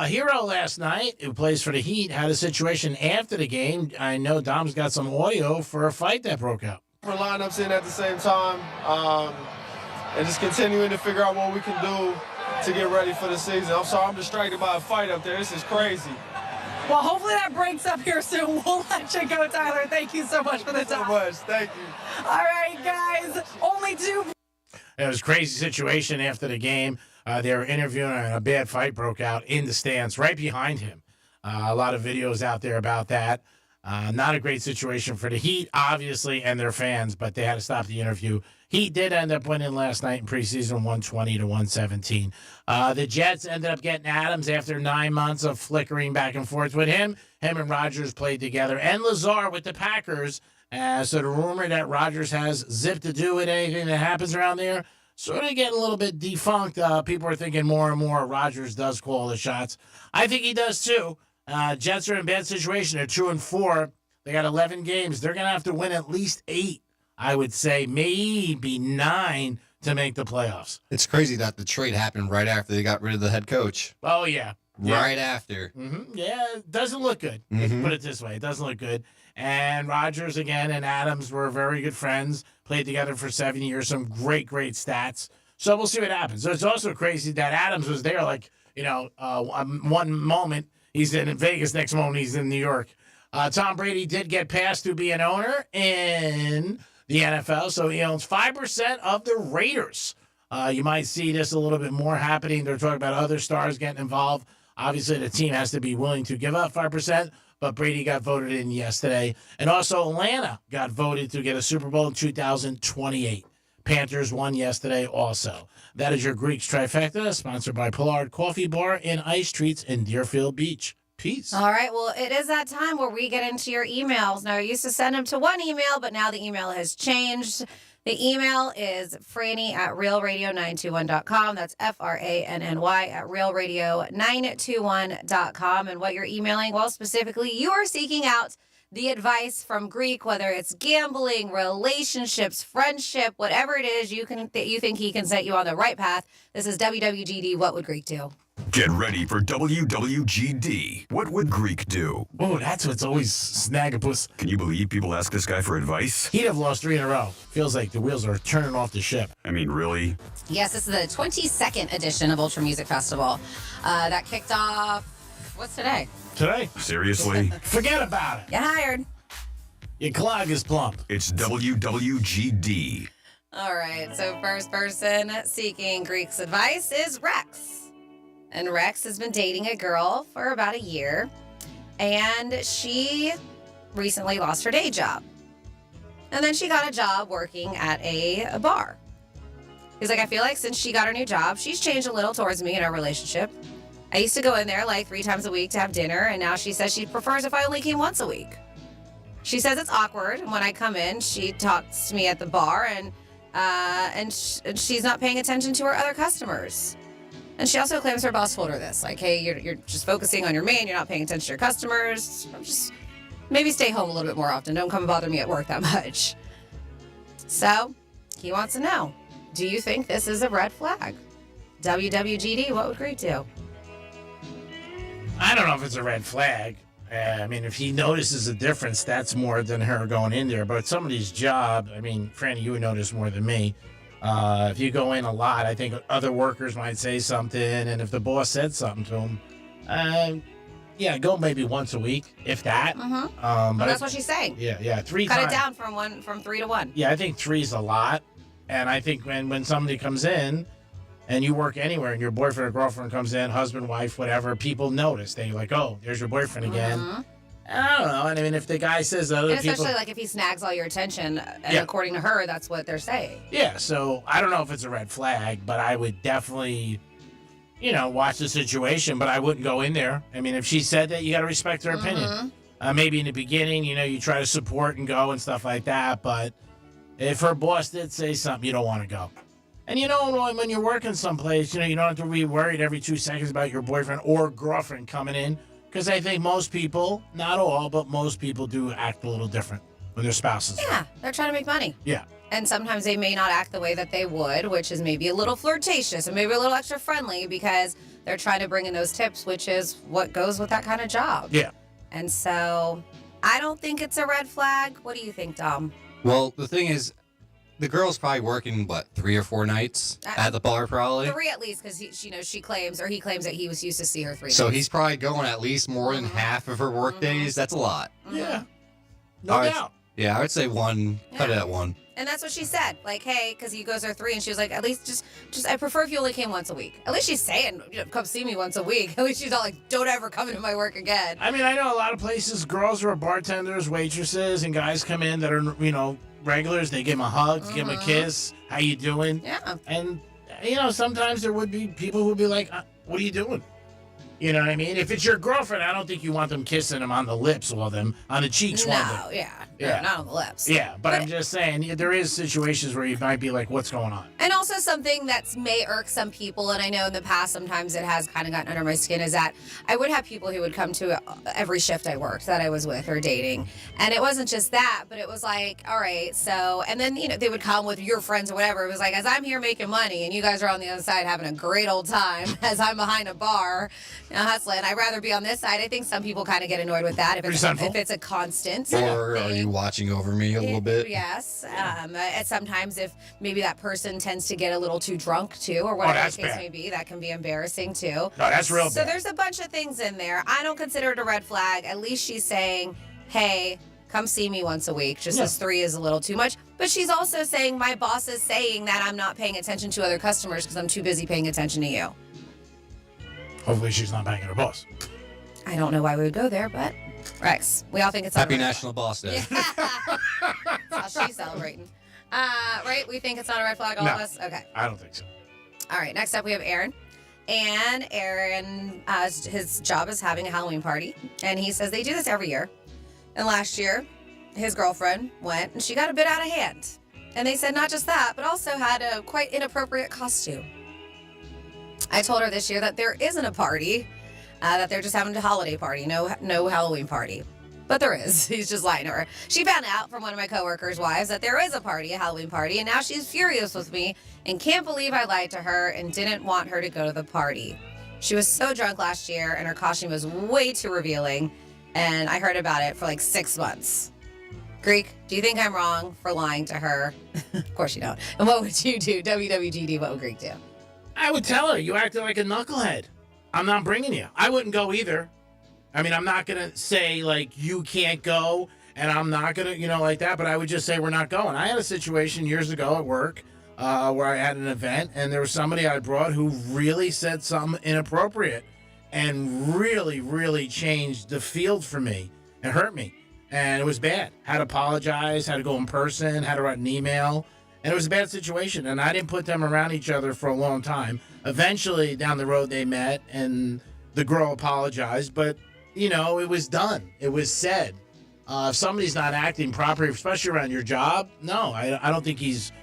Hero last night, who plays for the Heat, had a situation after the game. I know Dom's got some audio for a fight that broke out. For lineups in at the same time, and just continuing to figure out what we can do to get ready for the season. I'm sorry, I'm distracted by a fight up there. This is crazy. Well, hopefully that breaks up here soon. We'll let you go, Tyler. Thank you so much for the time. So much. Thank you. All right, guys. Only 2. It was a crazy situation after the game. They were interviewing and a bad fight broke out in the stands right behind him. A lot of videos out there about that. Not a great situation for the Heat, obviously, and their fans, but they had to stop the interview. Heat did end up winning last night in preseason, 120-117. The Jets ended up getting Adams after 9 months of flickering back and forth with him. Him and Rodgers played together, and Lazar with the Packers. So the rumor that Rodgers has zip to do with anything that happens around there sort of getting a little bit defunct. People are thinking more and more Rodgers does call the shots. I think he does too. Jets are in a bad situation. They're 2-4. They got 11 games. They're going to have to win at least 8. I would say maybe 9 to make the playoffs. It's crazy that the trade happened right after they got rid of the head coach. Oh, yeah. Right after. Mm-hmm. Yeah, it doesn't look good. Let's put it this way. It doesn't look good. And Rodgers, again, and Adams were very good friends. Played together for 7 years. Some great, great stats. So we'll see what happens. So it's also crazy that Adams was there one moment he's in Vegas, next moment he's in New York. Tom Brady did get passed to be an owner in the NFL, so he owns 5% of the Raiders. You might see this a little bit more happening. They're talking about other stars getting involved. Obviously, the team has to be willing to give up 5%, but Brady got voted in yesterday. And also, Atlanta got voted to get a Super Bowl in 2028. Panthers won yesterday also. That is your Greeks Trifecta, sponsored by Pollard Coffee Bar and Ice Treats in Deerfield Beach. Peace. All right. Well, it is that time where we get into your emails. Now, I used to send them to one email, but now the email has changed. The email is franny@realradio921.com. That's FRANNY at realradio921.com. And what you're emailing, well, specifically, you are seeking out the advice from Greek, whether it's gambling, relationships, friendship, whatever it is that you think he can set you on the right path. This is WWGD, What Would Greek Do? Get ready for WWGD. What would Greek do? Oh, that's what's always snaggapus. Can you believe people ask this guy for advice? He'd have lost 3 in a row. Feels like the wheels are turning off the ship. I mean, really? Yes, this is the 22nd edition of Ultra Music Festival. That kicked off, what's today? Today? Seriously? Forget about it. Get hired. Your clog is plump. It's WWGD. All right, so first person seeking Greek's advice is Rex. And Rex has been dating a girl for about a year, and she recently lost her day job. And then she got a job working at a bar. He's like, I feel like since she got her new job, she's changed a little towards me in our relationship. I used to go in there like 3 times a week to have dinner, and now she says she prefers if I only came once a week. She says it's awkward. When I come in, she talks to me at the bar, and she's not paying attention to her other customers. And she also claims her boss told her this, like, hey, you're just focusing on your man, you're not paying attention to your customers. Just maybe stay home a little bit more often. Don't come and bother me at work that much. So he wants to know, do you think this is a red flag? WWGD, what would Greek do? I don't know if it's a red flag. I mean, if he notices a difference, that's more than her going in there. But somebody's job, I mean, Franny, you would notice more than me. If you go in a lot, I think other workers might say something, and if the boss said something to him, yeah, go maybe once a week, if that. But that's what she's saying. Yeah, 3 Cut times. it down from 3 to 1. Yeah, I think 3's a lot, and I think when somebody comes in, and you work anywhere, and your boyfriend or girlfriend comes in, husband, wife, whatever, people notice. They're like, oh, there's your boyfriend again. I don't know. I mean, if the guy says other And people... especially like if he snags all your attention, and according to her, that's what they're saying. Yeah, so I don't know if it's a red flag, but I would definitely, watch the situation, but I wouldn't go in there. I mean, if she said that, you got to respect her opinion. Maybe in the beginning, you try to support and go and stuff like that, but if her boss did say something, you don't want to go. And when you're working someplace, you don't have to be worried every 2 seconds about your boyfriend or girlfriend coming in. Because I think most people, not all, but most people do act a little different when their spouses. Yeah, they're trying to make money. Yeah. And sometimes they may not act the way that they would, which is maybe a little flirtatious and maybe a little extra friendly because they're trying to bring in those tips, which is what goes with that kind of job. Yeah. And so I don't think it's a red flag. What do you think, Dom? Well, the thing is, the girl's probably working, 3 or 4 nights at the bar, probably? 3 at least, because he claims that he was used to see her 3 So nights. he's probably going at least more than half of her work days. That's a lot. Yeah. No doubt. Yeah, I would say 1. Cut it at 1. And that's what she said. Like, hey, because he goes there 3, and she was like, at least just I prefer if you only came once a week. At least she's saying, come see me once a week. At least she's not like, don't ever come into my work again. I mean, I know a lot of places, girls who are bartenders, waitresses, and guys come in that are, regulars. They give them a hug, give them a kiss. How you doing? Yeah. And, sometimes there would be people who would be like, what are you doing? You know what I mean? If it's your girlfriend, I don't think you want them kissing them on the lips or them on the cheeks. No, yeah, not on the lips. Yeah, but I'm just saying, there is situations where you might be like, what's going on? And also something that may irk some people, and I know in the past sometimes it has kind of gotten under my skin, is that I would have people who would come to every shift I worked that I was with or dating. And it wasn't just that, but it was like, all right, so, and then, they would come with your friends or whatever. It was like, as I'm here making money and you guys are on the other side having a great old time as I'm behind a bar, hustling, I'd rather be on this side. I think some people kind of get annoyed with that if it's a constant. Or are you watching over me a little bit? Yes. And sometimes if maybe that person tends to get a little too drunk too, or whatever the case may be, that can be embarrassing too. No, that's real bad. So there's a bunch of things in there. I don't consider it a red flag. At least she's saying, hey, come see me once a week. Just as 3 is a little too much. But she's also saying, my boss is saying that I'm not paying attention to other customers because I'm too busy paying attention to you. Hopefully she's not banging her boss. I don't know why we would go there, but Rex, we all think it's Happy National Boss Day. That's how she's celebrating. Right? We think it's not a red flag, all of us? Okay. I don't think so. All right. Next up, we have Aaron. And Aaron, his job is having a Halloween party. And he says they do this every year. And last year, his girlfriend went and she got a bit out of hand. And they said not just that, but also had a quite inappropriate costume. I told her this year that there isn't a party, that they're just having a holiday party, no Halloween party. But there is. He's just lying to her. She found out from one of my coworkers' wives that there is a party, a Halloween party, and now she's furious with me and can't believe I lied to her and didn't want her to go to the party. She was so drunk last year, and her costume was way too revealing, and I heard about it for like 6 months. Greek, do you think I'm wrong for lying to her? Of course you don't. And what would you do? WWGD, what would Greek do? I would tell her, you acted like a knucklehead. I'm not bringing you. I wouldn't go either. I mean, I'm not going to say, like, you can't go, and I'm not going to, like that, but I would just say we're not going. I had a situation years ago at work where I had an event, and there was somebody I brought who really said something inappropriate and really, really changed the field for me and hurt me. And it was bad. Had to apologize, had to go in person, had to write an email. And it was a bad situation, and I didn't put them around each other for a long time. Eventually, down the road, they met, and the girl apologized, but, it was done. It was said. If somebody's not acting properly, especially around your job, no, I don't think he's...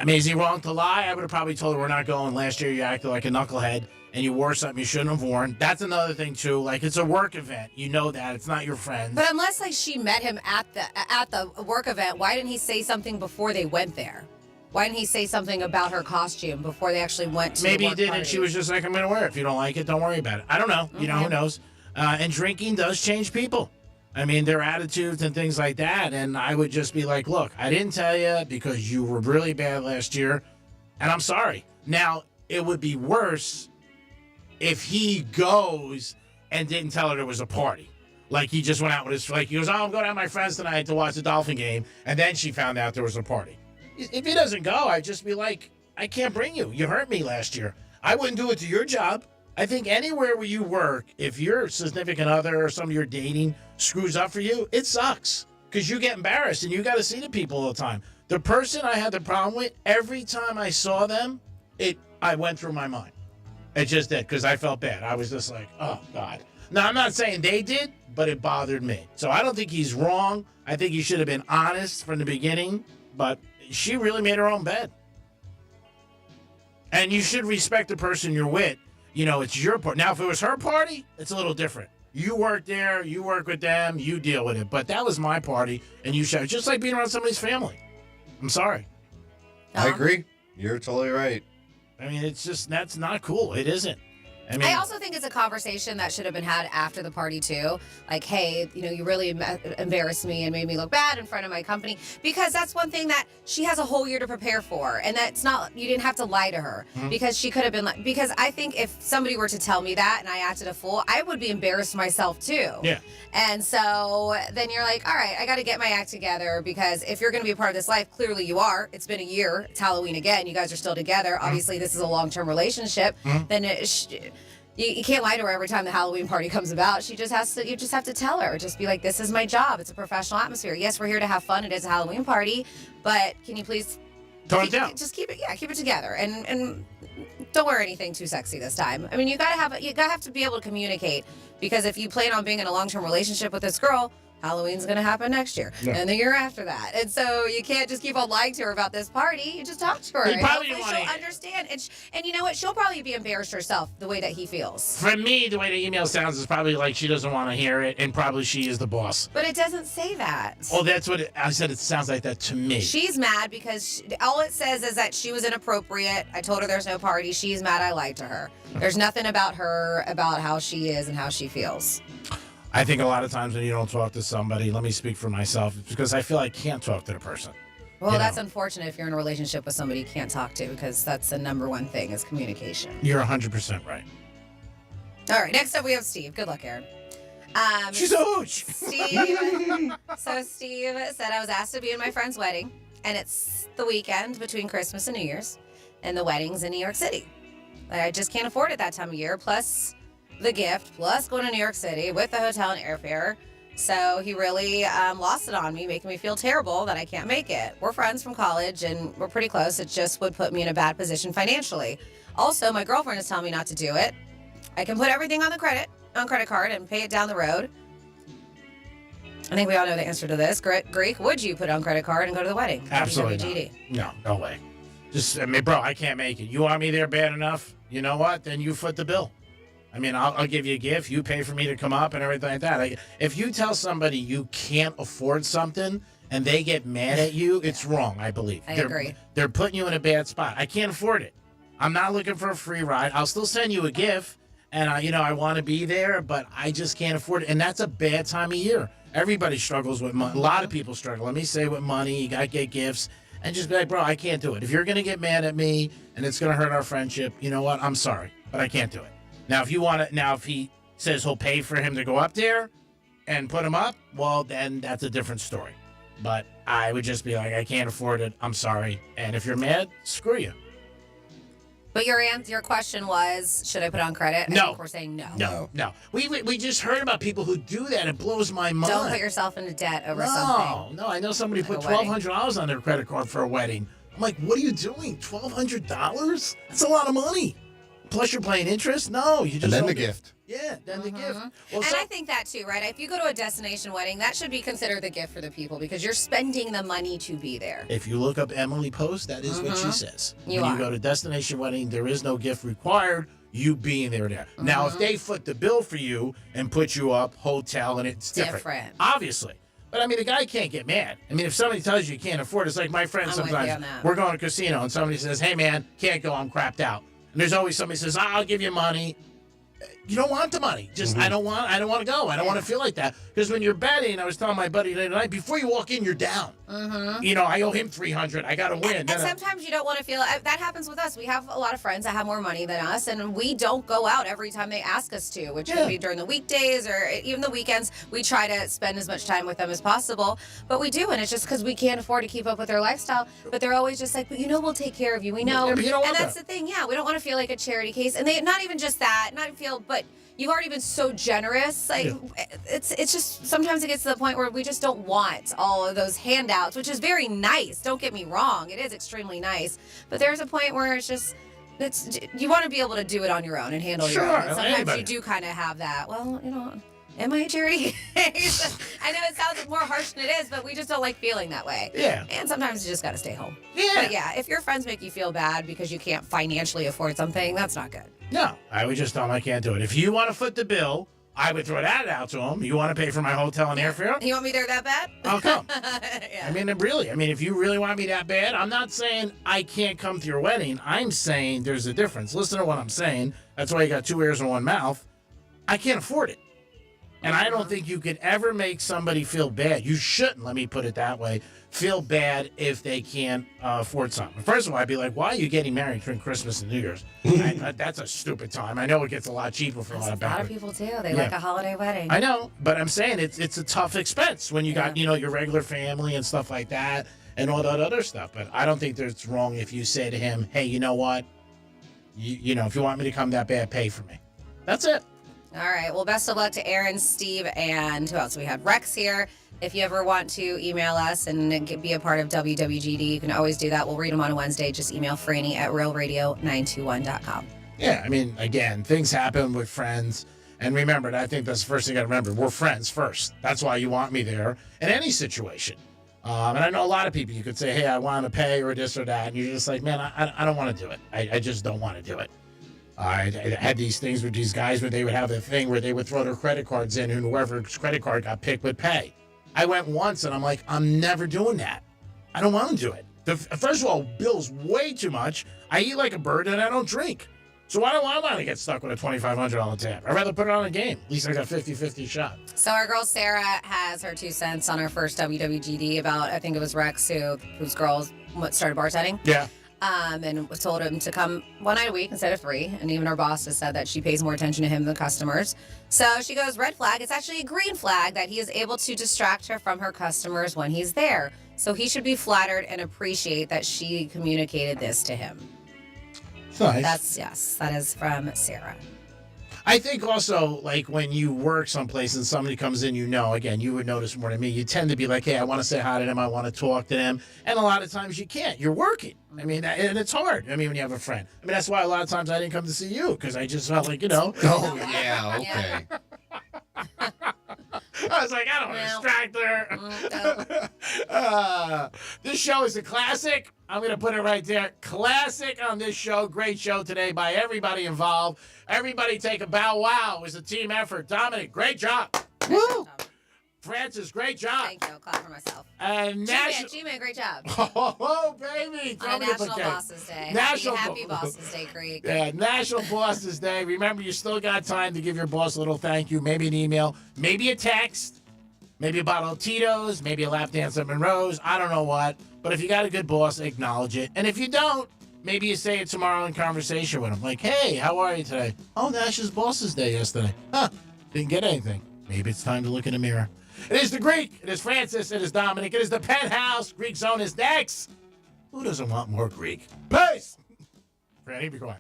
is he wrong to lie? I would have probably told her we're not going. Last year, you acted like a knucklehead, and you wore something you shouldn't have worn. That's another thing, too. Like, it's a work event. You know that. It's not your friends. But unless, she met him at the work event, why didn't he say something before they went there? Why didn't he say something about her costume before they actually went to Maybe the he work did, party? and she was just like, I'm going to wear it. If you don't like it, don't worry about it. I don't know. Who knows? And drinking does change people. I mean, their attitudes and things like that. And I would just be like, look, I didn't tell you because you were really bad last year, and I'm sorry. Now, it would be worse if he goes and didn't tell her there was a party. Like, he just went out with his... he goes, I'm going out with my friends tonight to watch the Dolphin game, and then she found out there was a party. If he doesn't go, I'd just be like, I can't bring you. You hurt me last year. I wouldn't do it to your job. I think anywhere where you work, if your significant other or somebody you're dating screws up for you, it sucks because you get embarrassed and you got to see the people all the time. The person I had the problem with, every time I saw them, I went through my mind. It just did because I felt bad. I was just like, oh, God. Now, I'm not saying they did, but it bothered me. So I don't think he's wrong. I think he should have been honest from the beginning, but she really made her own bed. And you should respect the person you're with. It's your party. Now, if it was her party, it's a little different. You work there, you work with them, you deal with it. But that was my party, and you should. Just like being around somebody's family. I'm sorry. I agree. You're totally right. I mean, it's just, that's not cool. It isn't. I also think it's a conversation that should have been had after the party, too. Like, hey, you really embarrassed me and made me look bad in front of my company. Because that's one thing that she has a whole year to prepare for. And that's not, you didn't have to lie to her. Mm-hmm. Because she could have been like, because I think if somebody were to tell me that and I acted a fool, I would be embarrassed myself, too. Yeah. And so then you're like, all right, I got to get my act together. Because if you're going to be a part of this life, clearly you are. It's been a year. It's Halloween again. You guys are still together. Mm-hmm. Obviously, this is a long-term relationship. Mm-hmm. Then you can't lie to her every time the Halloween party comes about. You just have to tell her. Just be like, this is my job. It's a professional atmosphere. Yes, we're here to have fun. It is a Halloween party, but can you please tone it down? Just keep it together, and don't wear anything too sexy this time. I mean, you gotta have to be able to communicate, because if you plan on being in a long-term relationship with this girl, Halloween's going to happen next year and the year after that. And so you can't just keep on lying to her about this party. You just talk to her. And hopefully she'll understand. And you know what? She'll probably be embarrassed herself the way that he feels. For me, the way the email sounds is probably like she doesn't want to hear it, and probably she is the boss. But it doesn't say that. Oh, that's what I said. It sounds like that to me. She's mad because all it says is that she was inappropriate. I told her there's no party. She's mad I lied to her. There's nothing about her, about how she is and how she feels. I think a lot of times when you don't talk to somebody, let me speak for myself, it's because I feel I can't talk to the person. Well, that's unfortunate if you're in a relationship with somebody you can't talk to, because that's the number one thing is communication. You're 100% right. All right, next up we have Steve. Good luck, Aaron. She's a hooch. Steve said, I was asked to be in my friend's wedding, and it's the weekend between Christmas and New Year's, and the wedding's in New York City. I just can't afford it that time of year, plus the gift, plus going to New York City with the hotel and airfare. So he really lost it on me, making me feel terrible that I can't make it. We're friends from college, and we're pretty close. It just would put me in a bad position financially. Also, my girlfriend is telling me not to do it. I can put everything on credit card and pay it down the road. I think we all know the answer to this. Greek, would you put on credit card and go to the wedding? Absolutely not. No way. Bro, I can't make it. You want me there bad enough? You know what? Then you foot the bill. I mean, I'll give you a gift. You pay for me to come up and everything like that. If you tell somebody you can't afford something and they get mad at you, it's wrong, I believe. I agree. They're putting you in a bad spot. I can't afford it. I'm not looking for a free ride. I'll still send you a gift, and I want to be there, but I just can't afford it. And that's a bad time of year. Everybody struggles with money. A lot of people struggle. Let me say with money, you got to get gifts. And just be like, bro, I can't do it. If you're going to get mad at me and it's going to hurt our friendship, you know what? I'm sorry, but I can't do it. Now, if he says he'll pay for him to go up there and put him up, well, then that's a different story. But I would just be like, I can't afford it. I'm sorry. And if you're mad, screw you. But your question was, should I put on credit? I think we're saying no. No. We just heard about people who do that. It blows my mind. Don't put yourself into debt over something. No. I know somebody put $1,200 on their credit card for a wedding. I'm like, what are you doing? $1,200? That's a lot of money. Plus you're paying interest? No. You just and then the gift. Yeah, then the gift. Well, and I think that too, right? If you go to a destination wedding, that should be considered the gift for the people because you're spending the money to be there. If you look up Emily Post, that is what she says. You when you go to destination wedding, there is no gift required. You being there. Now, if they foot the bill for you and put you up, hotel, and it's different. Obviously. But, I mean, the guy can't get mad. I mean, if somebody tells you can't afford it, it's like my friend sometimes. We're going to a casino, and somebody says, hey, man, can't go, I'm crapped out. And there's always somebody says, I'll give you money. You don't want the money. Just I don't want to go. I don't want to feel like that. Because when you're betting, I was telling my buddy tonight, before you walk in, you're down. I owe him $300. I got to win. And sometimes you don't want to feel that happens with us. We have a lot of friends that have more money than us, and we don't go out every time they ask us to, which could be during the weekdays or even the weekends. We try to spend as much time with them as possible, but we do, and it's just because we can't afford to keep up with their lifestyle. But they're always just like, but we'll take care of you. We know. Yeah, and that's the thing. Yeah, we don't want to feel like a charity case, and they not even just that, but you've already been so generous. Like it's just sometimes it gets to the point where we just don't want all of those handouts, which is very nice. Don't get me wrong, it is extremely nice. But there's a point where you want to be able to do it on your own and handle your own. And sometimes you do kind of have that. Well, am I a charity case? I know it sounds more harsh than it is, but we just don't like feeling that way. Yeah. And sometimes you just got to stay home. Yeah. But yeah, if your friends make you feel bad because you can't financially afford something, that's not good. No, I would just tell him I can't do it. If you want to foot the bill, I would throw that out to him. You want to pay for my hotel and airfare? You want me there that bad? I'll come. I mean, really. If you really want me that bad, I'm not saying I can't come to your wedding. I'm saying there's a difference. Listen to what I'm saying. That's why you got two ears and one mouth. I can't afford it. And I don't think you could ever make somebody feel bad. You shouldn't, let me put it that way, feel bad if they can't afford something. First of all, I'd be like, why are you getting married between Christmas and New Year's? That's a stupid time. I know it gets a lot cheaper for a lot of banquets. A lot of people do. They like a holiday wedding. I know, but I'm saying it's a tough expense when you got, your regular family and stuff like that and all that other stuff. But I don't think it's wrong if you say to him, hey, you know what? If you want me to come that bad, pay for me. That's it. All right. Well, best of luck to Aaron, Steve, and who else? We have Rex here. If you ever want to email us and be a part of WWGD, you can always do that. We'll read them on a Wednesday. Just email Franny at realradio921.com. Yeah. Again, things happen with friends. And remember, I think that's the first thing you got to remember. We're friends first. That's why you want me there in any situation. And I know a lot of people, you could say, hey, I want to pay or this or that. And you're just like, man, I don't want to do it. I just don't want to do it. I had these things with these guys where they would have a thing where they would throw their credit cards in and whoever's credit card got picked would pay. I went once and I'm like, I'm never doing that. I don't want to do it. First of all, bill's way too much. I eat like a bird and I don't drink. So why do I want to get stuck with a $2,500 tab? I'd rather put it on a game. At least I got 50-50 shot. So our girl Sarah has her 2 cents on her first WWGD about, I think it was Rex whose girls started bartending. Yeah. And told him to come 1 night a week instead of 3. And even our boss has said that she pays more attention to him than customers. So she goes, red flag. It's actually a green flag that he is able to distract her from her customers when he's there. So he should be flattered and appreciate that she communicated this to him. Nice. That is from Sarah. I think also, like, when you work someplace and somebody comes in, again, you would notice more than me, you tend to be like, hey, I want to say hi to them, I want to talk to them. And a lot of times you can't. You're working. And it's hard. when you have a friend. that's why a lot of times I didn't come to see you, because I just felt like, Oh, yeah, okay. I was like, I don't want to distract her. This show is a classic. I'm going to put it right there. Classic on this show. Great show today by everybody involved. Everybody take a bow wow. It was a team effort. Dominic, great job. Woo! Franny. Francis, great job. Thank you. I'll clap for myself. And G-Man, great job. Oh, baby. Throw On me a National bouquet. Bosses Day. National Happy Bosses Day, Creek. Yeah, National Bosses Day. Remember, you still got time to give your boss a little thank you. Maybe an email, maybe a text, maybe a bottle of Tito's, maybe a lap dance at Monroe's. I don't know what. But if you got a good boss, acknowledge it. And if you don't, maybe you say it tomorrow in conversation with him. Like, hey, how are you today? Oh, National Bosses Day yesterday. Huh, didn't get anything. Maybe it's time to look in the mirror. It is the Greek. It is Francis. It is Dominic. It is the Penthouse. Greek Zone is next. Who doesn't want more Greek? Peace! Franny, be quiet.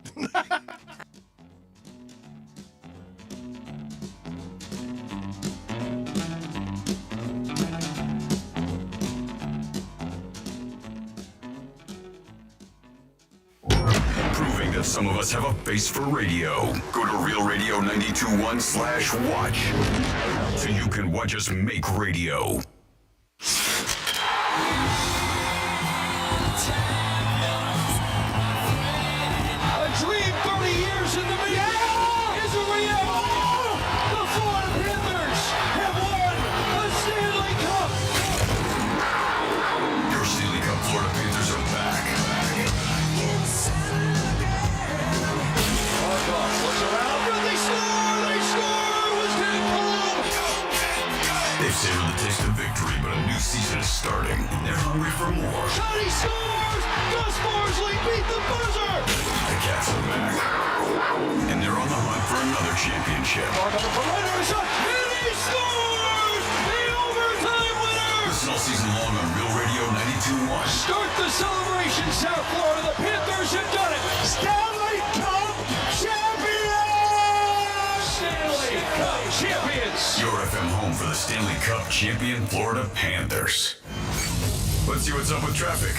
Proving that some of us have a face for radio. Go to realradio921.com/watch so you can watch us make radio. A dream 30 years in the making is a reality. The Florida Panthers have won the Stanley Cup. Your Stanley Cup Florida Panthers are back. Looks around, but they score! They score! It was Ken Cole! They've savored the taste of victory, but a new season is starting, and they're hungry for more. Johnny scores! Gus Morsley beat the buzzer! The Cats are back, and they're on the hunt for another championship. And he scores! The overtime winner! Listen all season long on Real Radio 92.1. Start the celebration, South Florida. The Panthers have done it. Stanley Cup champions! Stanley Cup champions! Your FM home for the Stanley Cup champion Florida Panthers. Let's see what's up with traffic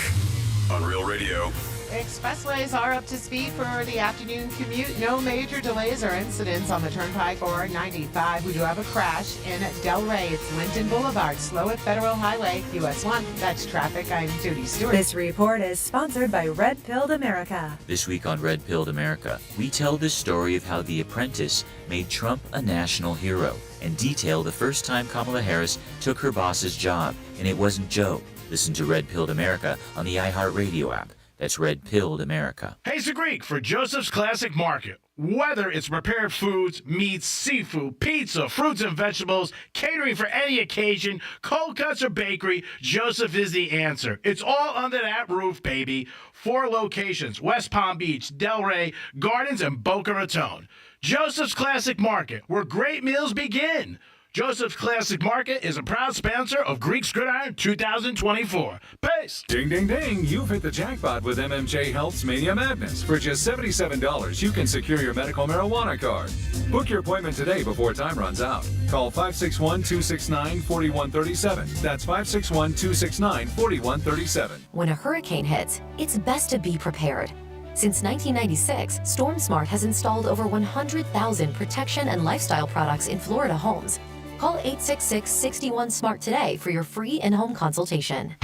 on Real Radio. Expressways are up to speed for the afternoon commute. No major delays or incidents on the Turnpike or 95. We do have a crash in Delray. It's Linton Boulevard, slow at Federal Highway, US 1. That's traffic. I'm Judy Stewart. This report is sponsored by Red Pilled America. This week on Red Pilled America, we tell the story of how The Apprentice made Trump a national hero and detail the first time Kamala Harris took her boss's job, and it wasn't Joe. Listen to Red Pilled America on the iHeartRadio app. That's Red Pilled America. Hey, it's the Greek for Joseph's Classic Market. Whether it's prepared foods, meats, seafood, pizza, fruits and vegetables, catering for any occasion, cold cuts or bakery, Joseph is the answer. It's all under that roof, baby. 4 locations, West Palm Beach, Delray, Gardens, and Boca Raton. Joseph's Classic Market, where great meals begin. Joseph's Classic Market is a proud sponsor of Greek's Gridiron 2024. Peace! Ding, ding, ding. You've hit the jackpot with MMJ Health's Mania Madness. For just $77, you can secure your medical marijuana card. Book your appointment today before time runs out. Call 561-269-4137. That's 561-269-4137. When a hurricane hits, it's best to be prepared. Since 1996, StormSmart has installed over 100,000 protection and lifestyle products in Florida homes. Call 866-61-SMART today for your free in-home consultation.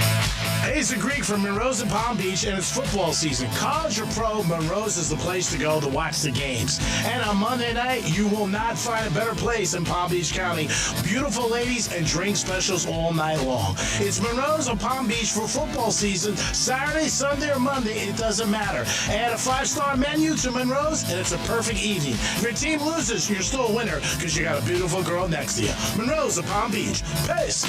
Hey, it's the Greek from Monroe's in Palm Beach, and it's football season. College or pro, Monroe's is the place to go to watch the games. And on Monday night, you will not find a better place in Palm Beach County. Beautiful ladies and drink specials all night long. It's Monroe's in Palm Beach for football season. Saturday, Sunday, or Monday, it doesn't matter. Add a 5-star menu to Monroe's, and it's a perfect evening. If your team loses, you're still a winner because you got a beautiful girl next to you. Monroe's in Palm Beach. Peace.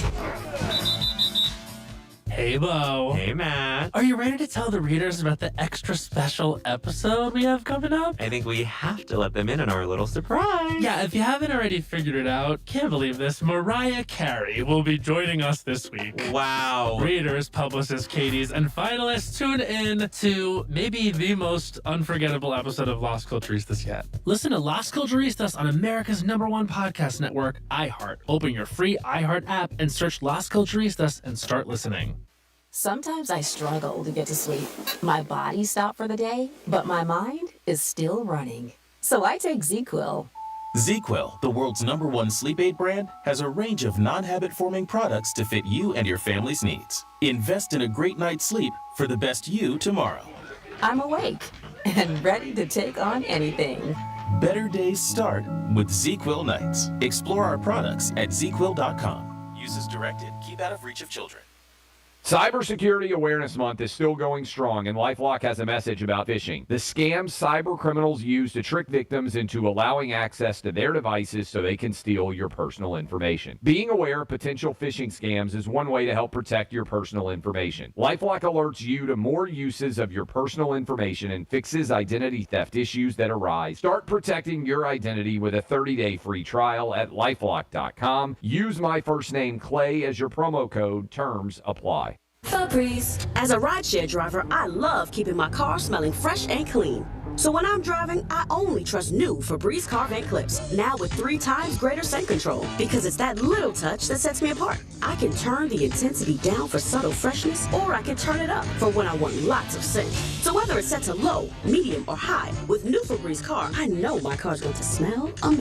Hey, Bo. Hey, Matt. Are you ready to tell the readers about the extra special episode we have coming up? I think we have to let them in on our little surprise. Yeah, if you haven't already figured it out, can't believe this, Mariah Carey will be joining us this week. Wow. Readers, publicists, Katie's, and finalists tune in to maybe the most unforgettable episode of Las Culturistas yet. Listen to Las Culturistas on America's #1 podcast network, iHeart. Open your free iHeart app and search Las Culturistas and start listening. Sometimes I struggle to get to sleep. My body stopped for the day, but my mind is still running. So I take ZQuil. ZQuil, the world's #1 sleep aid brand, has a range of non-habit-forming products to fit you and your family's needs. Invest in a great night's sleep for the best you tomorrow. I'm awake and ready to take on anything. Better days start with ZQuil nights. Explore our products at ZQuil.com. Use as directed. Keep out of reach of children. Cybersecurity Awareness Month is still going strong, and LifeLock has a message about phishing. The scams cyber criminals use to trick victims into allowing access to their devices so they can steal your personal information. Being aware of potential phishing scams is one way to help protect your personal information. LifeLock alerts you to more uses of your personal information and fixes identity theft issues that arise. Start protecting your identity with a 30-day free trial at LifeLock.com. Use my first name, Clay, as your promo code. Terms apply. Febreze. As a rideshare driver, I love keeping my car smelling fresh and clean. So when I'm driving, I only trust new Febreze car vent clips, now with 3 times greater scent control, because it's that little touch that sets me apart. I can turn the intensity down for subtle freshness, or I can turn it up for when I want lots of scent. So whether it's set to low, medium, or high, with new Febreze car, I know my car's going to smell amazing.